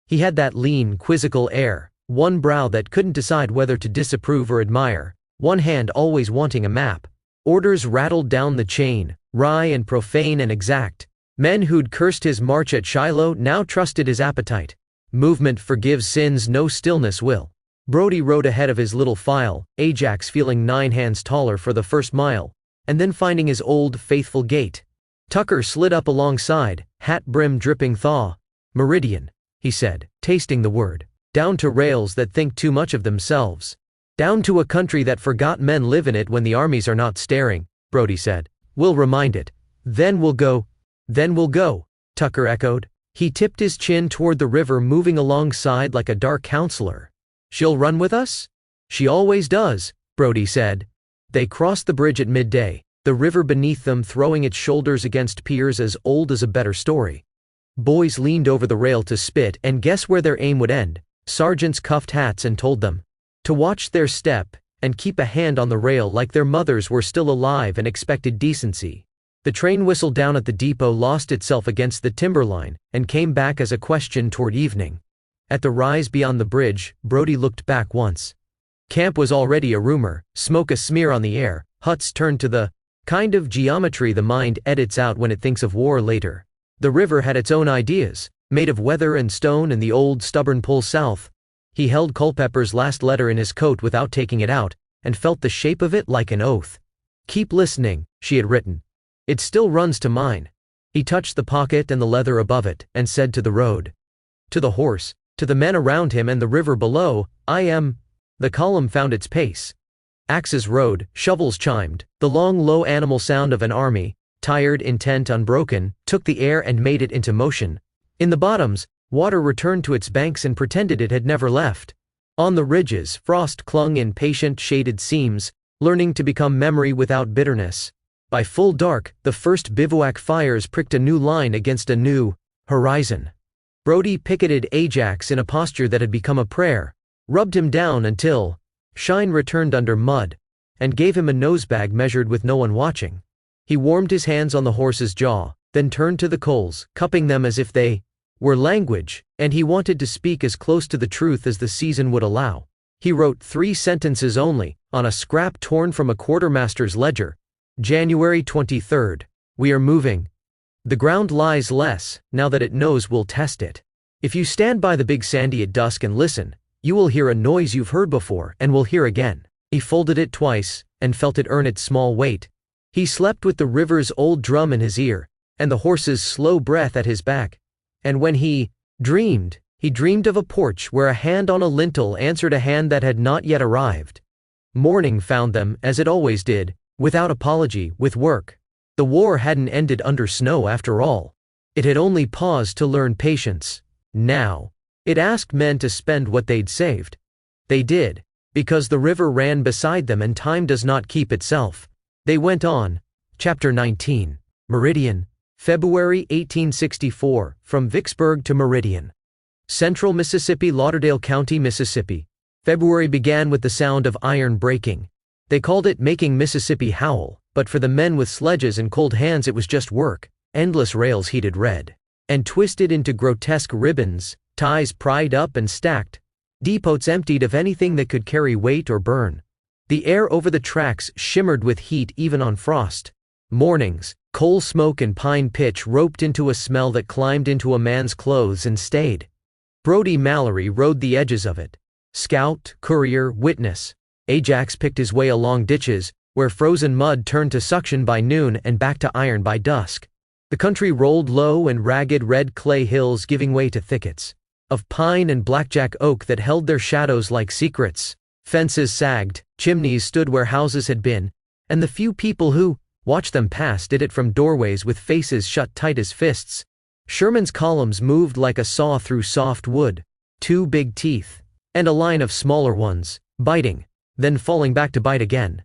He had that lean, quizzical air, one brow that couldn't decide whether to disapprove or admire, one hand always wanting a map. Orders rattled down the chain, wry and profane and exact. Men who'd cursed his march at Shiloh now trusted his appetite. Movement forgives sins, no stillness will. Brody rode ahead of his little file, Ajax feeling 9 hands taller for the first mile, and then finding his old, faithful gait. Tucker slid up alongside, hat brim dripping thaw. "Meridian," he said, tasting the word. Down to rails that think too much of themselves. Down to a country that forgot men live in it when the armies are not staring, Brody said. We'll remind it. Then we'll go. Then we'll go, Tucker echoed. He tipped his chin toward the river, moving alongside like a dark counselor. She'll run with us? She always does, Brody said. They crossed the bridge at midday, the river beneath them throwing its shoulders against piers as old as a better story. Boys leaned over the rail to spit and guess where their aim would end. Sergeants cuffed hats and told them to watch their step and keep a hand on the rail like their mothers were still alive and expected decency. The train whistled down at the depot, lost itself against the timberline, and came back as a question toward evening. At the rise beyond the bridge, Brody looked back once. Camp was already a rumor, smoke a smear on the air, huts turned to the kind of geometry the mind edits out when it thinks of war later. The river had its own ideas, made of weather and stone and the old stubborn pull south. He held Culpepper's last letter in his coat without taking it out, and felt the shape of it like an oath. Keep listening, she had written. It still runs to mine. He touched the pocket and the leather above it, and said to the road, to the horse, to the men around him and the river below, I am. The column found its pace. Axes rode, shovels chimed, the long low animal sound of an army, tired, intent, unbroken, took the air and made it into motion. In the bottoms, water returned to its banks and pretended it had never left. On the ridges, frost clung in patient shaded seams, learning to become memory without bitterness. By full dark, the first bivouac fires pricked a new line against a new horizon. Brody picketed Ajax in a posture that had become a prayer, rubbed him down until shine returned under mud, and gave him a nosebag measured with no one watching. He warmed his hands on the horse's jaw, then turned to the coals, cupping them as if they were language, and he wanted to speak as close to the truth as the season would allow. He wrote 3 sentences only, on a scrap torn from a quartermaster's ledger. January 23rd. We are moving. The ground lies less, now that it knows we'll test it. If you stand by the Big Sandy at dusk and listen, you will hear a noise you've heard before and will hear again. He folded it twice, and felt it earn its small weight. He slept with the river's old drum in his ear, and the horse's slow breath at his back. And when he dreamed of a porch where a hand on a lintel answered a hand that had not yet arrived. Morning found them, as it always did, without apology, with work. The war hadn't ended under snow after all. It had only paused to learn patience. Now, it asked men to spend what they'd saved. They did, because the river ran beside them and time does not keep itself. They went on. Chapter 19. Meridian. February 1864, from Vicksburg to Meridian. Central Mississippi, Lauderdale County, Mississippi. February began with the sound of iron breaking. They called it making Mississippi howl, but for the men with sledges and cold hands it was just work. Endless rails heated red and twisted into grotesque ribbons, ties pried up and stacked, depots emptied of anything that could carry weight or burn. The air over the tracks shimmered with heat even on frost. Mornings, coal smoke and pine pitch roped into a smell that climbed into a man's clothes and stayed. Brody Mallory rode the edges of it. Scout, courier, witness. Ajax picked his way along ditches, where frozen mud turned to suction by noon and back to iron by dusk. The country rolled low and ragged red clay hills giving way to thickets of pine and blackjack oak that held their shadows like secrets. Fences sagged, chimneys stood where houses had been, and the few people who watched them pass did it from doorways with faces shut tight as fists. Sherman's columns moved like a saw through soft wood, 2 big teeth, and a line of smaller ones, biting, then falling back to bite again.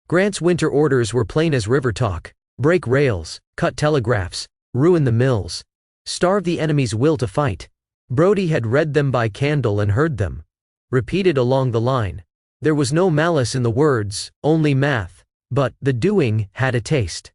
Grant's winter orders were plain as river talk: break rails, cut telegraphs, ruin the mills, starve the enemy's will to fight. Brody had read them by candle and heard them repeated along the line. There was no malice in the words, only math, but the doing had a taste.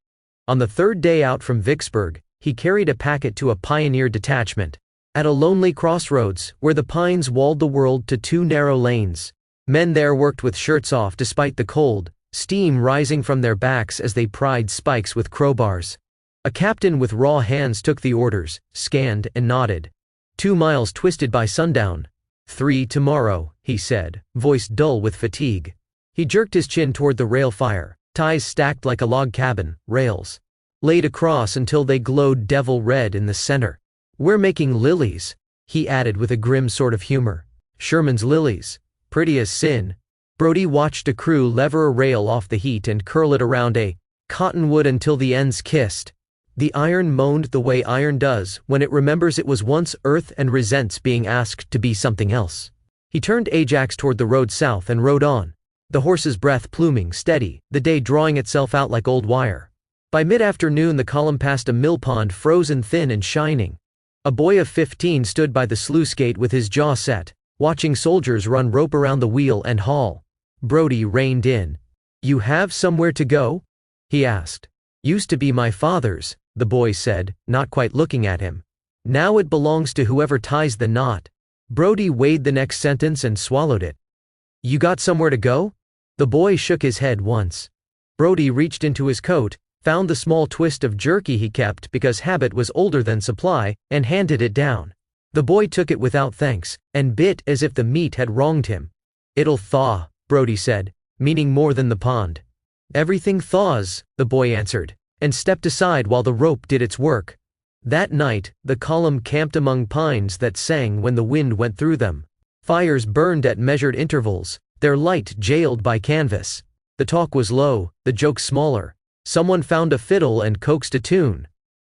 On the 3rd day out from Vicksburg, he carried a packet to a pioneer detachment. At a lonely crossroads, where the pines walled the world to 2 narrow lanes, men there worked with shirts off despite the cold, steam rising from their backs as they pried spikes with crowbars. A captain with raw hands took the orders, scanned and nodded. 2 miles twisted by sundown. 3 tomorrow, he said, voice dull with fatigue. He jerked his chin toward the rail fire, ties stacked like a log cabin, rails laid across until they glowed devil red in the center. We're making lilies, he added with a grim sort of humor. Sherman's lilies. Pretty as sin. Brody watched a crew lever a rail off the heat and curl it around a cottonwood until the ends kissed. The iron moaned the way iron does when it remembers it was once earth and resents being asked to be something else. He turned Ajax toward the road south and rode on, the horse's breath pluming steady, the day drawing itself out like old wire. By mid-afternoon the column passed a mill pond frozen thin and shining. A boy of 15 stood by the sluice gate with his jaw set, watching soldiers run rope around the wheel and haul. Brody reined in. "You have somewhere to go?" he asked. "Used to be my father's," the boy said, not quite looking at him. "Now it belongs to whoever ties the knot." Brody weighed the next sentence and swallowed it. "You got somewhere to go?" The boy shook his head once. Brody reached into his coat, found the small twist of jerky he kept because habit was older than supply, and handed it down. The boy took it without thanks, and bit as if the meat had wronged him. "It'll thaw," Brody said, meaning more than the pond. "Everything thaws," the boy answered, and stepped aside while the rope did its work. That night, the column camped among pines that sang when the wind went through them. Fires burned at measured intervals, their light jailed by canvas. The talk was low, the jokes smaller. Someone found a fiddle and coaxed a tune.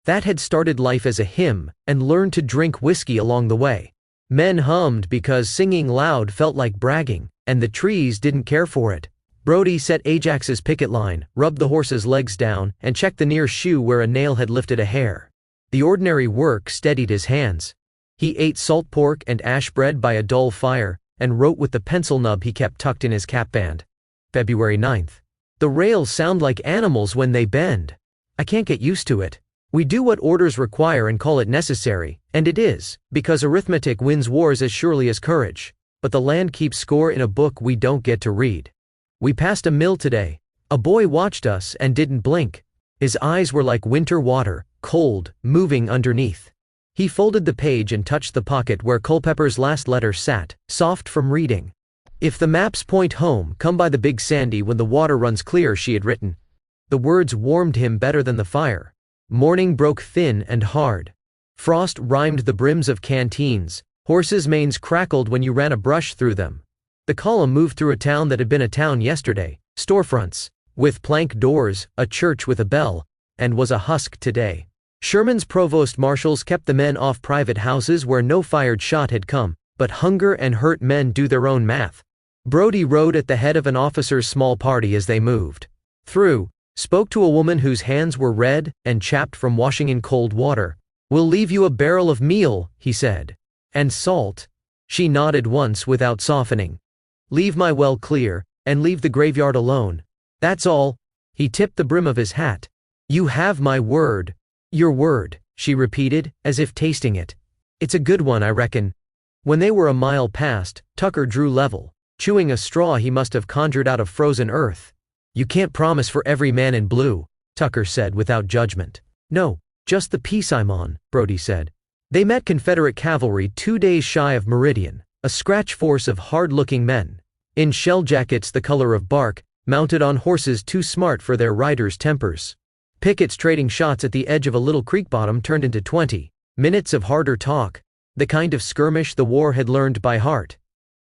That had started life as a hymn, and learned to drink whiskey along the way. Men hummed because singing loud felt like bragging, and the trees didn't care for it. Brody set Ajax's picket line, rubbed the horse's legs down, and checked the near shoe where a nail had lifted a hair. The ordinary work steadied his hands. He ate salt pork and ash bread by a dull fire, and wrote with the pencil nub he kept tucked in his capband. February 9th. The rails sound like animals when they bend. I can't get used to it. We do what orders require and call it necessary, and it is, because arithmetic wins wars as surely as courage. But the land keeps score in a book we don't get to read. We passed a mill today. A boy watched us and didn't blink. His eyes were like winter water, cold, moving underneath. He folded the page and touched the pocket where Culpepper's last letter sat, soft from reading. "If the maps point home, come by the Big Sandy when the water runs clear," she had written. The words warmed him better than the fire. Morning broke thin and hard. Frost rimed the brims of canteens. Horses' manes crackled when you ran a brush through them. The column moved through a town that had been a town yesterday, storefronts, with plank doors, a church with a bell, and was a husk today. Sherman's provost marshals kept the men off private houses where no fired shot had come, but hunger and hurt men do their own math. Brody rode at the head of an officer's small party as they moved through, spoke to a woman whose hands were red and chapped from washing in cold water. "We'll leave you a barrel of meal," he said. "And salt." She nodded once without softening. "Leave my well clear, and leave the graveyard alone. That's all." He tipped the brim of his hat. "You have my word." "Your word," she repeated, as if tasting it. "It's a good one, I reckon." When they were a mile past, Tucker drew level, chewing a straw he must have conjured out of frozen earth. "You can't promise for every man in blue," Tucker said without judgment. "No, just the piece I'm on," Brody said. They met Confederate cavalry 2 days shy of Meridian, a scratch force of hard-looking men, in shell jackets the color of bark, mounted on horses too smart for their riders' tempers. Pickets trading shots at the edge of a little creek bottom turned into 20 minutes of harder talk, the kind of skirmish the war had learned by heart.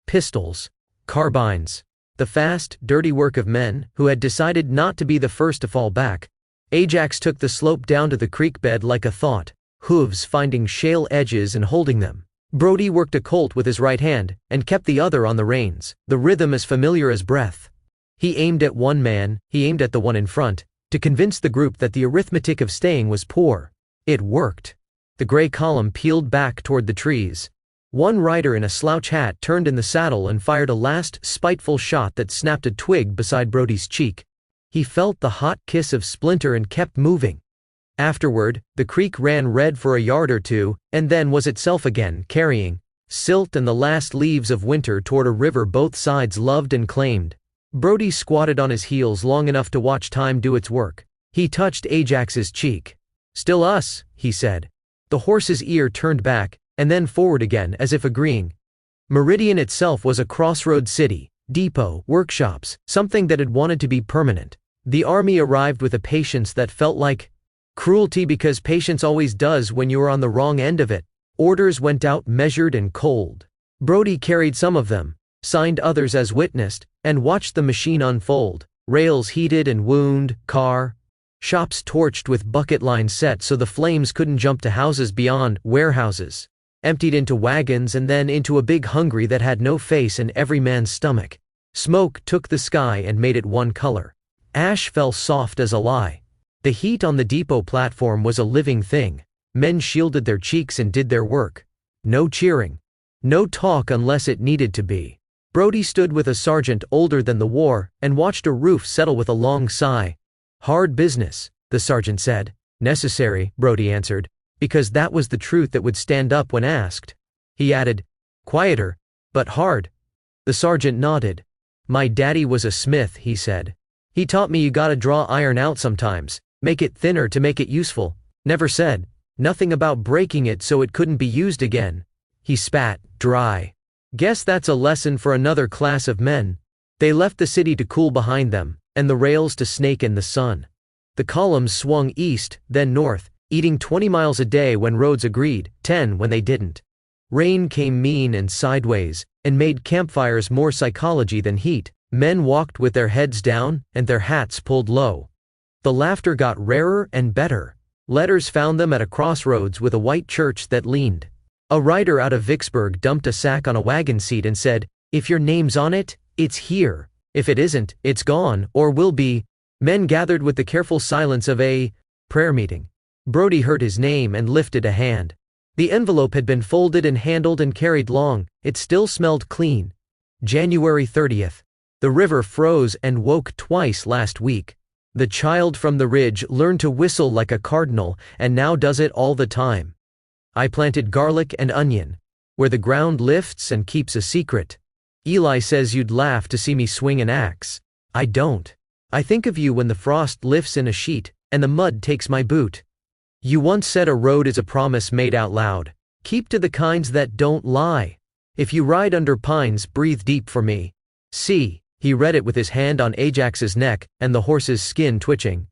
Pistols, carbines, the fast, dirty work of men who had decided not to be the first to fall back. Ajax took the slope down to the creek bed like a thought, hooves finding shale edges and holding them. Brody worked a colt with his right hand and kept the other on the reins, the rhythm as familiar as breath. He aimed at one man, he aimed at the one in front, to convince the group that the arithmetic of staying was poor. It worked. The gray column peeled back toward the trees. One rider in a slouch hat turned in the saddle and fired a last, spiteful shot that snapped a twig beside Brody's cheek. He felt the hot kiss of splinter and kept moving. Afterward, the creek ran red for a yard or two, and then was itself again, carrying silt and the last leaves of winter toward a river both sides loved and claimed. Brody squatted on his heels long enough to watch time do its work. He touched Ajax's cheek. "Still us," he said. The horse's ear turned back, and then forward again as if agreeing. Meridian itself was a crossroad city, depot, workshops, something that had wanted to be permanent. The army arrived with a patience that felt like cruelty because patience always does when you are on the wrong end of it. Orders went out measured and cold. Brody carried some of them, signed others as witnessed, and watched the machine unfold. Rails heated and wound, shops torched with bucket lines set so the flames couldn't jump to houses beyond, warehouses emptied into wagons and then into a big hungry that had no face in every man's stomach. Smoke took the sky and made it one color. Ash fell soft as a lie. The heat on the depot platform was a living thing. Men shielded their cheeks and did their work. No cheering. No talk unless it needed to be. Brody stood with a sergeant older than the war and watched a roof settle with a long sigh. Hard business, the sergeant said. Necessary, Brody answered, because that was the truth that would stand up when asked. He added, quieter, but hard. The sergeant nodded. My daddy was a smith, he said. He taught me you gotta draw iron out sometimes, make it thinner to make it useful. Never said nothing about breaking it so it couldn't be used again. He spat, dry. Guess that's a lesson for another class of men. They left the city to cool behind them, and the rails to snake in the sun. The columns swung east, then north, eating 20 miles a day when roads agreed, 10 when they didn't. Rain came mean and sideways, and made campfires more psychology than heat. Men walked with their heads down, and their hats pulled low. The laughter got rarer and better. Letters found them at a crossroads with a white church that leaned. A rider out of Vicksburg dumped a sack on a wagon seat and said, if your name's on it, it's here. If it isn't, it's gone, or will be. Men gathered with the careful silence of a prayer meeting. Brody heard his name and lifted a hand. The envelope had been folded and handled and carried long. It still smelled clean. January 30th. The river froze and woke twice last week. The child from the ridge learned to whistle like a cardinal and now does it all the time. I planted garlic and onion, where the ground lifts and keeps a secret. Eli says you'd laugh to see me swing an axe. I don't. I think of you when the frost lifts in a sheet, and the mud takes my boot. You once said a road is a promise made out loud. Keep to the kinds that don't lie. If you ride under pines, breathe deep for me. See, he read it with his hand on Ajax's neck and the horse's skin twitching.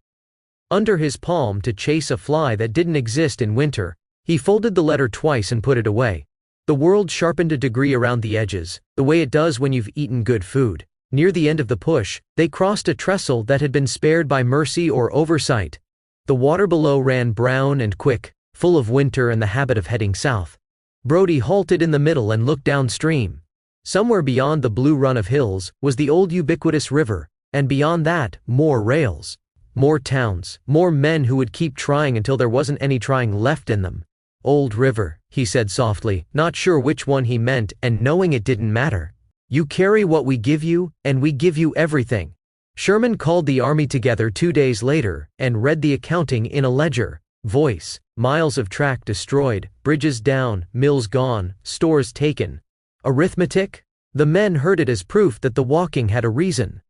Under his palm to chase a fly that didn't exist in winter, he folded the letter twice and put it away. The world sharpened a degree around the edges, the way it does when you've eaten good food. Near the end of the push, they crossed a trestle that had been spared by mercy or oversight. The water below ran brown and quick, full of winter and the habit of heading south. Brody halted in the middle and looked downstream. Somewhere beyond the blue run of hills was the old ubiquitous river, and beyond that, more rails. More towns, more men who would keep trying until there wasn't any trying left in them. Old river, he said softly, not sure which one he meant and knowing it didn't matter. You carry what we give you, and we give you everything. Sherman called the army together 2 days later and read the accounting in a ledger. Voice, miles of track destroyed, bridges down, mills gone, stores taken. Arithmetic? The men heard it as proof that the walking had a reason.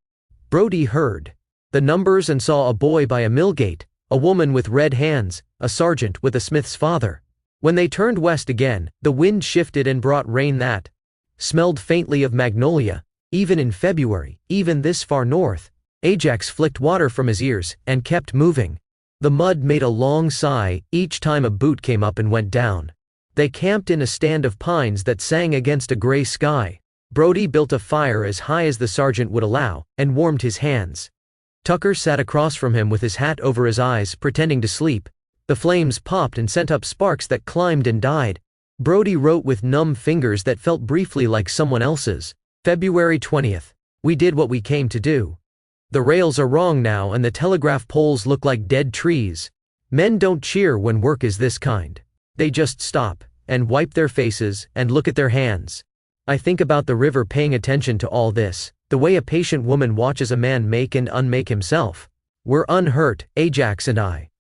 Brody heard the numbers and saw a boy by a mill gate, a woman with red hands, a sergeant with a smith's father. When they turned west again, the wind shifted and brought rain that smelled faintly of magnolia, even in February, even this far north. Ajax flicked water from his ears and kept moving. The mud made a long sigh each time a boot came up and went down. They camped in a stand of pines that sang against a gray sky. Brody built a fire as high as the sergeant would allow and warmed his hands. Tucker sat across from him with his hat over his eyes, pretending to sleep. The flames popped and sent up sparks that climbed and died. Brody wrote with numb fingers that felt briefly like someone else's. February 20th. We did what we came to do. The rails are wrong now and the telegraph poles look like dead trees. Men don't cheer when work is this kind. They just stop, and wipe their faces, and look at their hands. I think about the river paying attention to all this, the way a patient woman watches a man make and unmake himself. We're unhurt, Ajax and I.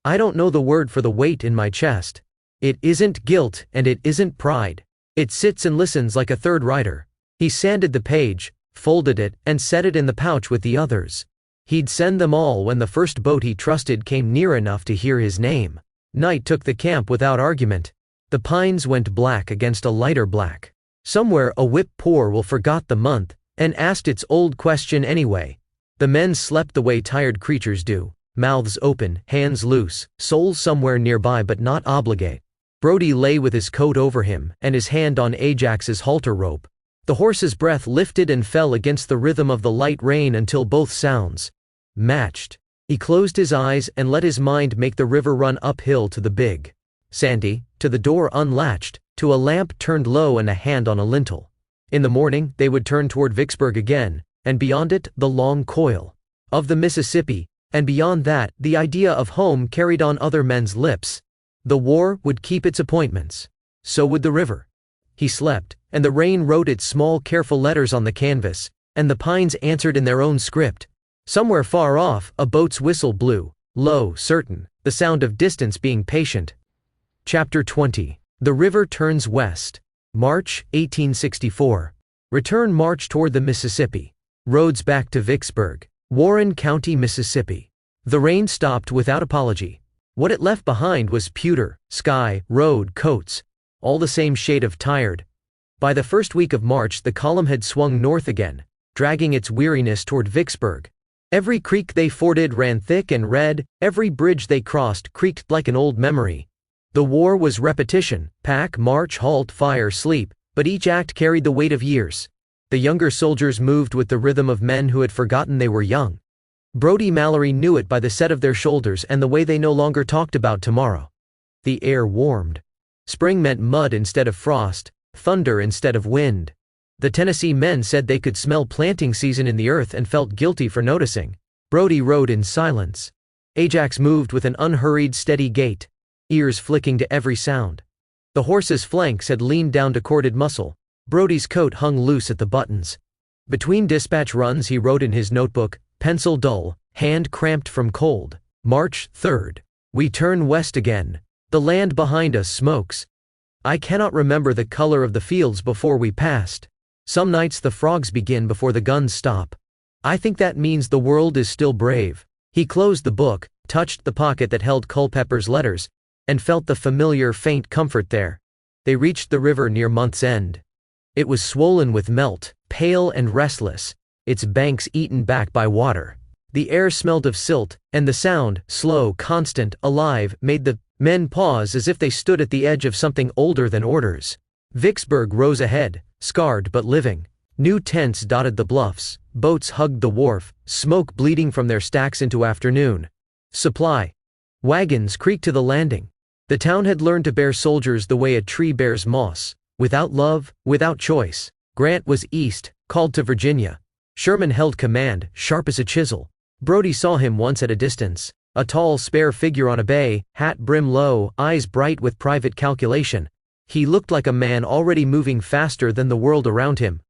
I don't know the word for the weight in my chest. It isn't guilt and it isn't pride. It sits and listens like a third rider. He sanded the page, folded it, and set it in the pouch with the others. He'd send them all when the first boat he trusted came near enough to hear his name. Night took the camp without argument. The pines went black against a lighter black. Somewhere a whip poor will forgot the month, and asked its old question anyway. The men slept the way tired creatures do, mouths open, hands loose, souls somewhere nearby but not obligate. Brody lay with his coat over him and his hand on Ajax's halter rope. The horse's breath lifted and fell against the rhythm of the light rain until both sounds matched. He closed his eyes and let his mind make the river run uphill to the big Sandy, to the door unlatched, to a lamp turned low and a hand on a lintel. In the morning, they would turn toward Vicksburg again, and beyond it, the long coil of the Mississippi, and beyond that, the idea of home carried on other men's lips. The war would keep its appointments. So would the river. He slept, and the rain wrote its small careful letters on the canvas, and the pines answered in their own script. Somewhere far off, a boat's whistle blew, low, certain, the sound of distance being patient. Chapter 20. The River Turns West. March, 1864. Return march toward the Mississippi. Roads back to Vicksburg, Warren County, Mississippi. The rain stopped without apology. What it left behind was pewter, sky, road, coats, all the same shade of tired. By the first week of March, the column had swung north again, dragging its weariness toward Vicksburg. Every creek they forded ran thick and red, every bridge they crossed creaked like an old memory. The war was repetition, pack, march, halt, fire, sleep, but each act carried the weight of years. The younger soldiers moved with the rhythm of men who had forgotten they were young. Brody Mallory knew it by the set of their shoulders and the way they no longer talked about tomorrow. The air warmed. Spring meant mud instead of frost, thunder instead of wind. The Tennessee men said they could smell planting season in the earth and felt guilty for noticing. Brody rode in silence. Ajax moved with an unhurried, steady gait, ears flicking to every sound. The horse's flanks had leaned down to corded muscle. Brody's coat hung loose at the buttons. Between dispatch runs he wrote in his notebook, pencil dull, hand cramped from cold. March 3rd. We turn west again. The land behind us smokes. I cannot remember the color of the fields before we passed. Some nights the frogs begin before the guns stop. I think that means the world is still brave. He closed the book, touched the pocket that held Culpepper's letters, and felt the familiar faint comfort there. They reached the river near month's end. It was swollen with melt, pale and restless, its banks eaten back by water. The air smelled of silt, and the sound, slow, constant, alive, made the men pause as if they stood at the edge of something older than orders. Vicksburg rose ahead, scarred but living. New tents dotted the bluffs, boats hugged the wharf, smoke bleeding from their stacks into afternoon. Supply wagons creaked to the landing. The town had learned to bear soldiers the way a tree bears moss, without love, without choice. Grant was east, called to Virginia. Sherman held command, sharp as a chisel. Brody saw him once at a distance, a tall, spare figure on a bay, hat brim low, eyes bright with private calculation. He looked like a man already moving faster than the world around him.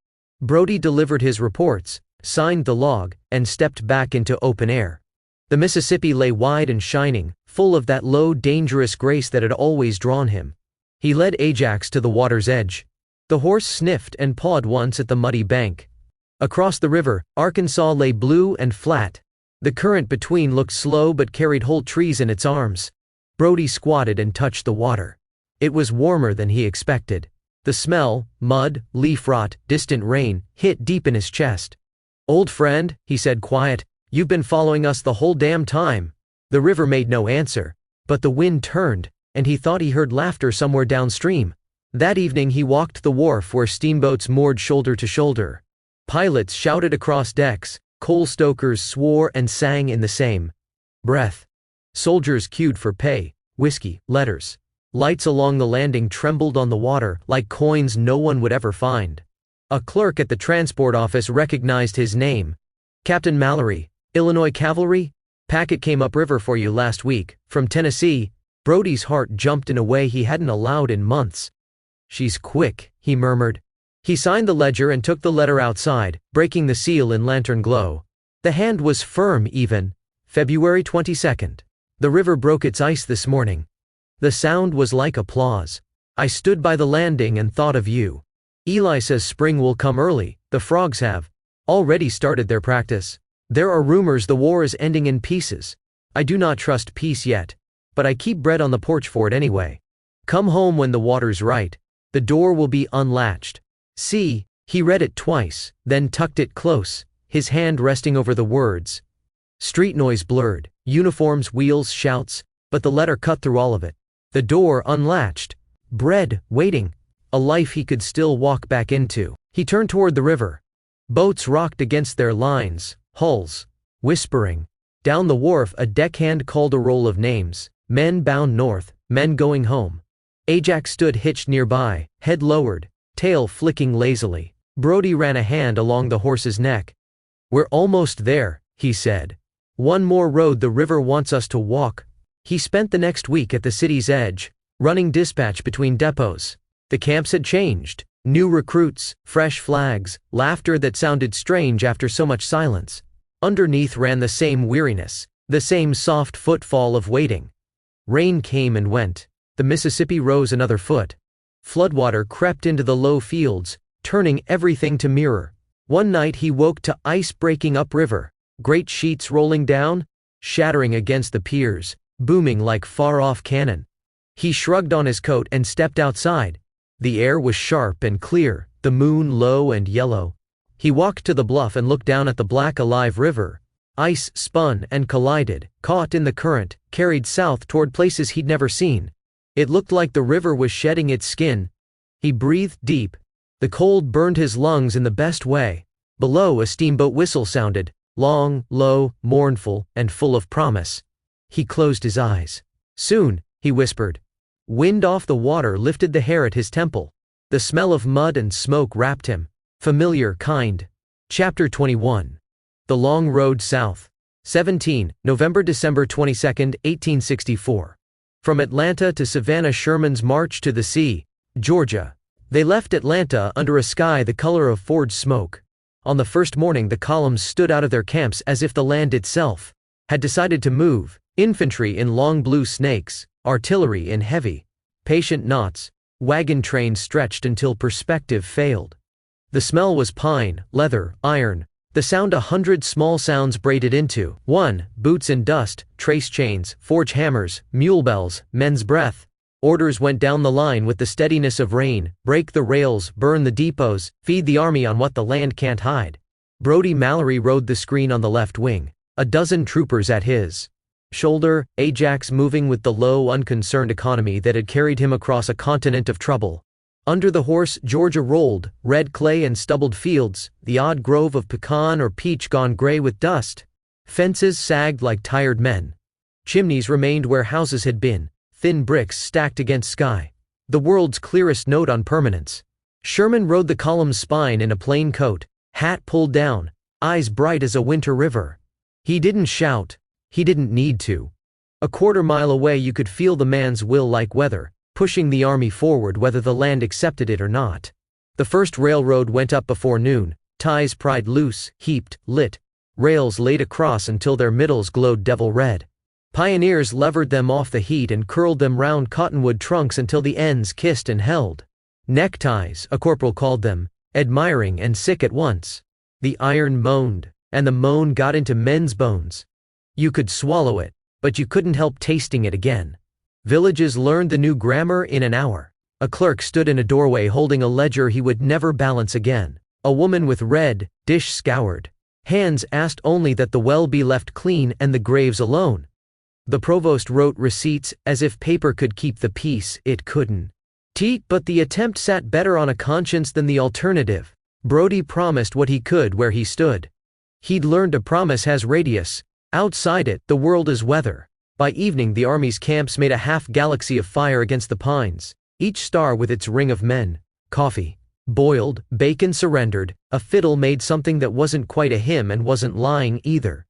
Brody delivered his reports, signed the log, and stepped back into open air. The Mississippi lay wide and shining, full of that low, dangerous grace that had always drawn him. He led Ajax to the water's edge. The horse sniffed and pawed once at the muddy bank. Across the river, Arkansas lay blue and flat. The current between looked slow but carried whole trees in its arms. Brody squatted and touched the water. It was warmer than he expected. The smell, mud, leaf rot, distant rain, hit deep in his chest. "Old friend," he said quiet, "you've been following us the whole damn time." The river made no answer, but the wind turned, and he thought he heard laughter somewhere downstream. That evening he walked the wharf where steamboats moored shoulder to shoulder. Pilots shouted across decks, coal stokers swore and sang in the same breath. Soldiers queued for pay, whiskey, letters. Lights along the landing trembled on the water like coins no one would ever find. A clerk at the transport office recognized his name. "Captain Mallory, Illinois Cavalry? Packet came upriver for you last week, from Tennessee." Brody's heart jumped in a way he hadn't allowed in months. "She's quick," he murmured. He signed the ledger and took the letter outside, breaking the seal in lantern glow. The hand was firm even. February 22nd. The river broke its ice this morning. The sound was like applause. I stood by the landing and thought of you. Eli says spring will come early. The frogs have already started their practice. There are rumors the war is ending in pieces. I do not trust peace yet, but I keep bread on the porch for it anyway. Come home when the water's right. The door will be unlatched. See." He read it twice, then tucked it close, his hand resting over the words. Street noise blurred, uniforms, wheels, shouts, but the letter cut through all of it. The door unlatched. bread, waiting, a life he could still walk back into. He turned toward the river. Boats rocked against their lines, hulls whispering. Down the wharf a deckhand called a roll of names, men bound north, men going home. Ajax stood hitched nearby, head lowered, tail flicking lazily. Brody ran a hand along the horse's neck. "We're almost there," he said. "One more road the river wants us to walk." He spent the next week at the city's edge, running dispatch between depots. The camps had changed. New recruits, fresh flags, laughter that sounded strange after so much silence. Underneath ran the same weariness, the same soft footfall of waiting. Rain came and went. The Mississippi rose another foot. Floodwater crept into the low fields, turning everything to mirror. One night he woke to ice breaking upriver, great sheets rolling down, shattering against the piers, booming like far-off cannon. He shrugged on his coat and stepped outside. The air was sharp and clear, the moon low and yellow. He walked to the bluff and looked down at the black alive river. Ice spun and collided, caught in the current, carried south toward places he'd never seen. It looked like the river was shedding its skin. He breathed deep. The cold burned his lungs in the best way. Below a steamboat whistle sounded, long, low, mournful, and full of promise. He closed his eyes. "Soon," he whispered. Wind off the water lifted the hair at his temple. The smell of mud and smoke wrapped him. Familiar kind. Chapter 21. The Long Road South. 17, November-December 22, 1864. From Atlanta to Savannah, Sherman's march to the sea, Georgia. They left Atlanta under a sky the color of forged smoke. On the first morning the columns stood out of their camps as if the land itself had decided to move, infantry in long blue snakes, artillery in heavy, patient knots, wagon trains stretched until perspective failed. The smell was pine, leather, iron, the sound 100 small sounds braided into one: boots and dust, trace chains, forge hammers, mule bells, men's breath. Orders went down the line with the steadiness of rain: break the rails, burn the depots, feed the army on what the land can't hide. Brody Mallory rode the screen on the left wing, a dozen troopers at his shoulder, Ajax moving with the low, unconcerned economy that had carried him across a continent of trouble. Under the horse Georgia rolled, red clay and stubbled fields, the odd grove of pecan or peach gone gray with dust. Fences sagged like tired men. Chimneys remained where houses had been, thin bricks stacked against sky. The world's clearest note on permanence. Sherman rode the column's spine in a plain coat, hat pulled down, eyes bright as a winter river. He didn't shout. He didn't need to. A quarter-mile away you could feel the man's will like weather, pushing the army forward whether the land accepted it or not. The first railroad went up before noon, ties pried loose, heaped, lit, rails laid across until their middles glowed devil red. Pioneers levered them off the heat and curled them round cottonwood trunks until the ends kissed and held. Neckties, a corporal called them, admiring and sick at once. The iron moaned, and the moan got into men's bones. You could swallow it, but you couldn't help tasting it again. Villages learned the new grammar in an hour. A clerk stood in a doorway holding a ledger he would never balance again. A woman with red, dish scoured hands asked only that the well be left clean and the graves alone. The provost wrote receipts as if paper could keep the peace. It couldn't. But the attempt sat better on a conscience than the alternative. Brody promised what he could where he stood. He'd learned a promise has radius. Outside it, the world is weather. By evening the army's camps made a half-galaxy of fire against the pines, each star with its ring of men. Coffee boiled, bacon surrendered, a fiddle made something that wasn't quite a hymn and wasn't lying either.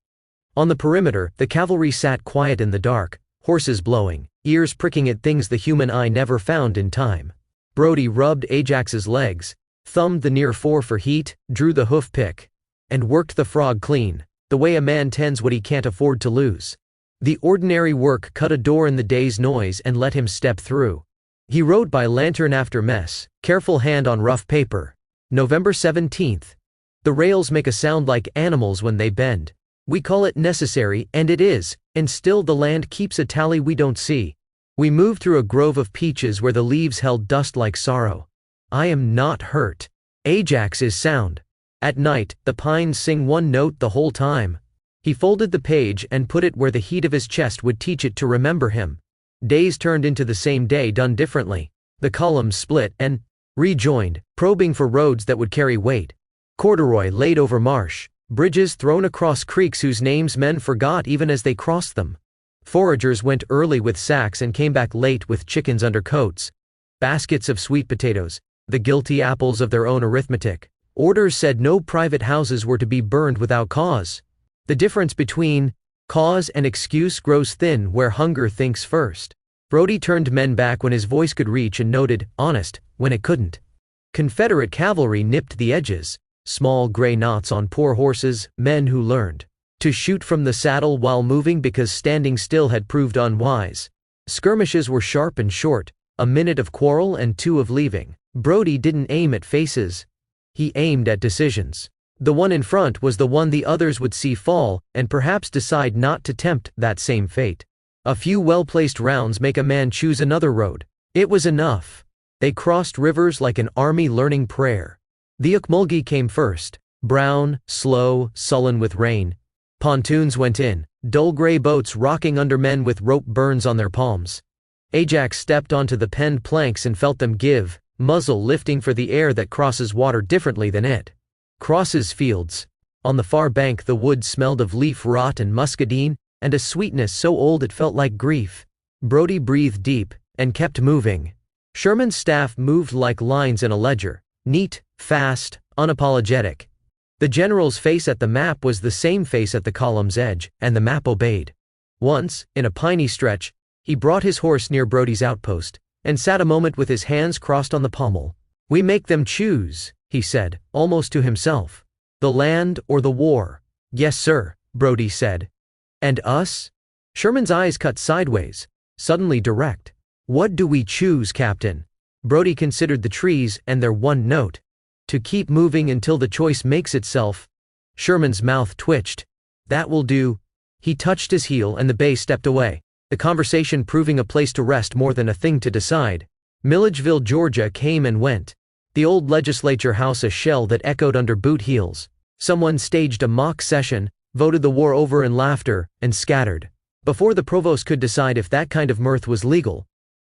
On the perimeter, the cavalry sat quiet in the dark, horses blowing, ears pricking at things the human eye never found in time. Brody rubbed Ajax's legs, thumbed the near fore for heat, drew the hoof pick, and worked the frog clean, the way a man tends what he can't afford to lose. The ordinary work cut a door in the day's noise and let him step through. He rode by lantern after mess, careful hand on rough paper. November 17th. The rails make a sound like animals when they bend. We call it necessary, and it is, and still the land keeps a tally we don't see. We move through a grove of peaches where the leaves held dust like sorrow. I am not hurt. Ajax is sound. At night, the pines sing one note the whole time. He folded the page and put it where the heat of his chest would teach it to remember him. Days turned into the same day done differently. The columns split and rejoined, probing for roads that would carry weight. Corduroy laid over marsh, bridges thrown across creeks whose names men forgot even as they crossed them. Foragers went early with sacks and came back late with chickens under coats. Baskets of sweet potatoes, the guilty apples of their own arithmetic. Orders said no private houses were to be burned without cause. The difference between cause and excuse grows thin where hunger thinks first. Brodie turned men back when his voice could reach and noted, honest, when it couldn't. Confederate cavalry nipped the edges, small gray knots on poor horses, men who learned to shoot from the saddle while moving because standing still had proved unwise. Skirmishes were sharp and short, a minute of quarrel and 2 of leaving. Brodie didn't aim at faces. He aimed at decisions. The one in front was the one the others would see fall, and perhaps decide not to tempt that same fate. A few well-placed rounds make a man choose another road. It was enough. They crossed rivers like an army learning prayer. The Ocmulgee came first, brown, slow, sullen with rain. Pontoons went in, dull gray boats rocking under men with rope burns on their palms. Ajax stepped onto the penned planks and felt them give, muzzle lifting for the air that crosses water differently than it crosses fields. On the far bank the wood smelled of leaf rot and muscadine, and a sweetness so old it felt like grief. Brodie breathed deep, and kept moving. Sherman's staff moved like lines in a ledger, neat, fast, unapologetic. The general's face at the map was the same face at the column's edge, and the map obeyed. Once, in a piney stretch, he brought his horse near Brodie's outpost, and sat a moment with his hands crossed on the pommel. We make them choose, he said, almost to himself. The land or the war? Yes, sir, Brodie said. And us? Sherman's eyes cut sideways, suddenly direct. What do we choose, Captain? Brodie considered the trees and their one note. To keep moving until the choice makes itself. Sherman's mouth twitched. That will do. He touched his heel and the bay stepped away, the conversation proving a place to rest more than a thing to decide. Milledgeville, Georgia came and went. The old legislature house a shell that echoed under boot heels. Someone staged a mock session, voted the war over in laughter, and scattered. Before the provost could decide if that kind of mirth was legal,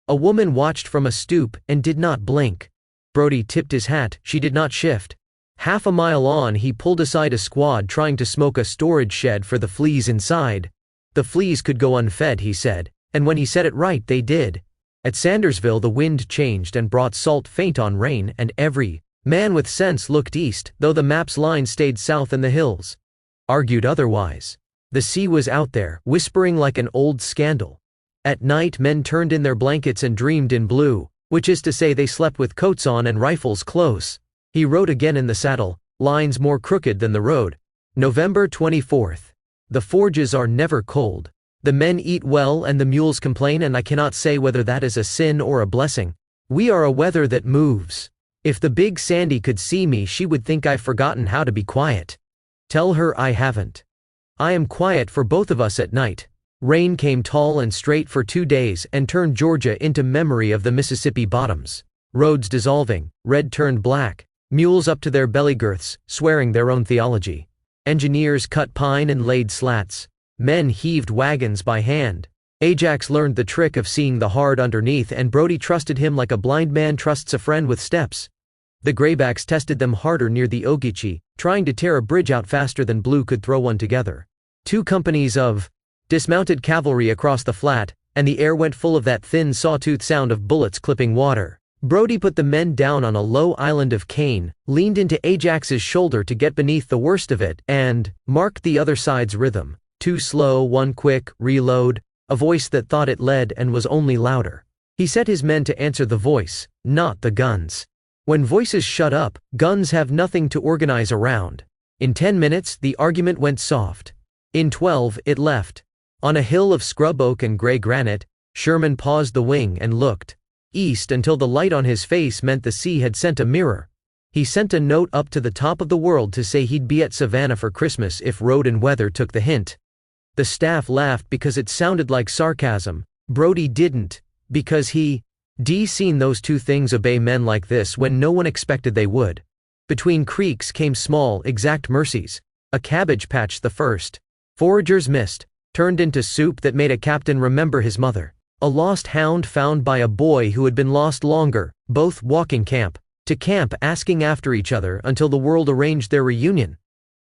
a woman watched from a stoop and did not blink. Brodie tipped his hat, she did not shift. Half a mile on he pulled aside a squad trying to smoke a storage shed for the fleas inside. The fleas could go unfed, he said, and when he said it right they did. At Sandersville the wind changed and brought salt faint on rain, and every man with sense looked east, though the map's line stayed south and the hills argued otherwise. The sea was out there, whispering like an old scandal. At night men turned in their blankets and dreamed in blue, which is to say they slept with coats on and rifles close. He rode again in the saddle, lines more crooked than the road. November 24th. The forges are never cold. The men eat well and the mules complain, and I cannot say whether that is a sin or a blessing. We are a weather that moves. If the big Sandy could see me she would think I've forgotten how to be quiet. Tell her I haven't. I am quiet for both of us at night. Rain came tall and straight for 2 days and turned Georgia into memory of the Mississippi bottoms. Roads dissolving, red turned black, mules up to their belly girths, swearing their own theology. Engineers cut pine and laid slats. Men heaved wagons by hand. Ajax learned the trick of seeing the hard underneath, and Brodie trusted him like a blind man trusts a friend with steps. The graybacks tested them harder near the Ogeechee, trying to tear a bridge out faster than Blue could throw one together. 2 companies of dismounted cavalry across the flat, and the air went full of that thin sawtooth sound of bullets clipping water. Brodie put the men down on a low island of cane, leaned into Ajax's shoulder to get beneath the worst of it, and marked the other side's rhythm. 2 slow, 1 quick, reload, a voice that thought it led and was only louder. He set his men to answer the voice, not the guns. When voices shut up, guns have nothing to organize around. In 10 minutes, the argument went soft. In 12, it left. On a hill of scrub oak and gray granite, Sherman paused the wing and looked east until the light on his face meant the sea had sent a mirror. He sent a note up to the top of the world to say he'd be at Savannah for Christmas if road and weather took the hint. The staff laughed because it sounded like sarcasm. Brodie didn't, because he'd seen those 2 things obey men like this when no one expected they would. Between creeks came small, exact mercies. A cabbage patch the first. Foragers missed, turned into soup that made a captain remember his mother. A lost hound found by a boy who had been lost longer, both walking camp to camp asking after each other until the world arranged their reunion.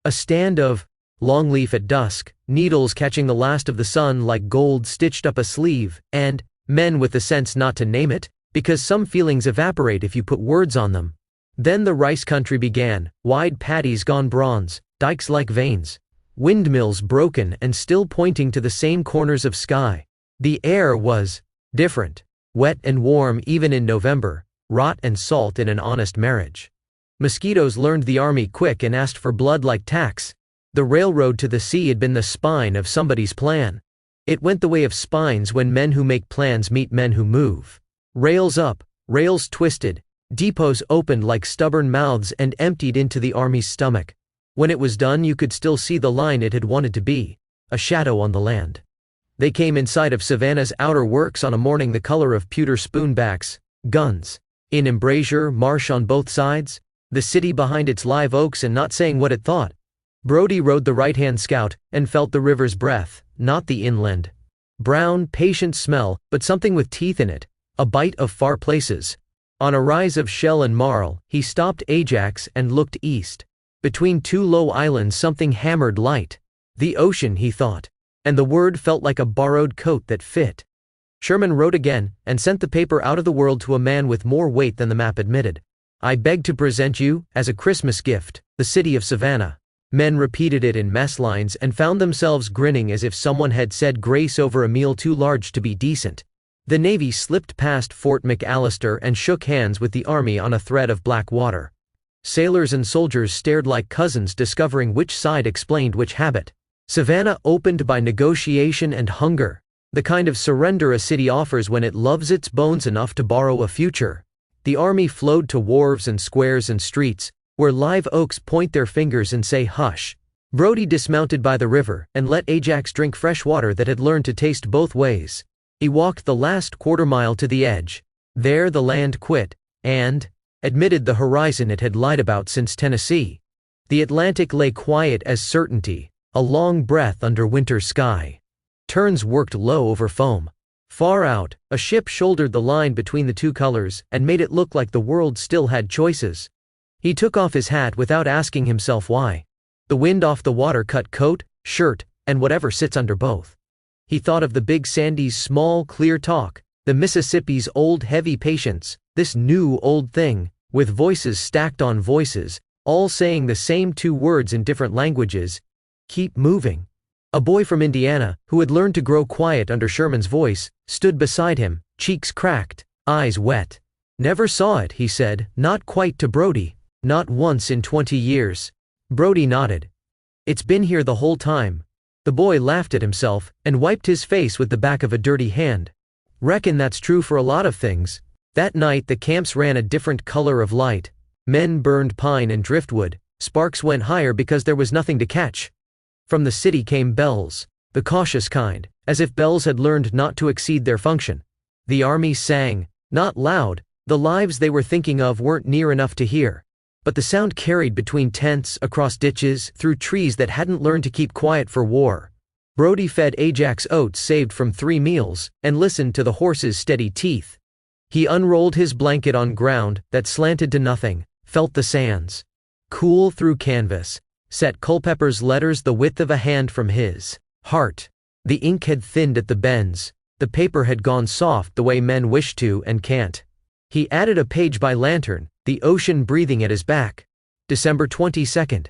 A stand of longleaf at dusk, needles catching the last of the sun like gold stitched up a sleeve, and men with the sense not to name it, because some feelings evaporate if you put words on them. Then the rice country began, wide paddies gone bronze, dikes like veins, windmills broken and still pointing to the same corners of sky. The air was different, wet and warm even in November, rot and salt in an honest marriage. Mosquitoes learned the army quick and asked for blood like tax. The railroad to the sea had been the spine of somebody's plan. It went the way of spines when men who make plans meet men who move. Rails up, rails twisted, depots opened like stubborn mouths and emptied into the army's stomach. When it was done you could still see the line it had wanted to be, a shadow on the land. They came inside of Savannah's outer works on a morning the color of pewter spoonbacks, guns in embrasure, marsh on both sides, the city behind its live oaks and not saying what it thought. Brody rode the right-hand scout and felt the river's breath, not the inland. Brown, patient smell, but something with teeth in it, a bite of far places. On a rise of shell and marl, he stopped Ajax and looked east. Between two low islands something hammered light. The ocean, he thought. And the word felt like a borrowed coat that fit. Sherman wrote again, and sent the paper out of the world to a man with more weight than the map admitted. I beg to present you, as a Christmas gift, the city of Savannah. Men repeated it in mess lines and found themselves grinning as if someone had said grace over a meal too large to be decent. The Navy slipped past Fort McAllister and shook hands with the Army on a thread of black water. Sailors and soldiers stared like cousins discovering which side explained which habit. Savannah opened by negotiation and hunger, the kind of surrender a city offers when it loves its bones enough to borrow a future. The Army flowed to wharves and squares and streets, where live oaks point their fingers and say hush. Brody dismounted by the river and let Ajax drink fresh water that had learned to taste both ways. He walked the last quarter mile to the edge. There the land quit, and admitted the horizon it had lied about since Tennessee. The Atlantic lay quiet as certainty, a long breath under winter's sky. Turns worked low over foam. Far out, a ship shouldered the line between the two colors and made it look like the world still had choices. He took off his hat without asking himself why. The wind off the water cut coat, shirt, and whatever sits under both. He thought of the Big Sandy's small, clear talk, the Mississippi's old heavy patience, this new old thing, with voices stacked on voices, all saying the same two words in different languages. Keep moving. A boy from Indiana, who had learned to grow quiet under Sherman's voice, stood beside him, cheeks cracked, eyes wet. Never saw it, he said, not quite to Brody, not once in 20 years. Brody nodded. It's been here the whole time. The boy laughed at himself and wiped his face with the back of a dirty hand. Reckon that's true for a lot of things. That night the camps ran a different color of light. Men burned pine and driftwood, sparks went higher because there was nothing to catch. From the city came bells, the cautious kind, as if bells had learned not to exceed their function. The Army sang, not loud, the lives they were thinking of weren't near enough to hear. But the sound carried between tents, across ditches, through trees that hadn't learned to keep quiet for war. Brody fed Ajax oats saved from 3 meals, and listened to the horse's steady teeth. He unrolled his blanket on ground that slanted to nothing, felt the sands. Cool through canvas. Set Culpepper's letters the width of a hand from his heart. The ink had thinned at the bends, the paper had gone soft the way men wish to and can't. He added a page by lantern, the ocean breathing at his back. December 22nd.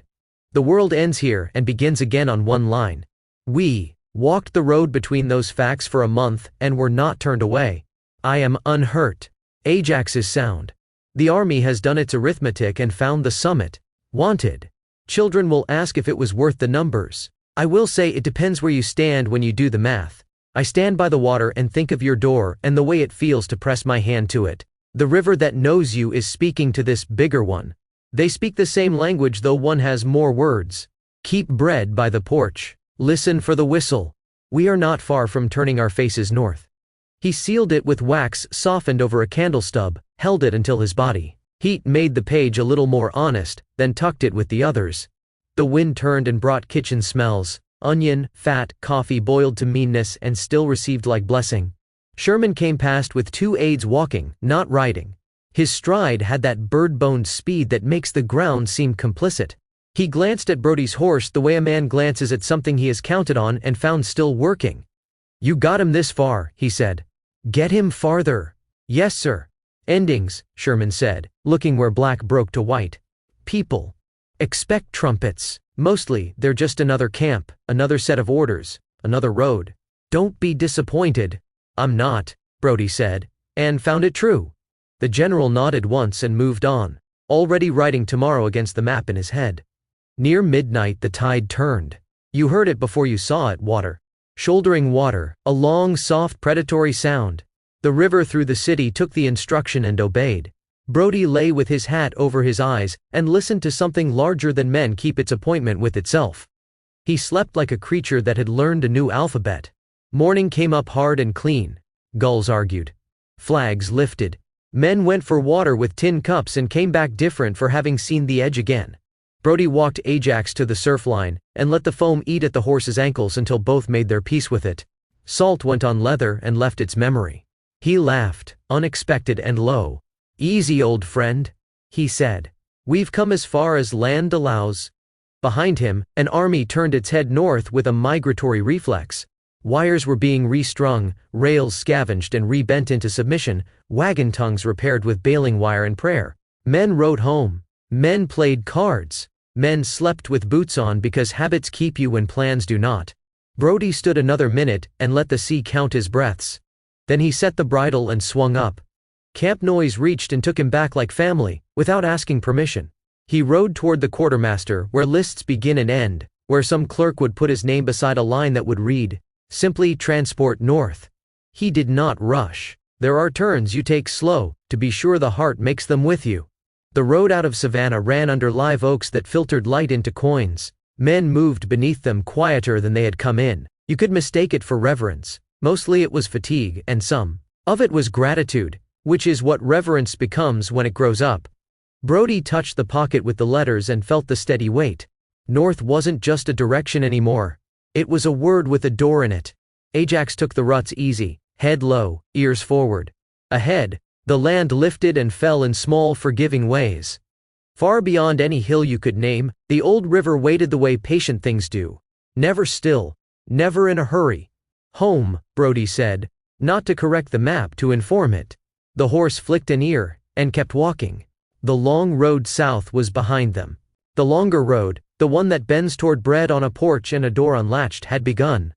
The world ends here and begins again on one line. We walked the road between those facts for a month and were not turned away. I am unhurt. Ajax's sound. The Army has done its arithmetic and found the summit. Wanted. Children will ask if it was worth the numbers. I will say it depends where you stand when you do the math. I stand by the water and think of your door and the way it feels to press my hand to it. The river that knows you is speaking to this bigger one. They speak the same language though one has more words. Keep bread by the porch. Listen for the whistle. We are not far from turning our faces north. He sealed it with wax softened over a candle stub, held it until his body heat made the page a little more honest, then tucked it with the others. The wind turned and brought kitchen smells, onion, fat, coffee boiled to meanness and still received like blessing. Sherman came past with 2 aides walking, not riding. His stride had that bird-boned speed that makes the ground seem complicit. He glanced at Brody's horse the way a man glances at something he has counted on and found still working. "You got him this far," he said. "Get him farther." "Yes, sir." "Endings," Sherman said, looking where black broke to white. "People. Expect trumpets. Mostly, they're just another camp, another set of orders, another road. Don't be disappointed." "I'm not," Brody said, and found it true. The general nodded once and moved on, already writing tomorrow against the map in his head. Near midnight the tide turned. You heard it before you saw it, water. Shouldering water, a long, soft, predatory sound. The river through the city took the instruction and obeyed. Brody lay with his hat over his eyes and listened to something larger than men keep its appointment with itself. He slept like a creature that had learned a new alphabet. Morning came up hard and clean. Gulls argued. Flags lifted. Men went for water with tin cups and came back different for having seen the edge again. Brody walked Ajax to the surf line and let the foam eat at the horse's ankles until both made their peace with it. Salt went on leather and left its memory. He laughed, unexpected and low. "Easy, old friend," he said. "We've come as far as land allows." Behind him, an army turned its head north with a migratory reflex. Wires were being restrung, rails scavenged and rebent into submission, wagon tongues repaired with baling wire and prayer. Men rode home. Men played cards. Men slept with boots on because habits keep you when plans do not. Brody stood another minute and let the sea count his breaths. Then he set the bridle and swung up. Camp noise reached and took him back like family, without asking permission. He rode toward the quartermaster, where lists begin and end, where some clerk would put his name beside a line that would read, "Simply transport north." He did not rush. There are turns you take slow, to be sure the heart makes them with you. The road out of Savannah ran under live oaks that filtered light into coins. Men moved beneath them quieter than they had come in. You could mistake it for reverence. Mostly it was fatigue, and some of it was gratitude, which is what reverence becomes when it grows up. Brody touched the pocket with the letters and felt the steady weight. North wasn't just a direction anymore. It was a word with a door in it. Ajax took the ruts easy, head low, ears forward. Ahead, the land lifted and fell in small, forgiving ways. Far beyond any hill you could name, the old river waited the way patient things do. Never still, never in a hurry. "Home," Brody said, not to correct the map, to inform it. The horse flicked an ear, and kept walking. The long road south was behind them. The longer road, the one that bends toward bread on a porch and a door unlatched, had begun.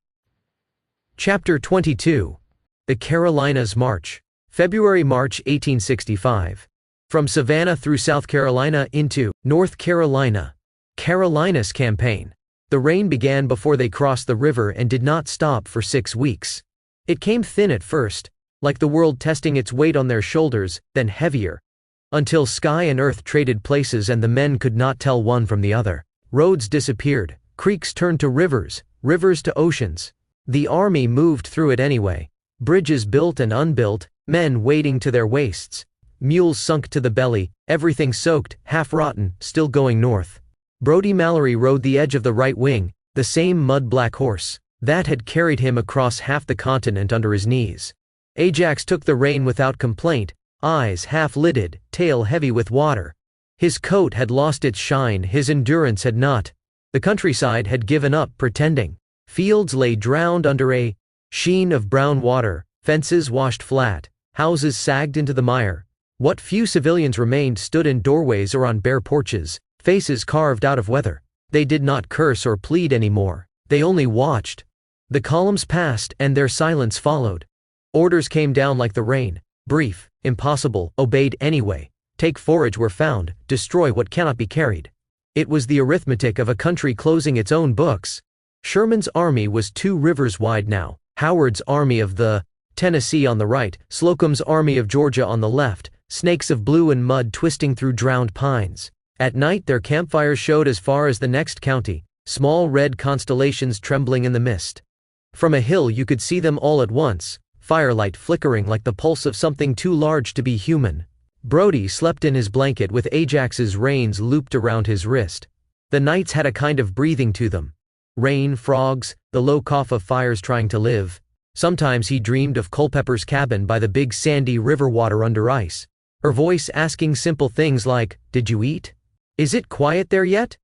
Chapter 22. The Carolinas March. February-March 1865. From Savannah through South Carolina into North Carolina. Carolinas Campaign. The rain began before they crossed the river and did not stop for 6 weeks. It came thin at first, like the world testing its weight on their shoulders, then heavier. Until sky and earth traded places and the men could not tell one from the other. Roads disappeared, creeks turned to rivers, rivers to oceans. The army moved through it anyway. Bridges built and unbuilt, men wading to their waists. Mules sunk to the belly, everything soaked, half-rotten, still going north. Brody Mallory rode the edge of the right wing, the same mud-black horse that had carried him across half the continent under his knees. Ajax took the rein without complaint, eyes half-lidded, tail heavy with water. His coat had lost its shine, his endurance had not. The countryside had given up pretending. Fields lay drowned under a sheen of brown water, fences washed flat, houses sagged into the mire. What few civilians remained stood in doorways or on bare porches, faces carved out of weather. They did not curse or plead anymore. They only watched. The columns passed and their silence followed. Orders came down like the rain, brief, impossible, obeyed anyway. Take forage where found, destroy what cannot be carried. It was the arithmetic of a country closing its own books. Sherman's army was 2 rivers wide now. Howard's army of the Tennessee on the right, Slocum's army of Georgia on the left, snakes of blue and mud twisting through drowned pines. At night their campfires showed as far as the next county, small red constellations trembling in the mist. From a hill you could see them all at once, firelight flickering like the pulse of something too large to be human. Brody slept in his blanket with Ajax's reins looped around his wrist. The nights had a kind of breathing to them. Rain, frogs, the low cough of fires trying to live. Sometimes he dreamed of Culpepper's cabin by the big sandy river water under ice. Her voice asking simple things like, "Did you eat? Is it quiet there yet?"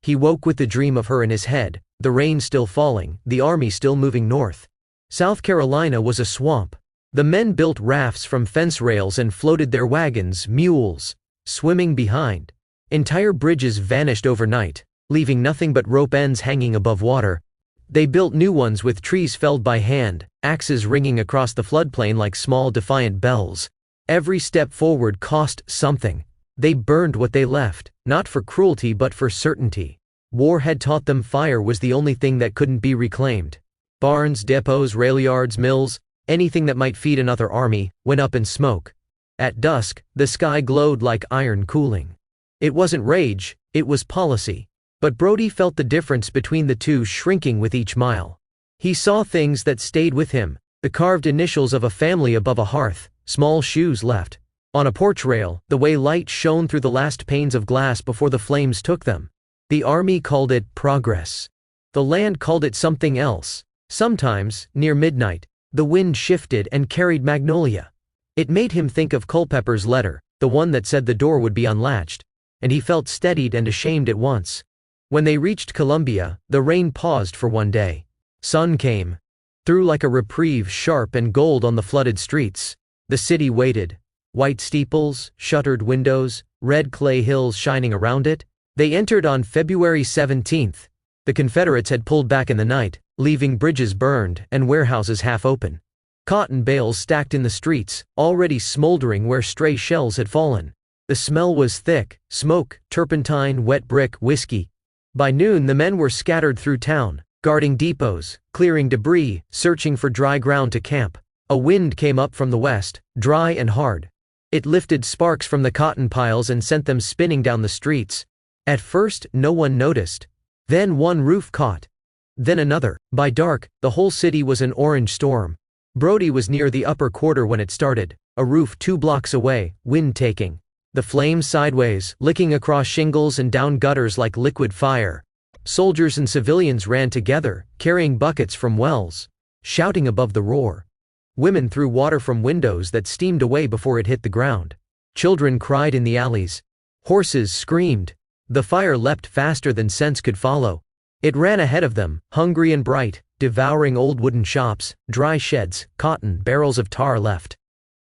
He woke with the dream of her in his head, the rain still falling, the army still moving north. South Carolina was a swamp. The men built rafts from fence rails and floated their wagons, mules, swimming behind. Entire bridges vanished overnight, leaving nothing but rope ends hanging above water. They built new ones with trees felled by hand, axes ringing across the floodplain like small defiant bells. Every step forward cost something. They burned what they left, not for cruelty but for certainty. War had taught them fire was the only thing that couldn't be reclaimed. Barns, depots, rail yards, mills, anything that might feed another army, went up in smoke. At dusk, the sky glowed like iron cooling. It wasn't rage, it was policy. But Brody felt the difference between the two shrinking with each mile. He saw things that stayed with him, the carved initials of a family above a hearth, small shoes left on a porch rail, the way light shone through the last panes of glass before the flames took them. The army called it progress. The land called it something else. Sometimes, near midnight, the wind shifted and carried magnolia. It made him think of Culpepper's letter, the one that said the door would be unlatched, and he felt steadied and ashamed at once. When they reached Columbia, the rain paused for one day. Sun came through like a reprieve, sharp and gold on the flooded streets. The city waited. White steeples, shuttered windows, red clay hills shining around it. They entered on February 17th. The Confederates had pulled back in the night, leaving bridges burned and warehouses half open. Cotton bales stacked in the streets, already smoldering where stray shells had fallen. The smell was thick: smoke, turpentine, wet brick, whiskey. By noon the men were scattered through town, guarding depots, clearing debris, searching for dry ground to camp. A wind came up from the west, dry and hard. It lifted sparks from the cotton piles and sent them spinning down the streets. At first, no one noticed. Then one roof caught. Then another. By dark, the whole city was an orange storm. Brody was near the upper quarter when it started, a roof 2 blocks away, wind taking the flames sideways, licking across shingles and down gutters like liquid fire. Soldiers and civilians ran together, carrying buckets from wells, shouting above the roar. Women threw water from windows that steamed away before it hit the ground. Children cried in the alleys. Horses screamed. The fire leapt faster than sense could follow. It ran ahead of them, hungry and bright, devouring old wooden shops, dry sheds, cotton barrels of tar left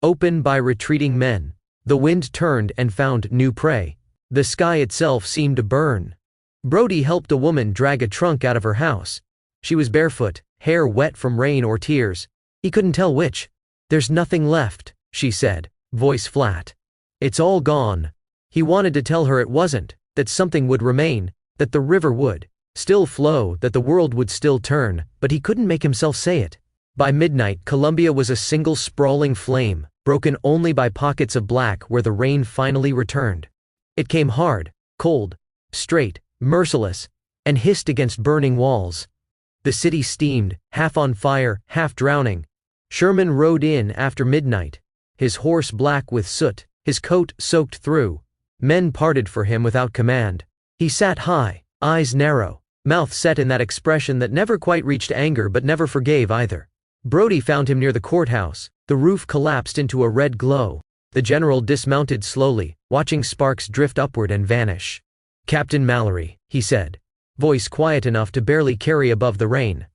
open by retreating men. The wind turned and found new prey. The sky itself seemed to burn. Brody helped a woman drag a trunk out of her house. She was barefoot, hair wet from rain or tears. He couldn't tell which. "There's nothing left," she said, voice flat. "It's all gone." He wanted to tell her it wasn't, that something would remain, that the river would still flow, that the world would still turn, but he couldn't make himself say it. By midnight, Columbia was a single sprawling flame, broken only by pockets of black where the rain finally returned. It came hard, cold, straight, merciless, and hissed against burning walls. The city steamed, half on fire, half drowning. Sherman rode in after midnight, his horse black with soot, his coat soaked through. Men parted for him without command. He sat high, eyes narrow, mouth set in that expression that never quite reached anger but never forgave either. Brody found him near the courthouse. The roof collapsed into a red glow. The general dismounted slowly, watching sparks drift upward and vanish. "Captain Mallory," he said, voice quiet enough to barely carry above the rain.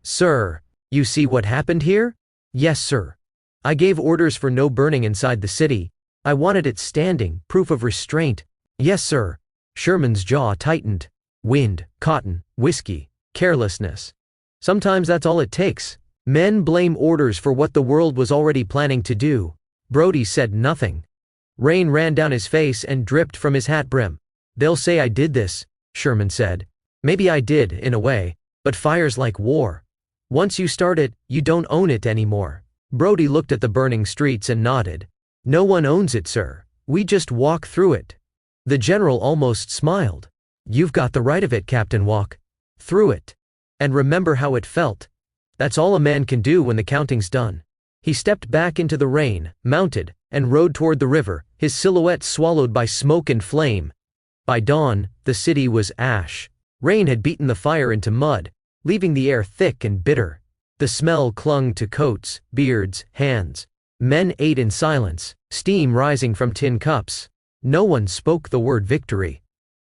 "Sir, you see what happened here?" "Yes, sir. I gave orders for no burning inside the city. I wanted it standing, proof of restraint." "Yes, sir." Sherman's jaw tightened. Wind, cotton, whiskey, carelessness. Sometimes that's all it takes. Men blame orders for what the world was already planning to do. Brody said nothing. Rain ran down his face and dripped from his hat brim. "They'll say I did this," Sherman said. "Maybe I did, in a way, but fire's like war. Once you start it, you don't own it anymore." Brody looked at the burning streets and nodded. "No one owns it, sir. We just walk through it." The general almost smiled. "You've got the right of it, Captain. Walk through it. And remember how it felt. That's all a man can do when the counting's done." He stepped back into the rain, mounted, and rode toward the river, his silhouette swallowed by smoke and flame. By dawn, the city was ash. Rain had beaten the fire into mud, leaving the air thick and bitter. The smell clung to coats, beards, hands. Men ate in silence, steam rising from tin cups. No one spoke the word victory.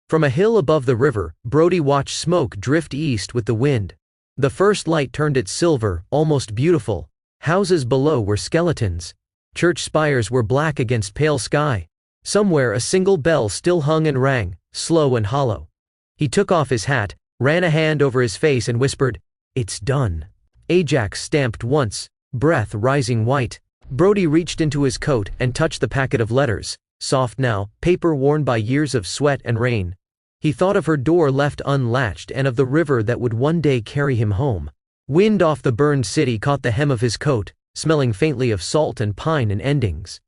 From a hill above the river, Brody watched smoke drift east with the wind. The first light turned it silver, almost beautiful. Houses below were skeletons. Church spires were black against pale sky. Somewhere a single bell still hung and rang, slow and hollow. He took off his hat, ran a hand over his face and whispered, "It's done." Ajax stamped once, breath rising white. Brody reached into his coat and touched the packet of letters, soft now, paper worn by years of sweat and rain. He thought of her door left unlatched and of the river that would one day carry him home. Wind off the burned city caught the hem of his coat, smelling faintly of salt and pine and endings.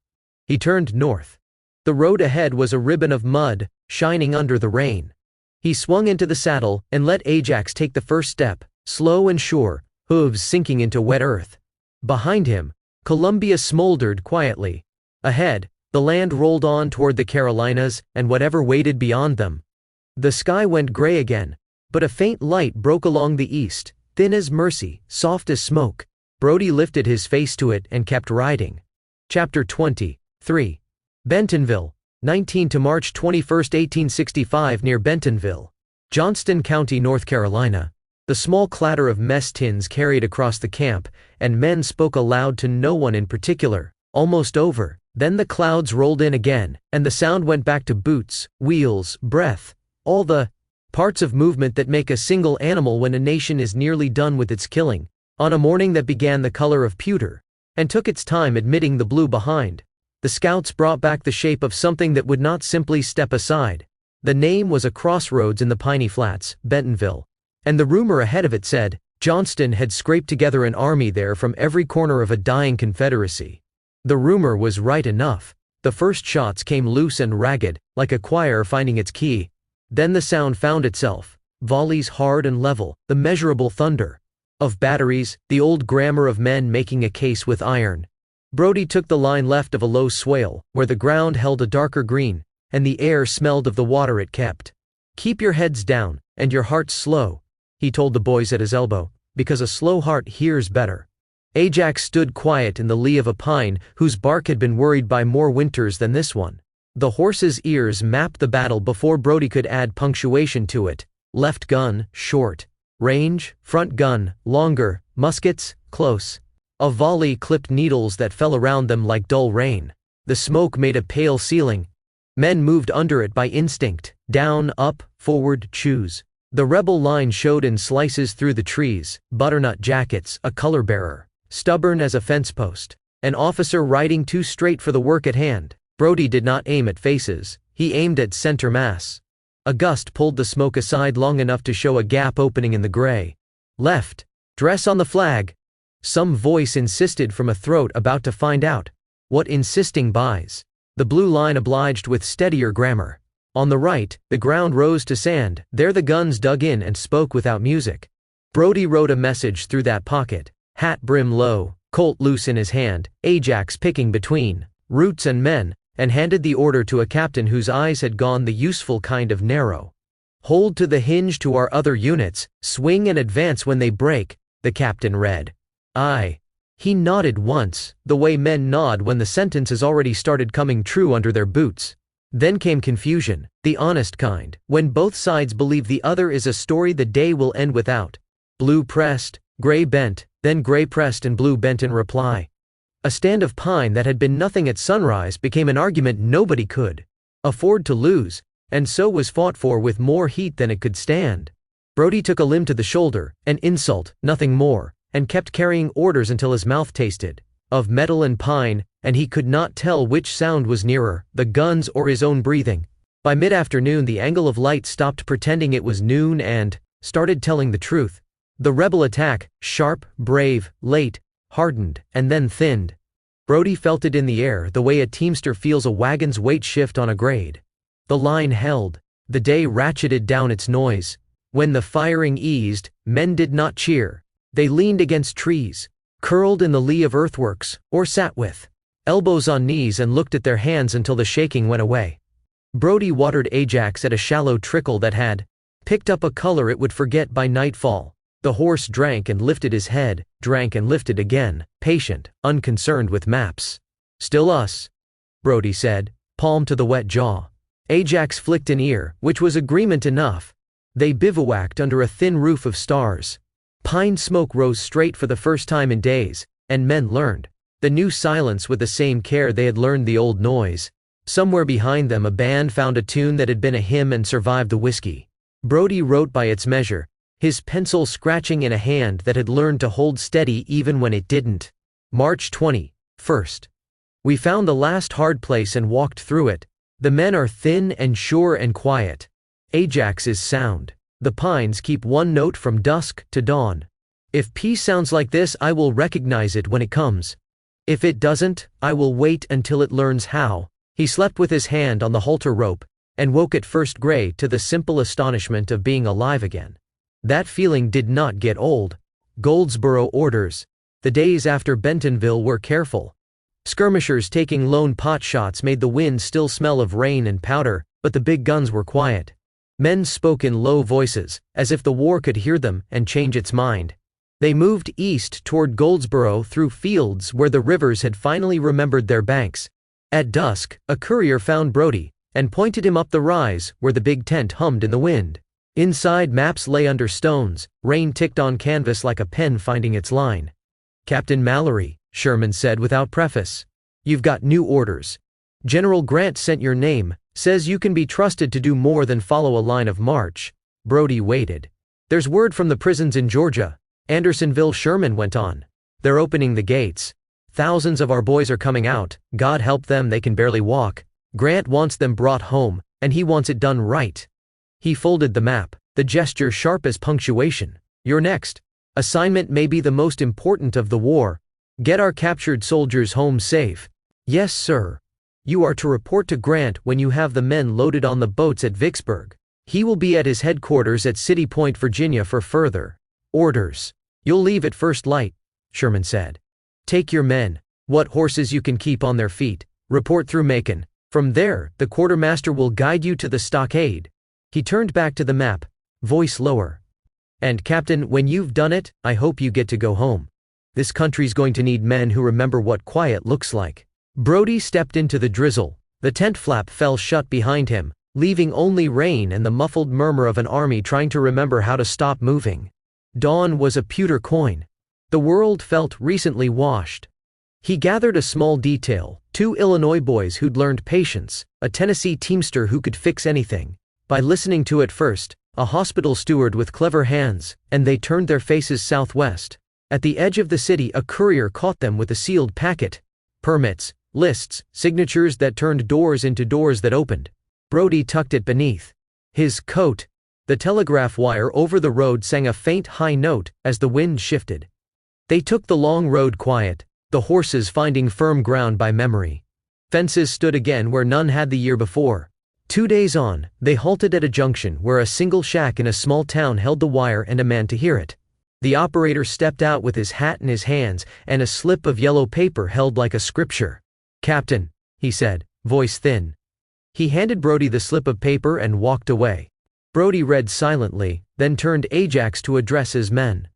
He turned north. The road ahead was a ribbon of mud, shining under the rain. He swung into the saddle and let Ajax take the first step, slow and sure, hooves sinking into wet earth. Behind him, Columbia smoldered quietly. Ahead, the land rolled on toward the Carolinas and whatever waited beyond them. The sky went gray again, but a faint light broke along the east, thin as mercy, soft as smoke. Brody lifted his face to it and kept riding. Chapter 23. Bentonville, 19 to March 21, 1865, near Bentonville, Johnston County, North Carolina. The small clatter of mess tins carried across the camp, and men spoke aloud to no one in particular. Almost over. Then the clouds rolled in again, and the sound went back to boots, wheels, breath, all the parts of movement that make a single animal when a nation is nearly done with its killing. On a morning that began the color of pewter, and took its time admitting the blue behind, the scouts brought back the shape of something that would not simply step aside. The name was a crossroads in the piney flats, Bentonville. And the rumor ahead of it said, Johnston had scraped together an army there from every corner of a dying Confederacy. The rumor was right enough. The first shots came loose and ragged, like a choir finding its key. Then the sound found itself, volleys hard and level, the measurable thunder of batteries, the old grammar of men making a case with iron. Brody took the line left of a low swale, where the ground held a darker green, and the air smelled of the water it kept. "Keep your heads down, and your hearts slow," he told the boys at his elbow, "because a slow heart hears better." Ajax stood quiet in the lee of a pine whose bark had been worried by more winters than this one. The horse's ears mapped the battle before Brody could add punctuation to it. Left gun, short. Range, front gun, longer. Muskets, close. A volley clipped needles that fell around them like dull rain. The smoke made a pale ceiling. Men moved under it by instinct. Down, up, forward, choose. The rebel line showed in slices through the trees, butternut jackets, a color bearer, stubborn as a fence post, an officer riding too straight for the work at hand. Brody did not aim at faces, he aimed at center mass. A gust pulled the smoke aside long enough to show a gap opening in the gray. Left, dress on the flag. Some voice insisted from a throat about to find out. What insisting buys? The blue line obliged with steadier grammar. On the right, the ground rose to sand. There the guns dug in and spoke without music. Brody wrote a message through that pocket, hat brim low, Colt loose in his hand, Ajax picking between roots and men, and handed the order to a captain whose eyes had gone the useful kind of narrow. "Hold to the hinge to our other units, swing and advance when they break," the captain read. "Aye." He nodded once, the way men nod when the sentence has already started coming true under their boots. Then came confusion, the honest kind, when both sides believe the other is a story the day will end without. Blue pressed, gray bent, then gray pressed and blue bent in reply. A stand of pine that had been nothing at sunrise became an argument nobody could afford to lose, and so was fought for with more heat than it could stand. Brody took a limb to the shoulder, an insult, nothing more, and kept carrying orders until his mouth tasted of metal and pine, and he could not tell which sound was nearer, the guns or his own breathing. By mid-afternoon the angle of light stopped pretending it was noon and started telling the truth. The rebel attack, sharp, brave, late, hardened, and then thinned. Brody felt it in the air the way a teamster feels a wagon's weight shift on a grade. The line held. The day ratcheted down its noise. When the firing eased, men did not cheer. They leaned against trees, curled in the lee of earthworks, or sat with elbows on knees and looked at their hands until the shaking went away. Brody watered Ajax at a shallow trickle that had picked up a color it would forget by nightfall. The horse drank and lifted his head, drank and lifted again, patient, unconcerned with maps. "Still us," Brody said, palm to the wet jaw. Ajax flicked an ear, which was agreement enough. They bivouacked under a thin roof of stars. Pine smoke rose straight for the first time in days, and men learned the new silence with the same care they had learned the old noise. Somewhere behind them a band found a tune that had been a hymn and survived the whiskey. Brody wrote by its measure, his pencil scratching in a hand that had learned to hold steady even when it didn't. March 21st. We found the last hard place and walked through it. The men are thin and sure and quiet. Ajax is sound. The pines keep one note from dusk to dawn. If peace sounds like this, I will recognize it when it comes. If it doesn't, I will wait until it learns how. He slept with his hand on the halter rope, and woke at first gray to the simple astonishment of being alive again. That feeling did not get old. Goldsboro orders. The days after Bentonville were careful. Skirmishers taking lone pot shots made the wind still smell of rain and powder, but the big guns were quiet. Men spoke in low voices, as if the war could hear them and change its mind. They moved east toward Goldsboro through fields where the rivers had finally remembered their banks. At dusk, a courier found Brody, and pointed him up the rise where the big tent hummed in the wind. Inside, maps lay under stones, rain ticked on canvas like a pen finding its line. "Captain Mallory," Sherman said without preface. "You've got new orders. General Grant sent your name, says you can be trusted to do more than follow a line of march." Brody waited. "There's word from the prisons in Georgia," Andersonville, Sherman went on. "They're opening the gates. Thousands of our boys are coming out, God help them, they can barely walk. Grant wants them brought home, and he wants it done right." He folded the map, the gesture sharp as punctuation. "Your next assignment may be the most important of the war. Get our captured soldiers home safe." "Yes, sir. You are to report to Grant when you have the men loaded on the boats at Vicksburg. He will be at his headquarters at City Point, Virginia for further orders. You'll leave at first light," Sherman said. "Take your men, what horses you can keep on their feet, report through Macon. From there, the quartermaster will guide you to the stockade." He turned back to the map, voice lower. "And Captain, when you've done it, I hope you get to go home. This country's going to need men who remember what quiet looks like." Brody stepped into the drizzle. The tent flap fell shut behind him, leaving only rain and the muffled murmur of an army trying to remember how to stop moving. Dawn was a pewter coin. The world felt recently washed. He gathered a small detail, 2 Illinois boys who'd learned patience, a Tennessee teamster who could fix anything by listening to it first, a hospital steward with clever hands, and they turned their faces southwest. At the edge of the city, a courier caught them with a sealed packet. Permits, lists, signatures that turned doors into doors that opened. Brody tucked it beneath his coat. The telegraph wire over the road sang a faint high note as the wind shifted. They took the long road quiet, the horses finding firm ground by memory. Fences stood again where none had the year before. 2 days on, they halted at a junction where a single shack in a small town held the wire and a man to hear it. The operator stepped out with his hat in his hands and a slip of yellow paper held like a scripture. "Captain," he said, voice thin. He handed Brody the slip of paper and walked away. Brody read silently, then turned Ajax to address his men.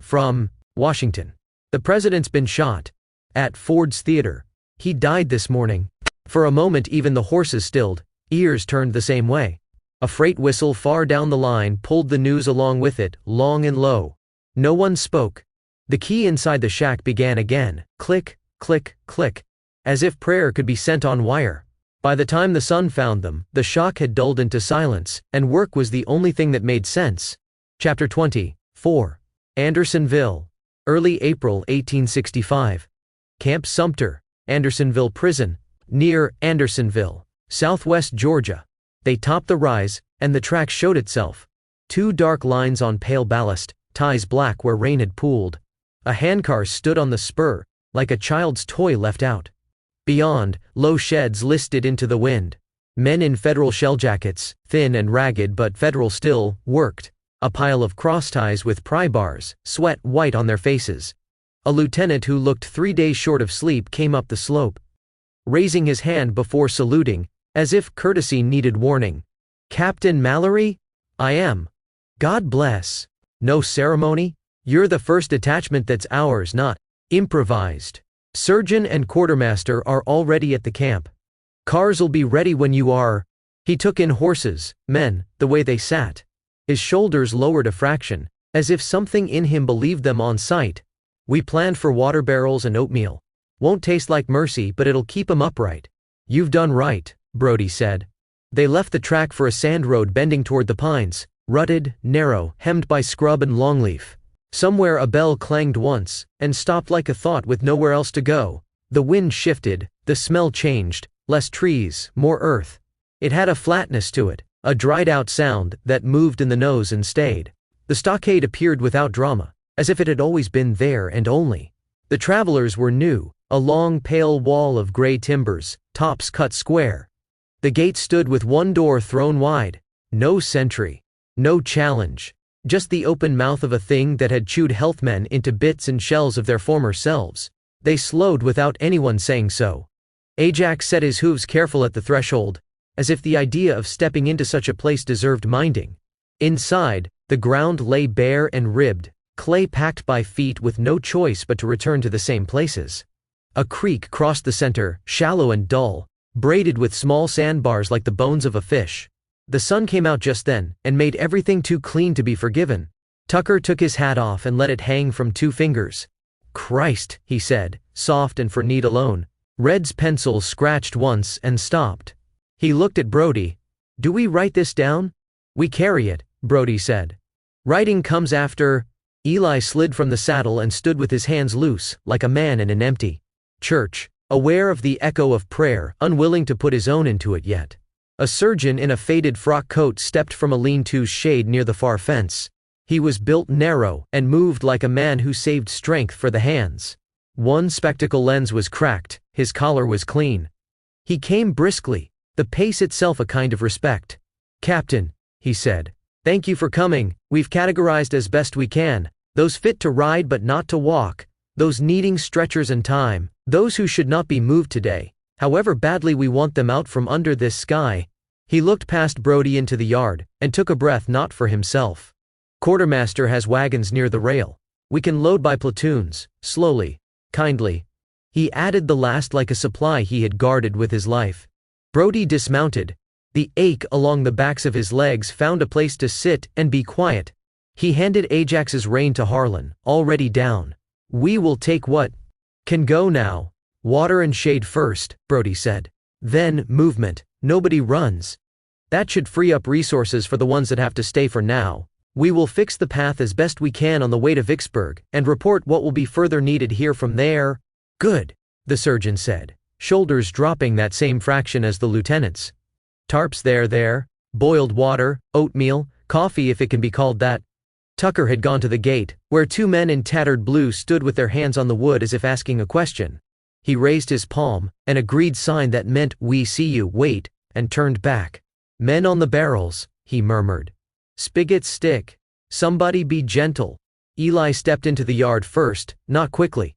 "From Washington. The president's been shot. At Ford's Theater. He died this morning." For a moment even the horses stilled, ears turned the same way. A freight whistle far down the line pulled the news along with it, long and low. No one spoke. The key inside the shack began again, click, click, click, as if prayer could be sent on wire. By the time the sun found them, the shock had dulled into silence, and work was the only thing that made sense. Chapter 24. Andersonville. Early April 1865. Camp Sumter, Andersonville Prison, near Andersonville, southwest Georgia. They topped the rise, and the track showed itself. 2 dark lines on pale ballast, ties black where rain had pooled. A handcar stood on the spur, like a child's toy left out. Beyond, low sheds listed into the wind. Men in federal shell jackets, thin and ragged but federal still, worked. A pile of cross ties with pry bars, sweat white on their faces. A lieutenant who looked 3 days short of sleep came up the slope, raising his hand before saluting, as if courtesy needed warning. "Captain Mallory? I am. God bless." No ceremony? You're the first detachment that's ours, not improvised. Surgeon and quartermaster are already at the camp. Cars'll be ready when you are. He took in horses, men, the way they sat. His shoulders lowered a fraction, as if something in him believed them on sight. We planned for water barrels and oatmeal. Won't taste like mercy, but it'll keep 'em upright. You've done right, Brody said. They left the track for a sand road bending toward the pines, rutted, narrow, hemmed by scrub and longleaf. Somewhere a bell clanged once, and stopped like a thought with nowhere else to go. The wind shifted, the smell changed, less trees, more earth. It had a flatness to it, a dried-out sound that moved in the nose and stayed. The stockade appeared without drama, as if it had always been there and only. The travelers were new, a long pale wall of gray timbers, tops cut square. The gate stood with one door thrown wide. No sentry. No challenge. Just the open mouth of a thing that had chewed healthmen into bits and shells of their former selves. They slowed without anyone saying so. Ajax set his hooves careful at the threshold, as if the idea of stepping into such a place deserved minding. Inside, the ground lay bare and ribbed, clay packed by feet with no choice but to return to the same places. A creek crossed the center, shallow and dull, braided with small sandbars like the bones of a fish. The sun came out just then, and made everything too clean to be forgiven. Tucker took his hat off and let it hang from 2 fingers. Christ, he said, soft and for need alone. Red's pencil scratched once and stopped. He looked at Brody. Do we write this down? We carry it, Brody said. Writing comes after. Eli slid from the saddle and stood with his hands loose, like a man in an empty church, aware of the echo of prayer, unwilling to put his own into it yet. A surgeon in a faded frock coat stepped from a lean-to's shade near the far fence. He was built narrow and moved like a man who saved strength for the hands. One spectacle lens was cracked, his collar was clean. He came briskly, the pace itself a kind of respect. Captain, he said, thank you for coming. We've categorized as best we can, those fit to ride but not to walk, those needing stretchers and time, those who should not be moved today, however badly we want them out from under this sky. He looked past Brody into the yard, and took a breath not for himself. Quartermaster has wagons near the rail. We can load by platoons, slowly, kindly. He added the last like a supply he had guarded with his life. Brody dismounted. The ache along the backs of his legs found a place to sit and be quiet. He handed Ajax's rein to Harlan, already down. We will take what can go now. Water and shade first, Brody said. Then, movement. Nobody runs. That should free up resources for the ones that have to stay for now. We will fix the path as best we can on the way to Vicksburg, and report what will be further needed here from there. Good, the surgeon said, shoulders dropping that same fraction as the lieutenant's. Tarps there, boiled water, oatmeal, coffee if it can be called that. Tucker had gone to the gate, where 2 men in tattered blue stood with their hands on the wood as if asking a question. He raised his palm, an agreed sign that meant, we see you, wait, and turned back. Men on the barrels, he murmured. Spigots stick. Somebody be gentle. Eli stepped into the yard first, not quickly.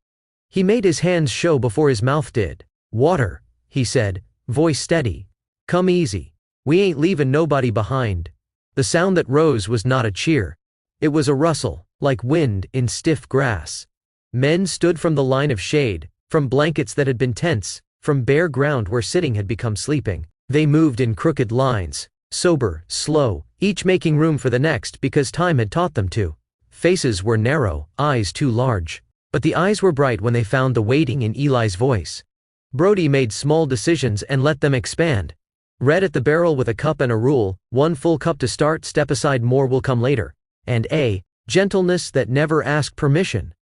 He made his hands show before his mouth did. Water, he said, voice steady. Come easy. We ain't leavin' nobody behind. The sound that rose was not a cheer. It was a rustle, like wind in stiff grass. Men stood from the line of shade, from blankets that had been tents, from bare ground where sitting had become sleeping. They moved in crooked lines, sober, slow, each making room for the next because time had taught them to. Faces were narrow, eyes too large. But the eyes were bright when they found the waiting in Eli's voice. Brody made small decisions and let them expand. Red at the barrel with a cup and a rule, 1 full cup to start, step aside, more will come later. And gentleness that never asked permission.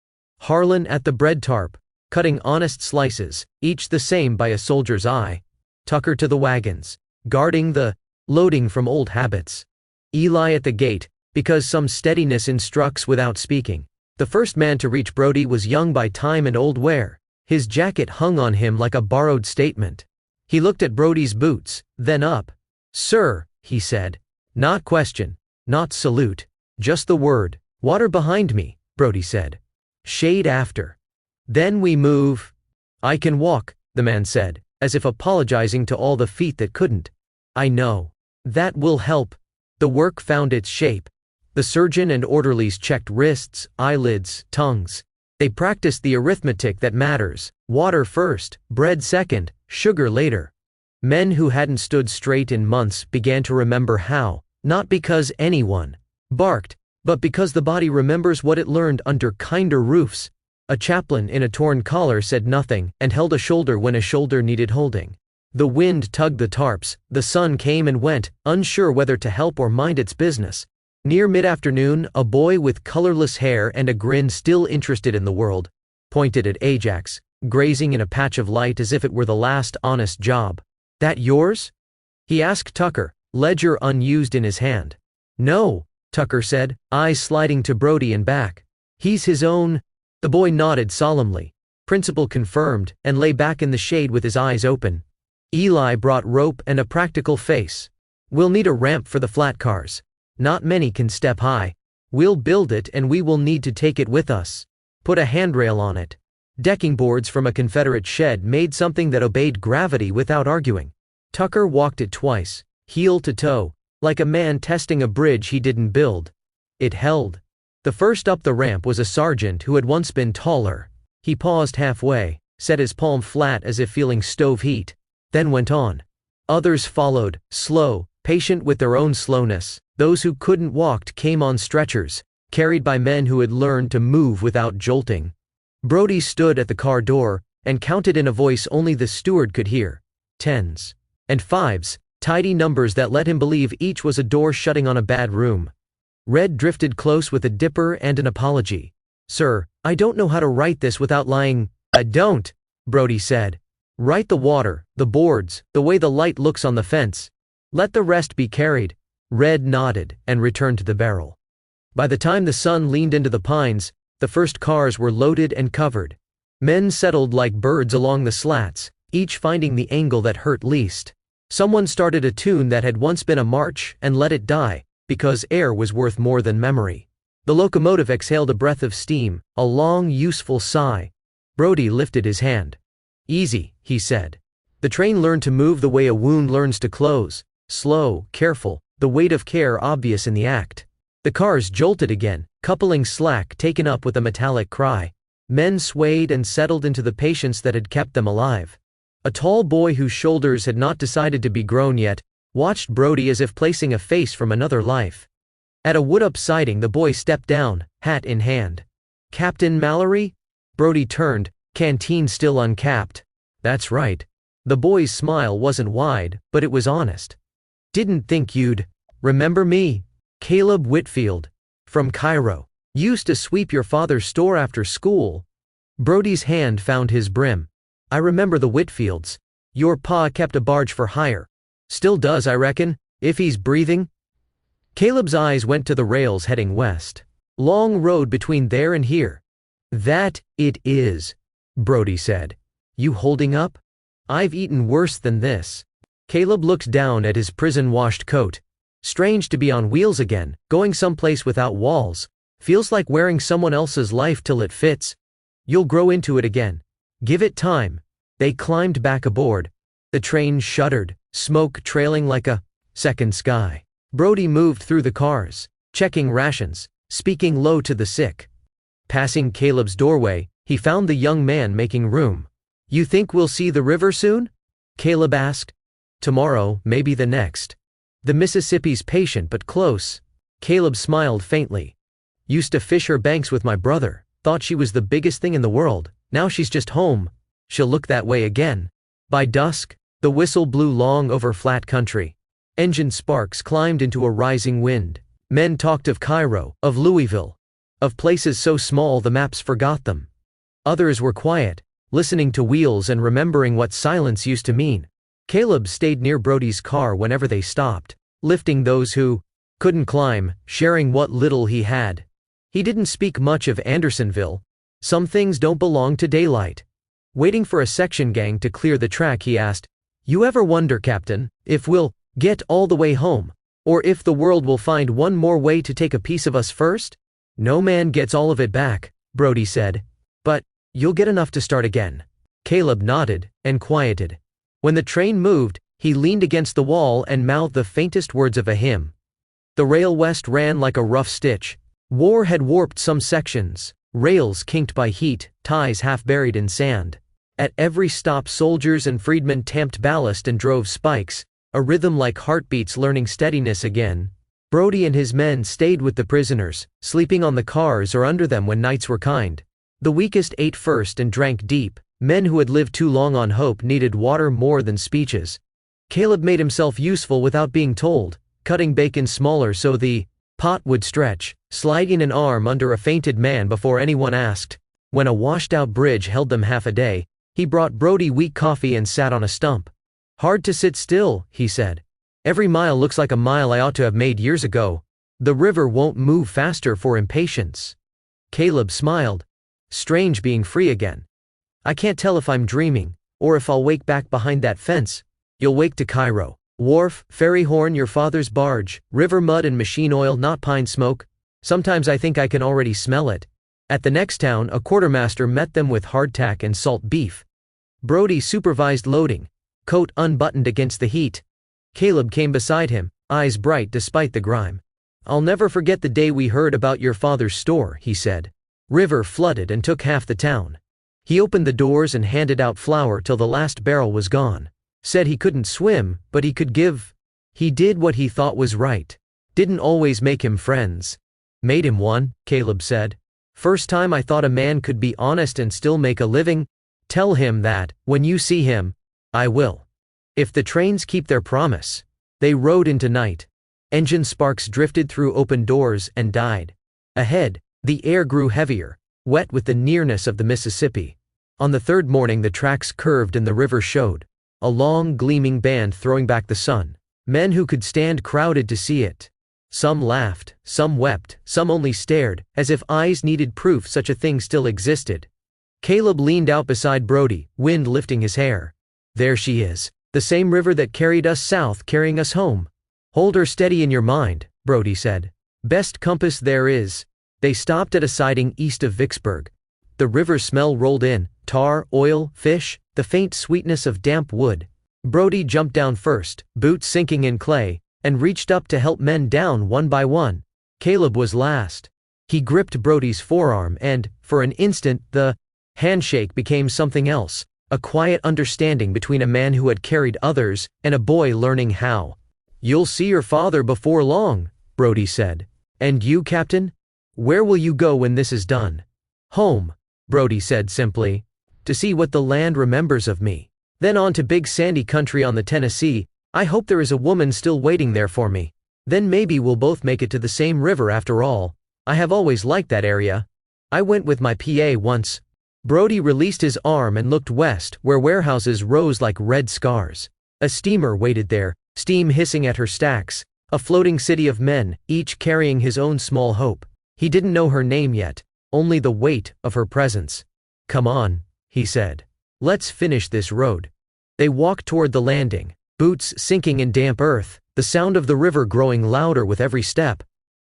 Harlan at the bread tarp, cutting honest slices, each the same by a soldier's eye. Tucker to the wagons, guarding the loading from old habits. Eli at the gate, because some steadiness instructs without speaking. The first man to reach Brody was young by time and old wear. His jacket hung on him like a borrowed statement. He looked at Brody's boots, then up. Sir, he said. Not question, not salute, just the word. Water behind me, Brody said. Shade after. Then we move. I can walk, the man said, as if apologizing to all the feet that couldn't. I know. That will help. The work found its shape. The surgeon and orderlies checked wrists, eyelids, tongues. They practiced the arithmetic that matters: water first, bread second, sugar later. Men who hadn't stood straight in months began to remember how, not because anyone barked, but because the body remembers what it learned under kinder roofs. A chaplain in a torn collar said nothing and held a shoulder when a shoulder needed holding. The wind tugged the tarps, the sun came and went, unsure whether to help or mind its business. Near mid-afternoon, a boy with colorless hair and a grin, still interested in the world, pointed at Ajax, grazing in a patch of light as if it were the last honest job. "That yours?" he asked Tucker, ledger unused in his hand. "No," Tucker said, eyes sliding to Brody and back. "He's his own." The boy nodded solemnly. Principal confirmed, and lay back in the shade with his eyes open. Eli brought rope and a practical face. "We'll need a ramp for the flat cars. Not many can step high. We'll build it, and we will need to take it with us. Put a handrail on it." Decking boards from a Confederate shed made something that obeyed gravity without arguing. Tucker walked it twice, heel to toe, like a man testing a bridge he didn't build. It held. The first up the ramp was a sergeant who had once been taller. He paused halfway, set his palm flat as if feeling stove heat, then went on. Others followed, slow, patient with their own slowness. Those who couldn't walk came on stretchers, carried by men who had learned to move without jolting. Brody stood at the car door and counted in a voice only the steward could hear. Tens and fives, tidy numbers that let him believe each was a door shutting on a bad room. Red drifted close with a dipper and an apology. "Sir, I don't know how to write this without lying." "Don't," Brody said. "Write the water, the boards, the way the light looks on the fence. Let the rest be carried." Red nodded and returned to the barrel. By the time the sun leaned into the pines, the first cars were loaded and covered. Men settled like birds along the slats, each finding the angle that hurt least. Someone started a tune that had once been a march and let it die, because air was worth more than memory. The locomotive exhaled a breath of steam, a long, useful sigh. Brody lifted his hand. "Easy," he said. The train learned to move the way a wound learns to close, slow, careful, the weight of care obvious in the act. The cars jolted again, coupling slack taken up with a metallic cry. Men swayed and settled into the patience that had kept them alive. A tall boy whose shoulders had not decided to be grown yet, watched Brody as if placing a face from another life. At a wood-up siding the boy stepped down, hat in hand. "Captain Mallory?" Brody turned, canteen still uncapped. "That's right." The boy's smile wasn't wide, but it was honest. "Didn't think you'd remember me. Caleb Whitfield. From Cairo. Used to sweep your father's store after school." Brody's hand found his brim. "I remember the Whitfields. Your pa kept a barge for hire. Still does, I reckon, if he's breathing." Caleb's eyes went to the rails heading west. "Long road between there and here." "That it is," Brody said. "You holding up?" "I've eaten worse than this." Caleb looked down at his prison-washed coat. "Strange to be on wheels again, going someplace without walls. Feels like wearing someone else's life till it fits. You'll grow into it again. Give it time." They climbed back aboard. The train shuddered, smoke trailing like a second sky. Brody moved through the cars, checking rations, speaking low to the sick. Passing Caleb's doorway, he found the young man making room. "You think we'll see the river soon?" Caleb asked. "Tomorrow, maybe the next. The Mississippi's patient but close." Caleb smiled faintly. "Used to fish her banks with my brother, thought she was the biggest thing in the world, now she's just home. She'll look that way again." By dusk, the whistle blew long over flat country. Engine sparks climbed into a rising wind. Men talked of Cairo, of Louisville, of places so small the maps forgot them. Others were quiet, listening to wheels and remembering what silence used to mean. Caleb stayed near Brody's car whenever they stopped, lifting those who couldn't climb, sharing what little he had. He didn't speak much of Andersonville. Some things don't belong to daylight. Waiting for a section gang to clear the track, he asked, "You ever wonder, Captain, if we'll get all the way home, or if the world will find one more way to take a piece of us first?" "No man gets all of it back," Brody said. "But you'll get enough to start again." Caleb nodded and quieted. When the train moved, he leaned against the wall and mouthed the faintest words of a hymn. The rail west ran like a rough stitch. War had warped some sections, rails kinked by heat, ties half buried in sand. At every stop soldiers and freedmen tamped ballast and drove spikes, a rhythm like heartbeats learning steadiness again. Brody and his men stayed with the prisoners, sleeping on the cars or under them when nights were kind. The weakest ate first and drank deep. Men who had lived too long on hope needed water more than speeches. Caleb made himself useful without being told, cutting bacon smaller so the pot would stretch, sliding an arm under a fainted man before anyone asked. When a washed-out bridge held them half a day, he brought Brody weak coffee and sat on a stump. "Hard to sit still," he said. "Every mile looks like a mile I ought to have made years ago. The river won't move faster for impatience." Caleb smiled. Strange being free again. "I can't tell if I'm dreaming, or if I'll wake back behind that fence." "You'll wake to Cairo. Wharf, ferry horn, your father's barge, river mud and machine oil, not pine smoke. Sometimes I think I can already smell it." At the next town, a quartermaster met them with hardtack and salt beef. Brody supervised loading, coat unbuttoned against the heat. Caleb came beside him, eyes bright despite the grime. "I'll never forget the day we heard about your father's store," he said. "River flooded and took half the town. He opened the doors and handed out flour till the last barrel was gone. Said he couldn't swim, but he could give. He did what he thought was right. Didn't always make him friends. Made him one," Caleb said. "First time I thought a man could be honest and still make a living. Tell him that, when you see him." "I will. If the trains keep their promise." They rode into night. Engine sparks drifted through open doors and died. Ahead, the air grew heavier, wet with the nearness of the Mississippi. On the third morning the tracks curved and the river showed. A long, gleaming band throwing back the sun. Men who could stand crowded to see it. Some laughed, some wept, some only stared, as if eyes needed proof such a thing still existed. Caleb leaned out beside Brody, wind lifting his hair. "There she is, the same river that carried us south carrying us home. Hold her steady in your mind," Brody said. "Best compass there is." They stopped at a siding east of Vicksburg. The river smell rolled in, tar, oil, fish, the faint sweetness of damp wood. Brody jumped down first, boots sinking in clay, and reached up to help men down one by one. Caleb was last. He gripped Brody's forearm and, for an instant, the handshake became something else, a quiet understanding between a man who had carried others and a boy learning how. "You'll see your father before long," Brody said. "And you, Captain? Where will you go when this is done?" "Home," Brody said simply. "To see what the land remembers of me. Then on to big sandy country on the Tennessee. I hope there is a woman still waiting there for me. Then maybe we'll both make it to the same river after all. I have always liked that area. I went with my PA once." Brody released his arm and looked west, where warehouses rose like red scars. A steamer waited there, steam hissing at her stacks, a floating city of men, each carrying his own small hope. He didn't know her name yet, only the weight of her presence. "Come on," he said. "Let's finish this road." They walked toward the landing, boots sinking in damp earth, the sound of the river growing louder with every step.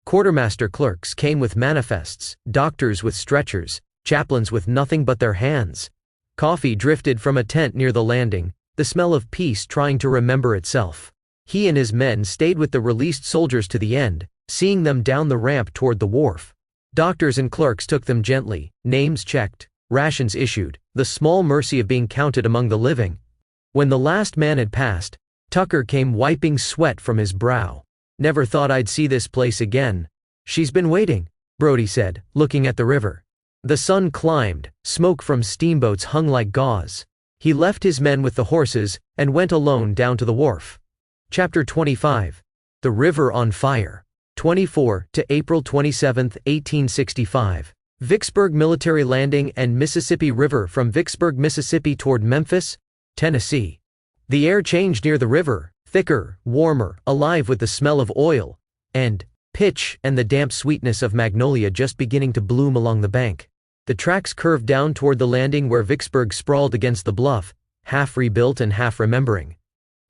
Quartermaster clerks came with manifests, doctors with stretchers, chaplains with nothing but their hands. Coffee drifted from a tent near the landing, the smell of peace trying to remember itself. He and his men stayed with the released soldiers to the end, seeing them down the ramp toward the wharf. Doctors and clerks took them gently, names checked, rations issued, the small mercy of being counted among the living. When the last man had passed, Tucker came wiping sweat from his brow. "Never thought I'd see this place again." "She's been waiting," Brody said, looking at the river. The sun climbed, smoke from steamboats hung like gauze. He left his men with the horses and went alone down to the wharf. Chapter 25. The River on Fire. 24 to April 27, 1865. Vicksburg Military Landing and Mississippi River from Vicksburg, Mississippi toward Memphis, Tennessee. The air changed near the river, thicker, warmer, alive with the smell of oil and pitch and the damp sweetness of magnolia just beginning to bloom along the bank. The tracks curved down toward the landing where Vicksburg sprawled against the bluff, half rebuilt and half remembering.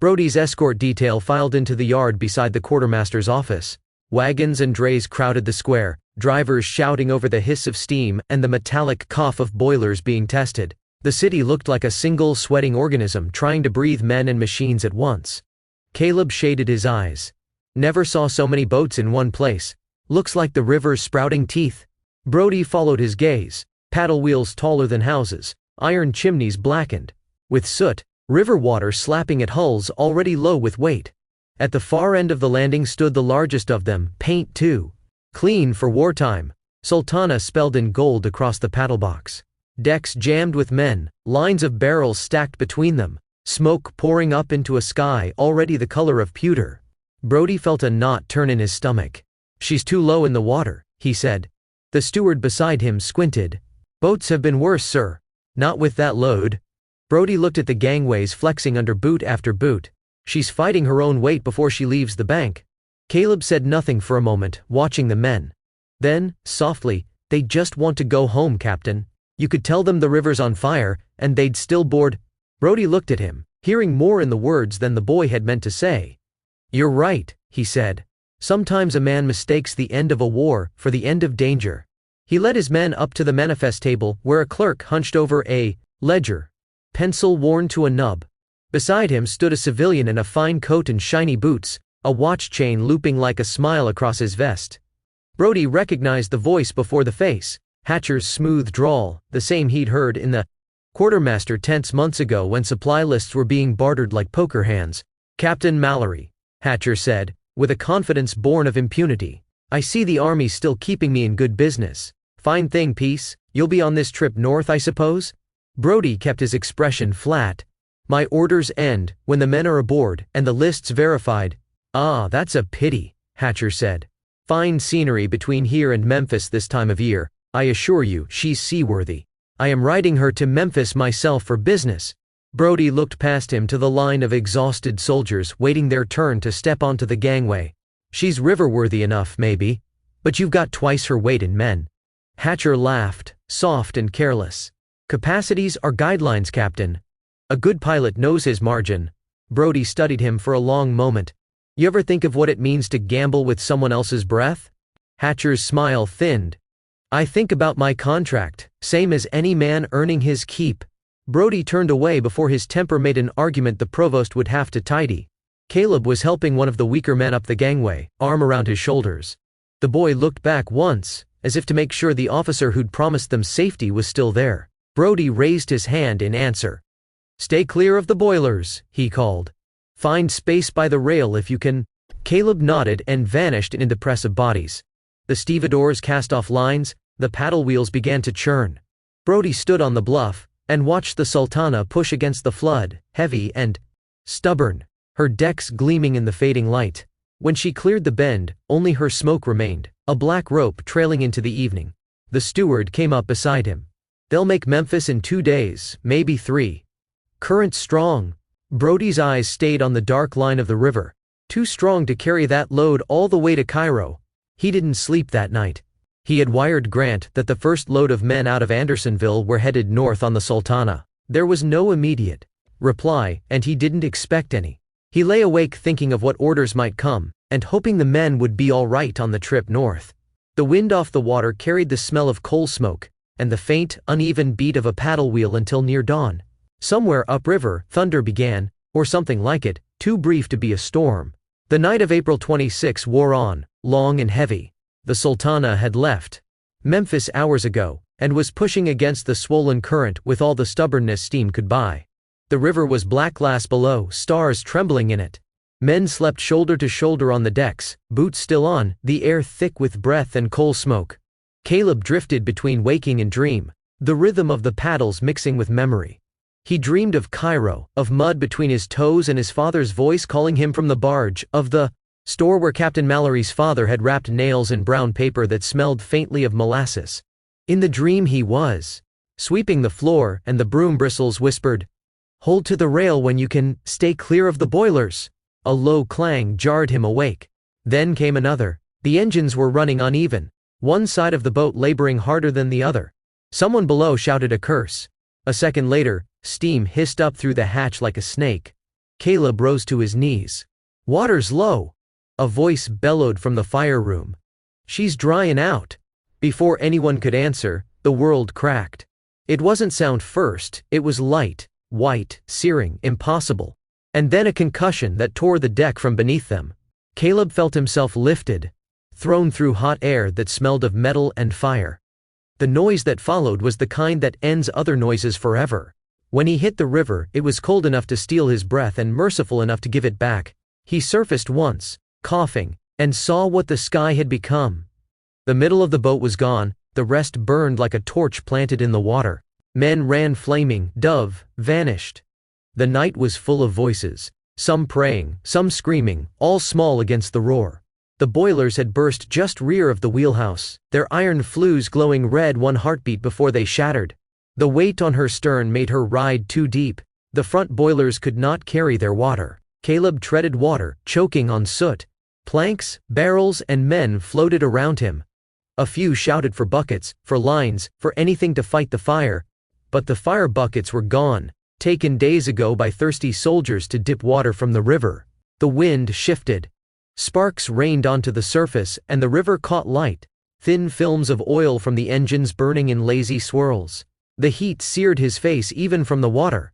Brody's escort detail filed into the yard beside the quartermaster's office. Wagons and drays crowded the square, drivers shouting over the hiss of steam and the metallic cough of boilers being tested. The city looked like a single sweating organism trying to breathe men and machines at once. Caleb shaded his eyes. Never saw so many boats in one place. Looks like the river's sprouting teeth. Brody followed his gaze. Paddle wheels taller than houses, iron chimneys blackened with soot, river water slapping at hulls already low with weight. At the far end of the landing stood the largest of them, paint too. Clean for wartime. Sultana spelled in gold across the paddle box. Decks jammed with men, lines of barrels stacked between them, smoke pouring up into a sky already the color of pewter. Brody felt a knot turn in his stomach. "She's too low in the water," he said. The steward beside him squinted. "Boats have been worse, sir. Not with that load." Brody looked at the gangways flexing under boot after boot. "She's fighting her own weight before she leaves the bank." Caleb said nothing for a moment, watching the men. Then, softly, "They just want to go home, Captain. You could tell them the river's on fire, and they'd still board." Brody looked at him, hearing more in the words than the boy had meant to say. "You're right," he said. "Sometimes a man mistakes the end of a war for the end of danger." He led his men up to the manifest table where a clerk hunched over a ledger, pencil worn to a nub. Beside him stood a civilian in a fine coat and shiny boots, a watch chain looping like a smile across his vest. Brody recognized the voice before the face, Hatcher's smooth drawl, the same he'd heard in the quartermaster tents months ago when supply lists were being bartered like poker hands. "Captain Mallory," Hatcher said, with a confidence born of impunity. "I see the Army's still keeping me in good business. Fine thing, Peace. You'll be on this trip north, I suppose?" Brody kept his expression flat. "My orders end when the men are aboard and the lists verified." "Ah, that's a pity," Hatcher said. "Fine scenery between here and Memphis this time of year. I assure you, she's seaworthy. I am riding her to Memphis myself for business." Brody looked past him to the line of exhausted soldiers waiting their turn to step onto the gangway. "She's river-worthy enough, maybe. But you've got twice her weight in men." Hatcher laughed, soft and careless. "Capacities are guidelines, Captain. A good pilot knows his margin." Brody studied him for a long moment. "You ever think of what it means to gamble with someone else's breath?" Hatcher's smile thinned. "I think about my contract, same as any man earning his keep." Brody turned away before his temper made an argument the provost would have to tidy. Caleb was helping one of the weaker men up the gangway, arm around his shoulders. The boy looked back once, as if to make sure the officer who'd promised them safety was still there. Brody raised his hand in answer. "Stay clear of the boilers," he called. "Find space by the rail if you can." Caleb nodded and vanished in the press of bodies. The stevedores cast off lines, the paddle wheels began to churn. Brody stood on the bluff and watched the Sultana push against the flood, heavy and stubborn, her decks gleaming in the fading light. When she cleared the bend, only her smoke remained, a black rope trailing into the evening. The steward came up beside him. "They'll make Memphis in 2 days, maybe 3. Current strong." Brody's eyes stayed on the dark line of the river. Too strong to carry that load all the way to Cairo. He didn't sleep that night. He had wired Grant that the first load of men out of Andersonville were headed north on the Sultana. There was no immediate reply, and he didn't expect any. He lay awake thinking of what orders might come, and hoping the men would be all right on the trip north. The wind off the water carried the smell of coal smoke, and the faint, uneven beat of a paddle wheel until near dawn. Somewhere upriver, thunder began, or something like it, too brief to be a storm. The night of April 26 wore on, long and heavy. The Sultana had left Memphis hours ago, and was pushing against the swollen current with all the stubbornness steam could buy. The river was black glass below, stars trembling in it. Men slept shoulder to shoulder on the decks, boots still on, the air thick with breath and coal smoke. Caleb drifted between waking and dream, the rhythm of the paddles mixing with memory. He dreamed of Cairo, of mud between his toes and his father's voice calling him from the barge, of the store where Captain Mallory's father had wrapped nails in brown paper that smelled faintly of molasses. In the dream he was sweeping the floor, and the broom bristles whispered, "Hold to the rail when you can, stay clear of the boilers." A low clang jarred him awake. Then came another. The engines were running uneven, one side of the boat laboring harder than the other. Someone below shouted a curse. A second later, steam hissed up through the hatch like a snake. Caleb rose to his knees. "Water's low," a voice bellowed from the fire room. "She's dryin' out." Before anyone could answer, the world cracked. It wasn't sound first, it was light, white, searing, impossible. And then a concussion that tore the deck from beneath them. Caleb felt himself lifted, thrown through hot air that smelled of metal and fire. The noise that followed was the kind that ends other noises forever. When he hit the river, it was cold enough to steal his breath and merciful enough to give it back. He surfaced once, coughing, and saw what the sky had become. The middle of the boat was gone, the rest burned like a torch planted in the water. Men ran flaming, Dove vanished. The night was full of voices, some praying, some screaming, all small against the roar. The boilers had burst just rear of the wheelhouse, their iron flues glowing red one heartbeat before they shattered. The weight on her stern made her ride too deep. The front boilers could not carry their water. Caleb treaded water, choking on soot. Planks, barrels, and men floated around him. A few shouted for buckets, for lines, for anything to fight the fire. But the fire buckets were gone, taken days ago by thirsty soldiers to dip water from the river. The wind shifted. Sparks rained onto the surface, and the river caught light, thin films of oil from the engines burning in lazy swirls. The heat seared his face even from the water.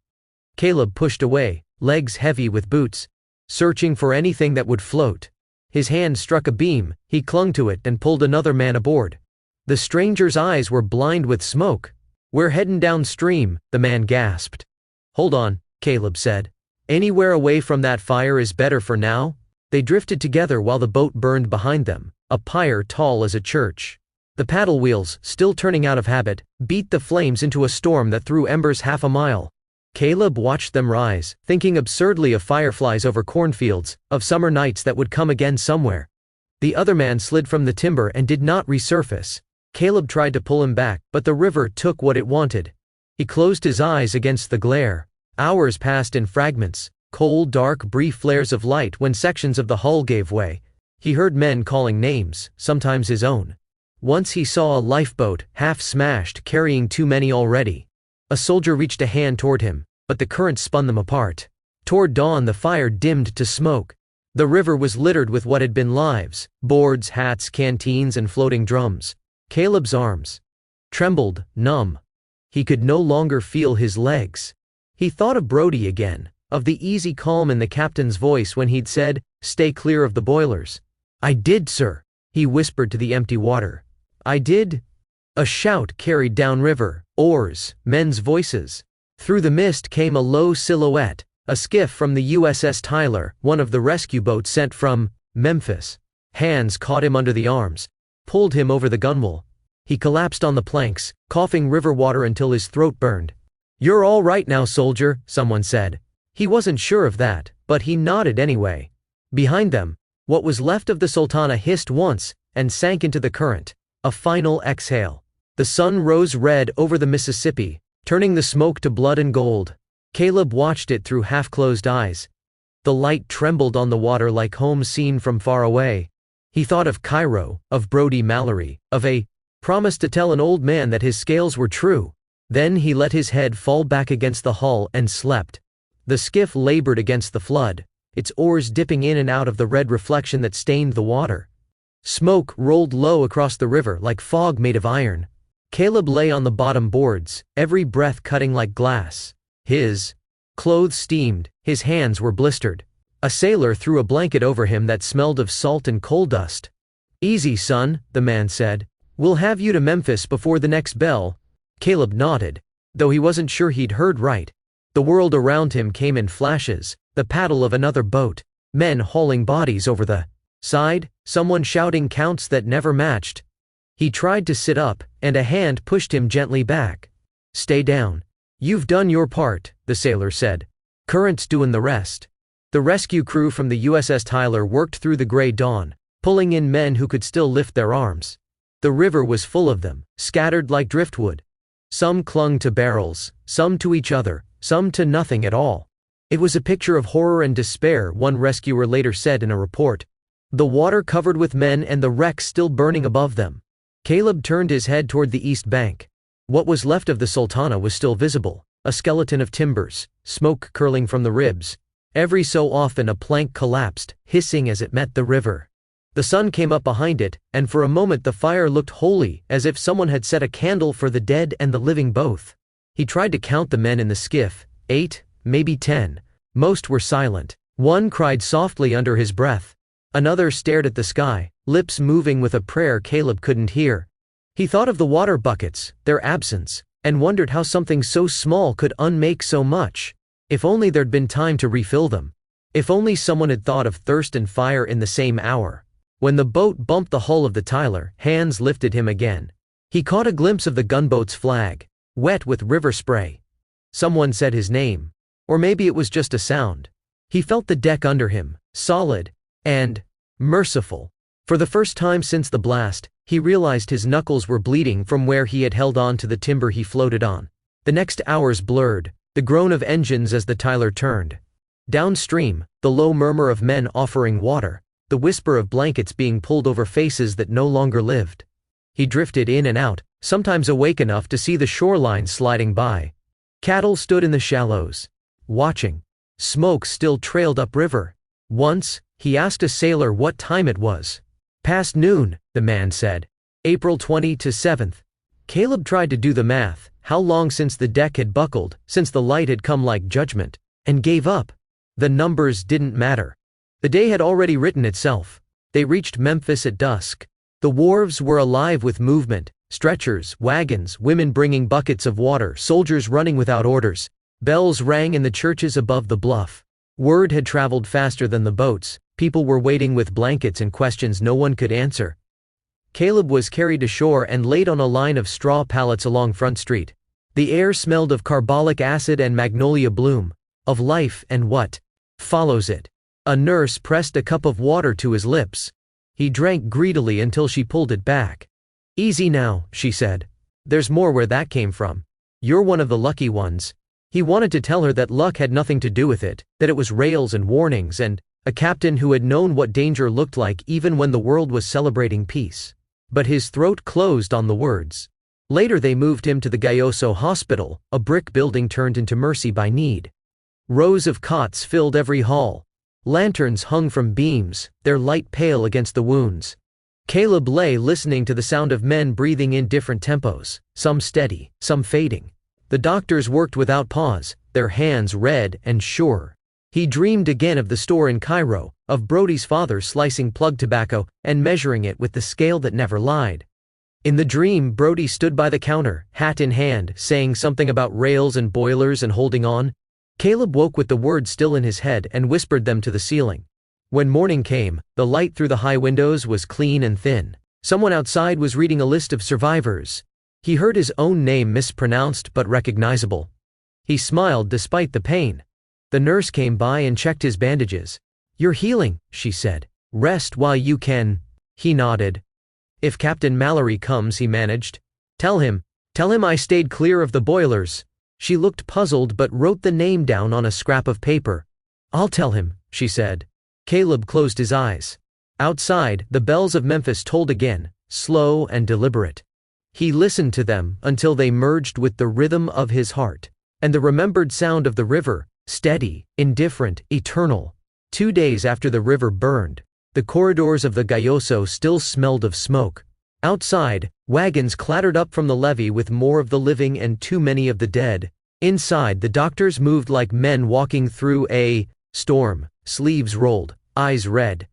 Caleb pushed away, legs heavy with boots, searching for anything that would float. His hand struck a beam, he clung to it and pulled another man aboard. The stranger's eyes were blind with smoke. "We're heading downstream," the man gasped. "Hold on," Caleb said. "Anywhere away from that fire is better for now." They drifted together while the boat burned behind them, a pyre tall as a church. The paddle wheels, still turning out of habit, beat the flames into a storm that threw embers half a mile. Caleb watched them rise, thinking absurdly of fireflies over cornfields, of summer nights that would come again somewhere. The other man slid from the timber and did not resurface. Caleb tried to pull him back, but the river took what it wanted. He closed his eyes against the glare. Hours passed in fragments, cold, dark, brief flares of light when sections of the hull gave way. He heard men calling names, sometimes his own. Once he saw a lifeboat, half smashed, carrying too many already. A soldier reached a hand toward him, but the current spun them apart. Toward dawn the fire dimmed to smoke. The river was littered with what had been lives, boards, hats, canteens, and floating drums. Caleb's arms trembled, numb. He could no longer feel his legs. He thought of Brody again, of the easy calm in the captain's voice when he'd said, "Stay clear of the boilers." "I did, sir," he whispered to the empty water. "I did." A shout carried downriver, oars, men's voices. Through the mist came a low silhouette, a skiff from the USS Tyler, one of the rescue boats sent from Memphis. Hands caught him under the arms, pulled him over the gunwale. He collapsed on the planks, coughing river water until his throat burned. "You're all right now, soldier," someone said. He wasn't sure of that, but he nodded anyway. Behind them, what was left of the Sultana hissed once, and sank into the current. A final exhale. The sun rose red over the Mississippi, turning the smoke to blood and gold. Caleb watched it through half-closed eyes. The light trembled on the water like home seen from far away. He thought of Cairo, of Brody Mallory, of a promise to tell an old man that his scales were true. Then he let his head fall back against the hull and slept. The skiff labored against the flood, its oars dipping in and out of the red reflection that stained the water. Smoke rolled low across the river like fog made of iron. Caleb lay on the bottom boards, every breath cutting like glass. His clothes steamed, his hands were blistered. A sailor threw a blanket over him that smelled of salt and coal dust. "Easy, son," the man said. "We'll have you to Memphis before the next bell." Caleb nodded, though he wasn't sure he'd heard right. The world around him came in flashes, the paddle of another boat, men hauling bodies over the side, someone shouting counts that never matched. He tried to sit up, and a hand pushed him gently back. "Stay down. You've done your part," the sailor said. "Current's doing the rest." The rescue crew from the USS Tyler worked through the gray dawn, pulling in men who could still lift their arms. The river was full of them, scattered like driftwood. Some clung to barrels, some to each other, some to nothing at all. It was a picture of horror and despair, one rescuer later said in a report. The water covered with men and the wreck still burning above them. Caleb turned his head toward the east bank. What was left of the Sultana was still visible, a skeleton of timbers, smoke curling from the ribs. Every so often a plank collapsed, hissing as it met the river. The sun came up behind it, and for a moment the fire looked holy, as if someone had set a candle for the dead and the living both. He tried to count the men in the skiff, 8, maybe 10. Most were silent. One cried softly under his breath. Another stared at the sky, lips moving with a prayer Caleb couldn't hear. He thought of the water buckets, their absence, and wondered how something so small could unmake so much. If only there'd been time to refill them. If only someone had thought of thirst and fire in the same hour. When the boat bumped the hull of the Tyler, hands lifted him again. He caught a glimpse of the gunboat's flag, wet with river spray. Someone said his name. Or maybe it was just a sound. He felt the deck under him, solid and merciful. For the first time since the blast, he realized his knuckles were bleeding from where he had held on to the timber he floated on. The next hours blurred, the groan of engines as the Tyler turned. Downstream, the low murmur of men offering water, the whisper of blankets being pulled over faces that no longer lived. He drifted in and out, sometimes awake enough to see the shoreline sliding by. Cattle stood in the shallows, watching. Smoke still trailed upriver. Once, he asked a sailor what time it was. Past noon, the man said. April 27th. Caleb tried to do the math, how long since the deck had buckled, since the light had come like judgment, and gave up. The numbers didn't matter. The day had already written itself. They reached Memphis at dusk. The wharves were alive with movement, stretchers, wagons, women bringing buckets of water, soldiers running without orders. Bells rang in the churches above the bluff. Word had traveled faster than the boats. People were waiting with blankets and questions no one could answer. Caleb was carried ashore and laid on a line of straw pallets along Front Street. The air smelled of carbolic acid and magnolia bloom, of life and what follows it. A nurse pressed a cup of water to his lips. He drank greedily until she pulled it back. Easy now, she said. There's more where that came from. You're one of the lucky ones. He wanted to tell her that luck had nothing to do with it, that it was rails and warnings and a captain who had known what danger looked like even when the world was celebrating peace. But his throat closed on the words. Later they moved him to the Gayoso Hospital, a brick building turned into mercy by need. Rows of cots filled every hall. Lanterns hung from beams, their light pale against the wounds. Caleb lay listening to the sound of men breathing in different tempos, some steady, some fading. The doctors worked without pause, their hands red and sure. He dreamed again of the store in Cairo, of Brody's father slicing plug tobacco and measuring it with the scale that never lied. In the dream, Brody stood by the counter, hat in hand, saying something about rails and boilers and holding on. Caleb woke with the words still in his head and whispered them to the ceiling. When morning came, the light through the high windows was clean and thin. Someone outside was reading a list of survivors. He heard his own name mispronounced but recognizable. He smiled despite the pain. The nurse came by and checked his bandages. You're healing, she said. Rest while you can. He nodded. If Captain Mallory comes, he managed. Tell him I stayed clear of the boilers. She looked puzzled but wrote the name down on a scrap of paper. I'll tell him, she said. Caleb closed his eyes. Outside, the bells of Memphis tolled again, slow and deliberate. He listened to them until they merged with the rhythm of his heart. And the remembered sound of the river, steady, indifferent, eternal. 2 days after the river burned, the corridors of the Gayoso still smelled of smoke. Outside, wagons clattered up from the levee with more of the living and too many of the dead. Inside, the doctors moved like men walking through a storm, sleeves rolled, eyes red.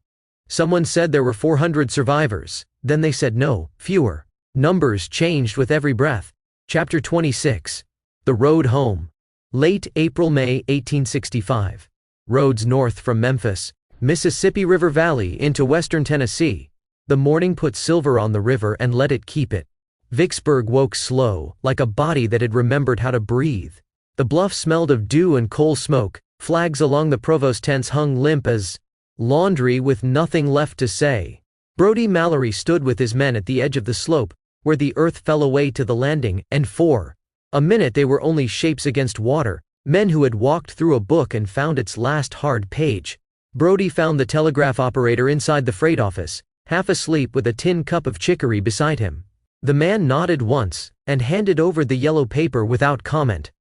Someone said there were 400 survivors, then they said no, fewer. Numbers changed with every breath. Chapter 26. The Road Home. Late April-May 1865. Roads north from Memphis, Mississippi River Valley into western Tennessee. The morning put silver on the river and let it keep it. Vicksburg woke slow, like a body that had remembered how to breathe. The bluff smelled of dew and coal smoke. Flags along the provost tents hung limp as laundry with nothing left to say. Brody Mallory stood with his men at the edge of the slope, where the earth fell away to the landing, and for a minute they were only shapes against water, men who had walked through a book and found its last hard page. Brody found the telegraph operator inside the freight office, half asleep with a tin cup of chicory beside him. The man nodded once, and handed over the yellow paper without comment.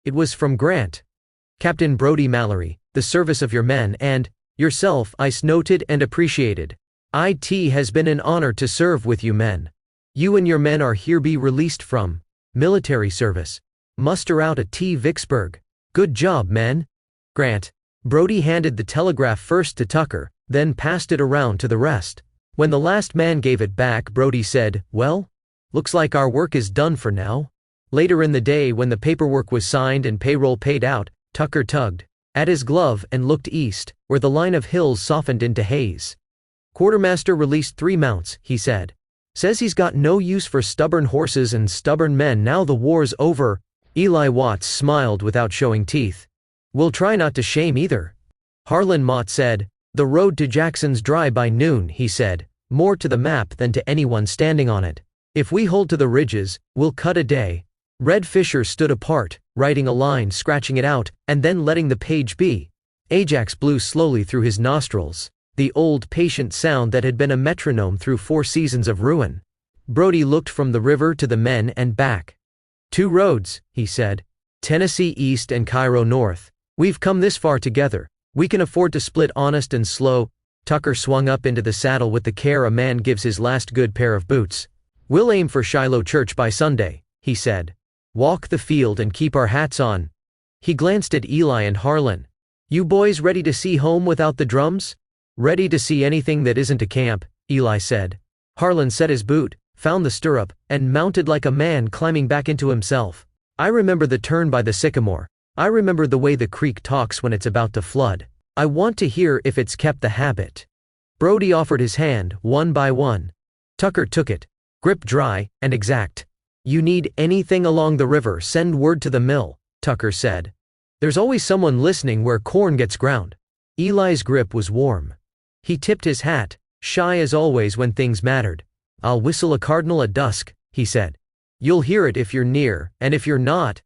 It was from Grant. Captain Brody Mallory, the service of your men and yourself is noted and appreciated. It has been an honor to serve with you men. You and your men are hereby released from military service. Muster out at Vicksburg. Good job, men. Grant. Brody handed the telegraph first to Tucker, then passed it around to the rest. When the last man gave it back, Brody said, "Well, looks like our work is done for now." Later in the day, when the paperwork was signed and payroll paid out, Tucker tugged at his glove and looked east, where the line of hills softened into haze. "Quartermaster released 3 mounts," he said. "Says he's got no use for stubborn horses and stubborn men now the war's over." Eli Watts smiled without showing teeth. "We'll try not to shame either." Harlan Mott said, "The road to Jackson's dry by noon," he said, "more to the map than to anyone standing on it. If we hold to the ridges, we'll cut a day." Red Fisher stood apart, writing a line, scratching it out, and then letting the page be. Ajax blew slowly through his nostrils, the old patient sound that had been a metronome through 4 seasons of ruin. Brody looked from the river to the men and back. "2 roads," he said. "Tennessee east and Cairo north. We've come this far together. We can afford to split honest and slow." Tucker swung up into the saddle with the care a man gives his last good pair of boots. "We'll aim for Shiloh Church by Sunday," he said. "Walk the field and keep our hats on." He glanced at Eli and Harlan. "You boys ready to see home without the drums?" "Ready to see anything that isn't a camp," Eli said. Harlan set his boot, found the stirrup, and mounted like a man climbing back into himself. "I remember the turn by the sycamore. I remember the way the creek talks when it's about to flood. I want to hear if it's kept the habit." Brody offered his hand, one by one. Tucker took it. "Grip dry and exact. You need anything along the river, send word to the mill," Tucker said. "There's always someone listening where corn gets ground." Eli's grip was warm. He tipped his hat, shy as always when things mattered. "I'll whistle a cardinal at dusk," he said. "You'll hear it if you're near, and if you're not."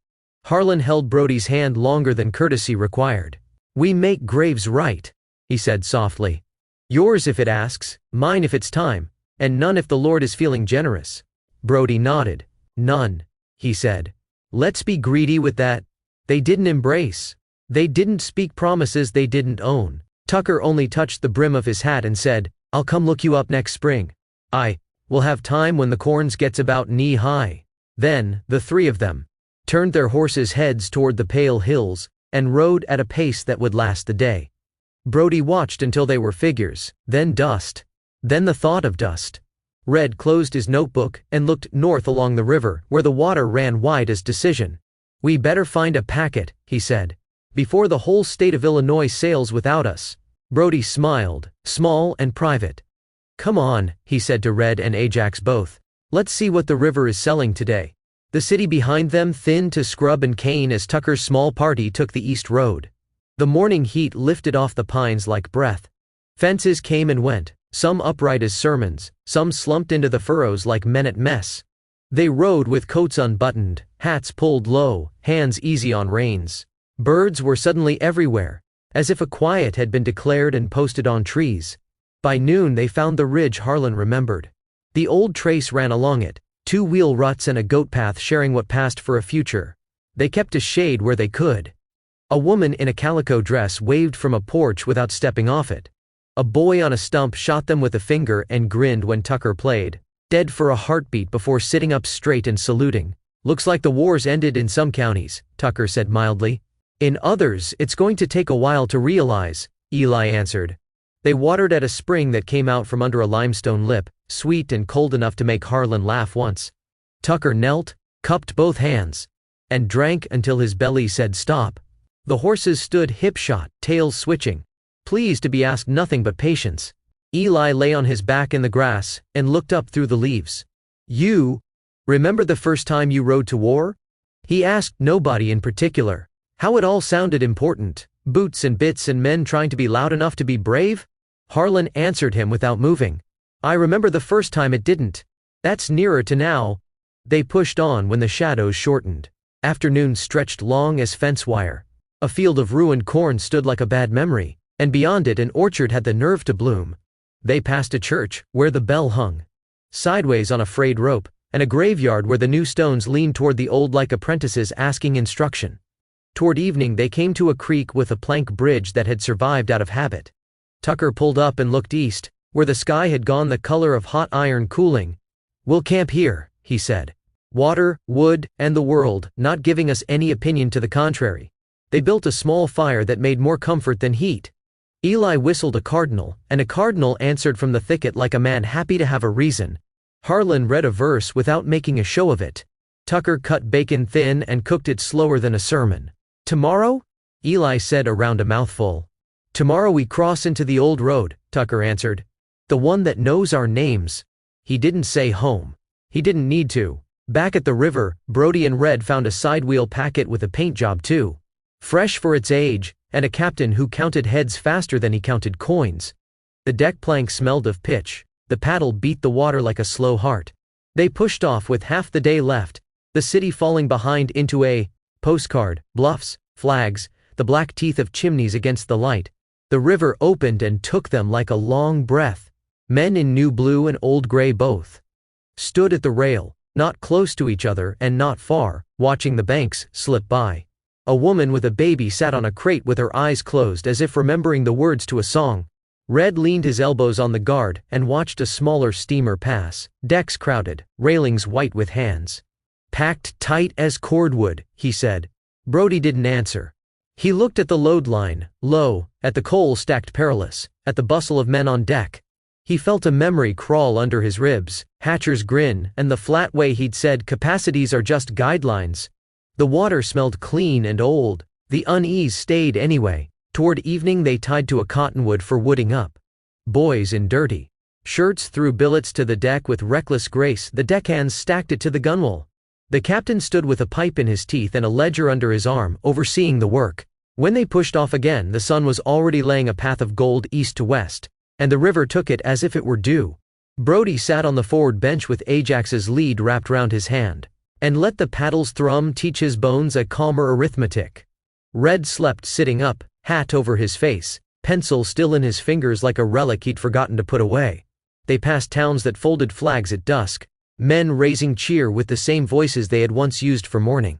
Harlan held Brody's hand longer than courtesy required. "We make graves right," he said softly. "Yours if it asks, mine if it's time, and none if the Lord is feeling generous." Brody nodded. "None," he said. "Let's be greedy with that." They didn't embrace. They didn't speak promises they didn't own. Tucker only touched the brim of his hat and said, "I'll come look you up next spring. We'll have time when the corns gets about knee high." Then, the 3 of them turned their horses' heads toward the pale hills, and rode at a pace that would last the day. Brody watched until they were figures, then dust. Then the thought of dust. Red closed his notebook and looked north along the river, where the water ran wide as decision. "We better find a packet," he said, "before the whole state of Illinois sails without us." Brody smiled, small and private. "Come on," he said to Red and Ajax both. "Let's see what the river is selling today." The city behind them thinned to scrub and cane as Tucker's small party took the east road. The morning heat lifted off the pines like breath. Fences came and went, some upright as sermons, some slumped into the furrows like men at mess. They rode with coats unbuttoned, hats pulled low, hands easy on reins. Birds were suddenly everywhere, as if a quiet had been declared and posted on trees. By noon they found the ridge Harlan remembered. The old trace ran along it, 2-wheel ruts and a goat path sharing what passed for a future. They kept a shade where they could. A woman in a calico dress waved from a porch without stepping off it. A boy on a stump shot them with a finger and grinned when Tucker played, dead for a heartbeat before sitting up straight and saluting. "Looks like the war's ended in some counties," Tucker said mildly. "In others, it's going to take a while to realize," Eli answered. They watered at a spring that came out from under a limestone lip, sweet and cold enough to make Harlan laugh once. Tucker knelt, cupped both hands, and drank until his belly said stop. The horses stood hip-shot, tails switching, pleased to be asked nothing but patience. Eli lay on his back in the grass and looked up through the leaves. "You remember the first time you rode to war?" He asked nobody in particular. How it all sounded important, boots and bits and men trying to be loud enough to be brave. Harlan answered him without moving. "I remember the first time it didn't. That's nearer to now." They pushed on when the shadows shortened. Afternoon stretched long as fence wire. A field of ruined corn stood like a bad memory, and beyond it an orchard had the nerve to bloom. They passed a church, where the bell hung sideways on a frayed rope, and a graveyard where the new stones leaned toward the old like apprentices asking instruction. Toward evening they came to a creek with a plank bridge that had survived out of habit. Tucker pulled up and looked east, where the sky had gone the color of hot iron cooling. "We'll camp here," he said. "Water, wood, and the world, not giving us any opinion to the contrary." They built a small fire that made more comfort than heat. Eli whistled a cardinal, and a cardinal answered from the thicket like a man happy to have a reason. Harlan read a verse without making a show of it. Tucker cut bacon thin and cooked it slower than a sermon. "Tomorrow?" Eli said around a mouthful. "Tomorrow we cross into the old road," Tucker answered. "The one that knows our names." He didn't say home. He didn't need to. Back at the river, Brody and Red found a sidewheel packet with a paint job too. Fresh for its age, and a captain who counted heads faster than he counted coins. The deck plank smelled of pitch. The paddle beat the water like a slow heart. They pushed off with half the day left, the city falling behind into a postcard, bluffs, flags, the black teeth of chimneys against the light. The river opened and took them like a long breath. Men in new blue and old gray both stood at the rail, not close to each other and not far, watching the banks slip by. A woman with a baby sat on a crate with her eyes closed as if remembering the words to a song. Red leaned his elbows on the guard and watched a smaller steamer pass, decks crowded, railings white with hands. "Packed tight as cordwood," he said. Brody didn't answer. He looked at the load line, low, at the coal stacked perilous, at the bustle of men on deck. He felt a memory crawl under his ribs, Hatcher's grin, and the flat way he'd said capacities are just guidelines. The water smelled clean and old. The unease stayed anyway. Toward evening they tied to a cottonwood for wooding up. Boys in dirty shirts threw billets to the deck with reckless grace. The deckhands stacked it to the gunwale. The captain stood with a pipe in his teeth and a ledger under his arm, overseeing the work. When they pushed off again, the sun was already laying a path of gold east to west, and the river took it as if it were due. Brody sat on the forward bench with Ajax's lead wrapped round his hand, and let the paddle's thrum teach his bones a calmer arithmetic. Red slept sitting up, hat over his face, pencil still in his fingers like a relic he'd forgotten to put away. They passed towns that folded flags at dusk, men raising cheer with the same voices they had once used for mourning.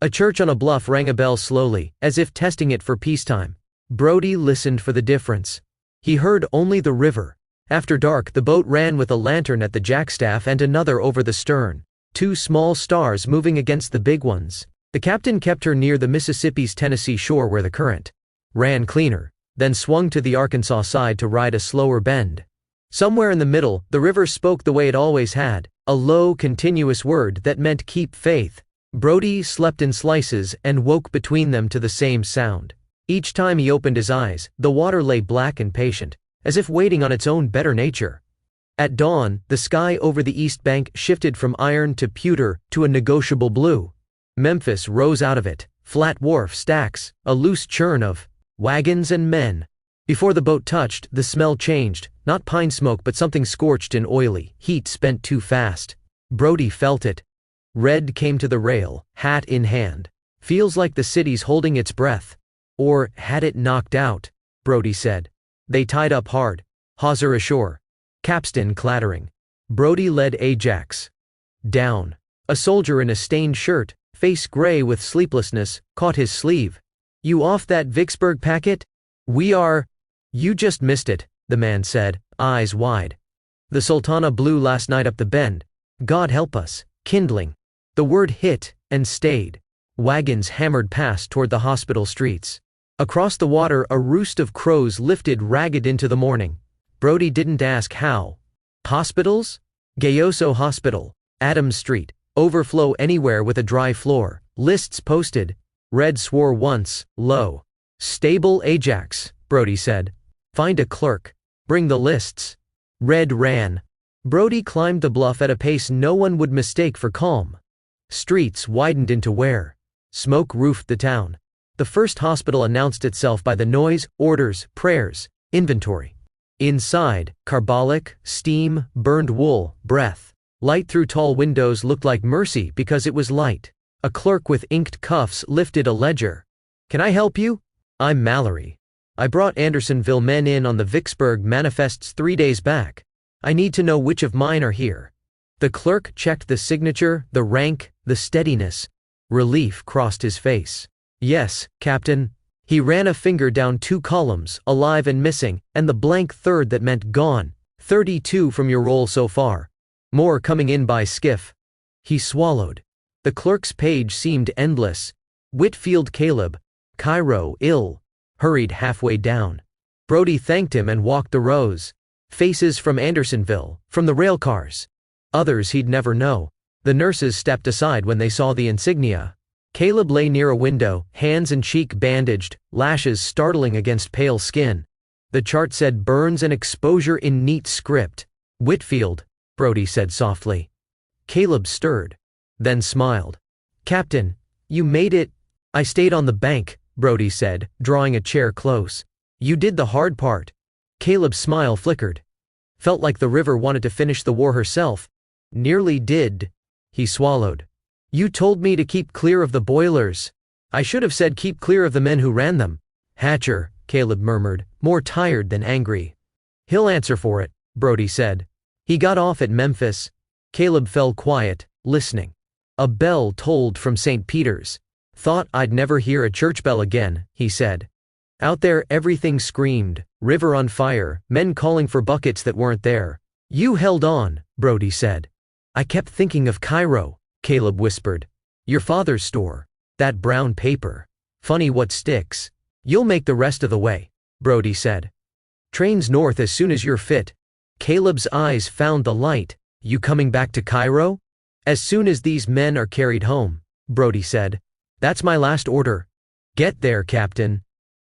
A church on a bluff rang a bell slowly, as if testing it for peacetime. Brody listened for the difference. He heard only the river. After dark, the boat ran with a lantern at the jackstaff and another over the stern, two small stars moving against the big ones. The captain kept her near the Mississippi's Tennessee shore where the current ran cleaner, then swung to the Arkansas side to ride a slower bend. Somewhere in the middle, the river spoke the way it always had, a low, continuous word that meant keep faith. Brody slept in slices and woke between them to the same sound. Each time he opened his eyes, the water lay black and patient, as if waiting on its own better nature. At dawn, the sky over the east bank shifted from iron to pewter to a negotiable blue. Memphis rose out of it, flat wharf stacks, a loose churn of wagons and men. Before the boat touched, the smell changed, not pine smoke but something scorched and oily, heat spent too fast. Brody felt it. Red came to the rail, hat in hand. "Feels like the city's holding its breath. Or had it knocked out," Brody said. They tied up hard. Hawser ashore. Capstan clattering. Brody led Ajax down. A soldier in a stained shirt, face gray with sleeplessness, caught his sleeve. "You off that Vicksburg packet?" "We are." "You just missed it," the man said, eyes wide. "The Sultana blew last night up the bend. God help us." Kindling. The word hit and stayed. Wagons hammered past toward the hospital streets. Across the water, a roost of crows lifted ragged into the morning. Brody didn't ask how. Hospitals? Gayoso Hospital, Adams Street, overflow anywhere with a dry floor, lists posted. Red swore once, low. "Stable Ajax," Brody said. "Find a clerk. Bring the lists." Red ran. Brody climbed the bluff at a pace no one would mistake for calm. Streets widened into where smoke roofed the town. The first hospital announced itself by the noise, orders, prayers, inventory. Inside, carbolic, steam, burned wool, breath. Light through tall windows looked like mercy because it was light. A clerk with inked cuffs lifted a ledger. "Can I help you?" "I'm Mallory. I brought Andersonville men in on the Vicksburg manifests 3 days back. I need to know which of mine are here." The clerk checked the signature, the rank, the steadiness. Relief crossed his face. "Yes, Captain." He ran a finger down 2 columns, alive and missing, and the blank third that meant gone. 32 from your roll so far. More coming in by skiff." He swallowed. The clerk's page seemed endless. Whitfield Caleb, Cairo, ill. Hurried halfway down. Brody thanked him and walked the rows. Faces from Andersonville, from the rail cars. Others he'd never know. The nurses stepped aside when they saw the insignia. Caleb lay near a window, hands and cheek bandaged, lashes startling against pale skin. The chart said burns and exposure in neat script. "Whitfield," Brody said softly. Caleb stirred, then smiled. "Captain, you made it." "I stayed on the bank," Brody said, drawing a chair close. "You did the hard part." Caleb's smile flickered. "Felt like the river wanted to finish the war herself." "Nearly did." He swallowed. "You told me to keep clear of the boilers." "I should have said keep clear of the men who ran them." "Hatcher," Caleb murmured, more tired than angry. "He'll answer for it," Brody said. "He got off at Memphis." Caleb fell quiet, listening. A bell tolled from St. Peter's. "Thought I'd never hear a church bell again," he said. Out there everything screamed, river on fire, men calling for buckets that weren't there. "You held on," Brody said. "I kept thinking of Cairo," Caleb whispered. "Your father's store. That brown paper. Funny what sticks." "You'll make the rest of the way," Brody said. "Trains north as soon as you're fit." Caleb's eyes found the light. "You coming back to Cairo?" "As soon as these men are carried home," Brody said. "That's my last order." "Get there, Captain.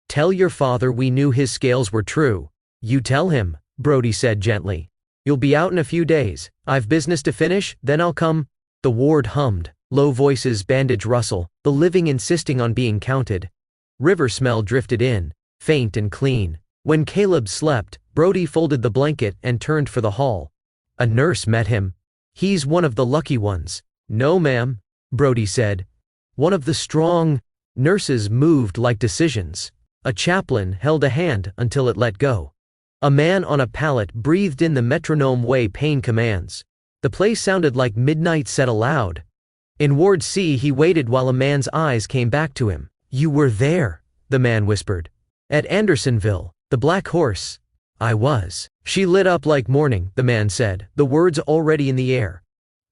Tell your father we knew his scales were true." "You tell him," Brody said gently. "You'll be out in a few days. I've business to finish, then I'll come." The ward hummed, low voices bandage rustle, the living insisting on being counted. River smell drifted in, faint and clean. When Caleb slept, Brody folded the blanket and turned for the hall. A nurse met him. "He's one of the lucky ones." "No, ma'am," Brody said. "One of the strong." Nurses moved like decisions. A chaplain held a hand until it let go. A man on a pallet breathed in the metronome way pain commands. The place sounded like midnight said aloud. In Ward C he waited while a man's eyes came back to him. "You were there," the man whispered. "At Andersonville, the Black Horse." "I was." "She lit up like morning," the man said, the words already in the air.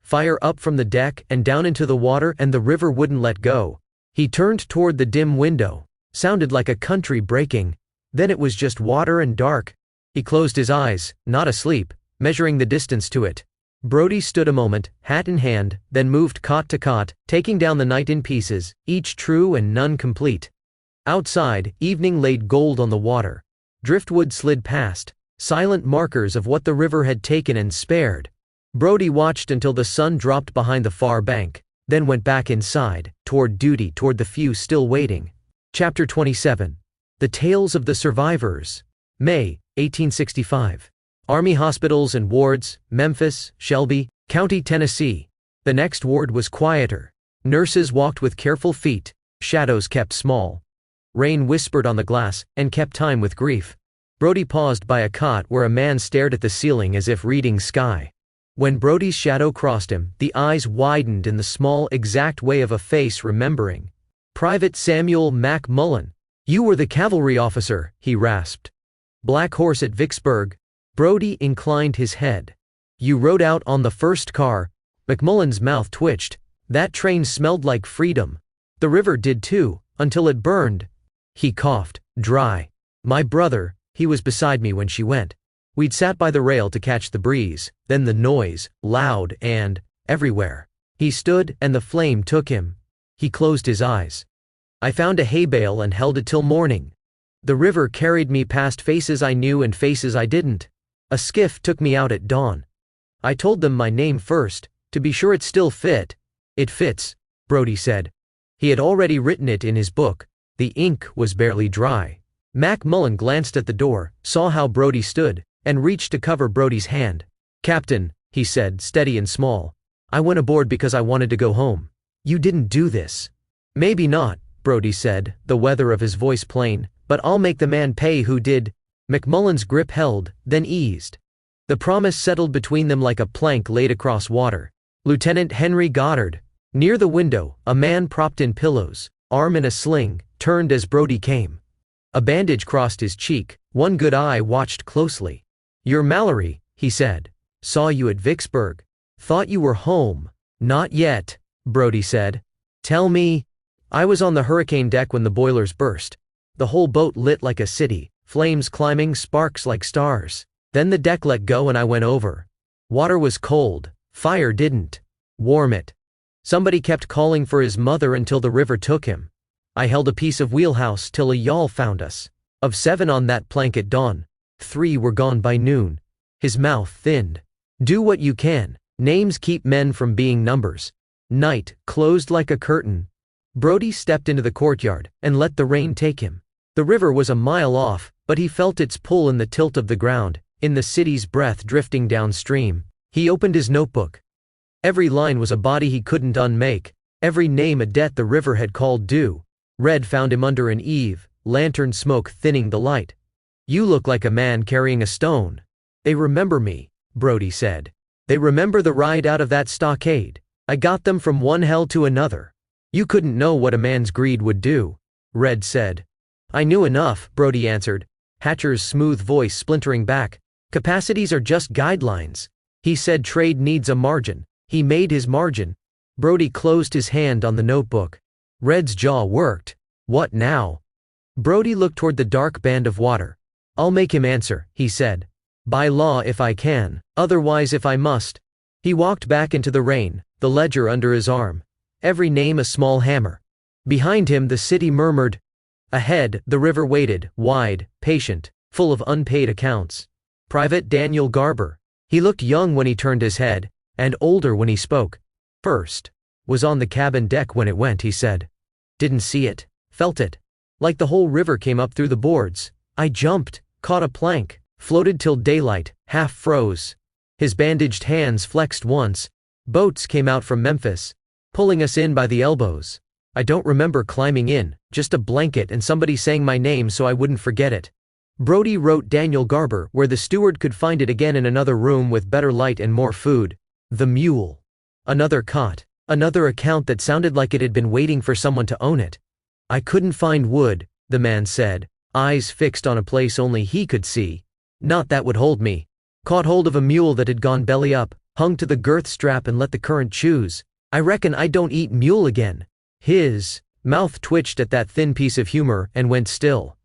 "Fire up from the deck and down into the water and the river wouldn't let go." He turned toward the dim window. Sounded like a country breaking. Then it was just water and dark. He closed his eyes, not asleep, measuring the distance to it. Brody stood a moment, hat in hand, then moved cot to cot, taking down the night in pieces, each true and none complete. Outside, evening laid gold on the water. Driftwood slid past, silent markers of what the river had taken and spared. Brody watched until the sun dropped behind the far bank, then went back inside, toward duty, toward the few still waiting. Chapter 27. The Tales of the Survivors. May, 1865. Army hospitals and wards, Memphis, Shelby, County, Tennessee. The next ward was quieter. Nurses walked with careful feet, shadows kept small. Rain whispered on the glass, and kept time with grief. Brody paused by a cot where a man stared at the ceiling as if reading sky. When Brody's shadow crossed him, the eyes widened in the small, exact way of a face remembering. "Private Samuel Mac Mullen. You were the cavalry officer," he rasped. "Black Horse at Vicksburg." Brody inclined his head. "You rode out on the first car." McMullen's mouth twitched. "That train smelled like freedom." "The river did too, until it burned." He coughed, dry. "My brother, he was beside me when she went. We'd sat by the rail to catch the breeze, then the noise, loud and everywhere. He stood and the flame took him." He closed his eyes. "I found a hay bale and held it till morning. The river carried me past faces I knew and faces I didn't. A skiff took me out at dawn. I told them my name first, to be sure it still fit." "It fits," Brody said. He had already written it in his book. The ink was barely dry. Mac Mullen glanced at the door, saw how Brody stood, and reached to cover Brody's hand. "Captain," he said, steady and small. "I went aboard because I wanted to go home. You didn't do this." "Maybe not," Brody said, the weather of his voice plain, "but I'll make the man pay who did." McMullen's grip held, then eased. The promise settled between them like a plank laid across water. Lieutenant Henry Goddard. Near the window, a man propped in pillows, arm in a sling, turned as Brody came. A bandage crossed his cheek, one good eye watched closely. "You're Mallory," he said. "Saw you at Vicksburg. Thought you were home." "Not yet," Brody said. "Tell me." "I was on the hurricane deck when the boilers burst. The whole boat lit like a city, flames climbing, sparks like stars. Then the deck let go and I went over. Water was cold, fire didn't warm it. Somebody kept calling for his mother until the river took him. I held a piece of wheelhouse till a yawl found us. Of 7 on that plank at dawn, 3 were gone by noon. His mouth thinned. Do what you can. Names keep men from being numbers. Night closed like a curtain. Brody stepped into the courtyard and let the rain take him. The river was a mile off, but he felt its pull in the tilt of the ground, in the city's breath drifting downstream. He opened his notebook. Every line was a body he couldn't unmake, every name a debt the river had called due. Red found him under an eave, lantern smoke thinning the light. You look like a man carrying a stone. They remember me, Brody said. They remember the ride out of that stockade. I got them from one hell to another. You couldn't know what a man's greed would do, Red said. I knew enough, Brody answered, Hatcher's smooth voice splintering back. Capacities are just guidelines. He said trade needs a margin. He made his margin. Brody closed his hand on the notebook. Red's jaw worked. What now? Brody looked toward the dark band of water. I'll make him answer, he said. By law if I can, otherwise if I must. He walked back into the rain, the ledger under his arm. Every name a small hammer. Behind him the city murmured. Ahead, the river waited, wide, patient, full of unpaid accounts. Private Daniel Garber. He looked young when he turned his head, and older when he spoke. First. Was on the cabin deck when it went, he said. Didn't see it, felt it. Like the whole river came up through the boards. I jumped, caught a plank, floated till daylight, half froze. His bandaged hands flexed once. Boats came out from Memphis, pulling us in by the elbows. I don't remember climbing in, just a blanket and somebody saying my name so I wouldn't forget it. Brody wrote Daniel Garber where the steward could find it again in another room with better light and more food. The mule. Another cot. Another account that sounded like it had been waiting for someone to own it. I couldn't find wood, the man said, eyes fixed on a place only he could see. Not that would hold me. Caught hold of a mule that had gone belly up, hung to the girth strap and let the current choose. I reckon I don't eat mule again. His mouth twitched at that thin piece of humor and went still.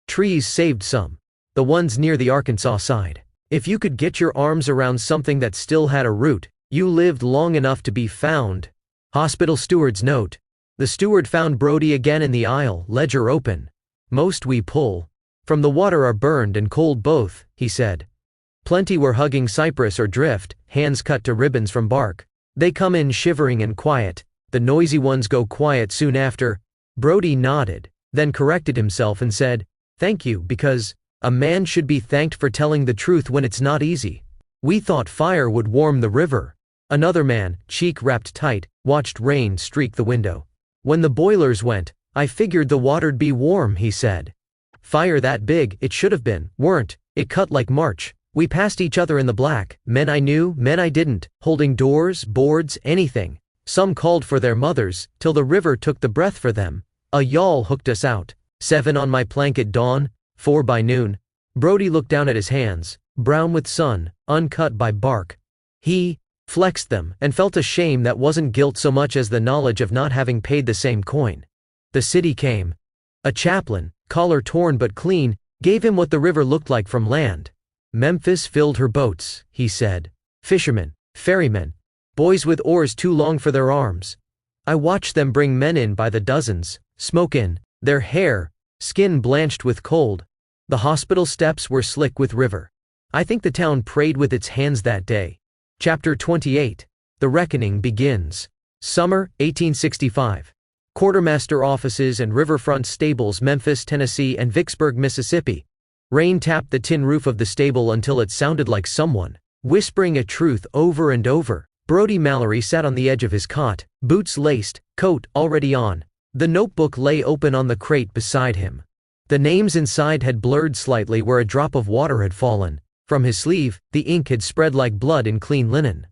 Trees saved some. The ones near the Arkansas side. If you could get your arms around something that still had a root, you lived long enough to be found. Hospital steward's note. The steward found Brody again in the aisle, ledger open. Most we pull from the water are burned and cold both, he said. Plenty were hugging cypress or drift, hands cut to ribbons from bark. They come in shivering and quiet. The noisy ones go quiet soon after. Brody nodded, then corrected himself and said, thank you, because a man should be thanked for telling the truth when it's not easy. We thought fire would warm the river. Another man, cheek wrapped tight, watched rain streak the window. When the boilers went, I figured the water'd be warm, he said. Fire that big, it should have been, weren't, it cut like March. We passed each other in the black, men I knew, men I didn't, holding doors, boards, anything. Some called for their mothers, till the river took the breath for them. A yawl hooked us out. 7 on my plank at dawn, 4 by noon. Brody looked down at his hands, brown with sun, uncut by bark. He flexed them and felt a shame that wasn't guilt so much as the knowledge of not having paid the same coin. The city came. A chaplain, collar torn but clean, gave him what the river looked like from land. Memphis filled her boats, he said. Fishermen, ferrymen, boys with oars too long for their arms. I watched them bring men in by the dozens, smoke in, their hair, skin blanched with cold. The hospital steps were slick with river. I think the town prayed with its hands that day. Chapter 28. The Reckoning begins. Summer, 1865. Quartermaster offices and riverfront stables, Memphis, Tennessee and Vicksburg, Mississippi. Rain tapped the tin roof of the stable until it sounded like someone whispering a truth over and over. Brody Mallory sat on the edge of his cot, boots laced, coat already on. The notebook lay open on the crate beside him. The names inside had blurred slightly where a drop of water had fallen. From his sleeve, the ink had spread like blood in clean linen.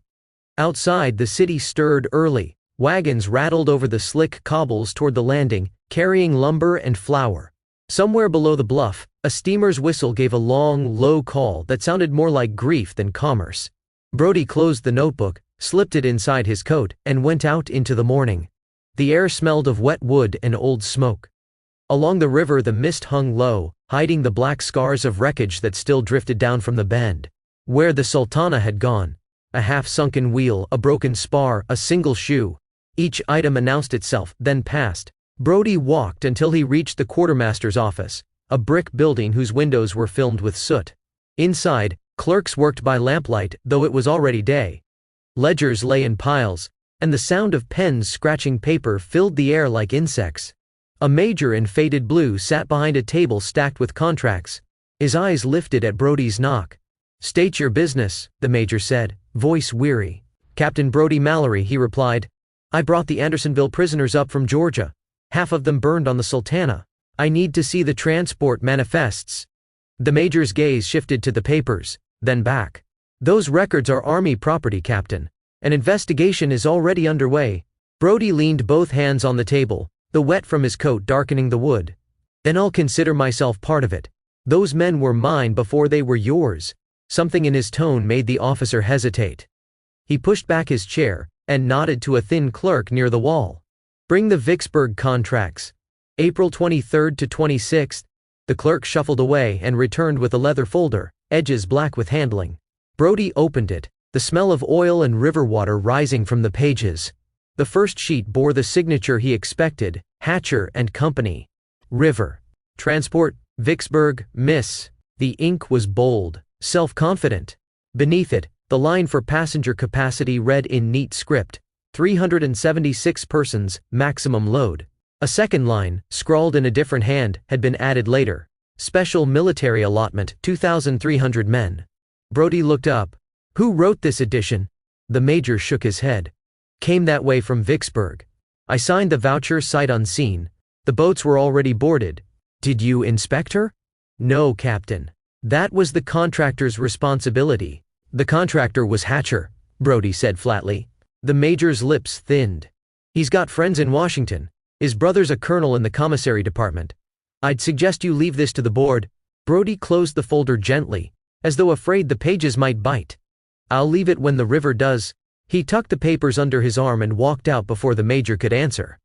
Outside, the city stirred early. Wagons rattled over the slick cobbles toward the landing, carrying lumber and flour. Somewhere below the bluff, a steamer's whistle gave a long, low call that sounded more like grief than commerce. Brody closed the notebook, slipped it inside his coat, and went out into the morning. The air smelled of wet wood and old smoke. Along the river the mist hung low, hiding the black scars of wreckage that still drifted down from the bend. Where the Sultana had gone. A half-sunken wheel, a broken spar, a single shoe. Each item announced itself, then passed. Brody walked until he reached the quartermaster's office, a brick building whose windows were filmed with soot. Inside, clerks worked by lamplight, though it was already day. Ledgers lay in piles, and the sound of pens scratching paper filled the air like insects. A major in faded blue sat behind a table stacked with contracts. His eyes lifted at Brody's knock. "State your business," the major said, voice weary. "Captain Brody Mallory," he replied. "I brought the Andersonville prisoners up from Georgia. Half of them burned on the Sultana. I need to see the transport manifests." The major's gaze shifted to the papers, then back. "Those records are Army property, Captain. An investigation is already underway." Brody leaned both hands on the table, the wet from his coat darkening the wood. "Then I'll consider myself part of it. Those men were mine before they were yours." Something in his tone made the officer hesitate. He pushed back his chair and nodded to a thin clerk near the wall. "Bring the Vicksburg contracts. April 23rd to 26th. The clerk shuffled away and returned with a leather folder, edges black with handling. Brody opened it, the smell of oil and river water rising from the pages. The first sheet bore the signature he expected, Hatcher and Company. River. Transport, Vicksburg, Miss. The ink was bold, self-confident. Beneath it, the line for passenger capacity read in neat script, 376 persons, maximum load. A second line, scrawled in a different hand, had been added later. Special military allotment, 2,300 men. Brody looked up. "Who wrote this edition?" The major shook his head. "Came that way from Vicksburg. I signed the voucher sight unseen. The boats were already boarded." "Did you inspect her?" "No, Captain. That was the contractor's responsibility." "The contractor was Hatcher," Brody said flatly. The major's lips thinned. "He's got friends in Washington. His brother's a colonel in the commissary department. I'd suggest you leave this to the board." Brody closed the folder gently, as though afraid the pages might bite. "I'll leave it when the river does." He tucked the papers under his arm and walked out before the major could answer.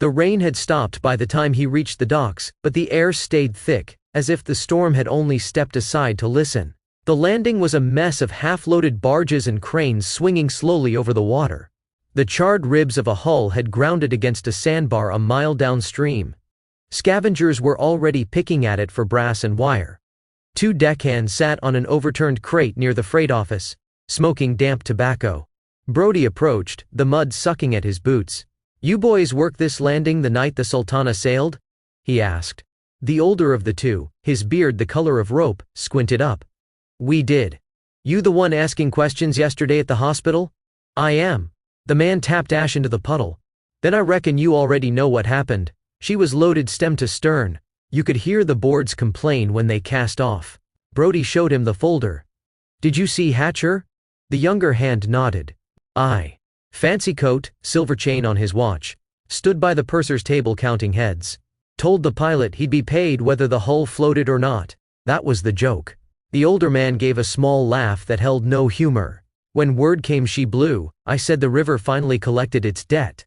The rain had stopped by the time he reached the docks, but the air stayed thick, as if the storm had only stepped aside to listen. The landing was a mess of half-loaded barges and cranes swinging slowly over the water. The charred ribs of a hull had grounded against a sandbar a mile downstream. Scavengers were already picking at it for brass and wire. Two deckhands sat on an overturned crate near the freight office, smoking damp tobacco. Brody approached, the mud sucking at his boots. "You boys work this landing the night the Sultana sailed?" he asked. The older of the two, his beard the color of rope, squinted up. "We did." "You the one asking questions yesterday at the hospital?" "I am." The man tapped ash into the puddle. "Then I reckon you already know what happened. She was loaded stem to stern. You could hear the boards complain when they cast off." Brody showed him the folder. "Did you see Hatcher?" The younger hand nodded. "Aye. Fancy coat, silver chain on his watch. Stood by the purser's table counting heads. Told the pilot he'd be paid whether the hull floated or not. That was the joke." The older man gave a small laugh that held no humor. "When word came she blew, I said the river finally collected its debt."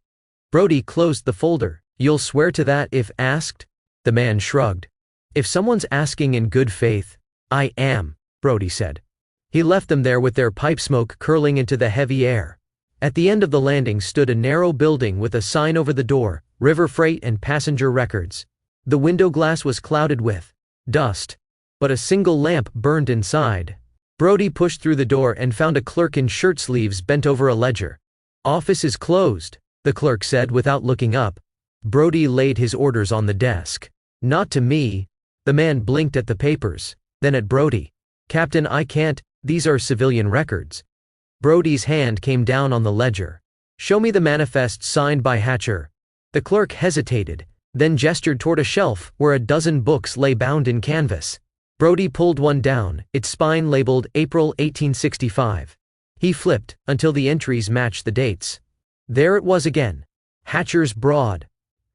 Brody closed the folder. "You'll swear to that if asked?" The man shrugged. "If someone's asking in good faith, I am," Brody said. He left them there with their pipe smoke curling into the heavy air. At the end of the landing stood a narrow building with a sign over the door, River Freight and Passenger Records. The window glass was clouded with dust, but a single lamp burned inside. Brody pushed through the door and found a clerk in shirt sleeves bent over a ledger. "Office is closed," the clerk said without looking up. Brody laid his orders on the desk. "Not to me." The man blinked at the papers, then at Brody. "Captain, I can't, these are civilian records." Brody's hand came down on the ledger. "Show me the manifest signed by Hatcher." The clerk hesitated, then gestured toward a shelf where a dozen books lay bound in canvas. Brody pulled one down, its spine labeled April 1865. He flipped until the entries matched the dates. There it was again. Hatcher's broad,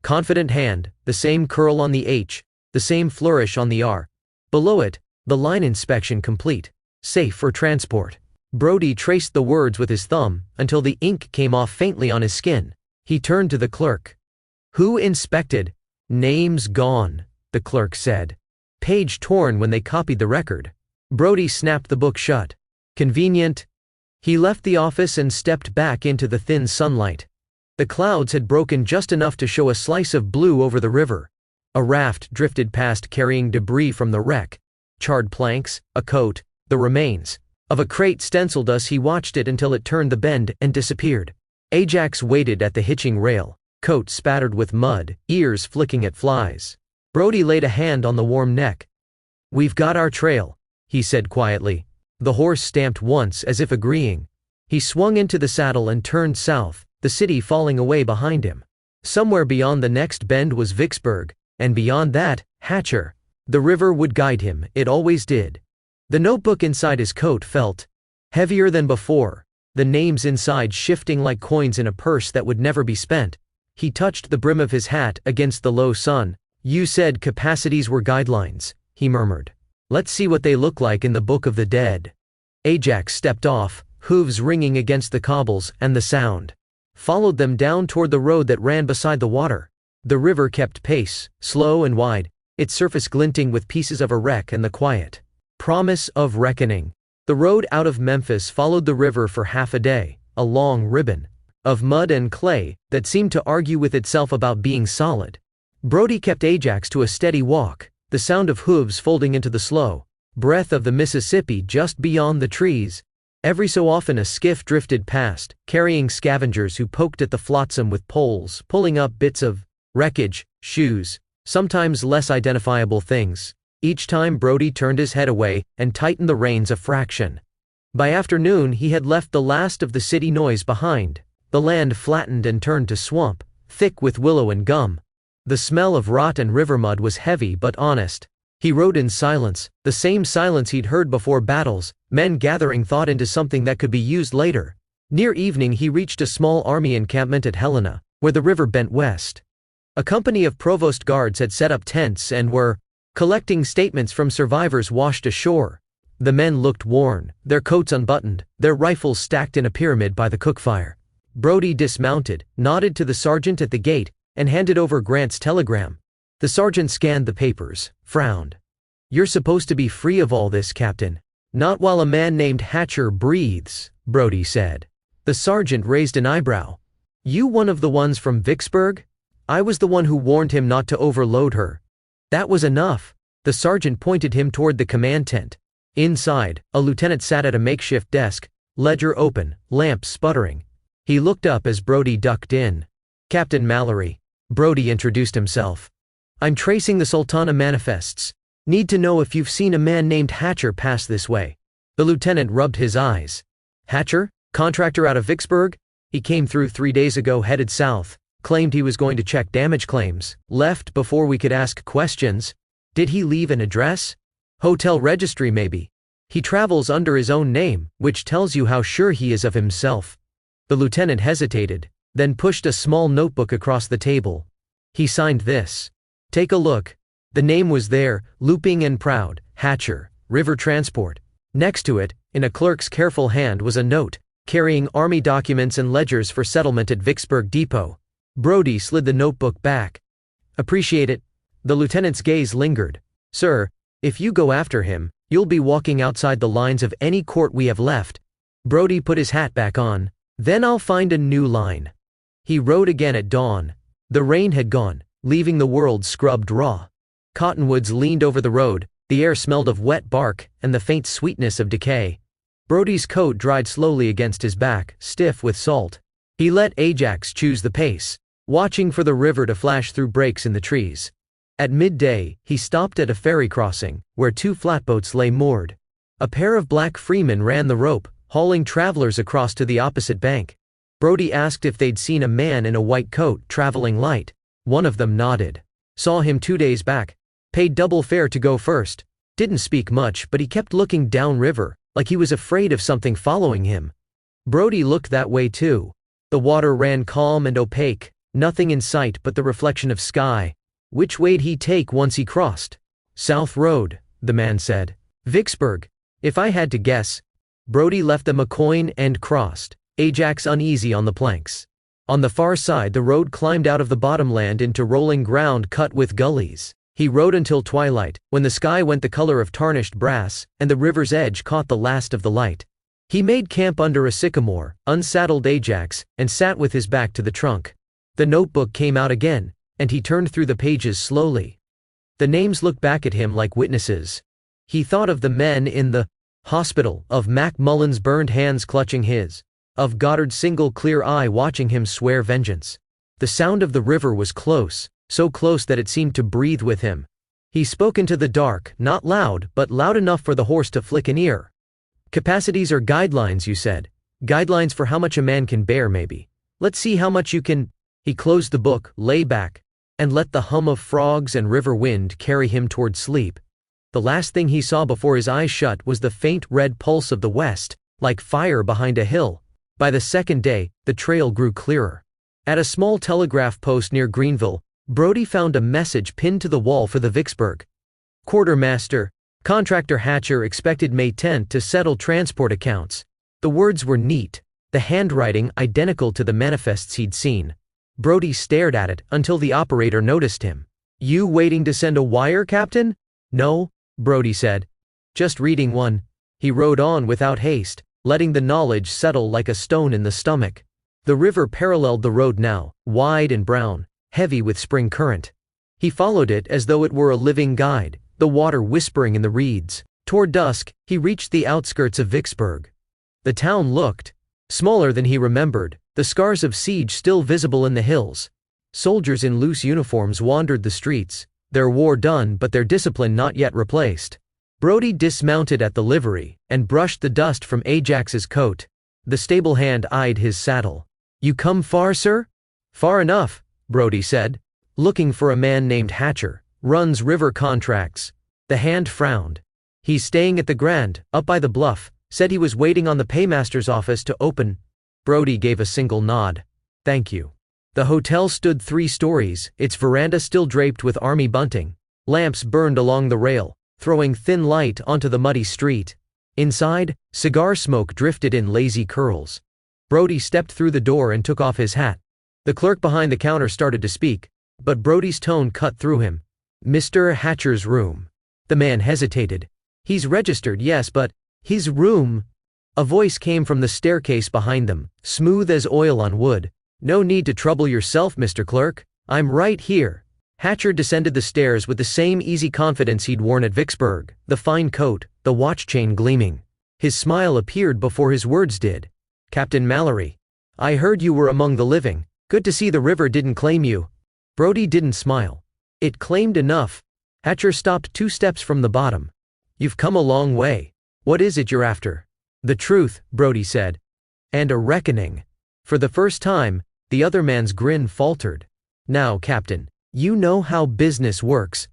confident hand, the same curl on the H, the same flourish on the R. Below it, the line inspection complete. Safe for transport. Brody traced the words with his thumb until the ink came off faintly on his skin. He turned to the clerk. "Who inspected?" "Name's gone," the clerk said. "Page torn when they copied the record." Brody snapped the book shut. "Convenient." He left the office and stepped back into the thin sunlight. The clouds had broken just enough to show a slice of blue over the river. A raft drifted past carrying debris from the wreck. Charred planks, a coat, the remains of a crate stenciled us. He watched it until it turned the bend and disappeared. Ajax waited at the hitching rail, coat spattered with mud, ears flicking at flies. Brody laid a hand on the warm neck. "We've got our trail," he said quietly. The horse stamped once as if agreeing. He swung into the saddle and turned south, the city falling away behind him. Somewhere beyond the next bend was Vicksburg, and beyond that, Hatcher. The river would guide him, it always did. The notebook inside his coat felt heavier than before, the names inside shifting like coins in a purse that would never be spent. He touched the brim of his hat against the low sun. "You said capacities were guidelines," he murmured. "Let's see what they look like in the Book of the Dead." Ajax stepped off, hooves ringing against the cobbles, and the sound followed them down toward the road that ran beside the water. The river kept pace, slow and wide, its surface glinting with pieces of a wreck and the quiet promise of reckoning. The road out of Memphis followed the river for half a day, a long ribbon of mud and clay that seemed to argue with itself about being solid. Brody kept Ajax to a steady walk, the sound of hooves folding into the slow breath of the Mississippi just beyond the trees. Every so often a skiff drifted past, carrying scavengers who poked at the flotsam with poles, pulling up bits of wreckage, shoes, sometimes less identifiable things. Each time Brody turned his head away and tightened the reins a fraction. By afternoon he had left the last of the city noise behind. The land flattened and turned to swamp, thick with willow and gum. The smell of rot and river mud was heavy but honest. He rode in silence, the same silence he'd heard before battles, men gathering thought into something that could be used later. Near evening he reached a small army encampment at Helena, where the river bent west. A company of provost guards had set up tents and were collecting statements from survivors washed ashore. The men looked worn, their coats unbuttoned, their rifles stacked in a pyramid by the cookfire. Brody dismounted, nodded to the sergeant at the gate, and handed over Grant's telegram. The sergeant scanned the papers, frowned. "You're supposed to be free of all this, Captain." "Not while a man named Hatcher breathes," Brody said. The sergeant raised an eyebrow. "You one of the ones from Vicksburg?" "I was the one who warned him not to overload her." "That was enough." The sergeant pointed him toward the command tent. Inside, a lieutenant sat at a makeshift desk, ledger open, lamp sputtering. He looked up as Brody ducked in. "Captain Mallory," Brody introduced himself. "I'm tracing the Sultana manifests. Need to know if you've seen a man named Hatcher pass this way." The lieutenant rubbed his eyes. "Hatcher? Contractor out of Vicksburg? He came through 3 days ago, headed south. Claimed he was going to check damage claims. Left before we could ask questions. Did he leave an address? Hotel registry maybe. He travels under his own name, which tells you how sure he is of himself." The lieutenant hesitated, then pushed a small notebook across the table. He signed this. "Take a look." The name was there, looping and proud, Hatcher, River Transport. Next to it, in a clerk's careful hand, was a note, carrying army documents and ledgers for settlement at Vicksburg Depot. Brody slid the notebook back. "Appreciate it." The lieutenant's gaze lingered. "Sir, if you go after him, you'll be walking outside the lines of any court we have left." Brody put his hat back on. "Then I'll find a new line." He rode again at dawn. The rain had gone, leaving the world scrubbed raw. Cottonwoods leaned over the road, the air smelled of wet bark and the faint sweetness of decay. Brody's coat dried slowly against his back, stiff with salt. He let Ajax choose the pace, watching for the river to flash through breaks in the trees. At midday, he stopped at a ferry crossing, where 2 flatboats lay moored. A pair of black freemen ran the rope, hauling travelers across to the opposite bank. Brody asked if they'd seen a man in a white coat traveling light. One of them nodded. "Saw him 2 days back. Paid double fare to go first. Didn't speak much, but he kept looking downriver, like he was afraid of something following him." Brody looked that way too. The water ran calm and opaque, nothing in sight but the reflection of sky. Which way'd he take once he crossed? "South Road," the man said. "Vicksburg, if I had to guess." Brody left them a coin and crossed, Ajax uneasy on the planks. On the far side the road climbed out of the bottomland into rolling ground cut with gullies. He rode until twilight, when the sky went the color of tarnished brass, and the river's edge caught the last of the light. He made camp under a sycamore, unsaddled Ajax, and sat with his back to the trunk. The notebook came out again, and he turned through the pages slowly. The names looked back at him like witnesses. He thought of the men in the hospital, of Mac Mullen's burned hands clutching his, of Goddard's single clear eye watching him swear vengeance. The sound of the river was close, so close that it seemed to breathe with him. He spoke into the dark, not loud, but loud enough for the horse to flick an ear. Capacities are guidelines, you said. Guidelines for how much a man can bear, maybe. Let's see how much you can. He closed the book, lay back, and let the hum of frogs and river wind carry him toward sleep. The last thing he saw before his eyes shut was the faint red pulse of the west, like fire behind a hill. By the second day, the trail grew clearer. At a small telegraph post near Greenville, Brody found a message pinned to the wall for the Vicksburg. Quartermaster, Contractor Hatcher expected May 10 to settle transport accounts. The words were neat, the handwriting identical to the manifests he'd seen. Brody stared at it until the operator noticed him. You waiting to send a wire, Captain? No, Brody said. Just reading one. He rode on without haste, letting the knowledge settle like a stone in the stomach. The river paralleled the road now, wide and brown, heavy with spring current. He followed it as though it were a living guide, the water whispering in the reeds. Toward dusk, he reached the outskirts of Vicksburg. The town looked smaller than he remembered, the scars of siege still visible in the hills. Soldiers in loose uniforms wandered the streets, their war done but their discipline not yet replaced. Brody dismounted at the livery, and brushed the dust from Ajax's coat. The stable hand eyed his saddle. You come far, sir? Far enough, Brody said. Looking for a man named Hatcher, runs river contracts. The hand frowned. He's staying at the Grand, up by the bluff, said he was waiting on the paymaster's office to open. Brody gave a single nod. Thank you. The hotel stood 3 stories, its veranda still draped with army bunting. Lamps burned along the rail, throwing thin light onto the muddy street. Inside, cigar smoke drifted in lazy curls. Brody stepped through the door and took off his hat. The clerk behind the counter started to speak, but Brody's tone cut through him. Mr. Hatcher's room. The man hesitated. He's registered, yes, but his room. A voice came from the staircase behind them, smooth as oil on wood. No need to trouble yourself, Mr. Clerk. I'm right here. Hatcher descended the stairs with the same easy confidence he'd worn at Vicksburg, the fine coat, the watch chain gleaming. His smile appeared before his words did. Captain Mallory. I heard you were among the living. Good to see the river didn't claim you. Brody didn't smile. It claimed enough. Hatcher stopped 2 steps from the bottom. You've come a long way. What is it you're after? The truth, Brody said. And a reckoning. For the first time, the other man's grin faltered. Now, Captain, you know how business works.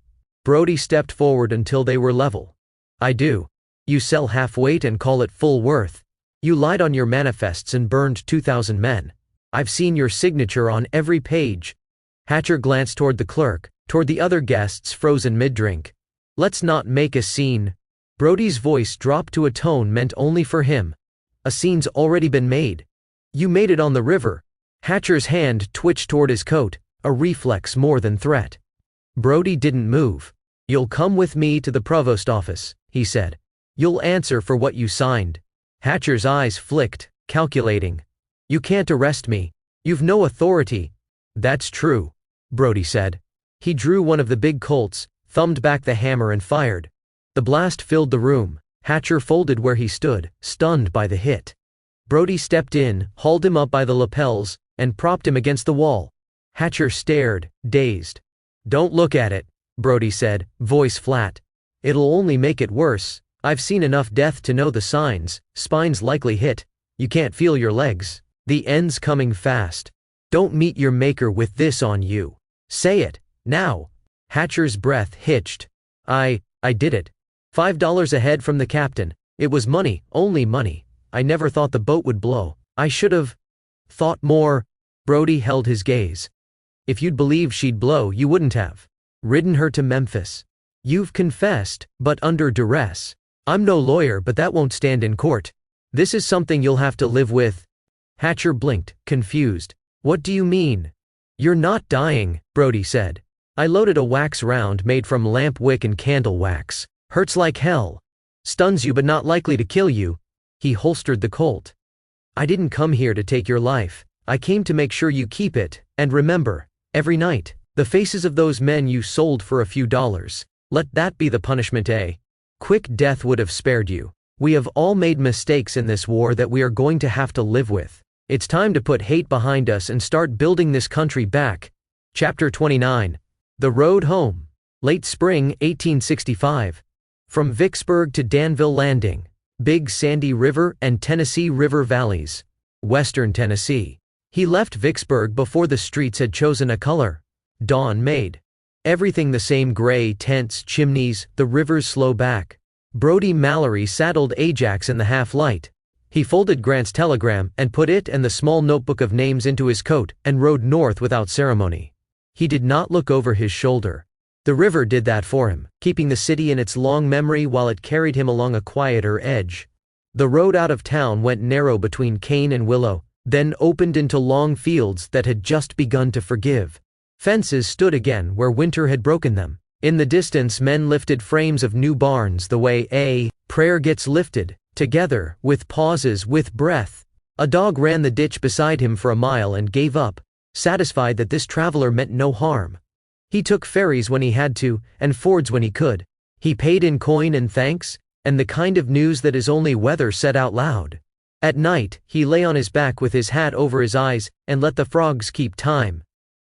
Brody stepped forward until they were level. I do. You sell half weight and call it full worth. You lied on your manifests and burned 2,000 men. I've seen your signature on every page. Hatcher glanced toward the clerk, toward the other guests frozen mid-drink. Let's not make a scene. Brody's voice dropped to a tone meant only for him. A scene's already been made. You made it on the river. Hatcher's hand twitched toward his coat, a reflex more than threat. Brody didn't move. You'll come with me to the provost office, he said. You'll answer for what you signed. Hatcher's eyes flicked, calculating. You can't arrest me. You've no authority. That's true, Brody said. He drew one of the big Colts, thumbed back the hammer and fired. The blast filled the room. Hatcher folded where he stood, stunned by the hit. Brody stepped in, hauled him up by the lapels, and propped him against the wall. Hatcher stared, dazed. Don't look at it, Brody said, voice flat. It'll only make it worse. I've seen enough death to know the signs. Spine's likely hit. You can't feel your legs. The end's coming fast. Don't meet your maker with this on you. Say it, now. Hatcher's breath hitched. I did it. $5 ahead from the captain. It was money, only money. I never thought the boat would blow. I should have thought more. Brody held his gaze. If you'd believed she'd blow, you wouldn't have ridden her to Memphis. You've confessed, but under duress. I'm no lawyer, but that won't stand in court. This is something you'll have to live with. Hatcher blinked, confused. What do you mean? You're not dying, Brody said. I loaded a wax round made from lamp wick and candle wax. Hurts like hell. Stuns you but not likely to kill you. He holstered the Colt. I didn't come here to take your life. I came to make sure you keep it, and remember, every night, the faces of those men you sold for a few dollars. Let that be the punishment, eh? Quick death would have spared you. We have all made mistakes in this war that we are going to have to live with. It's time to put hate behind us and start building this country back. Chapter 29. The Road Home. Late spring 1865. From Vicksburg to Danville Landing. Big Sandy River and Tennessee River valleys. Western Tennessee. He left Vicksburg before the streets had chosen a color. Dawn made everything the same: gray tents, chimneys, the river's slow back. Brody Mallory saddled Ajax in the half-light. He folded Grant's telegram and put it and the small notebook of names into his coat and rode north without ceremony. He did not look over his shoulder. The river did that for him, keeping the city in its long memory while it carried him along a quieter edge. The road out of town went narrow between cane and willow, then opened into long fields that had just begun to forgive. Fences stood again where winter had broken them. In the distance, men lifted frames of new barns the way a prayer gets lifted, together, with pauses, with breath. A dog ran the ditch beside him for a mile and gave up, satisfied that this traveler meant no harm. He took ferries when he had to, and fords when he could. He paid in coin and thanks, and the kind of news that is only weather said out loud. At night, he lay on his back with his hat over his eyes, and let the frogs keep time.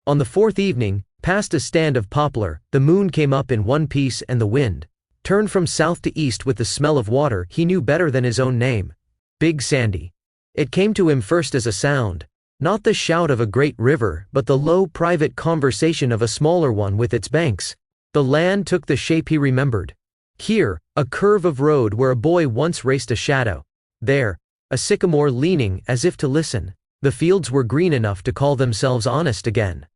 On the fourth evening, past a stand of poplar, the moon came up in one piece and the wind turned from south to east with the smell of water he knew better than his own name. Big Sandy. It came to him first as a sound. Not the shout of a great river, but the low private conversation of a smaller one with its banks. The land took the shape he remembered. Here, a curve of road where a boy once raced a shadow. There, a sycamore leaning as if to listen. The fields were green enough to call themselves honest again.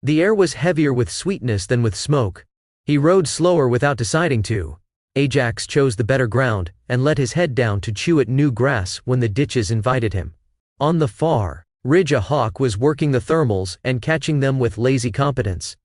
The air was heavier with sweetness than with smoke. He rode slower without deciding to. Ajax chose the better ground, and let his head down to chew at new grass when the ditches invited him. On the far ridge a hawk was working the thermals and catching them with lazy competence.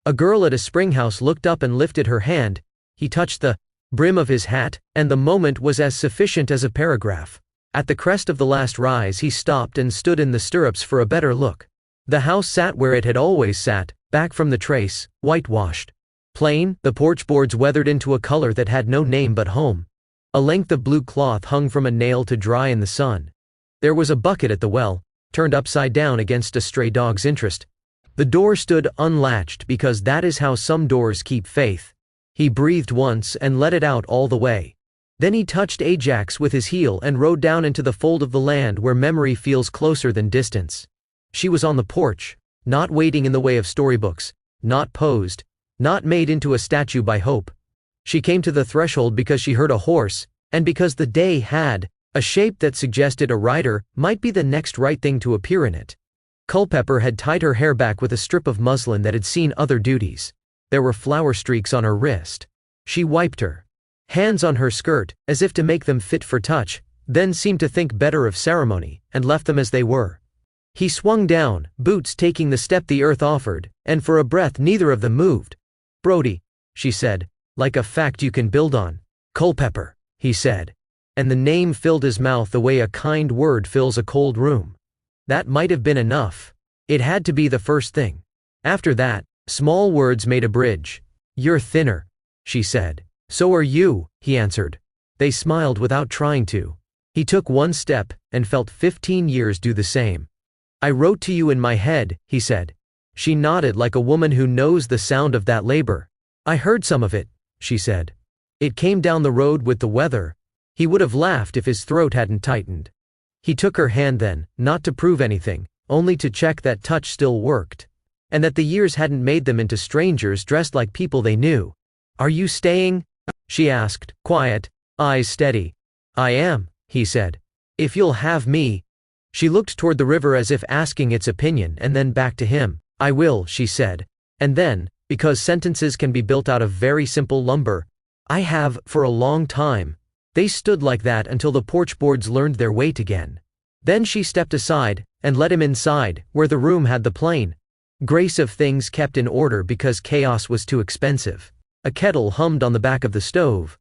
A girl at a spring house looked up and lifted her hand. He touched the brim of his hat, and the moment was as sufficient as a paragraph. At the crest of the last rise he stopped and stood in the stirrups for a better look. The house sat where it had always sat, back from the trace, whitewashed. Plain, the porch boards weathered into a color that had no name but home. A length of blue cloth hung from a nail to dry in the sun. There was a bucket at the well, turned upside down against a stray dog's interest. The door stood unlatched because that is how some doors keep faith. He breathed once and let it out all the way. Then he touched Ajax with his heel and rode down into the fold of the land where memory feels closer than distance. She was on the porch, not waiting in the way of storybooks, not posed, not made into a statue by hope. She came to the threshold because she heard a horse, and because the day had a shape that suggested a rider might be the next right thing to appear in it. Culpepper had tied her hair back with a strip of muslin that had seen other duties. There were flower streaks on her wrist. She wiped her hands on her skirt, as if to make them fit for touch, then seemed to think better of ceremony, and left them as they were. He swung down, boots taking the step the earth offered, and for a breath neither of them moved. Brody, she said, like a fact you can build on. Culpepper, he said. And the name filled his mouth the way a kind word fills a cold room. That might have been enough. It had to be the first thing. After that, small words made a bridge. You're thinner, she said. So are you, he answered. They smiled without trying to. He took one step, and felt 15 years do the same. I wrote to you in my head, he said. She nodded like a woman who knows the sound of that labor. I heard some of it, she said. It came down the road with the weather. He would have laughed if his throat hadn't tightened. He took her hand then, not to prove anything, only to check that touch still worked. And that the years hadn't made them into strangers dressed like people they knew. Are you staying? She asked, quiet, eyes steady. I am, he said. If you'll have me. She looked toward the river as if asking its opinion and then back to him. I will, she said. And then, because sentences can be built out of very simple lumber, I have, for a long time. They stood like that until the porch boards learned their weight again. Then she stepped aside, and let him inside, where the room had the plain grace of things kept in order because chaos was too expensive. A kettle hummed on the back of the stove.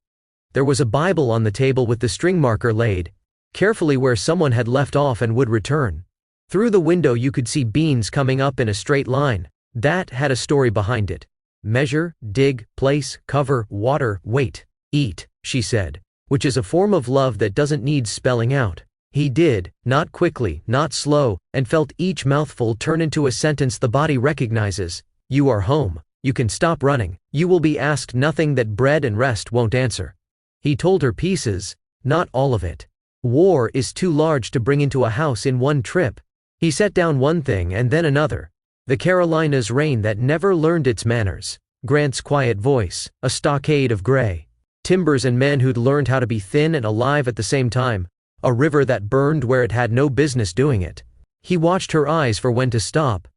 There was a Bible on the table with the string marker laid carefully where someone had left off and would return. Through the window you could see beans coming up in a straight line. That had a story behind it. Measure, dig, place, cover, water, wait, eat, she said, which is a form of love that doesn't need spelling out. He did, not quickly, not slow, and felt each mouthful turn into a sentence the body recognizes. You are home. You can stop running. You will be asked nothing that bread and rest won't answer. He told her pieces, not all of it. War is too large to bring into a house in one trip. He set down one thing and then another. The Carolinas rain that never learned its manners. Grant's quiet voice, a stockade of gray. Timbers and men who'd learned how to be thin and alive at the same time. A river that burned where it had no business doing it. He watched her eyes for when to stop.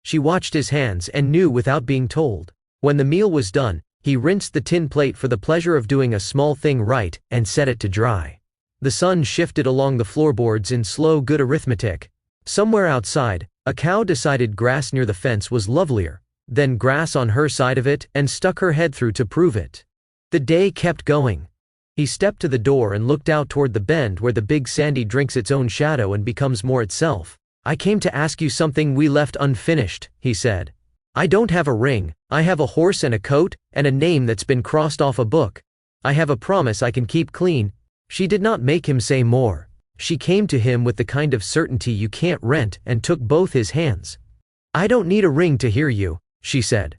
She watched his hands and knew without being told. When the meal was done, he rinsed the tin plate for the pleasure of doing a small thing right and set it to dry. The sun shifted along the floorboards in slow good arithmetic. Somewhere outside, a cow decided grass near the fence was lovelier, then grass on her side of it, and stuck her head through to prove it. The day kept going. He stepped to the door and looked out toward the bend where the big Sandy drinks its own shadow and becomes more itself. I came to ask you something we left unfinished, he said. I don't have a ring, I have a horse and a coat, and a name that's been crossed off a book. I have a promise I can keep clean. She did not make him say more. She came to him with the kind of certainty you can't rent and took both his hands. I don't need a ring to hear you, she said.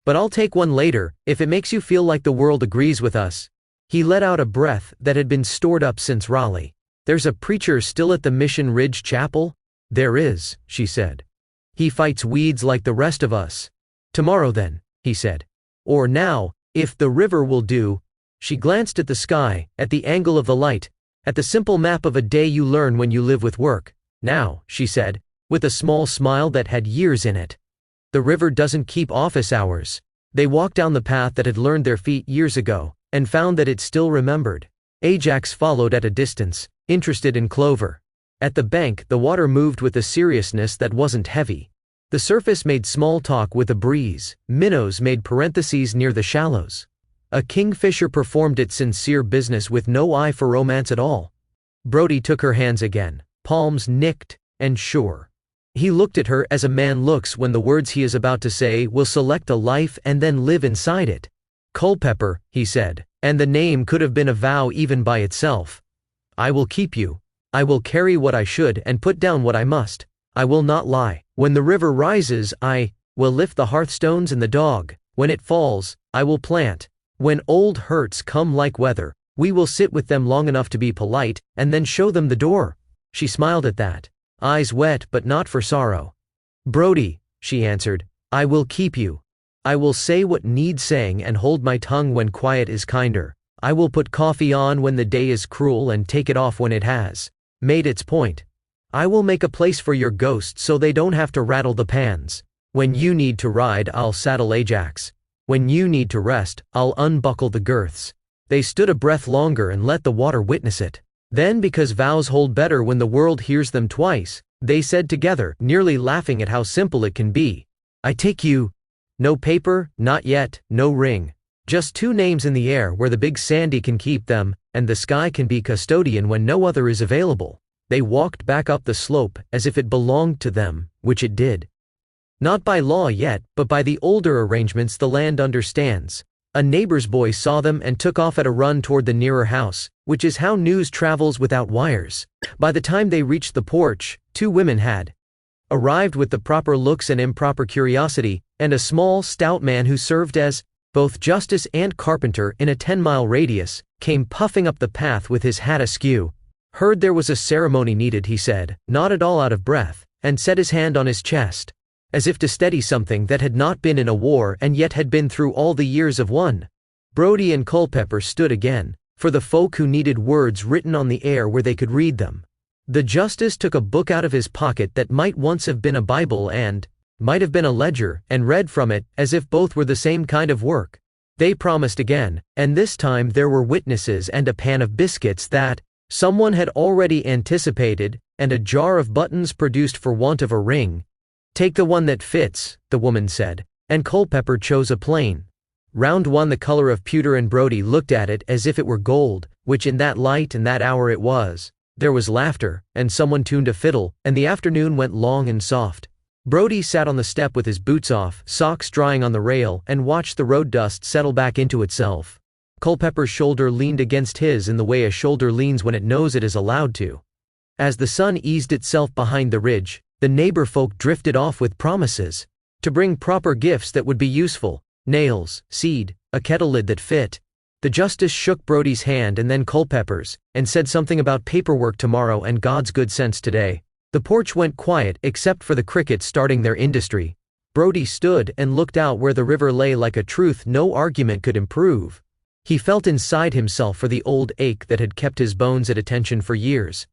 But I'll take one later, if it makes you feel like the world agrees with us. He let out a breath that had been stored up since Raleigh. There's a preacher still at the Mission Ridge Chapel? There is, she said. He fights weeds like the rest of us. Tomorrow then, he said. Or now, if the river will do. She glanced at the sky, at the angle of the light, at the simple map of a day you learn when you live with work. Now, she said, with a small smile that had years in it. The river doesn't keep office hours. They walked down the path that had learned their feet years ago, and found that it still remembered. Ajax followed at a distance, interested in Clover. At the bank, the water moved with a seriousness that wasn't heavy. The surface made small talk with a breeze. Minnows made parentheses near the shallows. A kingfisher performed its sincere business with no eye for romance at all. Brody took her hands again, palms nicked and sure. He looked at her as a man looks when the words he is about to say will select a life and then live inside it. Culpepper, he said, and the name could have been a vow even by itself. I will keep you. I will carry what I should and put down what I must. I will not lie. When the river rises, I will lift the hearthstones and the dog. When it falls, I will plant. When old hurts come like weather, we will sit with them long enough to be polite, and then show them the door. She smiled at that, eyes wet but not for sorrow. Brody, she answered, I will keep you. I will say what needs saying and hold my tongue when quiet is kinder. I will put coffee on when the day is cruel and take it off when it has made its point. I will make a place for your ghost so they don't have to rattle the pans. When you need to ride, I'll saddle Ajax. When you need to rest, I'll unbuckle the girths. They stood a breath longer and let the water witness it. Then, because vows hold better when the world hears them twice, they said together, nearly laughing at how simple it can be, I take you. No paper, not yet, no ring. Just two names in the air where the big Sandy can keep them, and the sky can be custodian when no other is available. They walked back up the slope as if it belonged to them, which it did. Not by law yet, but by the older arrangements the land understands. A neighbor's boy saw them and took off at a run toward the nearer house, which is how news travels without wires. By the time they reached the porch, two women had arrived with the proper looks and improper curiosity, and a small, stout man who served as both justice and carpenter in a 10-mile radius, came puffing up the path with his hat askew. Heard there was a ceremony needed, he said, not at all out of breath, and set his hand on his chest, as if to steady something that had not been in a war and yet had been through all the years of one. Brody and Culpepper stood again, for the folk who needed words written on the air where they could read them. The justice took a book out of his pocket that might once have been a Bible and might have been a ledger, and read from it, as if both were the same kind of work. They promised again, and this time there were witnesses and a pan of biscuits that someone had already anticipated, and a jar of buttons produced for want of a ring. "Take the one that fits," the woman said, and Culpepper chose a plain, round one the color of pewter, and Brody looked at it as if it were gold, which in that light and that hour it was. There was laughter, and someone tuned a fiddle, and the afternoon went long and soft. Brody sat on the step with his boots off, socks drying on the rail, and watched the road dust settle back into itself. Culpepper's shoulder leaned against his in the way a shoulder leans when it knows it is allowed to. As the sun eased itself behind the ridge, the neighbor folk drifted off with promises to bring proper gifts that would be useful: nails, seed, a kettle lid that fit. The justice shook Brody's hand and then Culpepper's, and said something about paperwork tomorrow and God's good sense today. The porch went quiet except for the crickets starting their industry. Brody stood and looked out where the river lay like a truth no argument could improve. He felt inside himself for the old ache that had kept his bones at attention for years.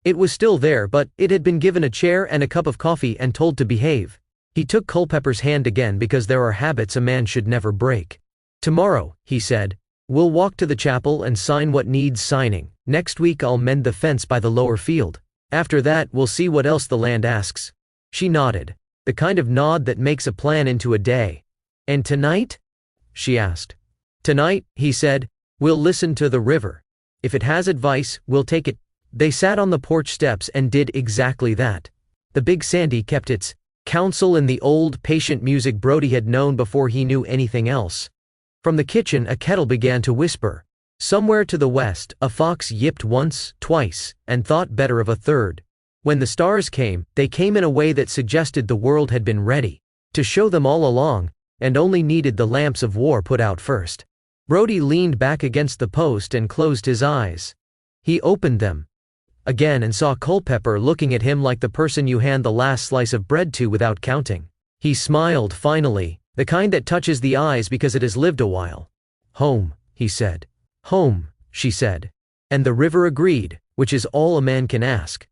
It was still there, but it had been given a chair and a cup of coffee and told to behave. He took Culpepper's hand again because there are habits a man should never break. "Tomorrow," he said, "we'll walk to the chapel and sign what needs signing. Next week I'll mend the fence by the lower field. After that we'll see what else the land asks." She nodded, the kind of nod that makes a plan into a day. "And tonight?" she asked. "Tonight," he said, "we'll listen to the river. If it has advice, we'll take it." They sat on the porch steps and did exactly that. The Big Sandy kept its counsel in the old, patient music Brody had known before he knew anything else. From the kitchen a kettle began to whisper. Somewhere to the west, a fox yipped once, twice, and thought better of a third. When the stars came, they came in a way that suggested the world had been ready to show them all along, and only needed the lamps of war put out first. Brody leaned back against the post and closed his eyes. He opened them again and saw Culpepper looking at him like the person you hand the last slice of bread to without counting. He smiled finally, the kind that touches the eyes because it has lived a while. "Home," he said. "Home," she said. And the river agreed, which is all a man can ask.